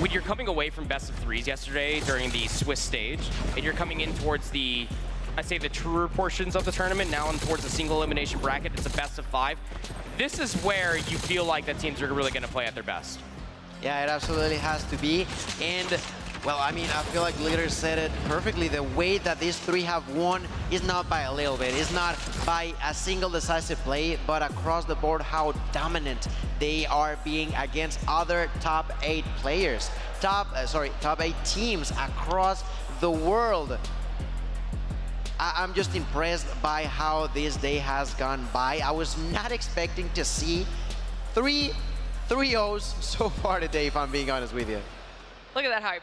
when you're coming away from best of 3s yesterday during the Swiss stage, and you're coming in towards the, I'd say, the truer portions of the tournament, now in towards the single elimination bracket, it's a best of 5. This is where you feel like that teams are really going to play at their best. Yeah, it absolutely has to be. And well, I mean, I feel like Glitter said it perfectly. The way that these 3 have won is not by a little bit. It's not by a single decisive play, but across the board how dominant they are being against other top 8 players. Top 8 teams across the world. I'm just impressed by how this day has gone by. I was not expecting to see 3-0s so far today, if I'm being honest with you. Look at that hype.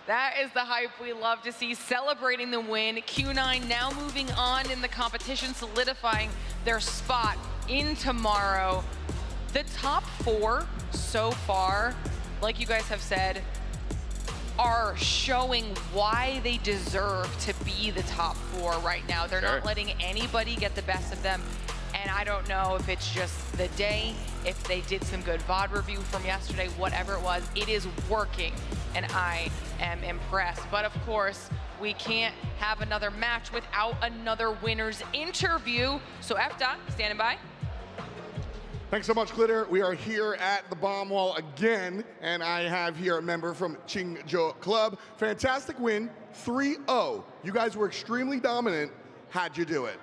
That is the hype we love to see, celebrating the win. Q9 now moving on in the competition, solidifying their spot in tomorrow. The top 4 so far, like you guys have said, are showing why they deserve to be the top 4 right now. They're not letting anybody get the best of them. And I don't know if it's just the day, if they did some good VOD review from yesterday, whatever it was, it is working. And I am impressed. But of course, we can't have another match without another winner's interview. So Efta, standing by. Thanks so much, Glitter. We are here at the bomb wall again, and I have here a member from Qingzhou Club. Fantastic win, 3-0. You guys were extremely dominant. How'd you do it?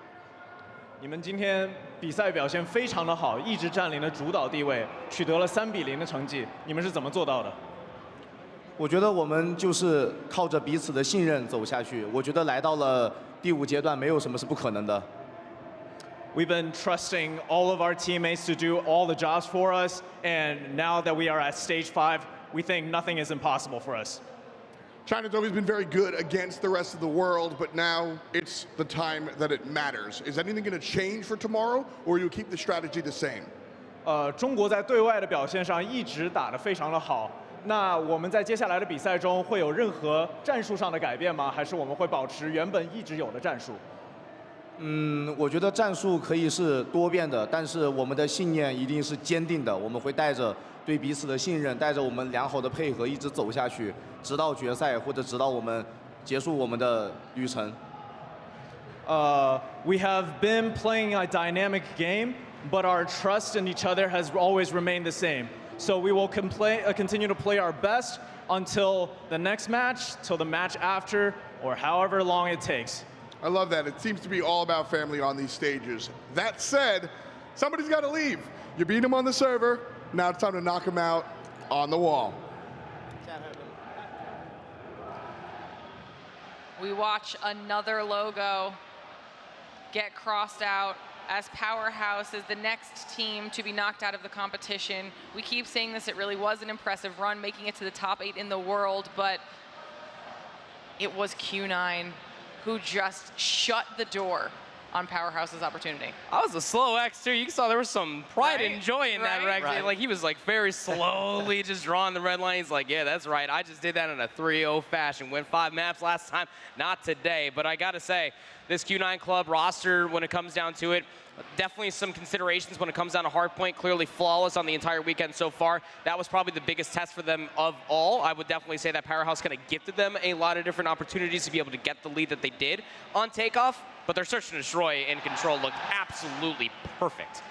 你们今天比赛表现非常的好，一直占领了主导地位，取得了3-0的成绩。你们是怎么做到的？我觉得我们就是靠着彼此的信任走下去。我觉得来到了第5阶段，没有什么是不可能的。We've been trusting all of our teammates to do all the jobs for us, and now that we are at stage 5, we think nothing is impossible for us. China's always been very good against the rest of the world, but now it's the time that it matters. Is anything going to change for tomorrow, or will you keep the strategy the same? 中国在对外的表现上一直打得非常的好，那我们在接下来的比赛中会有任何战术上的改变吗？还是我们会保持原本一直有的战术？我觉得战术可以是多变的，但是我们的信念一定是坚定的。我们会带着对彼此的信任，带着我们良好的配合，一直走下去，直到决赛或者直到我们结束我们的旅程。We have been playing a dynamic game, but our trust in each other has always remained the same. So we will continue to play our best until the next match, till the match after, or however long it takes. I love that. It seems to be all about family on these stages. That said, somebody's got to leave. You beat him on the server. Now it's time to knock him out on the wall. We watch another logo get crossed out as Powerhouse is the next team to be knocked out of the competition. We keep saying this, it really was an impressive run, making it to the top 8 in the world, but it was Q9 who just shut the door on Powerhouse's opportunity. That was a slow X too. You saw there was some pride and joy in that Rex. Like he was like very slowly just drawing the red line. He's like, yeah, that's right. I just did that in a 3-0 fashion. Went 5 maps last time, not today. But I gotta say, this Q9 club roster, when it comes down to it, definitely some considerations when it comes down to hardpoint. Clearly flawless on the entire weekend so far. That was probably the biggest test for them of all. I would definitely say that Powerhouse kind of gifted them a lot of different opportunities to be able to get the lead that they did on Takeoff. But their search and destroy and control looked absolutely perfect.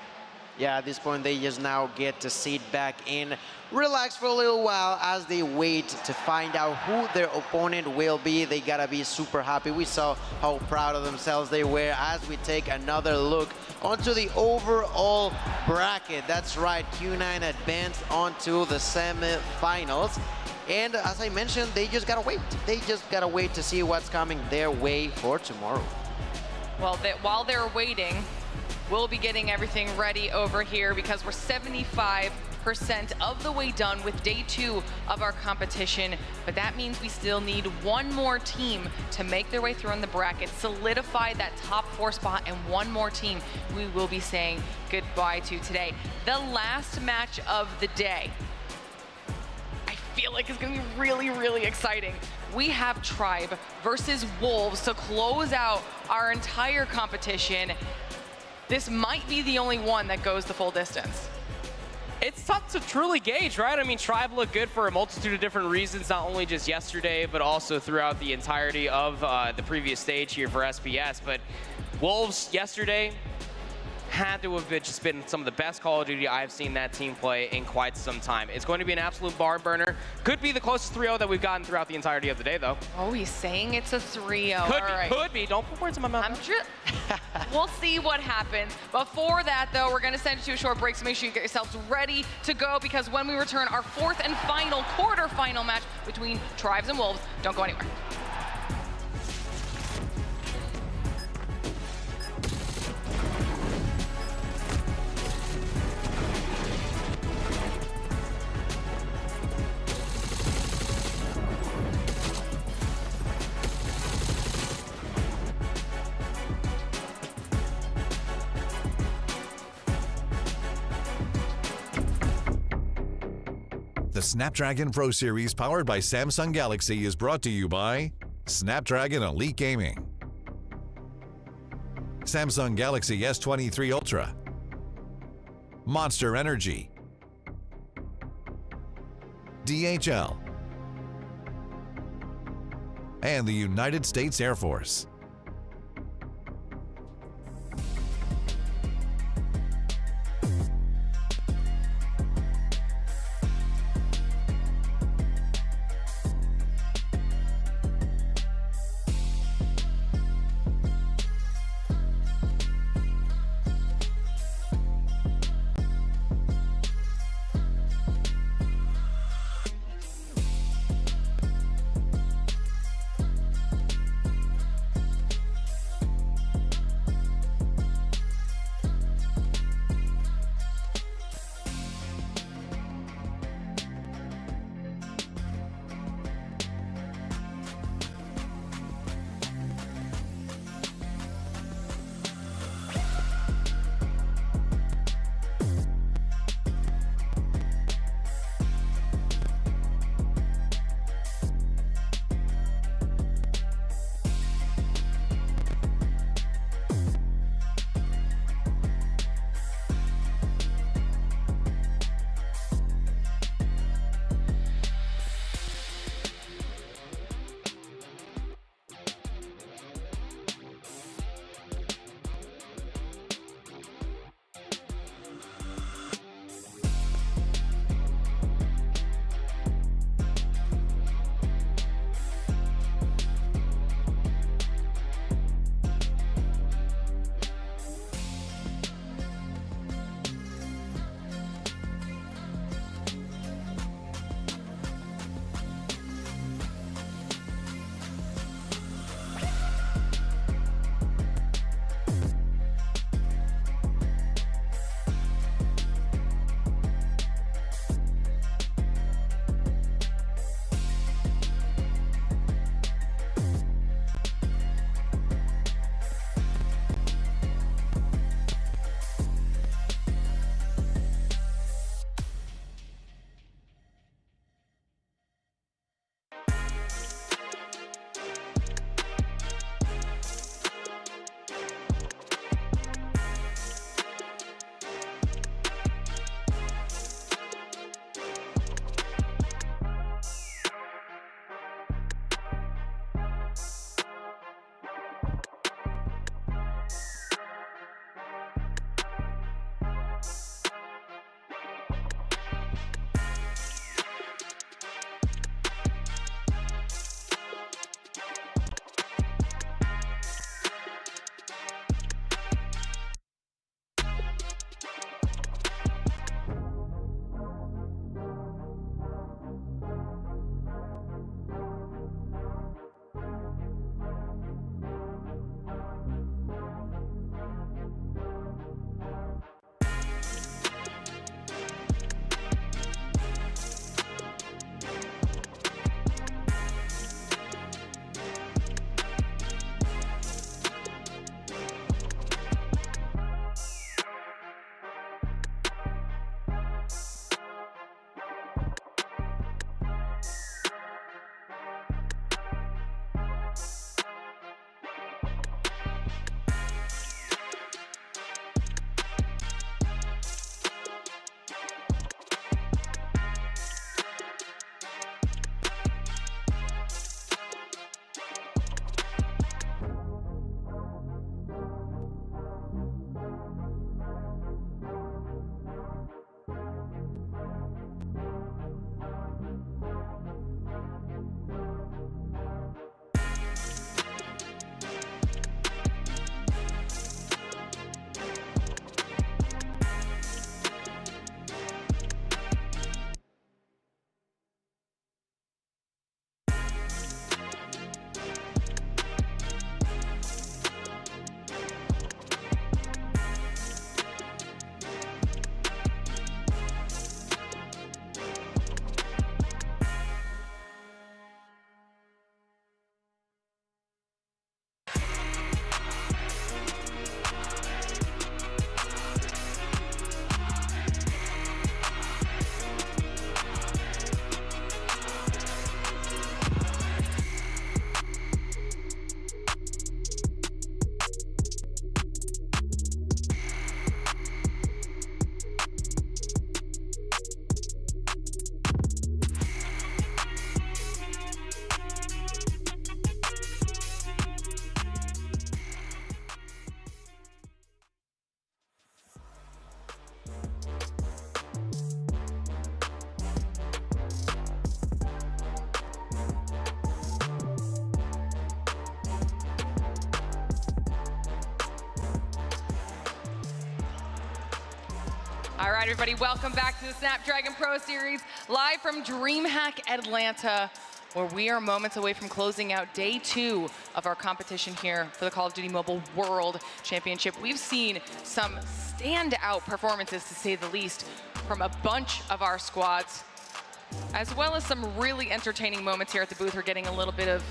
Yeah, at this point, they just now get to sit back in, relax for a little while as they wait to find out who their opponent will be. They gotta be super happy. We saw how proud of themselves they were as we take another look onto the overall bracket. That's right, Q9 advanced onto the semifinals. And as I mentioned, they just gotta wait. They just gotta wait to see what's coming their way for tomorrow. Well, while they're waiting, we'll be getting everything ready over here because we're 75% of the way done with day 2 of our competition. But that means we still need one more team to make their way through in the bracket, solidify that top 4 spot, and one more team we will be saying goodbye to today. The last match of the day, I feel like it's gonna be really, really exciting. We have Tribe versus Wolves to close out our entire competition. This might be the only one that goes the full distance. It's tough to truly gauge, right? I mean, Tribe looked good for a multitude of different reasons, not only just yesterday, but also throughout the entirety of the previous stage here for SPS. But Wolves yesterday had to have just been some of the best Call of Duty I've seen that team play in quite some time. It's going to be an absolute barn burner. Could be the closest 3-0 that we've gotten throughout the entirety of the day, though. Oh, he's saying it's a 3-0. Could be. Don't put words in my mouth. We'll see what happens. Before that, though, we're going to send you to a short break, so make sure you get yourselves ready to go, because when we return, our 4th and final quarterfinal match between Tribes and Wolves. Don't go anywhere. The Snapdragon Pro Series powered by Samsung Galaxy is brought to you by Snapdragon Elite Gaming, Samsung Galaxy S23 Ultra, Monster Energy, DHL, and the United States Air Force. All right, everybody, welcome back to the Snapdragon Pro Series, live from DreamHack Atlanta, where we are moments away from closing out day 2 of our competition here for the Call of Duty Mobile World Championship. We've seen some standout performances, to say the least, from a bunch of our squads, as well as some really entertaining moments here at the booth. We're getting a little bit of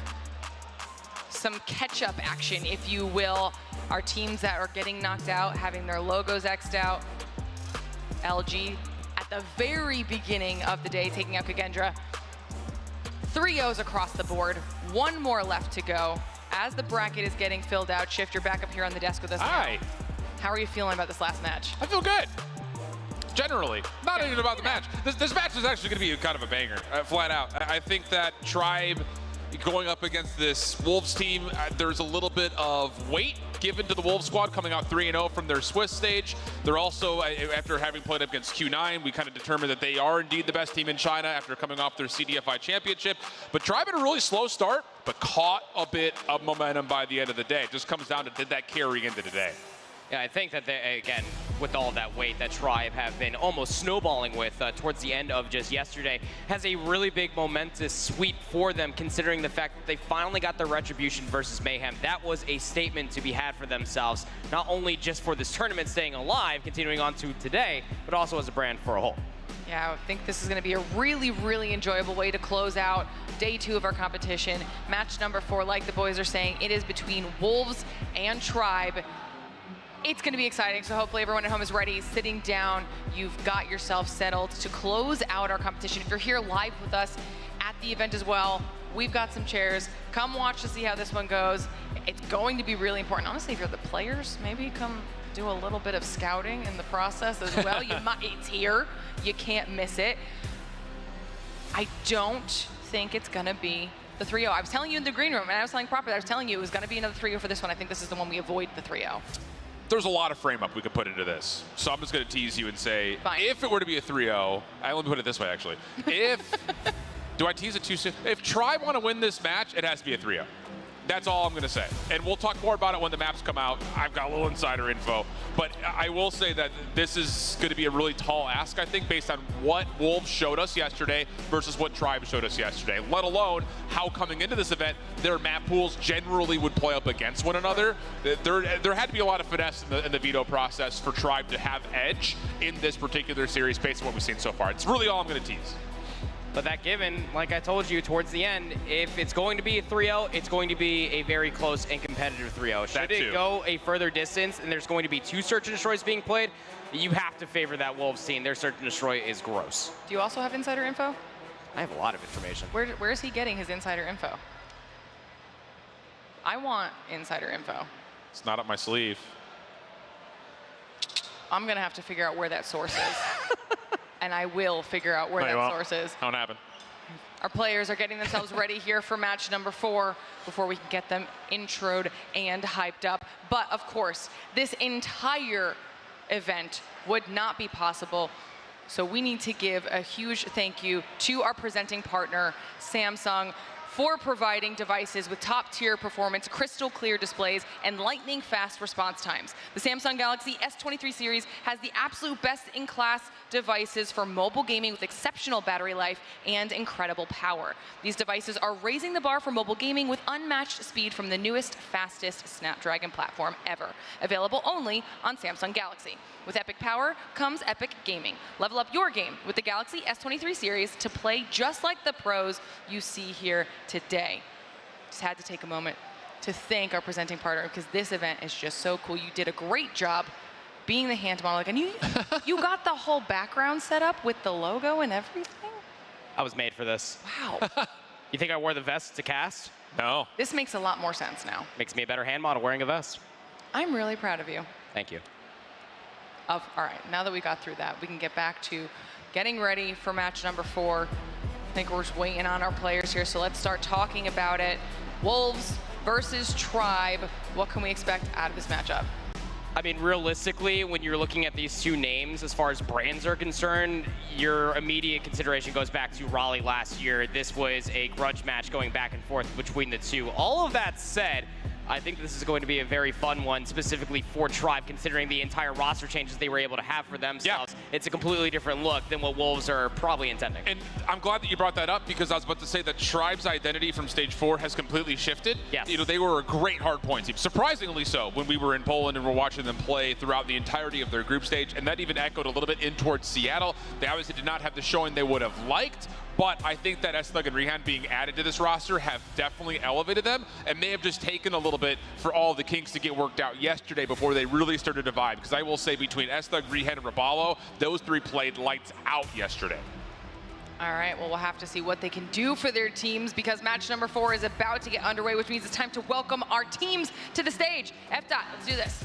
some catch-up action, if you will. Our teams that are getting knocked out, having their logos X'd out. LG at the very beginning of the day taking out Kendra. 3-0s across the board. One more left to go. As the bracket is getting filled out, Shift, you're back up here on the desk with us. Hi. How are you feeling about this last match? I feel good. Generally, not even about the match. This match is actually going to be kind of a banger, flat out. I think that Tribe going up against this Wolves team, there's a little bit of weight given to the Wolves squad coming out 3-0 from their Swiss stage. They're also, after having played up against Q9, we kind of determined that they are indeed the best team in China after coming off their CDFI championship. But Tribe had a really slow start, but caught a bit of momentum by the end of the day. It just comes down to, did that carry into today? Yeah, I think that they, again, with all that weight that Tribe have been almost snowballing with towards the end of just yesterday, has a really big momentous sweep for them, considering the fact that they finally got their retribution versus Mayhem. That was a statement to be had for themselves, not only just for this tournament staying alive, continuing on to today, but also as a brand for a whole. Yeah, I think this is going to be a really, really enjoyable way to close out day 2 of our competition. Match number 4, like the boys are saying, it is between Wolves and Tribe. It's going to be exciting, so hopefully everyone at home is ready, sitting down. You've got yourself settled to close out our competition. If you're here live with us at the event as well, we've got some chairs. Come watch to see how this one goes. It's going to be really important. Honestly, if you're the players, maybe come do a little bit of scouting in the process as well. It's here. You can't miss it. I don't think it's going to be the 3-0. I was telling you in the green room, and I was telling Proper, I was telling you it was going to be another 3-0 for this one. I think this is the one we avoid the 3-0. There's a lot of frame up we could put into this. So I'm just going to tease you and say, if it were to be a 3-0, let me put it this way, actually. Do I tease it too soon? If Tribe want to win this match, it has to be a 3-0. That's all I'm going to say. And we'll talk more about it when the maps come out. I've got a little insider info. But I will say that this is going to be a really tall ask, I think, based on what Wolves showed us yesterday versus what Tribe showed us yesterday, let alone how coming into this event, their map pools generally would play up against one another. There had to be a lot of finesse in the veto process for Tribe to have edge in this particular series based on what we've seen so far. It's really all I'm going to tease. But that given, like I told you towards the end, if it's going to be a 3-0, it's going to be a very close and competitive 3-0. Should it go a further distance and there's going to be 2 Search and Destroys being played, you have to favor that Wolves team. Their Search and Destroy is gross. Do you also have insider info? I have a lot of information. Where is he getting his insider info? I want insider info. It's not up my sleeve. I'm going to have to figure out where that source is. And I will figure out where that source is. Don't happen. Our players are getting themselves ready here for match number 4 before we can get them introed and hyped up. But of course, this entire event would not be possible. So we need to give a huge thank you to our presenting partner, Samsung, for providing devices with top-tier performance, crystal clear displays, and lightning-fast response times. The Samsung Galaxy S23 series has the absolute best-in-class devices for mobile gaming with exceptional battery life and incredible power. These devices are raising the bar for mobile gaming with unmatched speed from the newest, fastest Snapdragon platform ever, available only on Samsung Galaxy. With epic power comes epic gaming. Level up your game with the Galaxy S23 series to play just like the pros you see here today. Just had to take a moment to thank our presenting partner because this event is just so cool. You did a great job being the hand model. And you got the whole background set up with the logo and everything? I was made for this. Wow. You think I wore the vest to cast? No. This makes a lot more sense now. Makes me a better hand model wearing a vest. I'm really proud of you. Thank you. All right, now that we got through that, we can get back to getting ready for match number 4. I think we're just waiting on our players here, so let's start talking about it. Wolves versus Tribe. What can we expect out of this matchup? I mean, realistically, when you're looking at these 2 names, as far as brands are concerned, your immediate consideration goes back to Raleigh last year. This was a grudge match going back and forth between the 2. All of that said, I think this is going to be a very fun one, specifically for Tribe, considering the entire roster changes they were able to have for themselves. Yeah. It's a completely different look than what Wolves are probably intending. And I'm glad that you brought that up, because I was about to say that Tribe's identity from stage 4 has completely shifted. Yes. You know, they were a great hardpoint team, surprisingly so, when we were in Poland and were watching them play throughout the entirety of their group stage, and that even echoed a little bit in towards Seattle. They obviously did not have the showing they would have liked, but I think that Estug and Rehan being added to this roster have definitely elevated them, and may have just taken a little bit for all the kinks to get worked out yesterday before they really started to vibe. Because I will say, between Estug, Rehan, and Rabalo, those three played lights out yesterday. All right, well, we'll have to see what they can do for their teams, because match number 4 is about to get underway, which means it's time to welcome our teams to the stage. F-Dot, let's do this.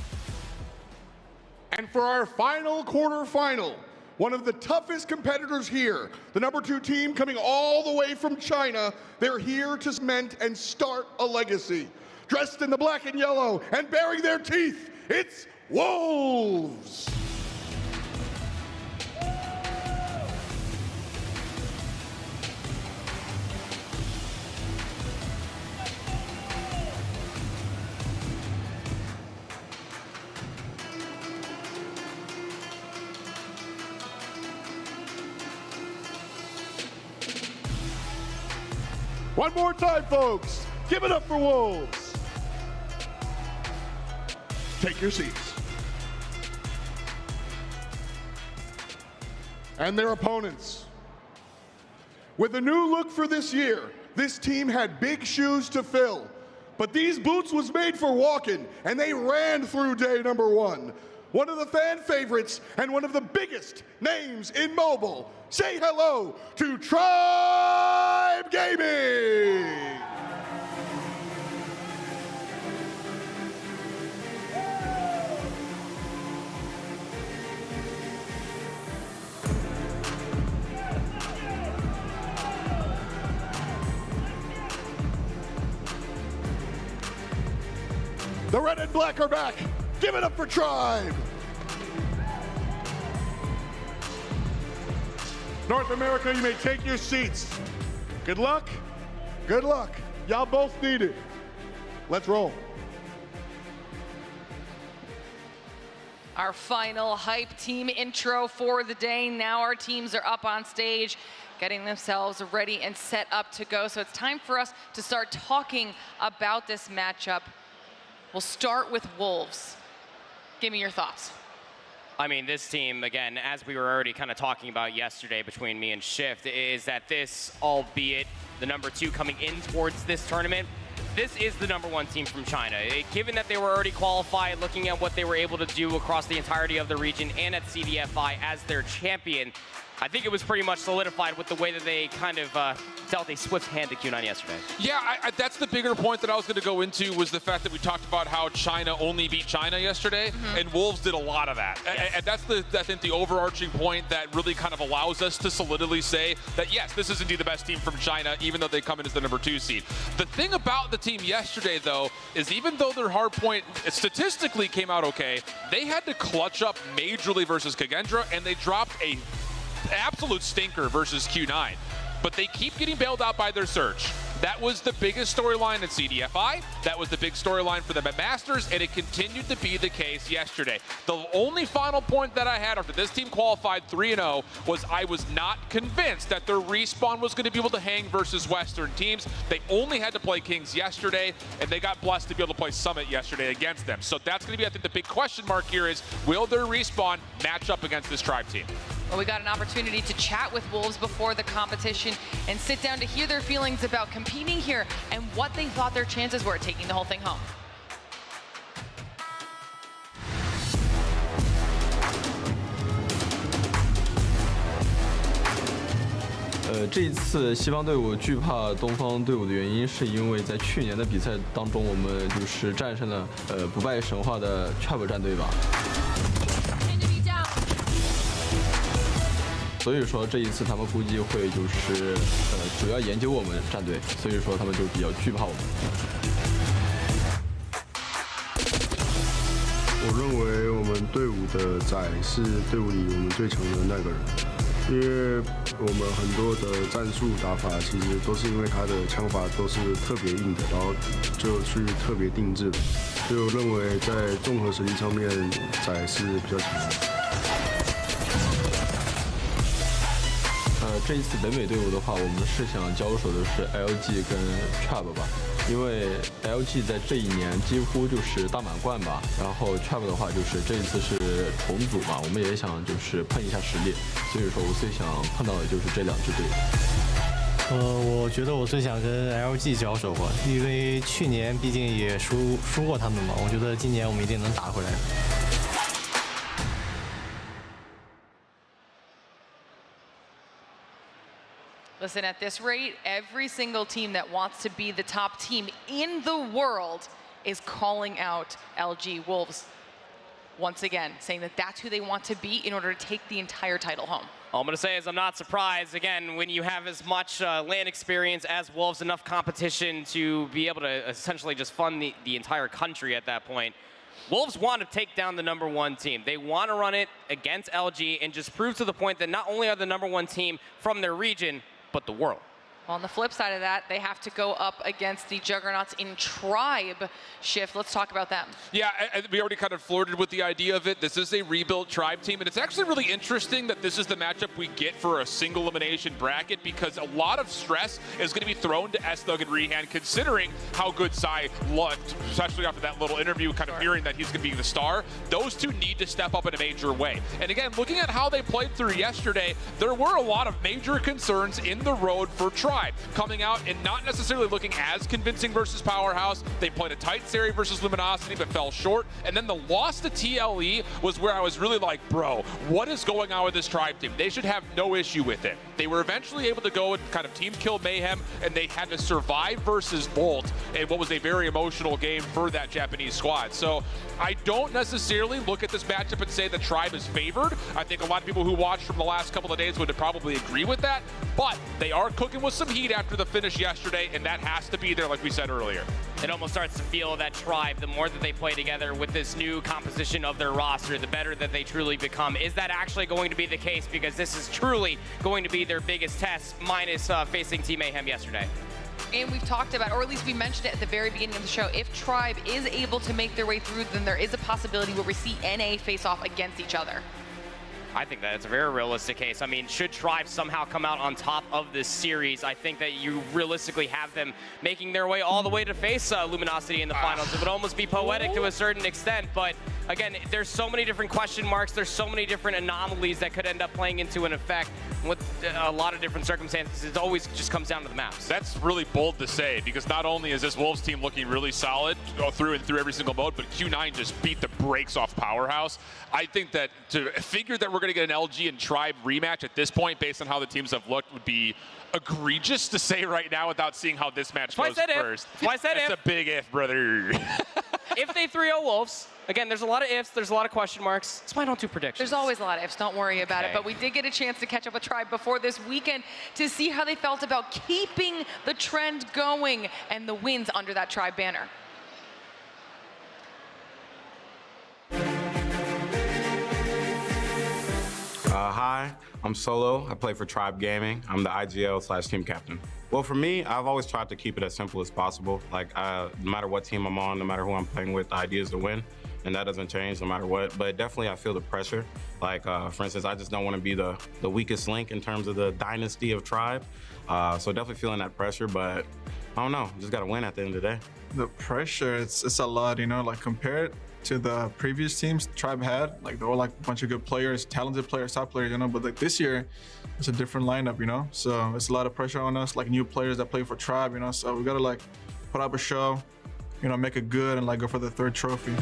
And for our final quarterfinal, one of the toughest competitors here, the number 2 team coming all the way from China, they're here to cement and start a legacy. Dressed in the black and yellow and baring their teeth, it's Wolves! One more time, folks. Give it up for Wolves. Take your seats. And their opponents. With a new look for this year, this team had big shoes to fill. But these boots was made for walking, and they ran through day number 1. One of the fan favorites and one of the biggest names in mobile. Say hello to Tribe Gaming! The red and black are back. Give it up for Tribe. North America, you may take your seats. Good luck. Good luck. Y'all both need it. Let's roll. Our final hype team intro for the day. Now our teams are up on stage, getting themselves ready and set up to go. So it's time for us to start talking about this matchup. We'll start with Wolves. Give me your thoughts. I mean, this team, again, as we were already kind of talking about yesterday between me and Shift, is that this, albeit the number 2 coming in towards this tournament, this is the number 1 team from China. Given that they were already qualified, looking at what they were able to do across the entirety of the region and at CDFI as their champion, I think it was pretty much solidified with the way that they kind of dealt a swift hand to Q9 yesterday. Yeah, that's the bigger point that I was going to go into, was the fact that we talked about how China only beat China yesterday, and Wolves did a lot of that. Yes. And that's, I think, the overarching point that really kind of allows us to solidly say that, yes, this is indeed the best team from China, even though they come in as the number 2 seed. The thing about the team yesterday, though, is even though their hard point statistically came out okay, they had to clutch up majorly versus Kendra, and they dropped a absolute stinker versus Q9, but they keep getting bailed out by their Surge. That was the biggest storyline at CDFI. That was the big storyline for them at Masters, and it continued to be the case yesterday. The only final point that I had after this team qualified 3-0 was I was not convinced that their respawn was going to be able to hang versus Western teams. They only had to play Kings yesterday, and they got blessed to be able to play Summit yesterday against them. So that's going to be, I think, the big question mark here is, will their respawn match up against this Tribe team? Well, we got an opportunity to chat with Wolves before the competition and sit down to hear their feelings about competing here and what they thought their chances were at taking the whole thing home. 这一次西方队伍惧怕东方队伍的原因，是因为在去年的比赛当中，我们就是战胜了不败神话的 Trap 战队吧。所以说这一次他们估计会就是主要研究我们战队，所以说他们就比较惧怕我们。我认为我们队伍的仔是队伍里我们最强的那个人。因为我们很多的战术打法其实都是因为他的枪法都是特别硬的，然后就去特别定制的，所以我认为在综合实力上面仔是比较强的。这一次北美队伍的话，我们是想交手的是 LG 跟 Trap 吧，因为 LG 在这一年几乎就是大满贯吧，然后 Trap 的话就是这一次是重组嘛，我们也想就是碰一下实力，所以说我最想碰到的就是这两支队。我觉得我最想跟 LG 交手吧，因为去年毕竟也输过他们嘛，我觉得今年我们一定能打回来。Listen, at this rate, every single team that wants to be the top team in the world is calling out LG Wolves once again, saying that that's who they want to beat in order to take the entire title home. All I'm going to say is I'm not surprised. Again, when you have as much LAN experience as Wolves, enough competition to be able to essentially just fund the entire country at that point, Wolves want to take down the #1 team. They want to run it against LG and just prove to the point that not only are the #1 team from their region, but the world. On the flip side of that, they have to go up against the juggernauts in Tribe. Shift, let's talk about them. Yeah, we already kind of flirted with the idea of it. This is a rebuilt Tribe team, and it's actually really interesting that this is the matchup we get for a single elimination bracket, because a lot of stress is going to be thrown to S-Thug and Rehan, considering how good Sai looked, especially after that little interview, kind of hearing that he's going to be the star. Those two need to step up in a major way. And again, looking at how they played through yesterday, there were a lot of major concerns in the road for Tribe. Coming out and not necessarily looking as convincing versus Powerhouse. They played a tight series versus Luminosity, but fell short. And then the loss to TLE was where I was really like, bro, what is going on with this Tribe team? They should have no issue with it. They were eventually able to go and kind of team kill Mayhem, and they had to survive versus Volt in what was a very emotional game for that Japanese squad. So I don't necessarily look at this matchup and say the Tribe is favored. I think a lot of people who watched from the last couple of days would probably agree with that, but they are cooking with some heat after the finish yesterday, and that has to be there, like we said earlier. It almost starts to feel that Tribe, the more that they play together with this new composition of their roster, the better that they truly become. Is that actually going to be the case? Because this is truly going to be their biggest test, minus facing Team Mayhem yesterday. And we've talked about, or at least we mentioned it at the very beginning of the show, if Tribe is able to make their way through, then there is a possibility where we see NA face off against each other. I think that it's a very realistic case. I mean, should Tribe somehow come out on top of this series, I think that you realistically have them making their way all the way to face Luminosity in the finals. It would almost be poetic to a certain extent, but again, there's so many different question marks. There's so many different anomalies that could end up playing into an effect with a lot of different circumstances. It always just comes down to the maps. That's really bold to say, because not only is this Wolves team looking really solid through and through every single mode, but Q9 just beat the brakes off Powerhouse. I think that to figure that we're going to get an LG and Tribe rematch at this point, based on how the teams have looked, would be egregious to say right now without seeing how this match goes first. Twice that It's a big if, brother. If they 3-0 Wolves, again, there's a lot of ifs, there's a lot of question marks. That's why I don't do predictions. There's always a lot of ifs, don't worry about it. Okay. But we did get a chance to catch up with Tribe before this weekend to see how they felt about keeping the trend going and the wins under that Tribe banner. Hi, I'm Solo. I play for Tribe Gaming. I'm the IGL/team captain. Well, for me, I've always tried to keep it as simple as possible. Like, no matter what team I'm on, no matter who I'm playing with, the idea is to win, and that doesn't change no matter what. But definitely, I feel the pressure. Like, for instance, I just don't want to be the weakest link in terms of the dynasty of Tribe. So definitely feeling that pressure, but I don't know. Just got to win at the end of the day. The pressure, it's a lot, you know, like compared to the previous teams Tribe had, like they were like a bunch of good players, talented players, top players, you know, but like this year it's a different lineup, you know, so it's a lot of pressure on us, like new players that play for Tribe, you know, so we gotta like put up a show, you know, make it good and like go for the 3rd trophy.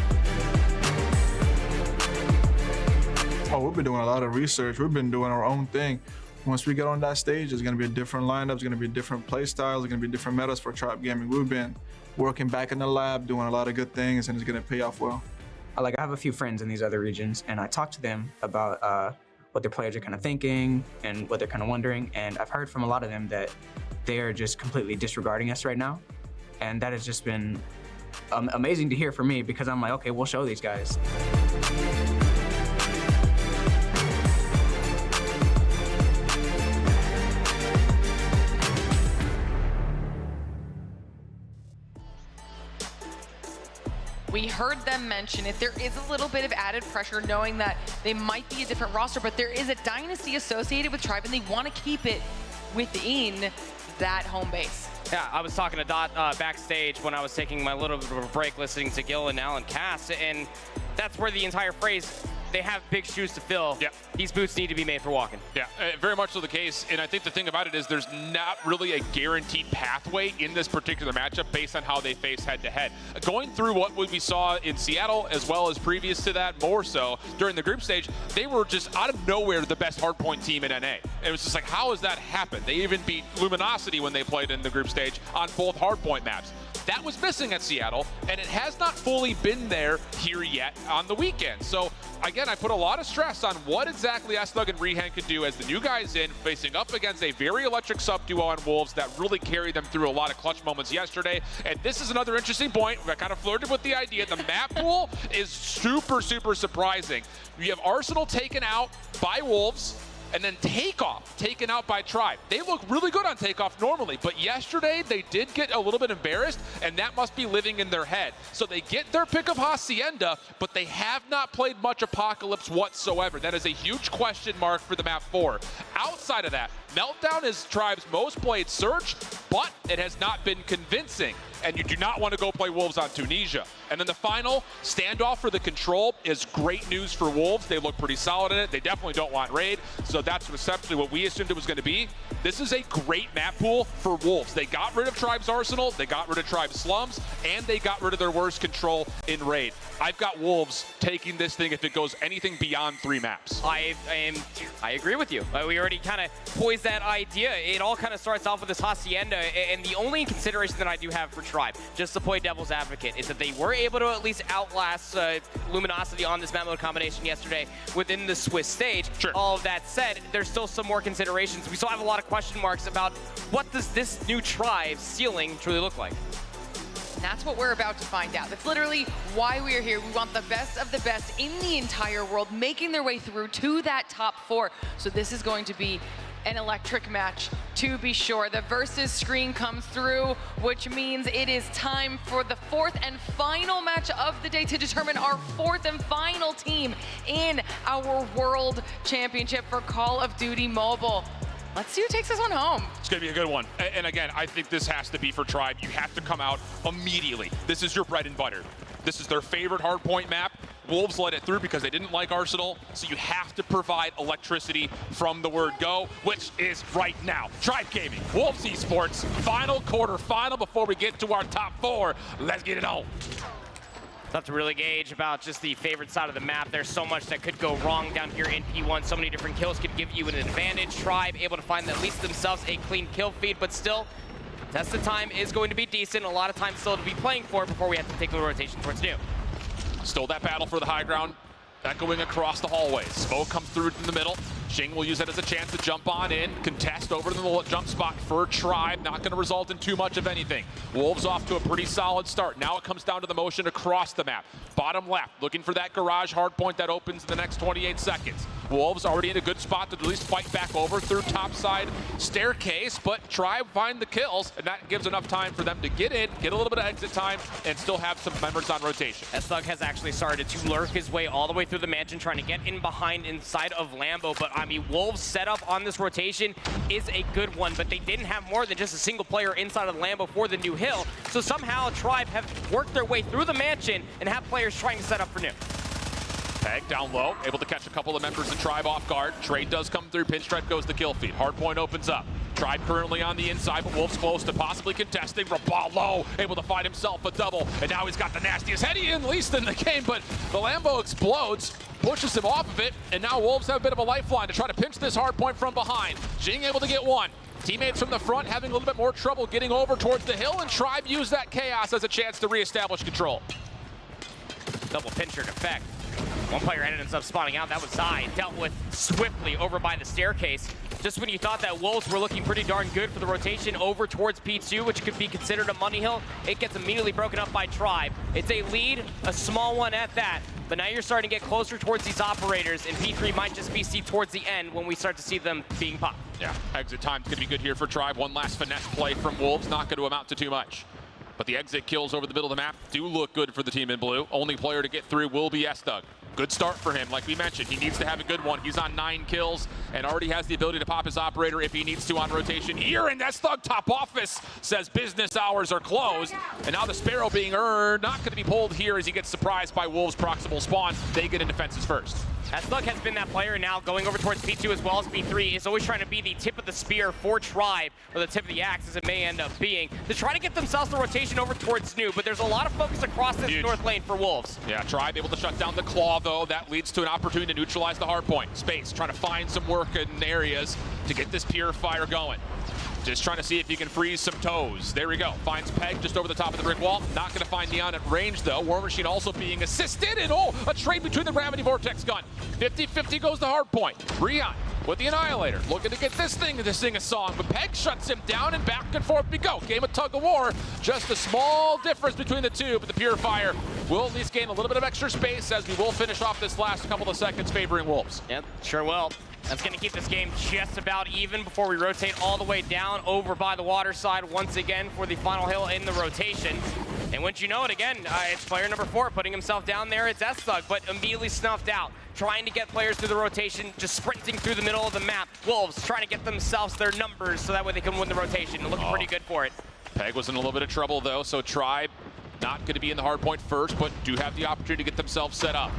Oh, we've been doing a lot of research. We've been doing our own thing. Once we get on that stage, it's gonna be a different lineup, it's gonna be different play styles, it's gonna be different metas for Tribe Gaming. We've been working back in the lab, doing a lot of good things, and it's gonna pay off well. Like, I have a few friends in these other regions, and I talk to them about what their players are kind of thinking and what they're kind of wondering, and I've heard from a lot of them that they are just completely disregarding us right now, and that has just been amazing to hear for me, because I'm like, okay, we'll show these guys. heard them mention it. There is a little bit of added pressure knowing that they might be a different roster, but there is a dynasty associated with Tribe, and they want to keep it within that home base. Yeah, I was talking to Dot backstage when I was taking my little bit of a break listening to Gil and Alan Cass, and that's where the entire phrase, they have big shoes to fill. Yeah. These boots need to be made for walking. Yeah, very much so the case. And I think the thing about it is there's not really a guaranteed pathway in this particular matchup based on how they face head-to-head. Going through what we saw in Seattle, as well as previous to that, more so during the group stage, they were just out of nowhere the best hardpoint team in NA. It was just like, how has that happened? They even beat Luminosity when they played in the group stage on both hardpoint maps. That was missing at Seattle, and it has not fully been there here yet on the weekend. So, again, I put a lot of stress on what exactly Snug and Rehan could do as the new guys in, facing up against a very electric sub-duo on Wolves that really carried them through a lot of clutch moments yesterday. And this is another interesting point. I kind of flirted with the idea. The map pool is super, super surprising. You have Arsenal taken out by Wolves, and then Takeoff taken out by Tribe. They look really good on Takeoff normally, but yesterday they did get a little bit embarrassed, and that must be living in their head. So they get their pick of Hacienda, but they have not played much Apocalypse whatsoever. That is a huge question mark for the map 4. Outside of that, Meltdown is Tribe's most played search, but it has not been convincing. And you do not want to go play Wolves on Tunisia. And then the final, Standoff for the Control, is great news for Wolves. They look pretty solid in it. They definitely don't want Raid, so that's essentially what we assumed it was going to be. This is a great map pool for Wolves. They got rid of Tribe's Arsenal, they got rid of Tribe's Slums, and they got rid of their worst control in Raid. I've got Wolves taking this thing if it goes anything beyond 3 maps. I agree with you. We already kind of poised that idea. It all kind of starts off with this Hacienda, and the only consideration that I do have for Tribe, just to play devil's advocate, is that they were able to at least outlast Luminosity on this map mode combination yesterday within the Swiss stage. Sure. All of that said, there's still some more considerations. We still have a lot of question marks about what does this new Tribe ceiling truly look like. And that's what we're about to find out. That's literally why we are here. We want the best of the best in the entire world making their way through to that top 4. So this is going to be an electric match, to be sure. The versus screen comes through, which means it is time for the 4th and final match of the day to determine our 4th and final team in our World Championship for Call of Duty Mobile. Let's see who takes this one home. It's going to be a good one. And again, I think this has to be for Tribe. You have to come out immediately. This is your bread and butter. This is their favorite hardpoint map. Wolves let it through because they didn't like Arsenal, so you have to provide electricity from the word go, which is right now. Tribe Gaming, Wolves Esports, final quarter final before we get to our top 4. Let's get it on. Tough to really gauge about just the favorite side of the map. There's so much that could go wrong down here in P1. So many different kills could give you an advantage. Tribe able to find at least themselves a clean kill feed, but still, test of time is going to be decent. A lot of time still to be playing for before we have to take the rotation towards new. Still that battle for the high ground, echoing across the hallways. Smoke comes through in the middle. Xing will use that as a chance to jump on in, contest over to the jump spot for Tribe. Not going to result in too much of anything. Wolves off to a pretty solid start. Now it comes down to the motion across the map. Bottom left, looking for that garage hard point that opens in the next 28 seconds. Wolves already in a good spot to at least fight back over through topside staircase, but Tribe find the kills, and that gives enough time for them to get in, get a little bit of exit time, and still have some members on rotation. Snug has actually started to lurk his way all the way through the mansion, trying to get in behind inside of Lambo, but I mean, Wolves' setup on this rotation is a good one, but they didn't have more than just a single player inside of the Lambo for the new hill, so somehow Tribe have worked their way through the mansion and have players trying to set up for new. Peg down low, able to catch a couple of members of Tribe off guard. Trade does come through, pinstripe goes the kill feed. Hardpoint opens up. Tribe currently on the inside, but Wolves close to possibly contesting. Rabal low, able to find himself a double, and now he's got the nastiest heady in least in the game, but the Lambo explodes, pushes him off of it, and now Wolves have a bit of a lifeline to try to pinch this hardpoint from behind. Xing able to get one. Teammates from the front having a little bit more trouble getting over towards the hill, and Tribe use that chaos as a chance to reestablish control. Double pincher effect. One player ended up spawning out. That was Zai, dealt with swiftly over by the staircase. Just when you thought that Wolves were looking pretty darn good for the rotation over towards P2, which could be considered a money hill, it gets immediately broken up by Tribe. It's a lead, a small one at that, but now you're starting to get closer towards these operators, and P3 might just be seen towards the end when we start to see them being popped. Yeah, exit time's gonna be good here for Tribe. One last finesse play from Wolves, not gonna amount to too much. But the exit kills over the middle of the map do look good for the team in blue. Only player to get through will be S-Thug. Good start for him, like we mentioned. He needs to have a good one. He's on 9 kills and already has the ability to pop his operator if he needs to on rotation here. And S-Thug top office says business hours are closed. And now the Sparrow being earned, not going to be pulled here as he gets surprised by Wolves' proximal spawn. They get into fences first. S-Thug has been that player now going over towards P2 as well as P3. Is always trying to be the tip of the spear for Tribe, or the tip of the axe as it may end up being, to try to get themselves the rotation over towards Snoop. But there's a lot of focus across this north lane for Wolves. Yeah, Tribe able to shut down the Claw, though. That leads to an opportunity to neutralize the hard point. Space trying to find some work in areas to get this Purifier going. Just trying to see if he can freeze some toes. There we go. Finds Peg just over the top of the brick wall. Not going to find Neon at range, though. War Machine also being assisted. And a trade between the Gravity Vortex gun. 50-50 goes the hard point. Rion with the Annihilator. Looking to get this thing to sing a song. But Peg shuts him down, and back and forth we go. Game of tug of war. Just a small difference between the two. But the Purifier will at least gain a little bit of extra space as we will finish off this last couple of seconds favoring Wolves. Yep, sure will. That's going to keep this game just about even before we rotate all the way down over by the water side once again for the final hill in the rotation. And once you know it, again, it's player number 4 putting himself down there. It's S-Thug, but immediately snuffed out. Trying to get players through the rotation, just sprinting through the middle of the map. Wolves trying to get themselves their numbers so that way they can win the rotation. Looking pretty good for it. Peg was in a little bit of trouble, though, so Tribe not going to be in the hard point first, but do have the opportunity to get themselves set up.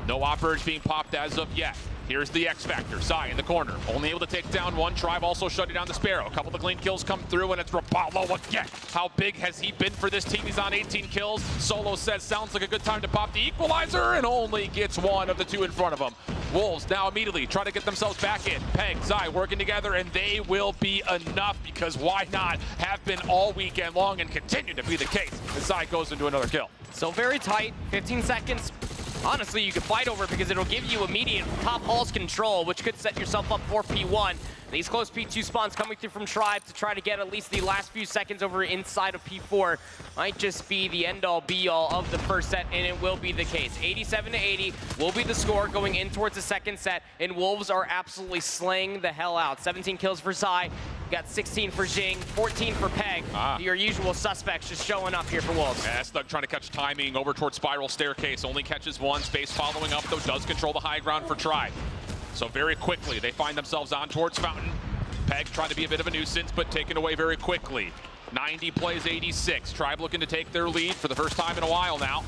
No operators being popped as of yet. Here's the X Factor. Sai in the corner. Only able to take down one. Tribe also shutting down the Sparrow. A couple of clean kills come through, and it's Rapallo again. How big has he been for this team? He's on 18 kills. Solo says, sounds like a good time to pop the equalizer, and only gets one of the 2 in front of him. Wolves now immediately trying to get themselves back in. Peg, Zai working together, and they will be enough, because why not? Have been all weekend long and continue to be the case as Zai goes into another kill. So very tight, 15 seconds. Honestly, you can fight over it because it'll give you immediate top halls control, which could set yourself up for P1. These close P2 spawns coming through from Tribe to try to get at least the last few seconds over inside of P4 might just be the end-all, be-all of the first set, and it will be the case. 87-80 will be the score going in towards the second set, and Wolves are absolutely slaying the hell out. 17 kills for Zai, got 16 for Jing, 14 for Peg. Your usual suspects just showing up here for Wolves. S-Thug trying to catch timing over towards Spiral Staircase, only catches one. Space following up, though, does control the high ground for Tribe. So very quickly, they find themselves on towards Fountain. Peg trying to be a bit of a nuisance, but taken away very quickly. 90 plays 86. Tribe looking to take their lead for the first time in a while now,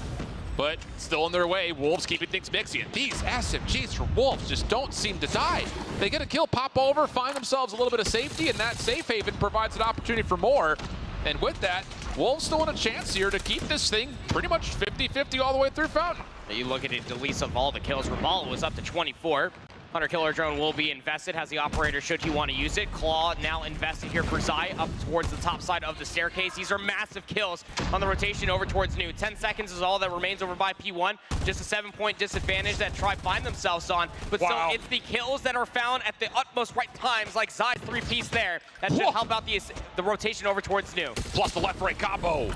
but still in their way. Wolves keeping things mixy. And these SMGs for Wolves just don't seem to die. They get a kill, pop over, find themselves a little bit of safety, and that safe haven provides an opportunity for more. And with that, Wolves still want a chance here to keep this thing pretty much 50-50 all the way through Fountain. You look at it, the least of all the kills. Rapallo was up to 24. Hunter Killer Drone will be invested, has the operator should he want to use it. Claw now invested here for Zai up towards the top side of the staircase. These are massive kills on the rotation over towards New. 10 seconds is all that remains over by P1. Just a 7-point disadvantage that Tribe find themselves on. But still, it's the kills that are found at the utmost right times, like Zai's 3-piece there. That should help out the rotation over towards New. Plus the left-right combo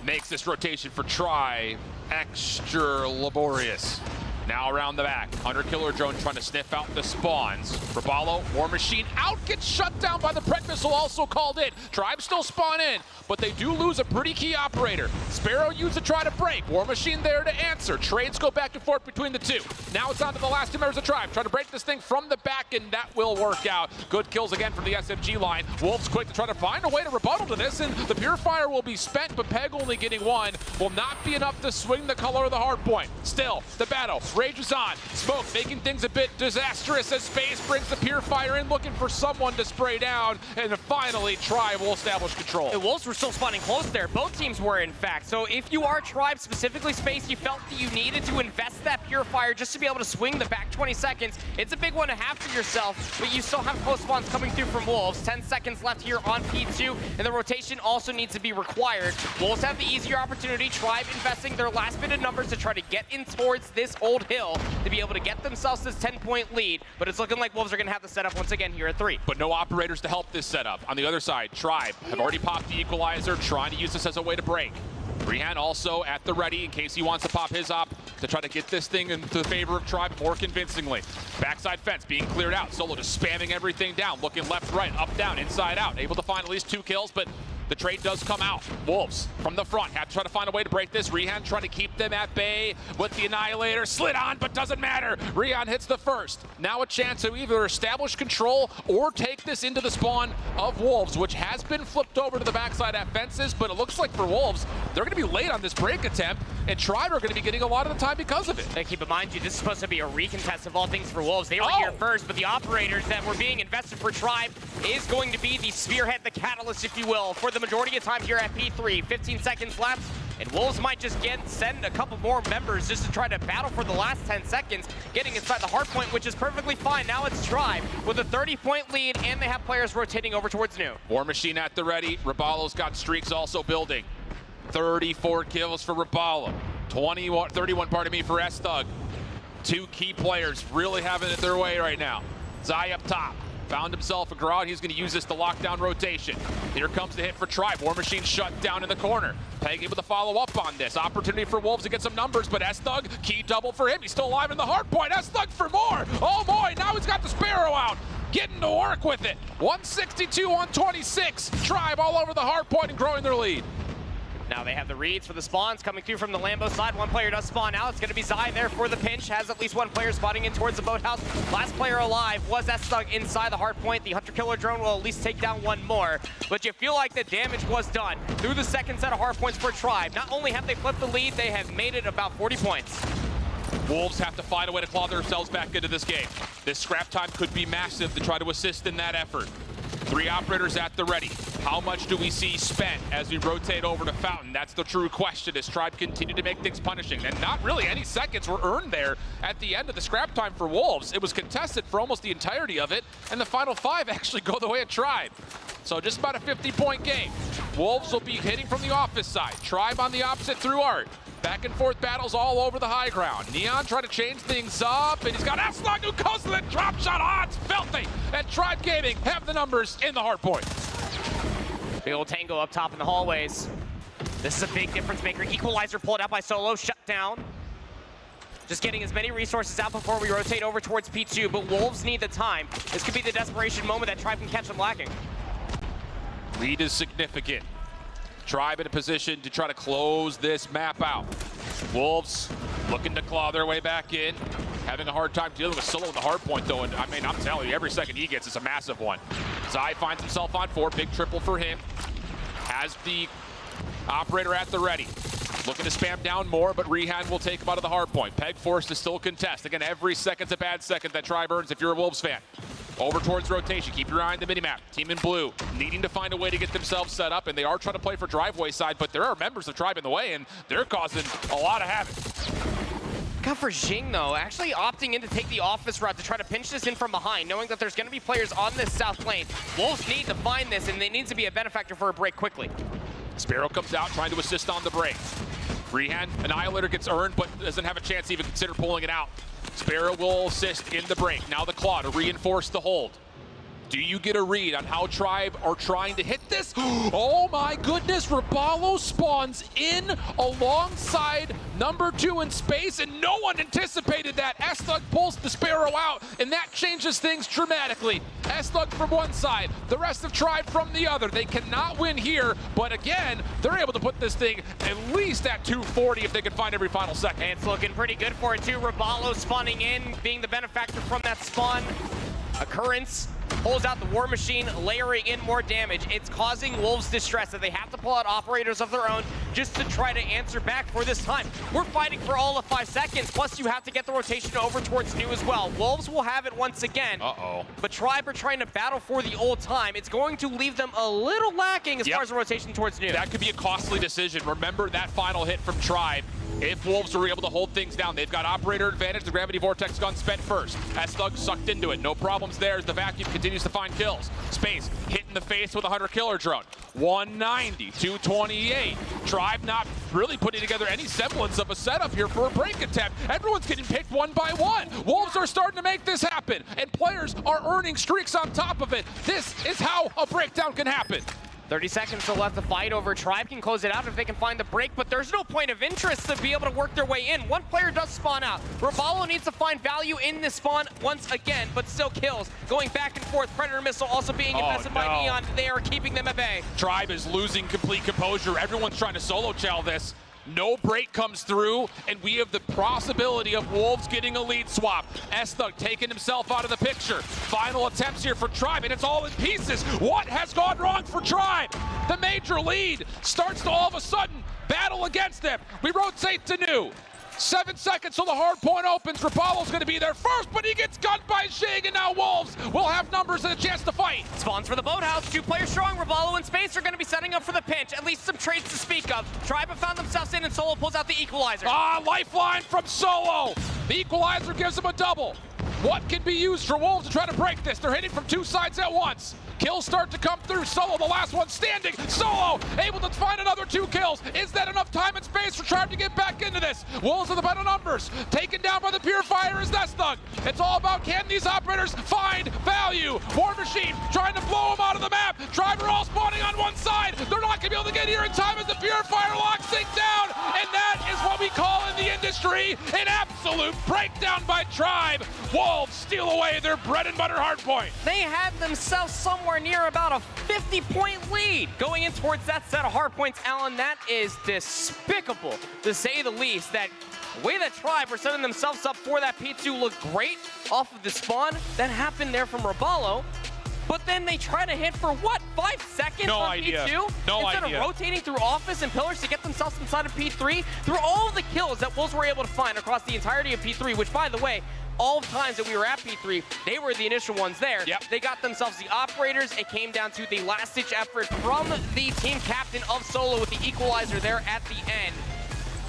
makes this rotation for Tribe extra laborious. Now around the back, Hunter Killer Drone trying to sniff out the spawns. Rapallo, War Machine out, gets shut down by the Pred Missile, also called in. Tribe still spawn in, but they do lose a pretty key operator. Sparrow used to try to break. War Machine there to answer. Trades go back and forth between the two. Now it's on to the last 2 members of Tribe, trying to break this thing from the back, and that will work out. Good kills again from the SMG line. Wolves quick to try to find a way to rebuttal to this, and the Purifier will be spent, but Peg only getting one will not be enough to swing the color of the hard point. Still, the battle rages on. Smoke making things a bit disastrous as Space brings the Purifier in, looking for someone to spray down, and finally Tribe will establish control. The Wolves were still spawning close there. Both teams were, in fact. So if you are Tribe, specifically Space, you felt that you needed to invest that Purifier just to be able to swing the back 20 seconds. It's a big one to have for yourself, but you still have close spawns coming through from Wolves. 10 seconds left here on P2, and the rotation also needs to be required. Wolves have the easier opportunity. Tribe investing their last bit of numbers to try to get in towards this old hill to be able to get themselves this 10-point lead, but it's looking like Wolves are going to have the setup once again here at 3. But no operators to help this setup. On the other side, Tribe have already popped the equalizer, trying to use this as a way to break. Rihan also at the ready in case he wants to pop his op to try to get this thing into the favor of Tribe more convincingly. Backside fence being cleared out. Solo just spamming everything down, looking left, right, up, down, inside, out. Able to find at least 2 kills, but The trade does come out. Wolves from the front have to try to find a way to break this. Rehan trying to keep them at bay with the Annihilator. Slid on, but doesn't matter. Rehan hits the first. Now a chance to either establish control or take this into the spawn of Wolves, which has been flipped over to the backside at fences, but it looks like for Wolves, they're going to be late on this break attempt, and Tribe are going to be getting a lot of the time because of it. And keep in mind, this is supposed to be a recontest of all things for Wolves. They were here first, but the operators that were being invested for Tribe is going to be the spearhead, the catalyst, if you will, for the majority of time here at P3. 15 seconds left, and Wolves might just send a couple more members just to try to battle for the last 10 seconds, getting inside the hard point, which is perfectly fine. Now it's Tribe with a 30-point lead, and they have players rotating over towards New. War Machine at the ready. Rabalo's got streaks also building. 34 kills for Rabalo. 31, pardon me, for S-Thug. Two key players really having it their way right now. Zai up top. Found himself a Grodd. He's going to use this to lock down rotation. Here comes the hit for Tribe. War Machine shut down in the corner. Peg able to follow up on this. Opportunity for Wolves to get some numbers, but S-Thug, key double for him. He's still alive in the hard point. S-Thug for more. Oh boy, now he's got the Sparrow out. Getting to work with it. 162 on 26. Tribe all over the hard point and growing their lead. Now they have the reads for the spawns coming through from the Lambo side. One player does spawn out. It's going to be Zai there for the pinch. Has at least one player spotting in towards the boathouse. Last player alive was S-Thug inside the hard point. The Hunter-Killer drone will at least take down one more. But you feel like the damage was done through the second set of hard points for Tribe. Not only have they flipped the lead, they have made it about 40 points. Wolves have to find a way to claw themselves back into this game. This scrap time could be massive to try to assist in that effort. 3 operators at the ready. How much do we see spent as we rotate over to Fountain? That's the true question as Tribe continue to make things punishing. And not really any seconds were earned there at the end of the scrap time for Wolves. It was contested for almost the entirety of it, and the final 5 actually go the way of Tribe. So just about a 50-point game. Wolves will be hitting from the office side. Tribe on the opposite through Art. Back and forth battles all over the high ground. Neon trying to change things up, and he's got S-Thug who goes to the drop shot. It's filthy. And Tribe Gaming have the numbers in the hard point. Big old tango up top in the hallways. This is a big difference maker. Equalizer pulled out by Solo, shut down. Just getting as many resources out before we rotate over towards P2, but Wolves need the time. This could be the desperation moment that Tribe can catch them lacking. Lead is significant. Tribe in a position to try to close this map out. Wolves looking to claw their way back in. Having a hard time dealing with Solo in the hard point though, and I mean, I'm telling you, every second he gets is a massive one. Zai finds himself on 4, big triple for him. Has the operator at the ready. Looking to spam down more, but Rehan will take him out of the hard point. Peg forced to still contest. Again, every second's a bad second that Tribe earns if you're a Wolves fan. Over towards rotation, keep your eye on the minimap. Team in blue, needing to find a way to get themselves set up, and they are trying to play for driveway side, but there are members of Tribe in the way, and they're causing a lot of havoc. Got for Jing, though, actually opting in to take the office route to try to pinch this in from behind, knowing that there's going to be players on this south lane. Wolves need to find this, and they need to be a benefactor for a break quickly. Sparrow comes out, trying to assist on the break. Rehan, Annihilator gets earned, but doesn't have a chance to even consider pulling it out. Sparrow will assist in the break. Now the claw to reinforce the hold. Do you get a read on how Tribe are trying to hit this? Oh my goodness, Rabalo spawns in alongside number 2 in space, and no one anticipated that. S-Thug pulls the Sparrow out, and that changes things dramatically. S-Thug from one side, the rest of Tribe from the other. They cannot win here, but again, they're able to put this thing at least at 240 if they can find every final second. And it's looking pretty good for it too. Rabalo spawning in, being the benefactor from that spawn. Occurrence pulls out the War Machine, layering in more damage. It's causing Wolves distress that they have to pull out operators of their own just to try to answer back for this time. We're fighting for all of 5 seconds, plus you have to get the rotation over towards New as well. Wolves will have it once again. But Tribe are trying to battle for the old time. It's going to leave them a little lacking as far as the rotation towards New. That could be a costly decision. Remember that final hit from Tribe. If Wolves were able to hold things down, they've got operator advantage. The Gravity Vortex gun spent first. S-Thug sucked into it. No problems there as the vacuum continues to find kills. Space hit in the face with a Hunter-Killer drone. 190, 228. Tribe not really putting together any semblance of a setup here for a break attempt. Everyone's getting picked one by one. Wolves are starting to make this happen, and players are earning streaks on top of it. This is how a breakdown can happen. 30 seconds still left to fight over. Tribe can close it out if they can find the break, but there's no point of interest to be able to work their way in. One player does spawn out. Ravallo needs to find value in this spawn once again, but still kills. Going back and forth, Predator Missile also being invested by Neon. They are keeping them at bay. Tribe is losing complete composure. Everyone's trying to solo chow this. No break comes through, and we have the possibility of Wolves getting a lead swap. S-Thug taking himself out of the picture. Final attempts here for Tribe, and it's all in pieces. What has gone wrong for Tribe? The major lead starts to all of a sudden battle against them. We rotate to New. 7 seconds till the hard point opens. Ravallo's going to be there first, but he gets gunned by Jing, and now Wolves will have numbers and a chance to fight. Spawns for the boathouse. 2 players strong. Ravallo and Space are going to be setting up for the pinch. At least some trades to speak of. Tribe have found themselves in, and Solo pulls out the equalizer. Lifeline from Solo. The equalizer gives him a double. What can be used for Wolves to try to break this? They're hitting from 2 sides at once. Kills start to come through. Solo, the last one standing. Solo able to find another 2 kills. Is that enough time and space for Tribe to get back into this? Wolves are the better numbers. Taken down by the Purifier is S-Thug. It's all about, can these operators find value? War Machine trying to blow them out of the map. Tribe are all spawning on one side. They're not going to be able to get here in time as the Purifier locks things down. And that is what we call in the industry an absolute breakdown by Tribe. Wolves steal away their bread and butter hardpoint. They had themselves somewhere near about a 50-point lead going in towards that set of hardpoints. Alan, that is despicable, to say the least. That way that Tribe were setting themselves up for that P2 looked great off of the spawn. That happened there from Ravallo. But then they try to hit for what, 5 seconds on P2? Instead of rotating through Office and Pillars to get themselves inside of P3, through all of the kills that Wolves were able to find across the entirety of P3, which, by the way, all times that we were at P3, they were the initial ones there. They got themselves the operators. It came down to the last-ditch effort from the team captain of Solo with the equalizer there at the end.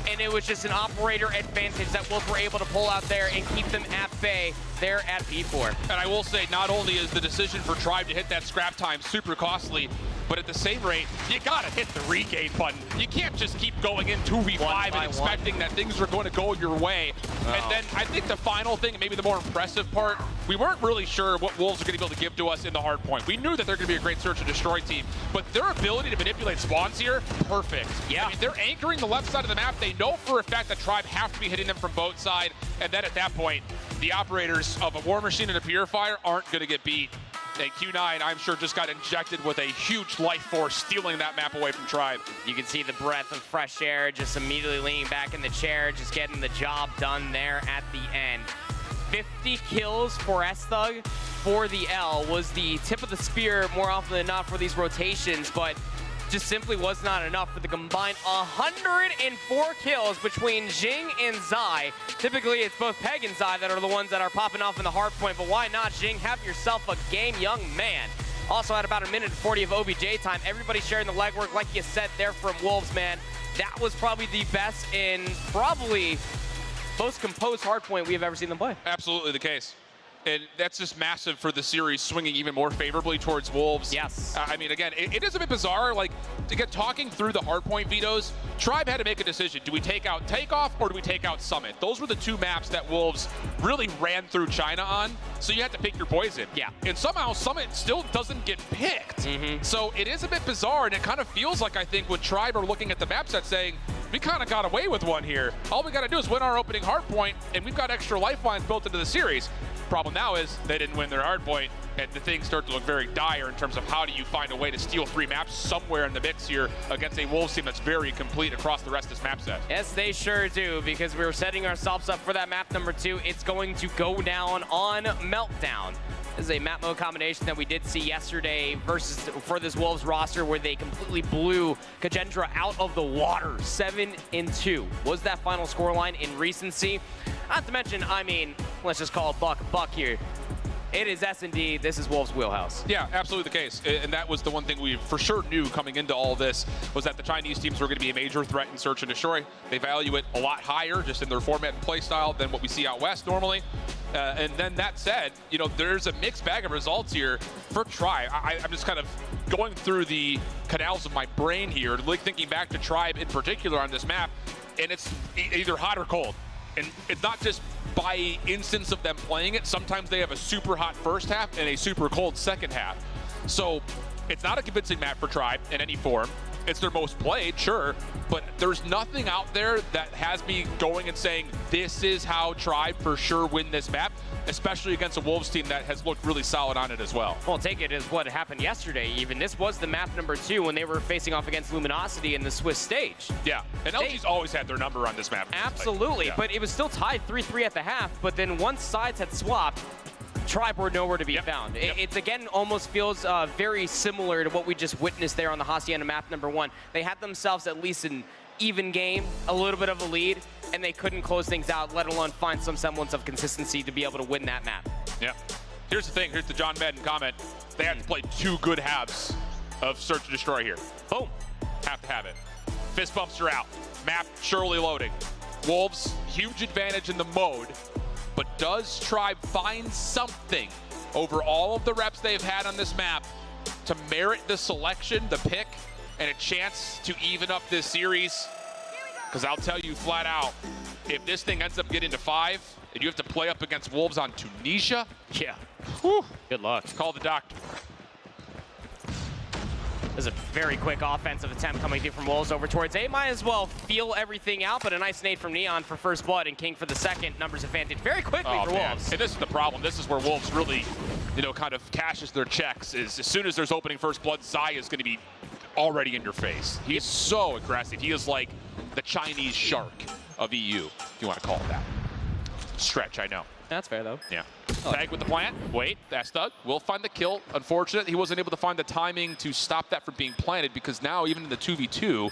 And it was just an operator advantage that Wolves were able to pull out there and keep them at bay there at P4. And I will say, not only is the decision for Tribe to hit that scrap time super costly, but at the same rate, you gotta hit the regain button. You can't just keep going in 2v5 and expecting that things are going to go your way. And then I think the final thing, and maybe the more impressive part, we weren't really sure what Wolves are going to be able to give to us in the hard point. We knew that they're going to be a great search and destroy team, but their ability to manipulate spawns here, perfect. I mean, they're anchoring the left side of the map. They know for a fact that Tribe have to be hitting them from both sides, and then at that point, the operators of a War Machine and a Purifier aren't going to get beat. And Q9, I'm sure, just got injected with a huge life force, stealing that map away from Tribe. You can see the breath of fresh air, just immediately leaning back in the chair, just getting the job done there at the end. 50 kills for S-Thug for the L was the tip of the spear more often than not for these rotations, but just simply was not enough for the combined 104 kills between Jing and Zai. Typically, it's both Peg and Zai that are the ones that are popping off in the hard point, but why not, Jing? Have yourself a game, young man. Also had about 1:40 of OBJ time. Everybody sharing the legwork, like you said there from Wolves, man. That was probably the best in probably most composed hardpoint we have ever seen them play. Absolutely the case. And that's just massive for the series, swinging even more favorably towards Wolves. Yes. I mean, again, it is a bit bizarre. Like, to get talking through the hardpoint vetoes, Tribe had to make a decision. Do we take out Takeoff or do we take out Summit? Those were the 2 maps that Wolves really ran through China on. So you had to pick your poison. And somehow Summit still doesn't get picked. So it is a bit bizarre, and it kind of feels like, I think, when Tribe are looking at the map set saying, we kind of got away with one here. All we got to do is win our opening hardpoint, and we've got extra lifelines built into the series. Problem now is they didn't win their hardpoint, and the things start to look very dire in terms of how do you find a way to steal 3 maps somewhere in the mix here against a Wolves team that's very complete across the rest of this map set. Yes, they sure do, because we were setting ourselves up for that map number 2. It's going to go down on Meltdown. This is a map mode combination that we did see yesterday for this Wolves roster, where they completely blew Kendra out of the water. 7-2 was that final scoreline in recency. Not to mention, I mean, let's just call it buck here. It is S&D. This is Wolves' wheelhouse. Yeah, absolutely the case. And that was the one thing we for sure knew coming into all this, was that the Chinese teams were going to be a major threat in search and destroy. They value it a lot higher just in their format and play style than what we see out west normally. And then that said, you know, there's a mixed bag of results here for Tribe. I'm just kind of going through the canals of my brain here, like thinking back to Tribe in particular on this map, and it's either hot or cold. And it's not just by instance of them playing it. Sometimes they have a super hot first half and a super cold second half. So It's not a convincing map for Tribe in any form. It's their most played, sure, but there's nothing out there that has me going and saying, this is how Tribe for sure win this map, especially against a Wolves team that has looked really solid on it as well. Well, take it as what happened yesterday even. This was the map number 2 when they were facing off against Luminosity in the Swiss stage. Yeah, and LG's always had their number on this map. Absolutely, Like, but it was still tied 3-3 at the half, but then once sides had swapped, Tribe were nowhere to be found. It's again almost feels very similar to what we just witnessed there on the Hacienda map number 1. They had themselves at least an even game, a little bit of a lead, and they couldn't close things out, let alone find some semblance of consistency to be able to win that map. Yeah. Here's the thing. Here's the John Madden comment. They have to play 2 good halves of Search and Destroy here. Boom. Have to have it. Fist bumps are out. Map surely loading. Wolves, huge advantage in the mode. But does Tribe find something over all of the reps they've had on this map to merit the selection, the pick, and a chance to even up this series? Because I'll tell you flat out, if this thing ends up getting to 5 and you have to play up against Wolves on Tunisia, yeah, whew, good luck. Call the doctor. There's a very quick offensive attempt coming through from Wolves over towards A. Might as well feel everything out, but a nice nade from Neon for first blood and King for the second. Numbers advantage very quickly for Wolves. And this is the problem. This is where Wolves really, kind of cashes their checks. Is as soon as there's opening first blood, Zai is going to be already in your face. He is so aggressive. He is like the Chinese shark of EU, if you want to call it that. Stretch, I know. That's fair, though. Yeah. Tag with the plant. Wait, that's Doug. Will find the kill. Unfortunate, he wasn't able to find the timing to stop that from being planted because now, even in the 2v2,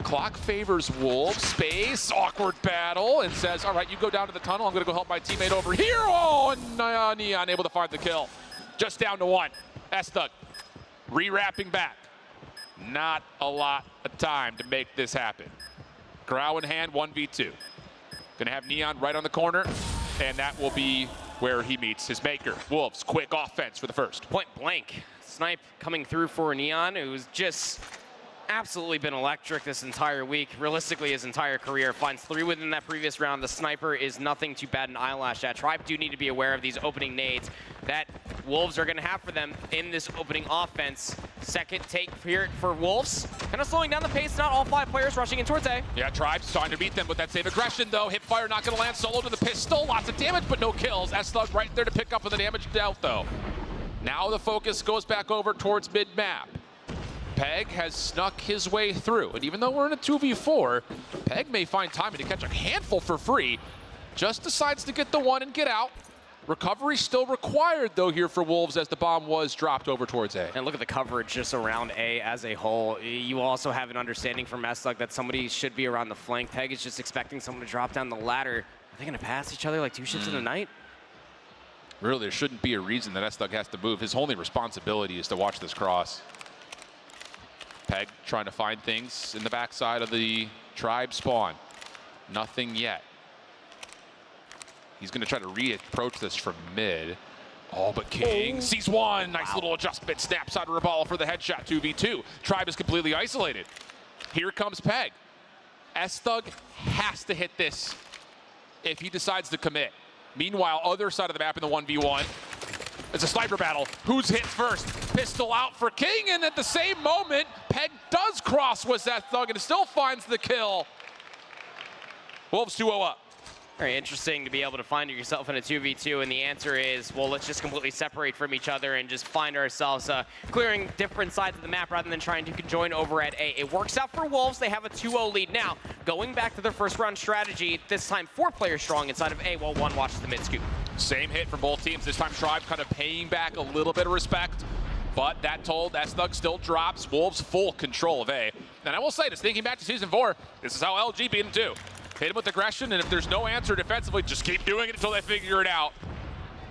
clock favors Wolves. Space, awkward battle, and says, all right, you go down to the tunnel. I'm going to go help my teammate over here. Oh, and Neon able to find the kill. Just down to 1. That's Doug. Re-wrapping back. Not a lot of time to make this happen. Grau in hand, 1v2. Gonna have Neon right on the corner, and that will be where he meets his maker. Wolves, quick offense for the first. Point blank. Snipe coming through for Neon, who's just absolutely been electric this entire week. Realistically, his entire career. Finds 3 within that previous round. The sniper is nothing to bat an eyelash at. Tribe do need to be aware of these opening nades that Wolves are going to have for them in this opening offense. Second take here for Wolves. Kind of slowing down the pace. Not all 5 players rushing in towards A. Yeah, Tribe's trying to beat them with that same aggression, though. Hipfire not going to land. Solo to the pistol. Lots of damage, but no kills. S-Thug right there to pick up with the damage dealt, though. Now the focus goes back over towards mid-map. Peg has snuck his way through, and even though we're in a 2v4, Peg may find time to catch a handful for free. Just decides to get the 1 and get out. Recovery still required, though, here for Wolves as the bomb was dropped over towards A. And look at the coverage just around A as a whole. You also have an understanding from S-Thug that somebody should be around the flank. Peg is just expecting someone to drop down the ladder. Are they going to pass each other like 2 ships in the night? Really, there shouldn't be a reason that S-Thug has to move. His only responsibility is to watch this cross. Peg trying to find things in the backside of the Tribe spawn. Nothing yet. He's going to try to re-approach this from mid. Oh, but King sees 1. Nice little adjustment. Snaps out of Rabala for the headshot. 2v2. Tribe is completely isolated. Here comes Peg. S-Thug has to hit this if he decides to commit. Meanwhile, other side of the map in the 1v1. It's a sniper battle. Who's hit first? Pistol out for King, and at the same moment, Peg does cross with S-Thug and still finds the kill. Wolves 2-0 up. Very interesting to be able to find yourself in a 2v2, and the answer is, well, let's just completely separate from each other and just find ourselves clearing different sides of the map rather than trying to conjoin over at A. It works out for Wolves. They have a 2-0 lead now. Going back to their first round strategy, this time 4 players strong inside of A while 1 watches the mid scoop. Same hit from both teams. This time Tribe kind of paying back a little bit of respect. But that told, S-Thug still drops. Wolves full control of A. And I will say this, thinking back to Season 4, this is how LG beat him too. Hit him with aggression, and if there's no answer defensively, just keep doing it until they figure it out.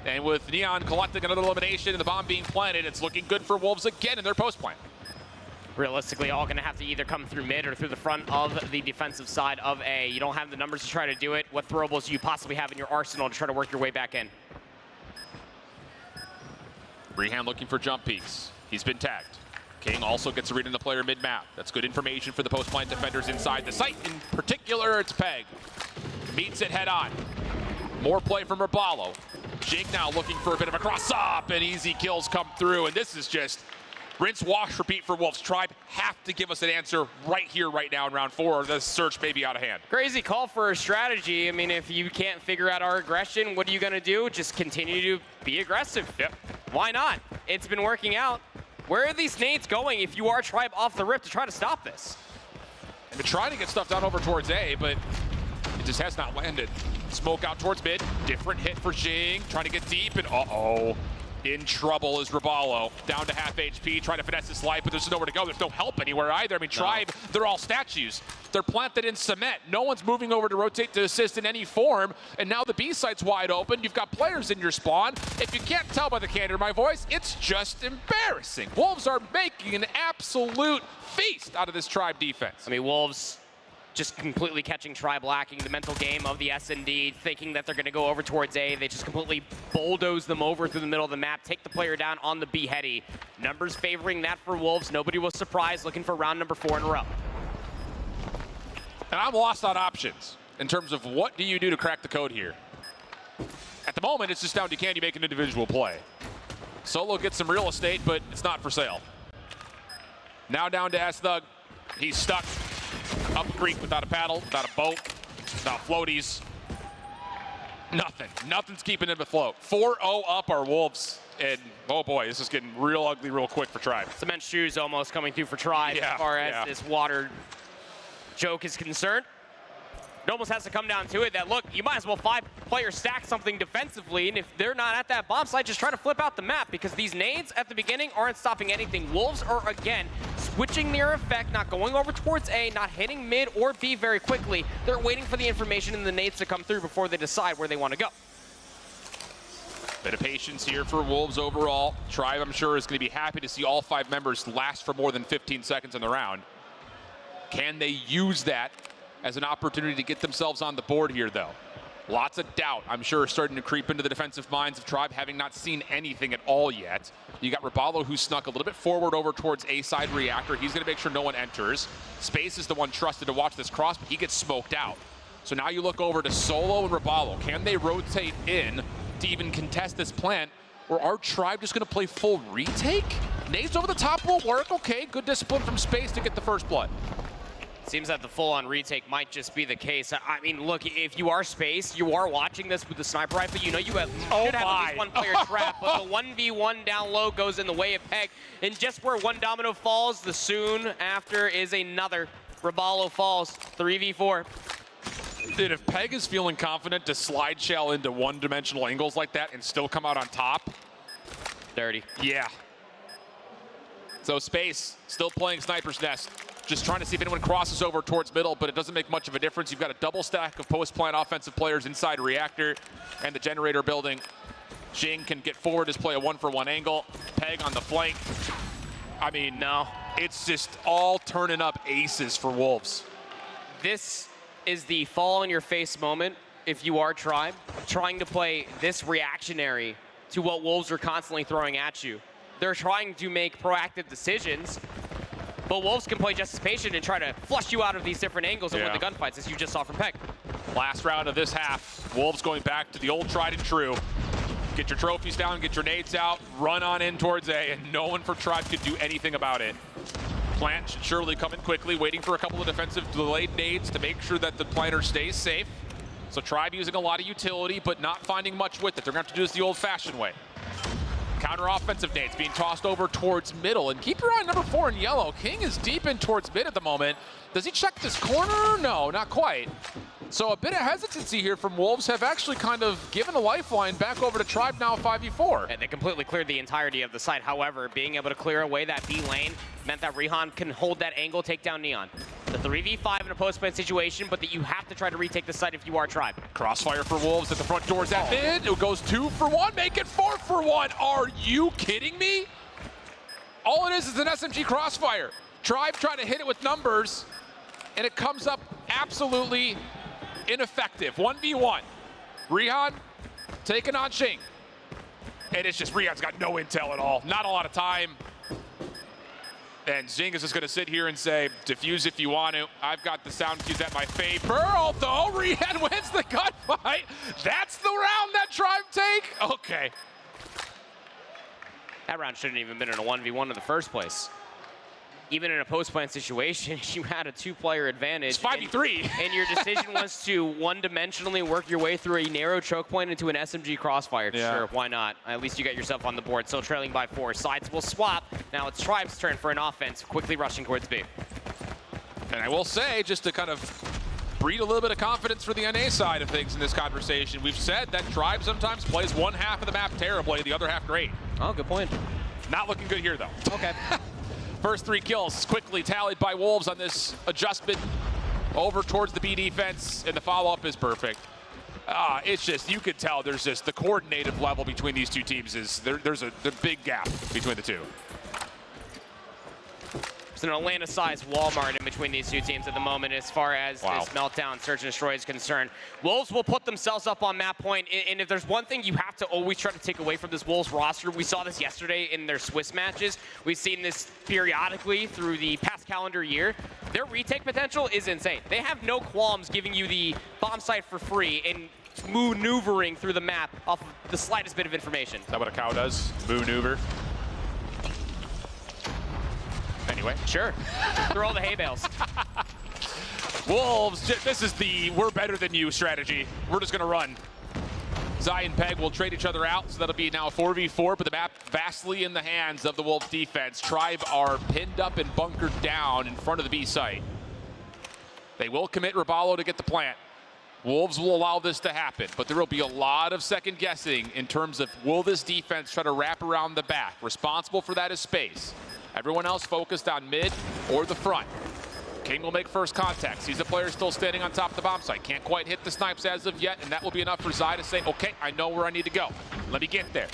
And with Neon collecting another elimination and the bomb being planted, it's looking good for Wolves again in their post plan. Realistically, all going to have to either come through mid or through the front of the defensive side of A. You don't have the numbers to try to do it. What throwables do you possibly have in your arsenal to try to work your way back in? Rehan looking for jump peaks. He's been tagged. King also gets a read in the player mid-map. That's good information for the post-plant defenders inside the site. In particular, it's Peg. Meets it head-on. More play from Rabalo. Jig now looking for a bit of a cross-up, and easy kills come through. And this is just Rinse, wash, repeat for Wolves. Tribe have to give us an answer right here, right now in round 4, or the search may be out of hand. Crazy call for a strategy. I mean, if you can't figure out our aggression, what are you going to do? Just continue to be aggressive. Yep. Why not? It's been working out. Where are these nades going if you are Tribe off the rip to try to stop this? They've been trying to get stuff down over towards A, but it just has not landed. Smoke out towards mid. Different hit for Jing. Trying to get deep, and uh-oh. In trouble is Raballo. Down to half HP, trying to finesse his life, but there's nowhere to go. There's no help anywhere either. I mean, Tribe, they're all statues. They're planted in cement. No one's moving over to rotate to assist in any form, and now the B site's wide open. You've got players in your spawn. If you can't tell by the candor of my voice, it's just embarrassing. Wolves are making an absolute feast out of this Tribe defense. I mean, Wolves just completely catching Tribe lacking the mental game of the S&D, thinking that they're going to go over towards A. They just completely bulldoze them over through the middle of the map, take the player down on the B heady. Numbers favoring that for Wolves. Nobody was surprised, looking for round number 4 in a row. And I'm lost on options in terms of what do you do to crack the code here. At the moment, it's just down to can you make an individual play. Solo gets some real estate, but it's not for sale. Now down to S-Thug. He's stuck up creek without a paddle, without a boat, without floaties. Nothing's keeping him afloat. 4-0 up our Wolves. And oh boy, this is getting real ugly real quick for Tribe. Cement shoes almost coming through for Tribe as far as this water joke is concerned. It almost has to come down to it that, look, you might as well 5-player stack something defensively, and if they're not at that bomb site, just try to flip out the map, because these nades at the beginning aren't stopping anything. Wolves are, again, switching their effect, not going over towards A, not hitting mid or B very quickly. They're waiting for the information and the nades to come through before they decide where they want to go. Bit of patience here for Wolves overall. Tribe, I'm sure, is going to be happy to see all 5 members last for more than 15 seconds in the round. Can they use that as an opportunity to get themselves on the board here, though? Lots of doubt, I'm sure, starting to creep into the defensive minds of Tribe, having not seen anything at all yet. You got Raballo, who snuck a little bit forward over towards A-side reactor. He's going to make sure no one enters. Space is the one trusted to watch this cross, but he gets smoked out. So now you look over to Solo and Raballo. Can they rotate in to even contest this plant? Or are Tribe just going to play full retake? Nades over the top will work. Okay, good discipline from Space to get the first blood. Seems that the full-on retake might just be the case. I mean, look, if you are Space, you are watching this with the sniper rifle, you know you have, should have at least one player trapped, but the 1v1 down low goes in the way of Peg. And just where one domino falls, the soon after is another. Raballo falls, 3v4. Dude, if Peg is feeling confident to slide shell into one-dimensional angles like that and still come out on top. Dirty. Yeah. So Space, still playing Sniper's Nest. Just trying to see if anyone crosses over towards middle, but it doesn't make much of a difference. You've got a double stack of post-plant offensive players inside Reactor and the generator building. Jing can get forward, just play a 1-for-1 angle. Peg on the flank. I mean, no, it's just all turning up aces for Wolves. This is the fall-in-your-face moment if you are Tribe, trying to play this reactionary to what Wolves are constantly throwing at you. They're trying to make proactive decisions, but Wolves can play just as patient and try to flush you out of these different angles and win the gunfights, as you just saw from Peg. Last round of this half, Wolves going back to the old tried and true. Get your trophies down, get your nades out, run on in towards A, and no one for Tribe could do anything about it. Plant should surely come in quickly, waiting for a couple of defensive delayed nades to make sure that the planter stays safe. So Tribe using a lot of utility, but not finding much with it. They're going to have to do this the old-fashioned way. Counter-offensive nades being tossed over towards middle. And keep your eye on number 4 in yellow. King is deep in towards mid at the moment. Does he check this corner? No, not quite. So a bit of hesitancy here from Wolves have actually kind of given a lifeline back over to Tribe now 5v4. And they completely cleared the entirety of the site. However, being able to clear away that B lane meant that Rihan can hold that angle, take down Neon. The 3v5 in a post-plant situation, but that you have to try to retake the site if you are Tribe. Crossfire for Wolves at the front doors at mid. It goes 2-for-1, make it 4-for-1. Are you kidding me? All it is an SMG crossfire. Tribe trying to hit it with numbers, and it comes up absolutely ineffective. 1v1. Rihan taking on Shing. And it's just Rihan's got no intel at all. Not a lot of time. And Zing is just going to sit here and say, defuse if you want to. I've got the sound cues at my favor, although Rihan wins the gunfight. That's the round that Tribe take? Okay. That round shouldn't even been in a 1v1 in the first place. Even in a post-plant situation, you had a 2-player advantage. It's 5v3. And your decision was to one-dimensionally work your way through a narrow choke point into an SMG crossfire. Yeah. Sure, why not? At least you got yourself on the board. Still trailing by 4. Sides will swap. Now it's Tribe's turn for an offense, quickly rushing towards B. And I will say, just to kind of breed a little bit of confidence for the NA side of things in this conversation, we've said that Tribe sometimes plays one half of the map terribly, the other half great. Oh, good point. Not looking good here, though. Okay. First 3 kills quickly tallied by Wolves on this adjustment over towards the B defense, and the follow-up is perfect. It's just, you could tell there's just the coordinative level between these two teams is, there's a big gap between the two. It's an Atlanta-sized Walmart in between these two teams at the moment as far as this Meltdown Search and Destroy is concerned. Wolves will put themselves up on map point, and if there's one thing you have to always try to take away from this Wolves roster, we saw this yesterday in their Swiss matches. We've seen this periodically through the past calendar year. Their retake potential is insane. They have no qualms giving you the bomb site for free and maneuvering through the map off of the slightest bit of information. Is that what a cow does? Maneuver? Anyway, sure. Through all the hay bales. Wolves, this is the we're better than you strategy. We're just going to run. Zai and Peg will trade each other out, so that'll be now a 4v4, but the map vastly in the hands of the Wolves defense. Tribe are pinned up and bunkered down in front of the B site. They will commit Raballo to get the plant. Wolves will allow this to happen, but there will be a lot of second guessing in terms of will this defense try to wrap around the back. Responsible for that is Space. Everyone else focused on mid or the front. King will make first contact. Sees the player still standing on top of the bomb site. Can't quite hit the snipes as of yet, and that will be enough for Zai to say, okay, I know where I need to go. Let me get there.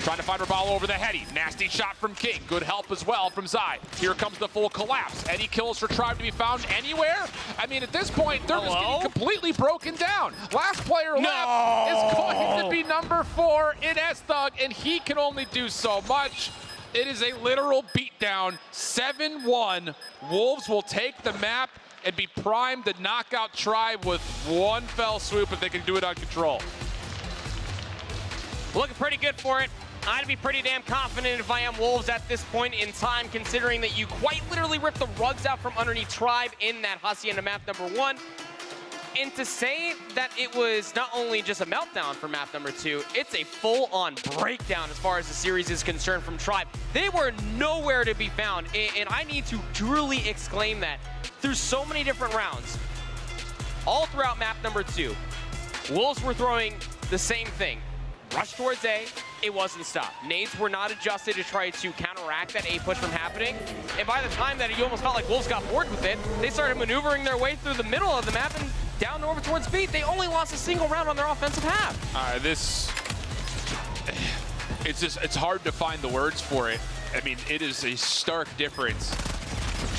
Trying to find Raballo over the heady. Nasty shot from King. Good help as well from Zai. Here comes the full collapse. Any kills for Tribe to be found anywhere? I mean, at this point, they're just getting completely broken down. Last player left is going to be number 4 in S-Thug, and he can only do so much. It is a literal beatdown, 7-1. Wolves will take the map and be primed to knock out Tribe with one fell swoop if they can do it on control. Looking pretty good for it. I'd be pretty damn confident if I am Wolves at this point in time, considering that you quite literally ripped the rugs out from underneath Tribe in that Hacienda map number 1. And to say that it was not only just a meltdown for map number 2, it's a full-on breakdown as far as the series is concerned from Tribe. They were nowhere to be found, and I need to truly exclaim that. Through so many different rounds, all throughout map number 2, Wolves were throwing the same thing. Rush towards A, it wasn't stopped. Nades were not adjusted to try to counteract that A push from happening. And by the time that you almost felt like Wolves got bored with it, they started maneuvering their way through the middle of the map and down over towards B. They only lost a single round on their offensive half. It's hard to find the words for it. I mean, it is a stark difference.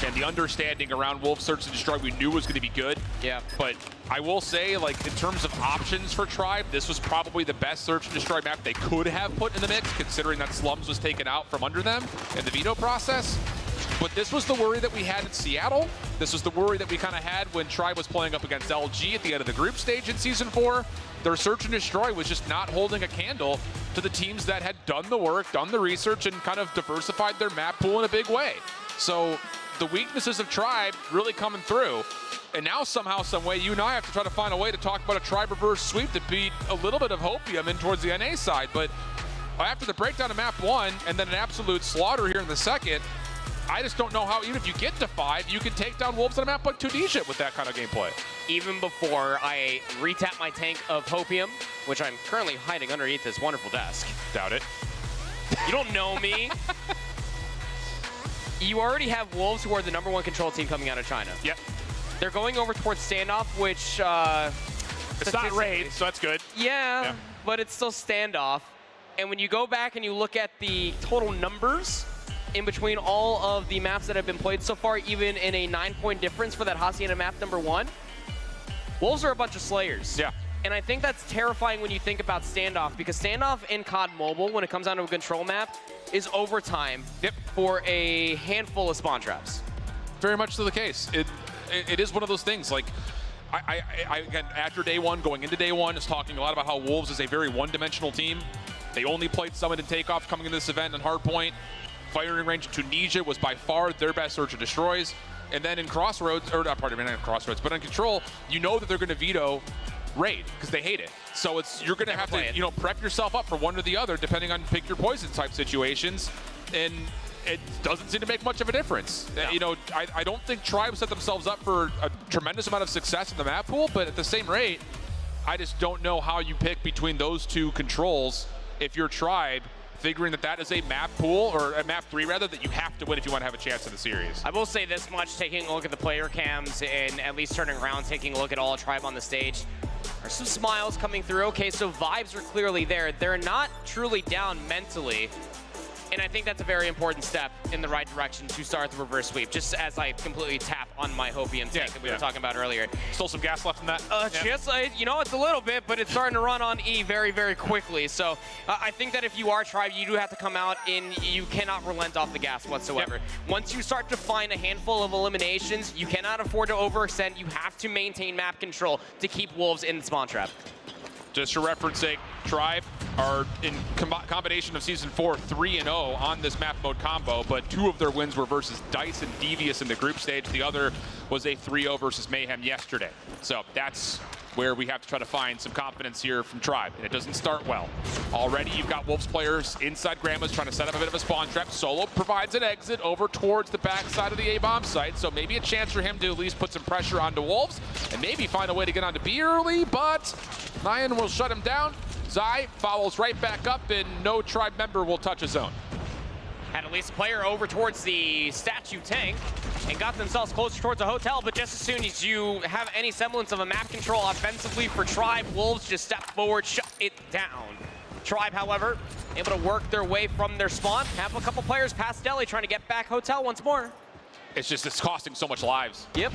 And the understanding around Wolves Search and Destroy we knew was going to be good. Yeah. But I will say, like, in terms of options for Tribe, this was probably the best Search and Destroy map they could have put in the mix, considering that Slums was taken out from under them in the veto process. But this was the worry that we had in Seattle. This was the worry that we kind of had when Tribe was playing up against LG at the end of the group stage in Season 4. Their Search and Destroy was just not holding a candle to the teams that had done the work, done the research, and kind of diversified their map pool in a big way. So the weaknesses of Tribe really coming through. And now somehow, some way, you and I have to try to find a way to talk about a Tribe reverse sweep to beat a little bit of hopium in towards the NA side. But after the breakdown of map 1 and then an absolute slaughter here in the second, I just don't know how, even if you get to 5, you can take down Wolves on a map like 2D with that kind of gameplay. Even before I retap my tank of hopium, which I'm currently hiding underneath this wonderful desk. Doubt it. You don't know me. You already have Wolves, who are the #1 control team coming out of China. Yep. They're going over towards Standoff, which... it's not Raid, so that's good. Yeah, but it's still Standoff. And when you go back and you look at the total numbers in between all of the maps that have been played so far, even in a 9-point difference for that Hacienda map number 1, Wolves are a bunch of slayers. Yeah. And I think that's terrifying when you think about Standoff, because Standoff in COD Mobile, when it comes down to a control map, is overtime for a handful of spawn traps. Very much so the case. It is one of those things, like, I again, after day 1, going into day 1, is talking a lot about how Wolves is a very one-dimensional team. They only played Summit and Takeoff coming into this event on Hardpoint. Firing range in Tunisia was by far their best search and destroys. And then in Crossroads, or pardon me, not in Crossroads, but on Control, you know that they're going to veto Raid because they hate it. So you're going to have to prep yourself up for one or the other depending on pick your poison type situations. And it doesn't seem to make much of a difference. No. I don't think Tribe set themselves up for a tremendous amount of success in the map pool, but at the same rate, I just don't know how you pick between those two controls if you're Tribe, figuring that is a map pool, or a map 3 rather, that you have to win if you want to have a chance in the series. I will say this much, taking a look at the player cams and at least turning around, taking a look at all Tribe on the stage, there's some smiles coming through. Okay, so vibes are clearly there. They're not truly down mentally. And I think that's a very important step in the right direction to start the reverse sweep, just as I completely tap on my Hopian tank that we were talking about earlier. Still some gas left in that? Just, it's a little bit, but it's starting to run on E very, very quickly. So I think that if you are Tribe, you do have to come out and you cannot relent off the gas whatsoever. Yep. Once you start to find a handful of eliminations, you cannot afford to overextend. You have to maintain map control to keep Wolves in the spawn trap. Just for reference sake, Tribe are in combination of Season 4 3-0 on this map mode combo, but 2 of their wins were versus Dice and Devious in the group stage. The other was a 3-0 versus Mayhem yesterday. So that's where we have to try to find some confidence here from Tribe, and it doesn't start well. Already you've got Wolves players inside Grandma's trying to set up a bit of a spawn trap. Solo provides an exit over towards the backside of the A-bomb site, so maybe a chance for him to at least put some pressure onto Wolves and maybe find a way to get onto B early, but Nyan will shut him down. Zai follows right back up, and no Tribe member will touch a zone. Had at least a player over towards the statue tank and got themselves closer towards a hotel, but just as soon as you have any semblance of a map control offensively for Tribe, Wolves just step forward, shut it down. Tribe, however, able to work their way from their spawn, have a couple players past Deli trying to get back hotel once more. It's costing so much lives. Yep.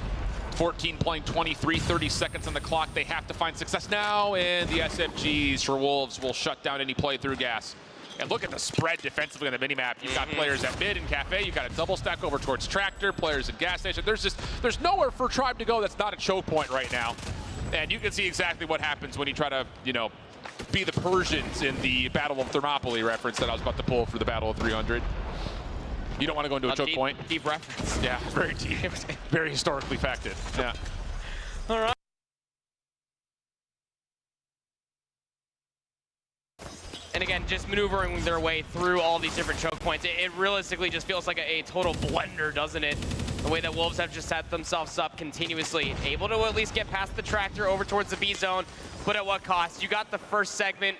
14 playing 23, 30 seconds on the clock. They have to find success now, and the SFGs for Wolves will shut down any play through gas. And look at the spread defensively on the minimap. You've got players at mid and cafe. You've got a double stack over towards tractor, players in gas station. There's nowhere for Tribe to go that's not a choke point right now. And you can see exactly what happens when you try to, be the Persians in the Battle of Thermopylae reference that I was about to pull for the Battle of 300. You don't want to go into a choke point. Deep reference. Yeah, very deep. Very historically facted. Yeah. All right. And again, just maneuvering their way through all these different choke points, it realistically just feels like a total blender, doesn't it? The way that Wolves have just set themselves up continuously, able to at least get past the tractor over towards the B zone, but at what cost? You got the first segment,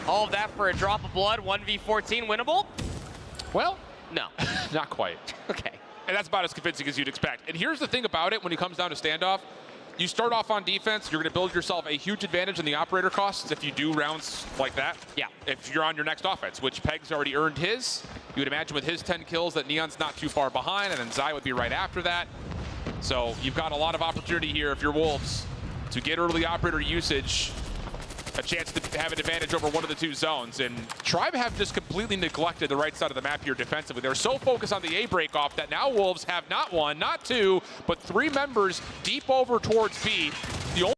all of that for a drop of blood, 1v14 winnable? Well, no. Not quite. Okay. And that's about as convincing as you'd expect. And here's the thing about it when it comes down to standoff. You start off on defense, you're going to build yourself a huge advantage in the operator costs if you do rounds like that. Yeah. If you're on your next offense, which Peg's already earned his. You would imagine with his 10 kills that Neon's not too far behind, and then Zai would be right after that. So you've got a lot of opportunity here if you're Wolves to get early operator usage, a chance to have an advantage over one of the two zones. And Tribe have just completely neglected the right side of the map here defensively. They're so focused on the A break-off that now Wolves have not one, not two, but 3 members deep over towards B. The only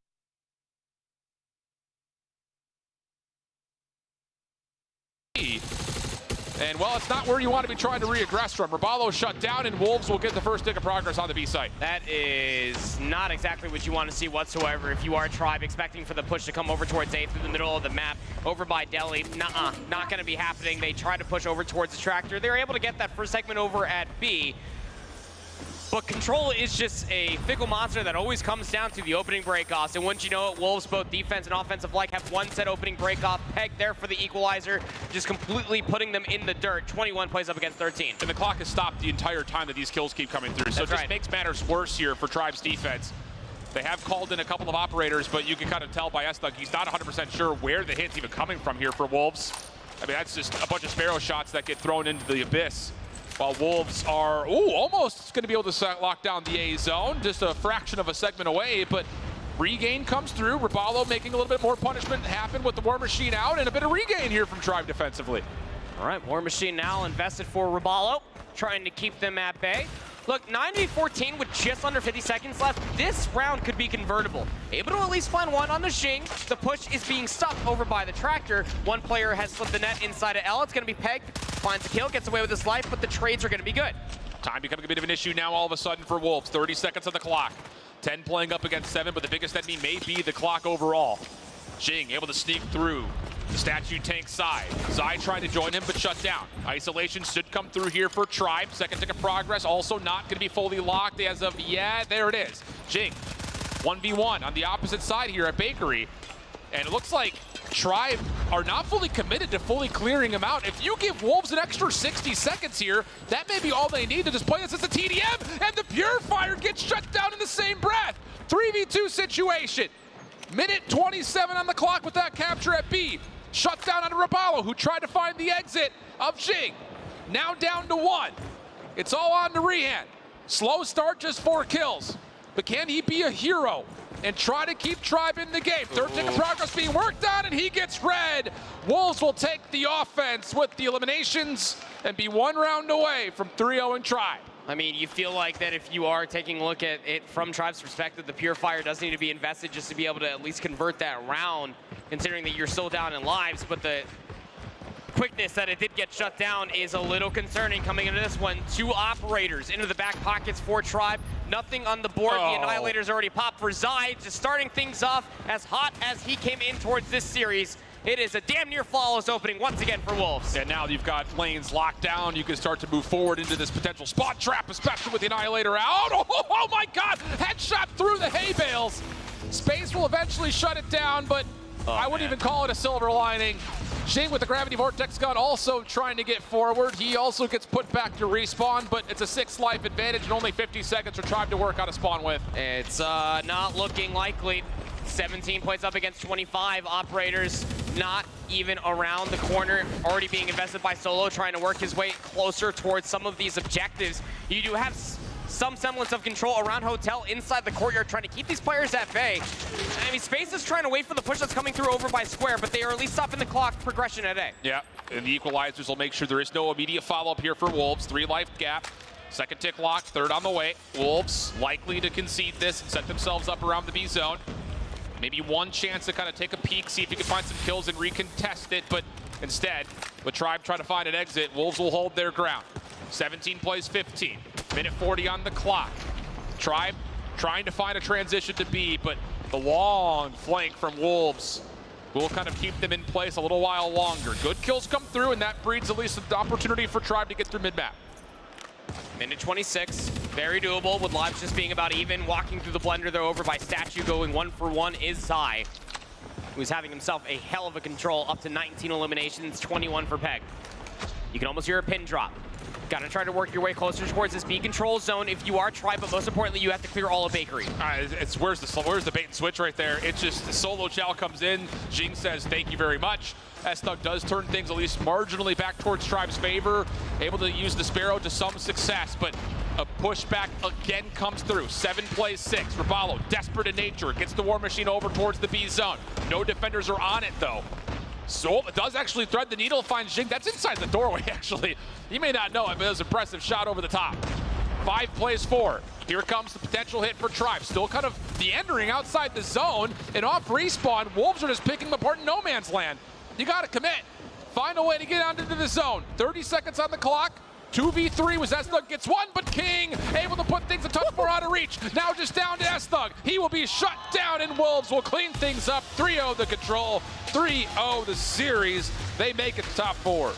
and, well, it's not where you want to be trying to reaggress from. Rabalo shut down, and Wolves will get the first stick of progress on the B site. That is not exactly what you want to see whatsoever if you are Tribe, expecting for the push to come over towards A through the middle of the map, over by Deli. Nuh-uh, not going to be happening. They try to push over towards the tractor. They're able to get that first segment over at B. But Control is just a fickle monster that always comes down to the opening breakoffs. And once you know it, Wolves, both defense and offensive like, have one set opening breakoff. Peg there for the equalizer, just completely putting them in the dirt. 21 plays up against 13. And the clock has stopped the entire time that these kills keep coming through. So it just makes matters worse here for Tribe's defense. They have called in a couple of operators, but you can kind of tell by Estug, he's not 100% sure where the hit's even coming from here for Wolves. I mean, that's just a bunch of Sparrow shots that get thrown into the abyss. While Wolves are, almost going to be able to lock down the A zone. Just a fraction of a segment away, but regain comes through. Rabalo making a little bit more punishment happen with the War Machine out, and a bit of regain here from Tribe defensively. All right, War Machine now invested for Rabalo, trying to keep them at bay. Look, 9v14 with just under 50 seconds left. This round could be convertible. Able to at least find one on the Xing. The push is being stuck over by the tractor. One player has slipped the net inside of L. It's going to be pegged. Finds a kill, gets away with his life, but the trades are going to be good. Time becoming a bit of an issue now all of a sudden for Wolves. 30 seconds on the clock. 10 playing up against 7, but the biggest enemy may be the clock overall. Xing able to sneak through the statue tank side. Zai trying to join him, but shut down. Isolation should come through here for Tribe. Second tick of progress, also not going to be fully locked as of yet. There it is. Xing, 1v1 on the opposite side here at Bakery. And it looks like Tribe are not fully committed to fully clearing him out. If you give Wolves an extra 60 seconds here, that may be all they need to just play this as a TDM, and the Purifier gets shut down in the same breath. 3v2 situation. Minute 27 on the clock with that capture at B. Shut down on Rabalo, who tried to find the exit of Xing. Now down to 1. It's all on to Rehan. Slow start, just 4 kills. But can he be a hero and try to keep Tribe in the game? Third tick of progress being worked on, and he gets red. Wolves will take the offense with the eliminations and be 1 round away from 3-0 Tribe. I mean, you feel like that if you are taking a look at it from Tribe's perspective, the Purifier does need to be invested just to be able to at least convert that round, considering that you're still down in lives. But the quickness that it did get shut down is a little concerning coming into this one. 2 operators into the back pockets for Tribe. Nothing on the board. The Annihilator's already popped for Zai, just starting things off as hot as he came in towards this series. It is a damn near flawless opening once again for Wolves. And now you've got lanes locked down. You can start to move forward into this potential spot trap, especially with the Annihilator out. Oh my God! Headshot through the hay bales. Space will eventually shut it down, but I wouldn't even call it a silver lining. Xing with the Gravity Vortex gun also trying to get forward. He also gets put back to respawn, but it's a 6 life advantage and only 50 seconds for Tribe to work out a spawn with. It's not looking likely. 17 points up against 25 operators, not even around the corner, already being invested by Solo, trying to work his way closer towards some of these objectives. You do have some semblance of control around Hotel inside the courtyard, trying to keep these players at bay. I mean, Space is trying to wait for the push that's coming through over by Square, but they are at least stopping the clock progression at A. Yeah, and the equalizers will make sure there is no immediate follow-up here for Wolves. 3 life gap. Second tick lock, third on the way. Wolves likely to concede this and set themselves up around the B zone. Maybe one chance to kind of take a peek, see if you can find some kills and recontest it, but instead, with Tribe trying to find an exit, Wolves will hold their ground. 17 plays 15. Minute 40 on the clock. Tribe trying to find a transition to B, but the long flank from Wolves will kind of keep them in place a little while longer. Good kills come through, and that breeds at least an opportunity for Tribe to get through mid-map. Minute 26, very doable with lives just being about even. Walking through the blender, they're over by Statue, going 1 for 1 is Zai, who's having himself a hell of a control, up to 19 eliminations, 21 for Peg. You can almost hear a pin drop. Gotta try to work your way closer towards this B control zone if you are Tribe, but most importantly, you have to clear all of Bakery. Where's the bait and switch right there? It's just the Solo Chow comes in. Xing says, thank you very much. S-Thug does turn things at least marginally back towards Tribe's favor. Able to use the Sparrow to some success, but a pushback again comes through. 7 plays 6. Rabalo, desperate in nature, gets the War Machine over towards the B zone. No defenders are on it, though. So it does actually thread the needle, finds Xing. That's inside the doorway, actually. You may not know it, but it was an impressive shot over the top. 5 plays 4. Here comes the potential hit for Tribe. Still kind of meandering outside the zone, and off respawn, Wolves are just picking them apart in no man's land. You gotta commit. Find a way to get onto the zone. 30 seconds on the clock. 2v3 was S-Thug gets 1, but King able to put things a touch more out of reach. Now just down to S-Thug. He will be shut down, and Wolves will clean things up. 3-0 the control, 3-0 the series. They make it to top 4.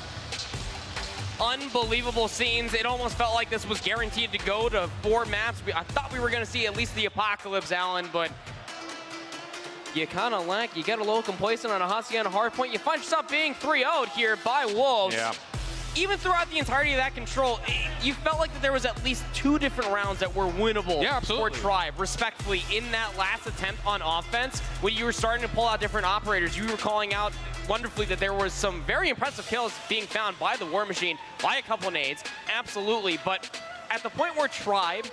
Unbelievable scenes. It almost felt like this was guaranteed to go to 4 maps. I thought we were gonna see at least the Apocalypse, Alan, but you kind of lack. You get a little complacent on a Hacienda hardpoint. You find yourself being 3-0'd here by Wolves. Yeah. Even throughout the entirety of that control, you felt like that there was at least 2 different rounds that were winnable for Tribe, respectfully, in that last attempt on offense. When you were starting to pull out different operators, you were calling out wonderfully that there was some very impressive kills being found by the War Machine, by a couple nades, absolutely. But at the point where Tribe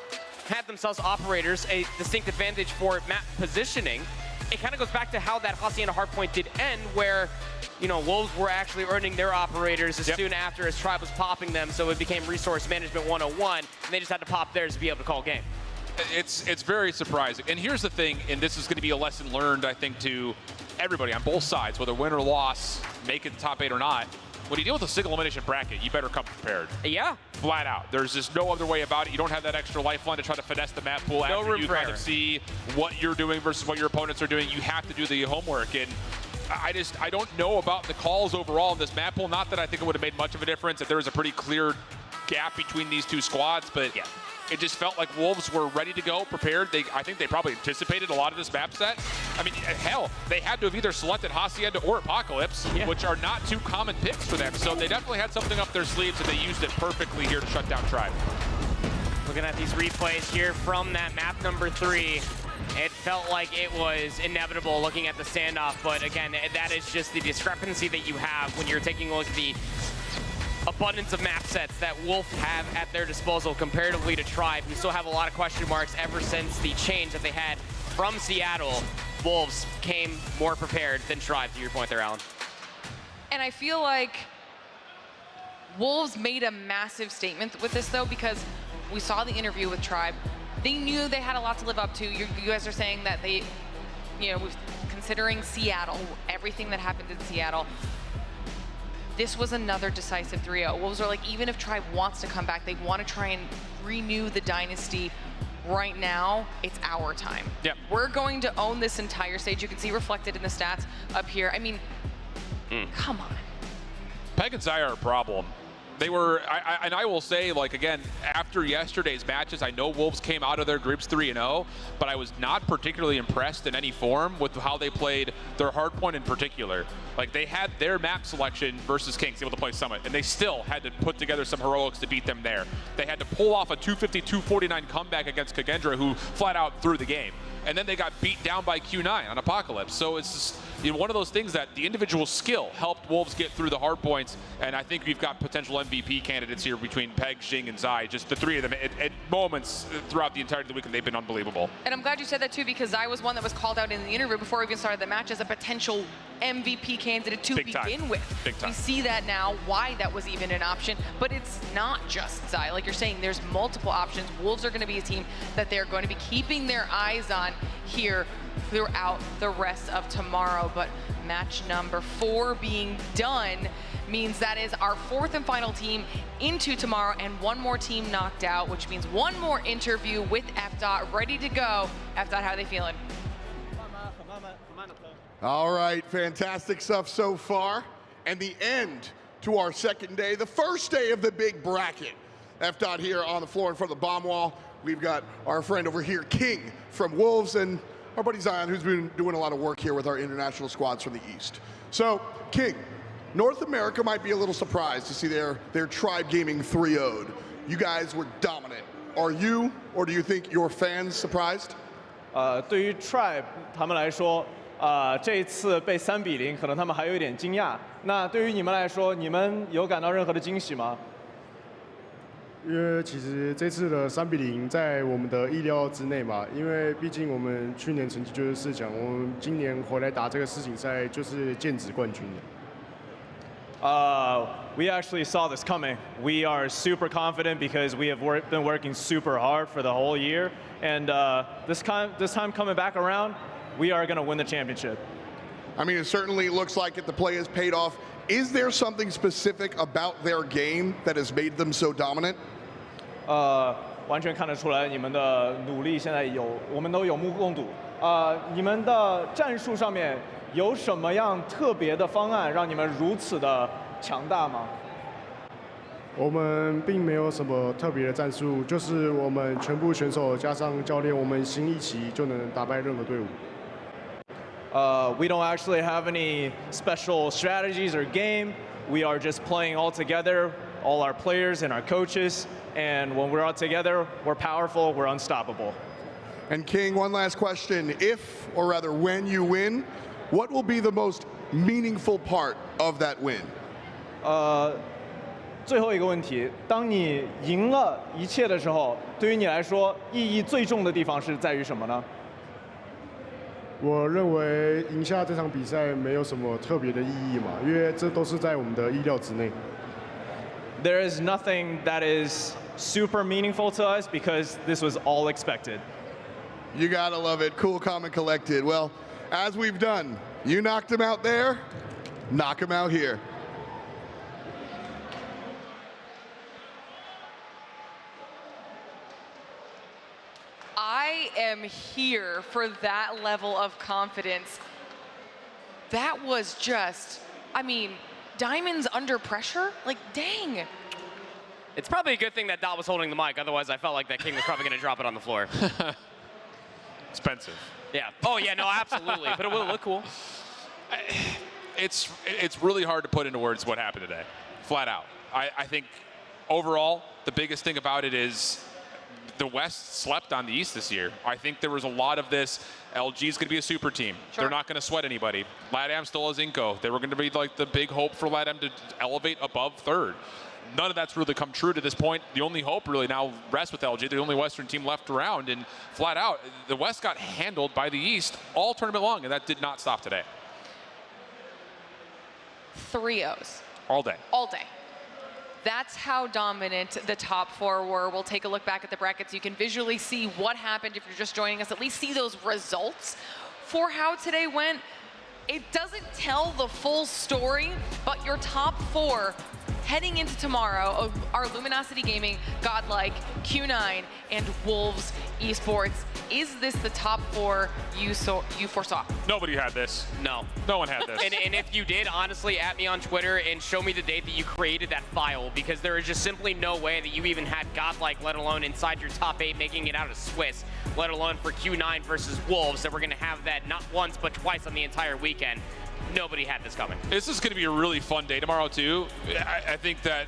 had themselves operators, a distinct advantage for map positioning, it kind of goes back to how that Hacienda hardpoint did end, where you know, Wolves were actually earning their operators as soon after as Tribe was popping them, so it became resource management 101, and they just had to pop theirs to be able to call game. It's very surprising. And here's the thing, and this is going to be a lesson learned, I think, to everybody on both sides, whether win or loss, make it the top 8 or not. When you deal with a single elimination bracket, you better come prepared. Yeah. Flat out. There's just no other way about it. You don't have that extra lifeline to try to finesse the map pool No after room you for kind error. of see what you're doing versus what your opponents are doing. You have to do the homework. And I don't know about the calls overall in this map pool. Not that I think it would have made much of a difference if there was a pretty clear gap between these two squads, but it just felt like Wolves were ready to go, prepared. I think they probably anticipated a lot of this map set. I mean, hell, they had to have either selected Hacienda or Apocalypse, which are not two common picks for them. So they definitely had something up their sleeves, and they used it perfectly here to shut down Tribe. Looking at these replays here from that map number 3, it felt like it was inevitable looking at the standoff, but again, that is just the discrepancy that you have when you're taking a look at the abundance of map sets that Wolf have at their disposal comparatively to Tribe, who still have a lot of question marks ever since the change that they had from Seattle. Wolves came more prepared than Tribe, to your point there, Alan. And I feel like Wolves made a massive statement with this, though, because we saw the interview with Tribe. They knew they had a lot to live up to. You guys are saying that they, you know, considering Seattle, everything that happened in Seattle, this was another decisive 3-0. Wolves are like, even if Tribe wants to come back, they want to try and renew the dynasty. Right now, it's our time. Yep. We're going to own this entire stage. You can see reflected in the stats up here. I mean, come on. Peg and Zai are a problem. They were, and I will say, like, again, after yesterday's matches, I know Wolves came out of their groups 3-0, but I was not particularly impressed in any form with how they played their hardpoint in particular. Like, they had their map selection versus Kings able to play Summit, and they still had to put together some heroics to beat them there. They had to pull off a 250-249 comeback against Kendra, who flat out threw the game. And then they got beat down by Q9 on Apocalypse. So it's just, you know, one of those things that the individual skill helped Wolves get through the hard points. And I think we've got potential MVP candidates here between Peg, Xing, and Zai. Just the three of them at moments throughout the entirety of the weekend, they've been unbelievable. And I'm glad you said that too, because Zai was one that was called out in the interview before we even started the match as a potential MVP candidate to begin with. Big time. We see that now, why that was even an option, but it's not just Zai. Like you're saying, there's multiple options. Wolves are going to be a team that they're going to be keeping their eyes on here throughout the rest of tomorrow. But match number 4 being done means that is our 4th and final team into tomorrow, and one more team knocked out, which means one more interview with F-Dot ready to go. F-Dot, how are they feeling? All right, fantastic stuff so far. And the end to our second day, the first day of the big bracket. F-Dot here on the floor in front of the bomb wall. We've got our friend over here, King from Wolves, and our buddy Zion, who's been doing a lot of work here with our international squads from the East. So, King, North America might be a little surprised to see their Tribe Gaming 3-0'd. You guys were dominant. Are you, or do you think your fans surprised? 对于 Tribe 他们来说，这一次被3-0，可能他们还有一点惊讶。那对于你们来说，你们有感到任何的惊喜吗？因为其实这次的3-0在我们的意料之内嘛，因为毕竟我们去年成绩就是4强，我们今年回来打这个世锦赛就是剑指冠军的。We actually saw this coming. We are super confident because we have been working super hard for the whole year, and this time coming back around, we are going to win the championship. I mean, it certainly looks like it. The play has paid off. Is there something specific about their game that has made them so dominant? 完全看得出来你们的努力现在我们都有目共睹。你们的战术上面有什么样特别的方案让你们如此的强大吗？我们并没有什么特别的战术，就是我们全部选手加上教练，我们心一齐就能打败任何队伍。We don't actually have any special strategies or game. We are just playing all together, all our players and our coaches. And when we're all together, we're powerful, we're unstoppable. And King, one last question. If, or rather when you win, what will be the most meaningful part of that win? 最后一个问题，当你赢了一切的时候，对于你来说，意义最重的地方是在于什么呢？我认为赢下这场比赛没有什么特别的意义嘛，因为这都是在我们的意料之内。There is nothing that is super meaningful to us because this was all expected. You gotta love it. Cool, calm, and collected. Well, as we've done, you knocked him out there, knock him out here. I am here for that level of confidence. That was just, I mean, Diamonds under pressure? Like, dang. It's probably a good thing that Dot was holding the mic. Otherwise, I felt like that King was probably going to drop it on the floor. Expensive. Yeah. Oh, yeah, no, absolutely. But it will look cool. It's really hard to put into words what happened today, flat out. I think overall, the biggest thing about it is the West slept on the East this year. I think there was a lot of this, LG's going to be a super team. Sure. They're not going to sweat anybody. LATAM still has Inco. They were going to be like the big hope for LATAM to elevate above third. None of that's really come true to this point. The only hope really now rests with LG, the only Western team left around, and flat out, the West got handled by the East all tournament long, and that did not stop today. 3-0s. All day. All day. That's how dominant the top four were. We'll take a look back at the brackets. You can visually see what happened if you're just joining us, at least see those results for how today went. It doesn't tell the full story, but your top four heading into tomorrow are Luminosity Gaming, Godlike, Q9, and Wolves Esports. Is this the top four you foresaw? Nobody had this. No. No one had this. And if you did, honestly, at me on Twitter and show me the date that you created that file, because there is just simply no way that you even had Godlike, let alone inside your top 8, making it out of Swiss, let alone for Q9 versus Wolves, that we're going to have that not once but twice on the entire weekend. Nobody had this coming. This is going to be a really fun day tomorrow, too. I think that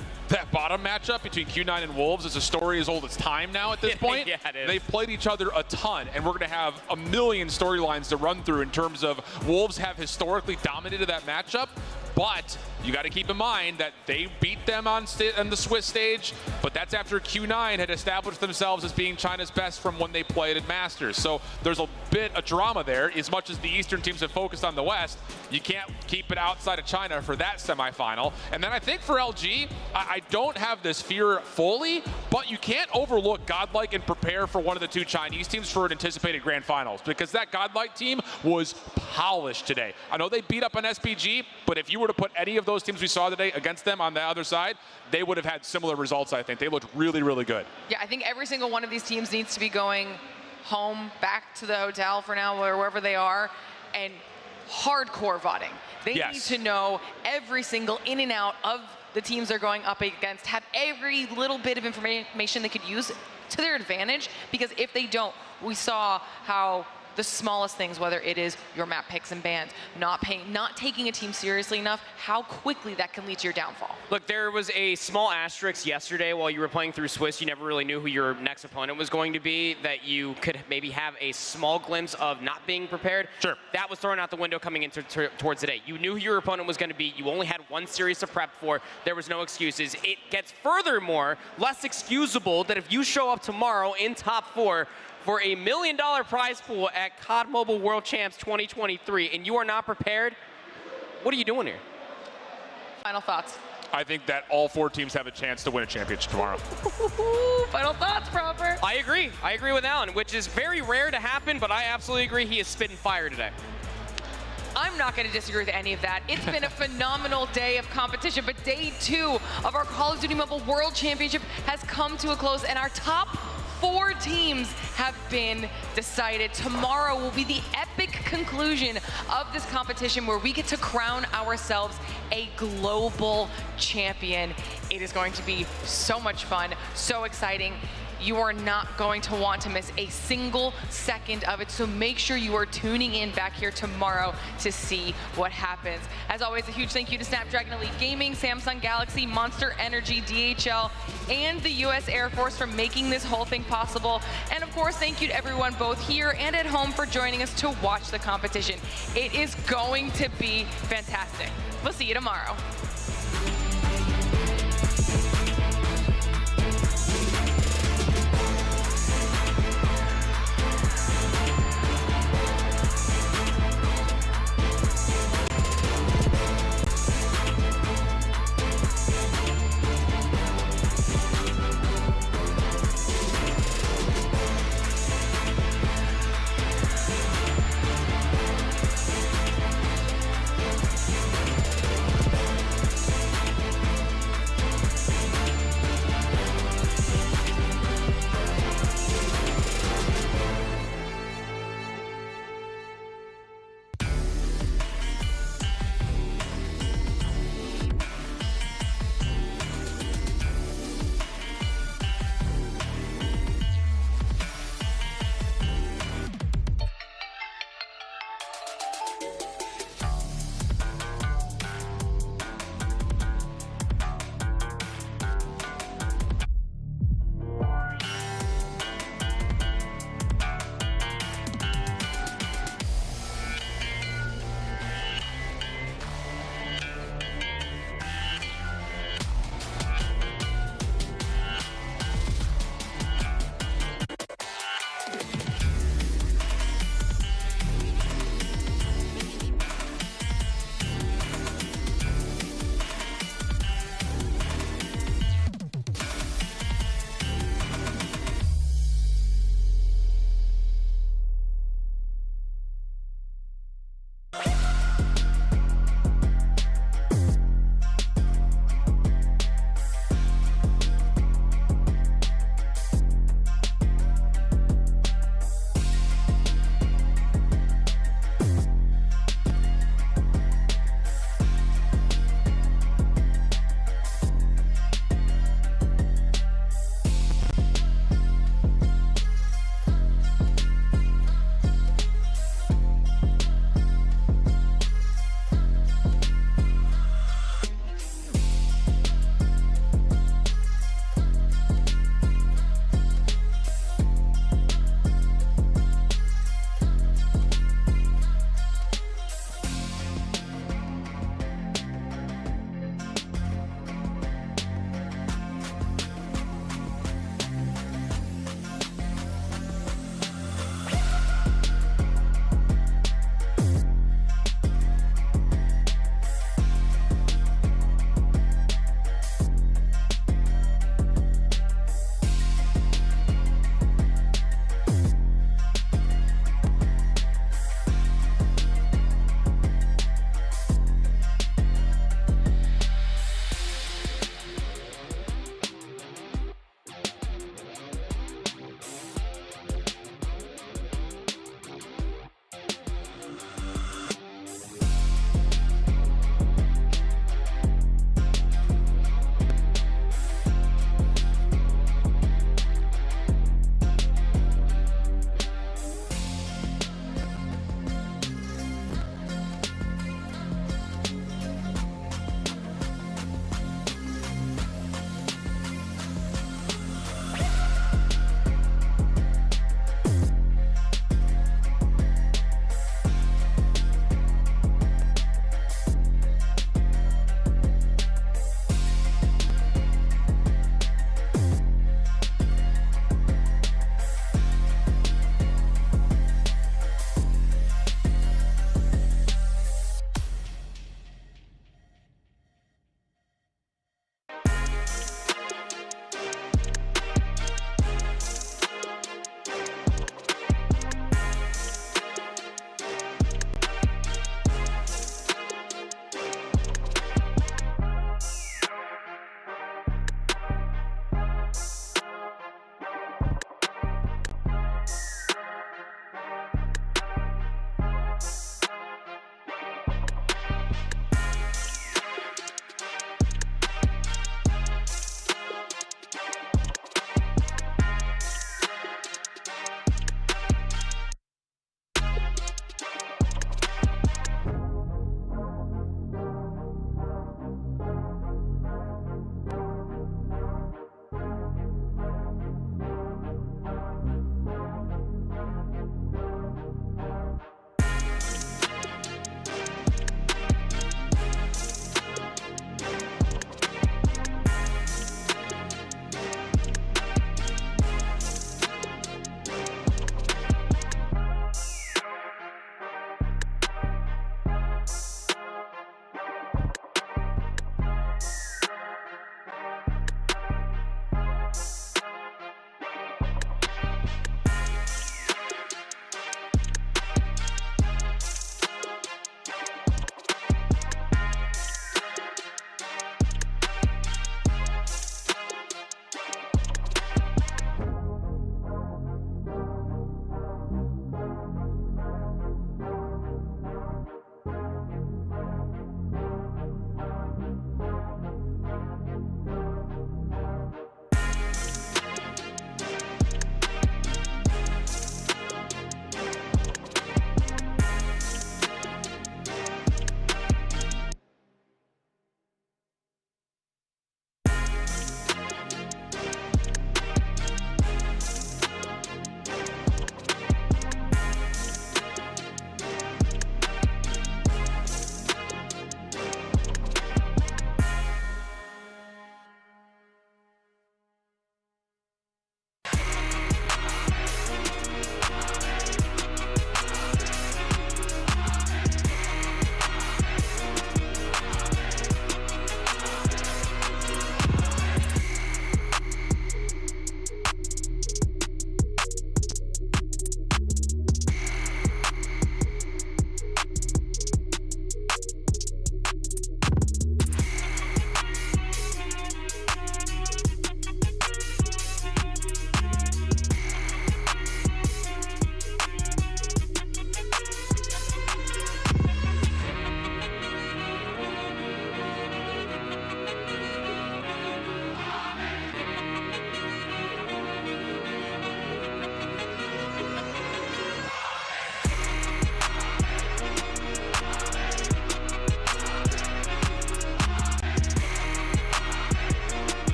bottom matchup between Q9 and Wolves is a story as old as time now at this point. Yeah, it is. They've played each other a ton, and we're going to have a million storylines to run through in terms of Wolves have historically dominated that matchup, but you got to keep in mind that they beat them on the Swiss stage, but that's after Q9 had established themselves as being China's best from when they played at Masters. So there's a bit of drama there. As much as the Eastern teams have focused on the West, you can't keep it outside of China for that semifinal. And then I think for LG, I don't have this fear fully, but you can't overlook Godlike and prepare for one of the two Chinese teams for an anticipated grand finals, because that Godlike team was polished today. I know they beat up on SPG, but if you were to put any of those teams we saw today against them on the other side, they would have had similar results, I think. They looked really, really good. Yeah, I think every single one of these teams needs to be going home, back to the hotel for now, or wherever they are, and hardcore voting. They need to know every single in and out of the teams they're going up against, have every little bit of information they could use to their advantage, because if they don't, we saw how the smallest things, whether it is your map picks and bans, not taking a team seriously enough, how quickly that can lead to your downfall. Look, there was a small asterisk yesterday while you were playing through Swiss. You never really knew who your next opponent was going to be, that you could maybe have a small glimpse of not being prepared. Sure. That was thrown out the window coming into towards today. You knew who your opponent was going to be. You only had one series to prep for. There was no excuses. It gets furthermore less excusable that if you show up tomorrow in top 4 for a $1 million prize pool at COD Mobile World Champs 2023, and you are not prepared, what are you doing here? Final thoughts. I think that all 4 teams have a chance to win a championship tomorrow. Final thoughts, Proper. I agree. I agree with Alan, which is very rare to happen, but I absolutely agree he is spitting fire today. I'm not going to disagree with any of that. It's been a phenomenal day of competition, but day 2 of our Call of Duty Mobile World Championship has come to a close, and our top 4 teams have been decided. Tomorrow will be the epic conclusion of this competition, where we get to crown ourselves a global champion. It is going to be so much fun, so exciting. You are not going to want to miss a single second of it, so make sure you are tuning in back here tomorrow to see what happens. As always, a huge thank you to Snapdragon Elite Gaming, Samsung Galaxy, Monster Energy, DHL, and the US Air Force for making this whole thing possible. And of course, thank you to everyone both here and at home for joining us to watch the competition. It is going to be fantastic. We'll see you tomorrow.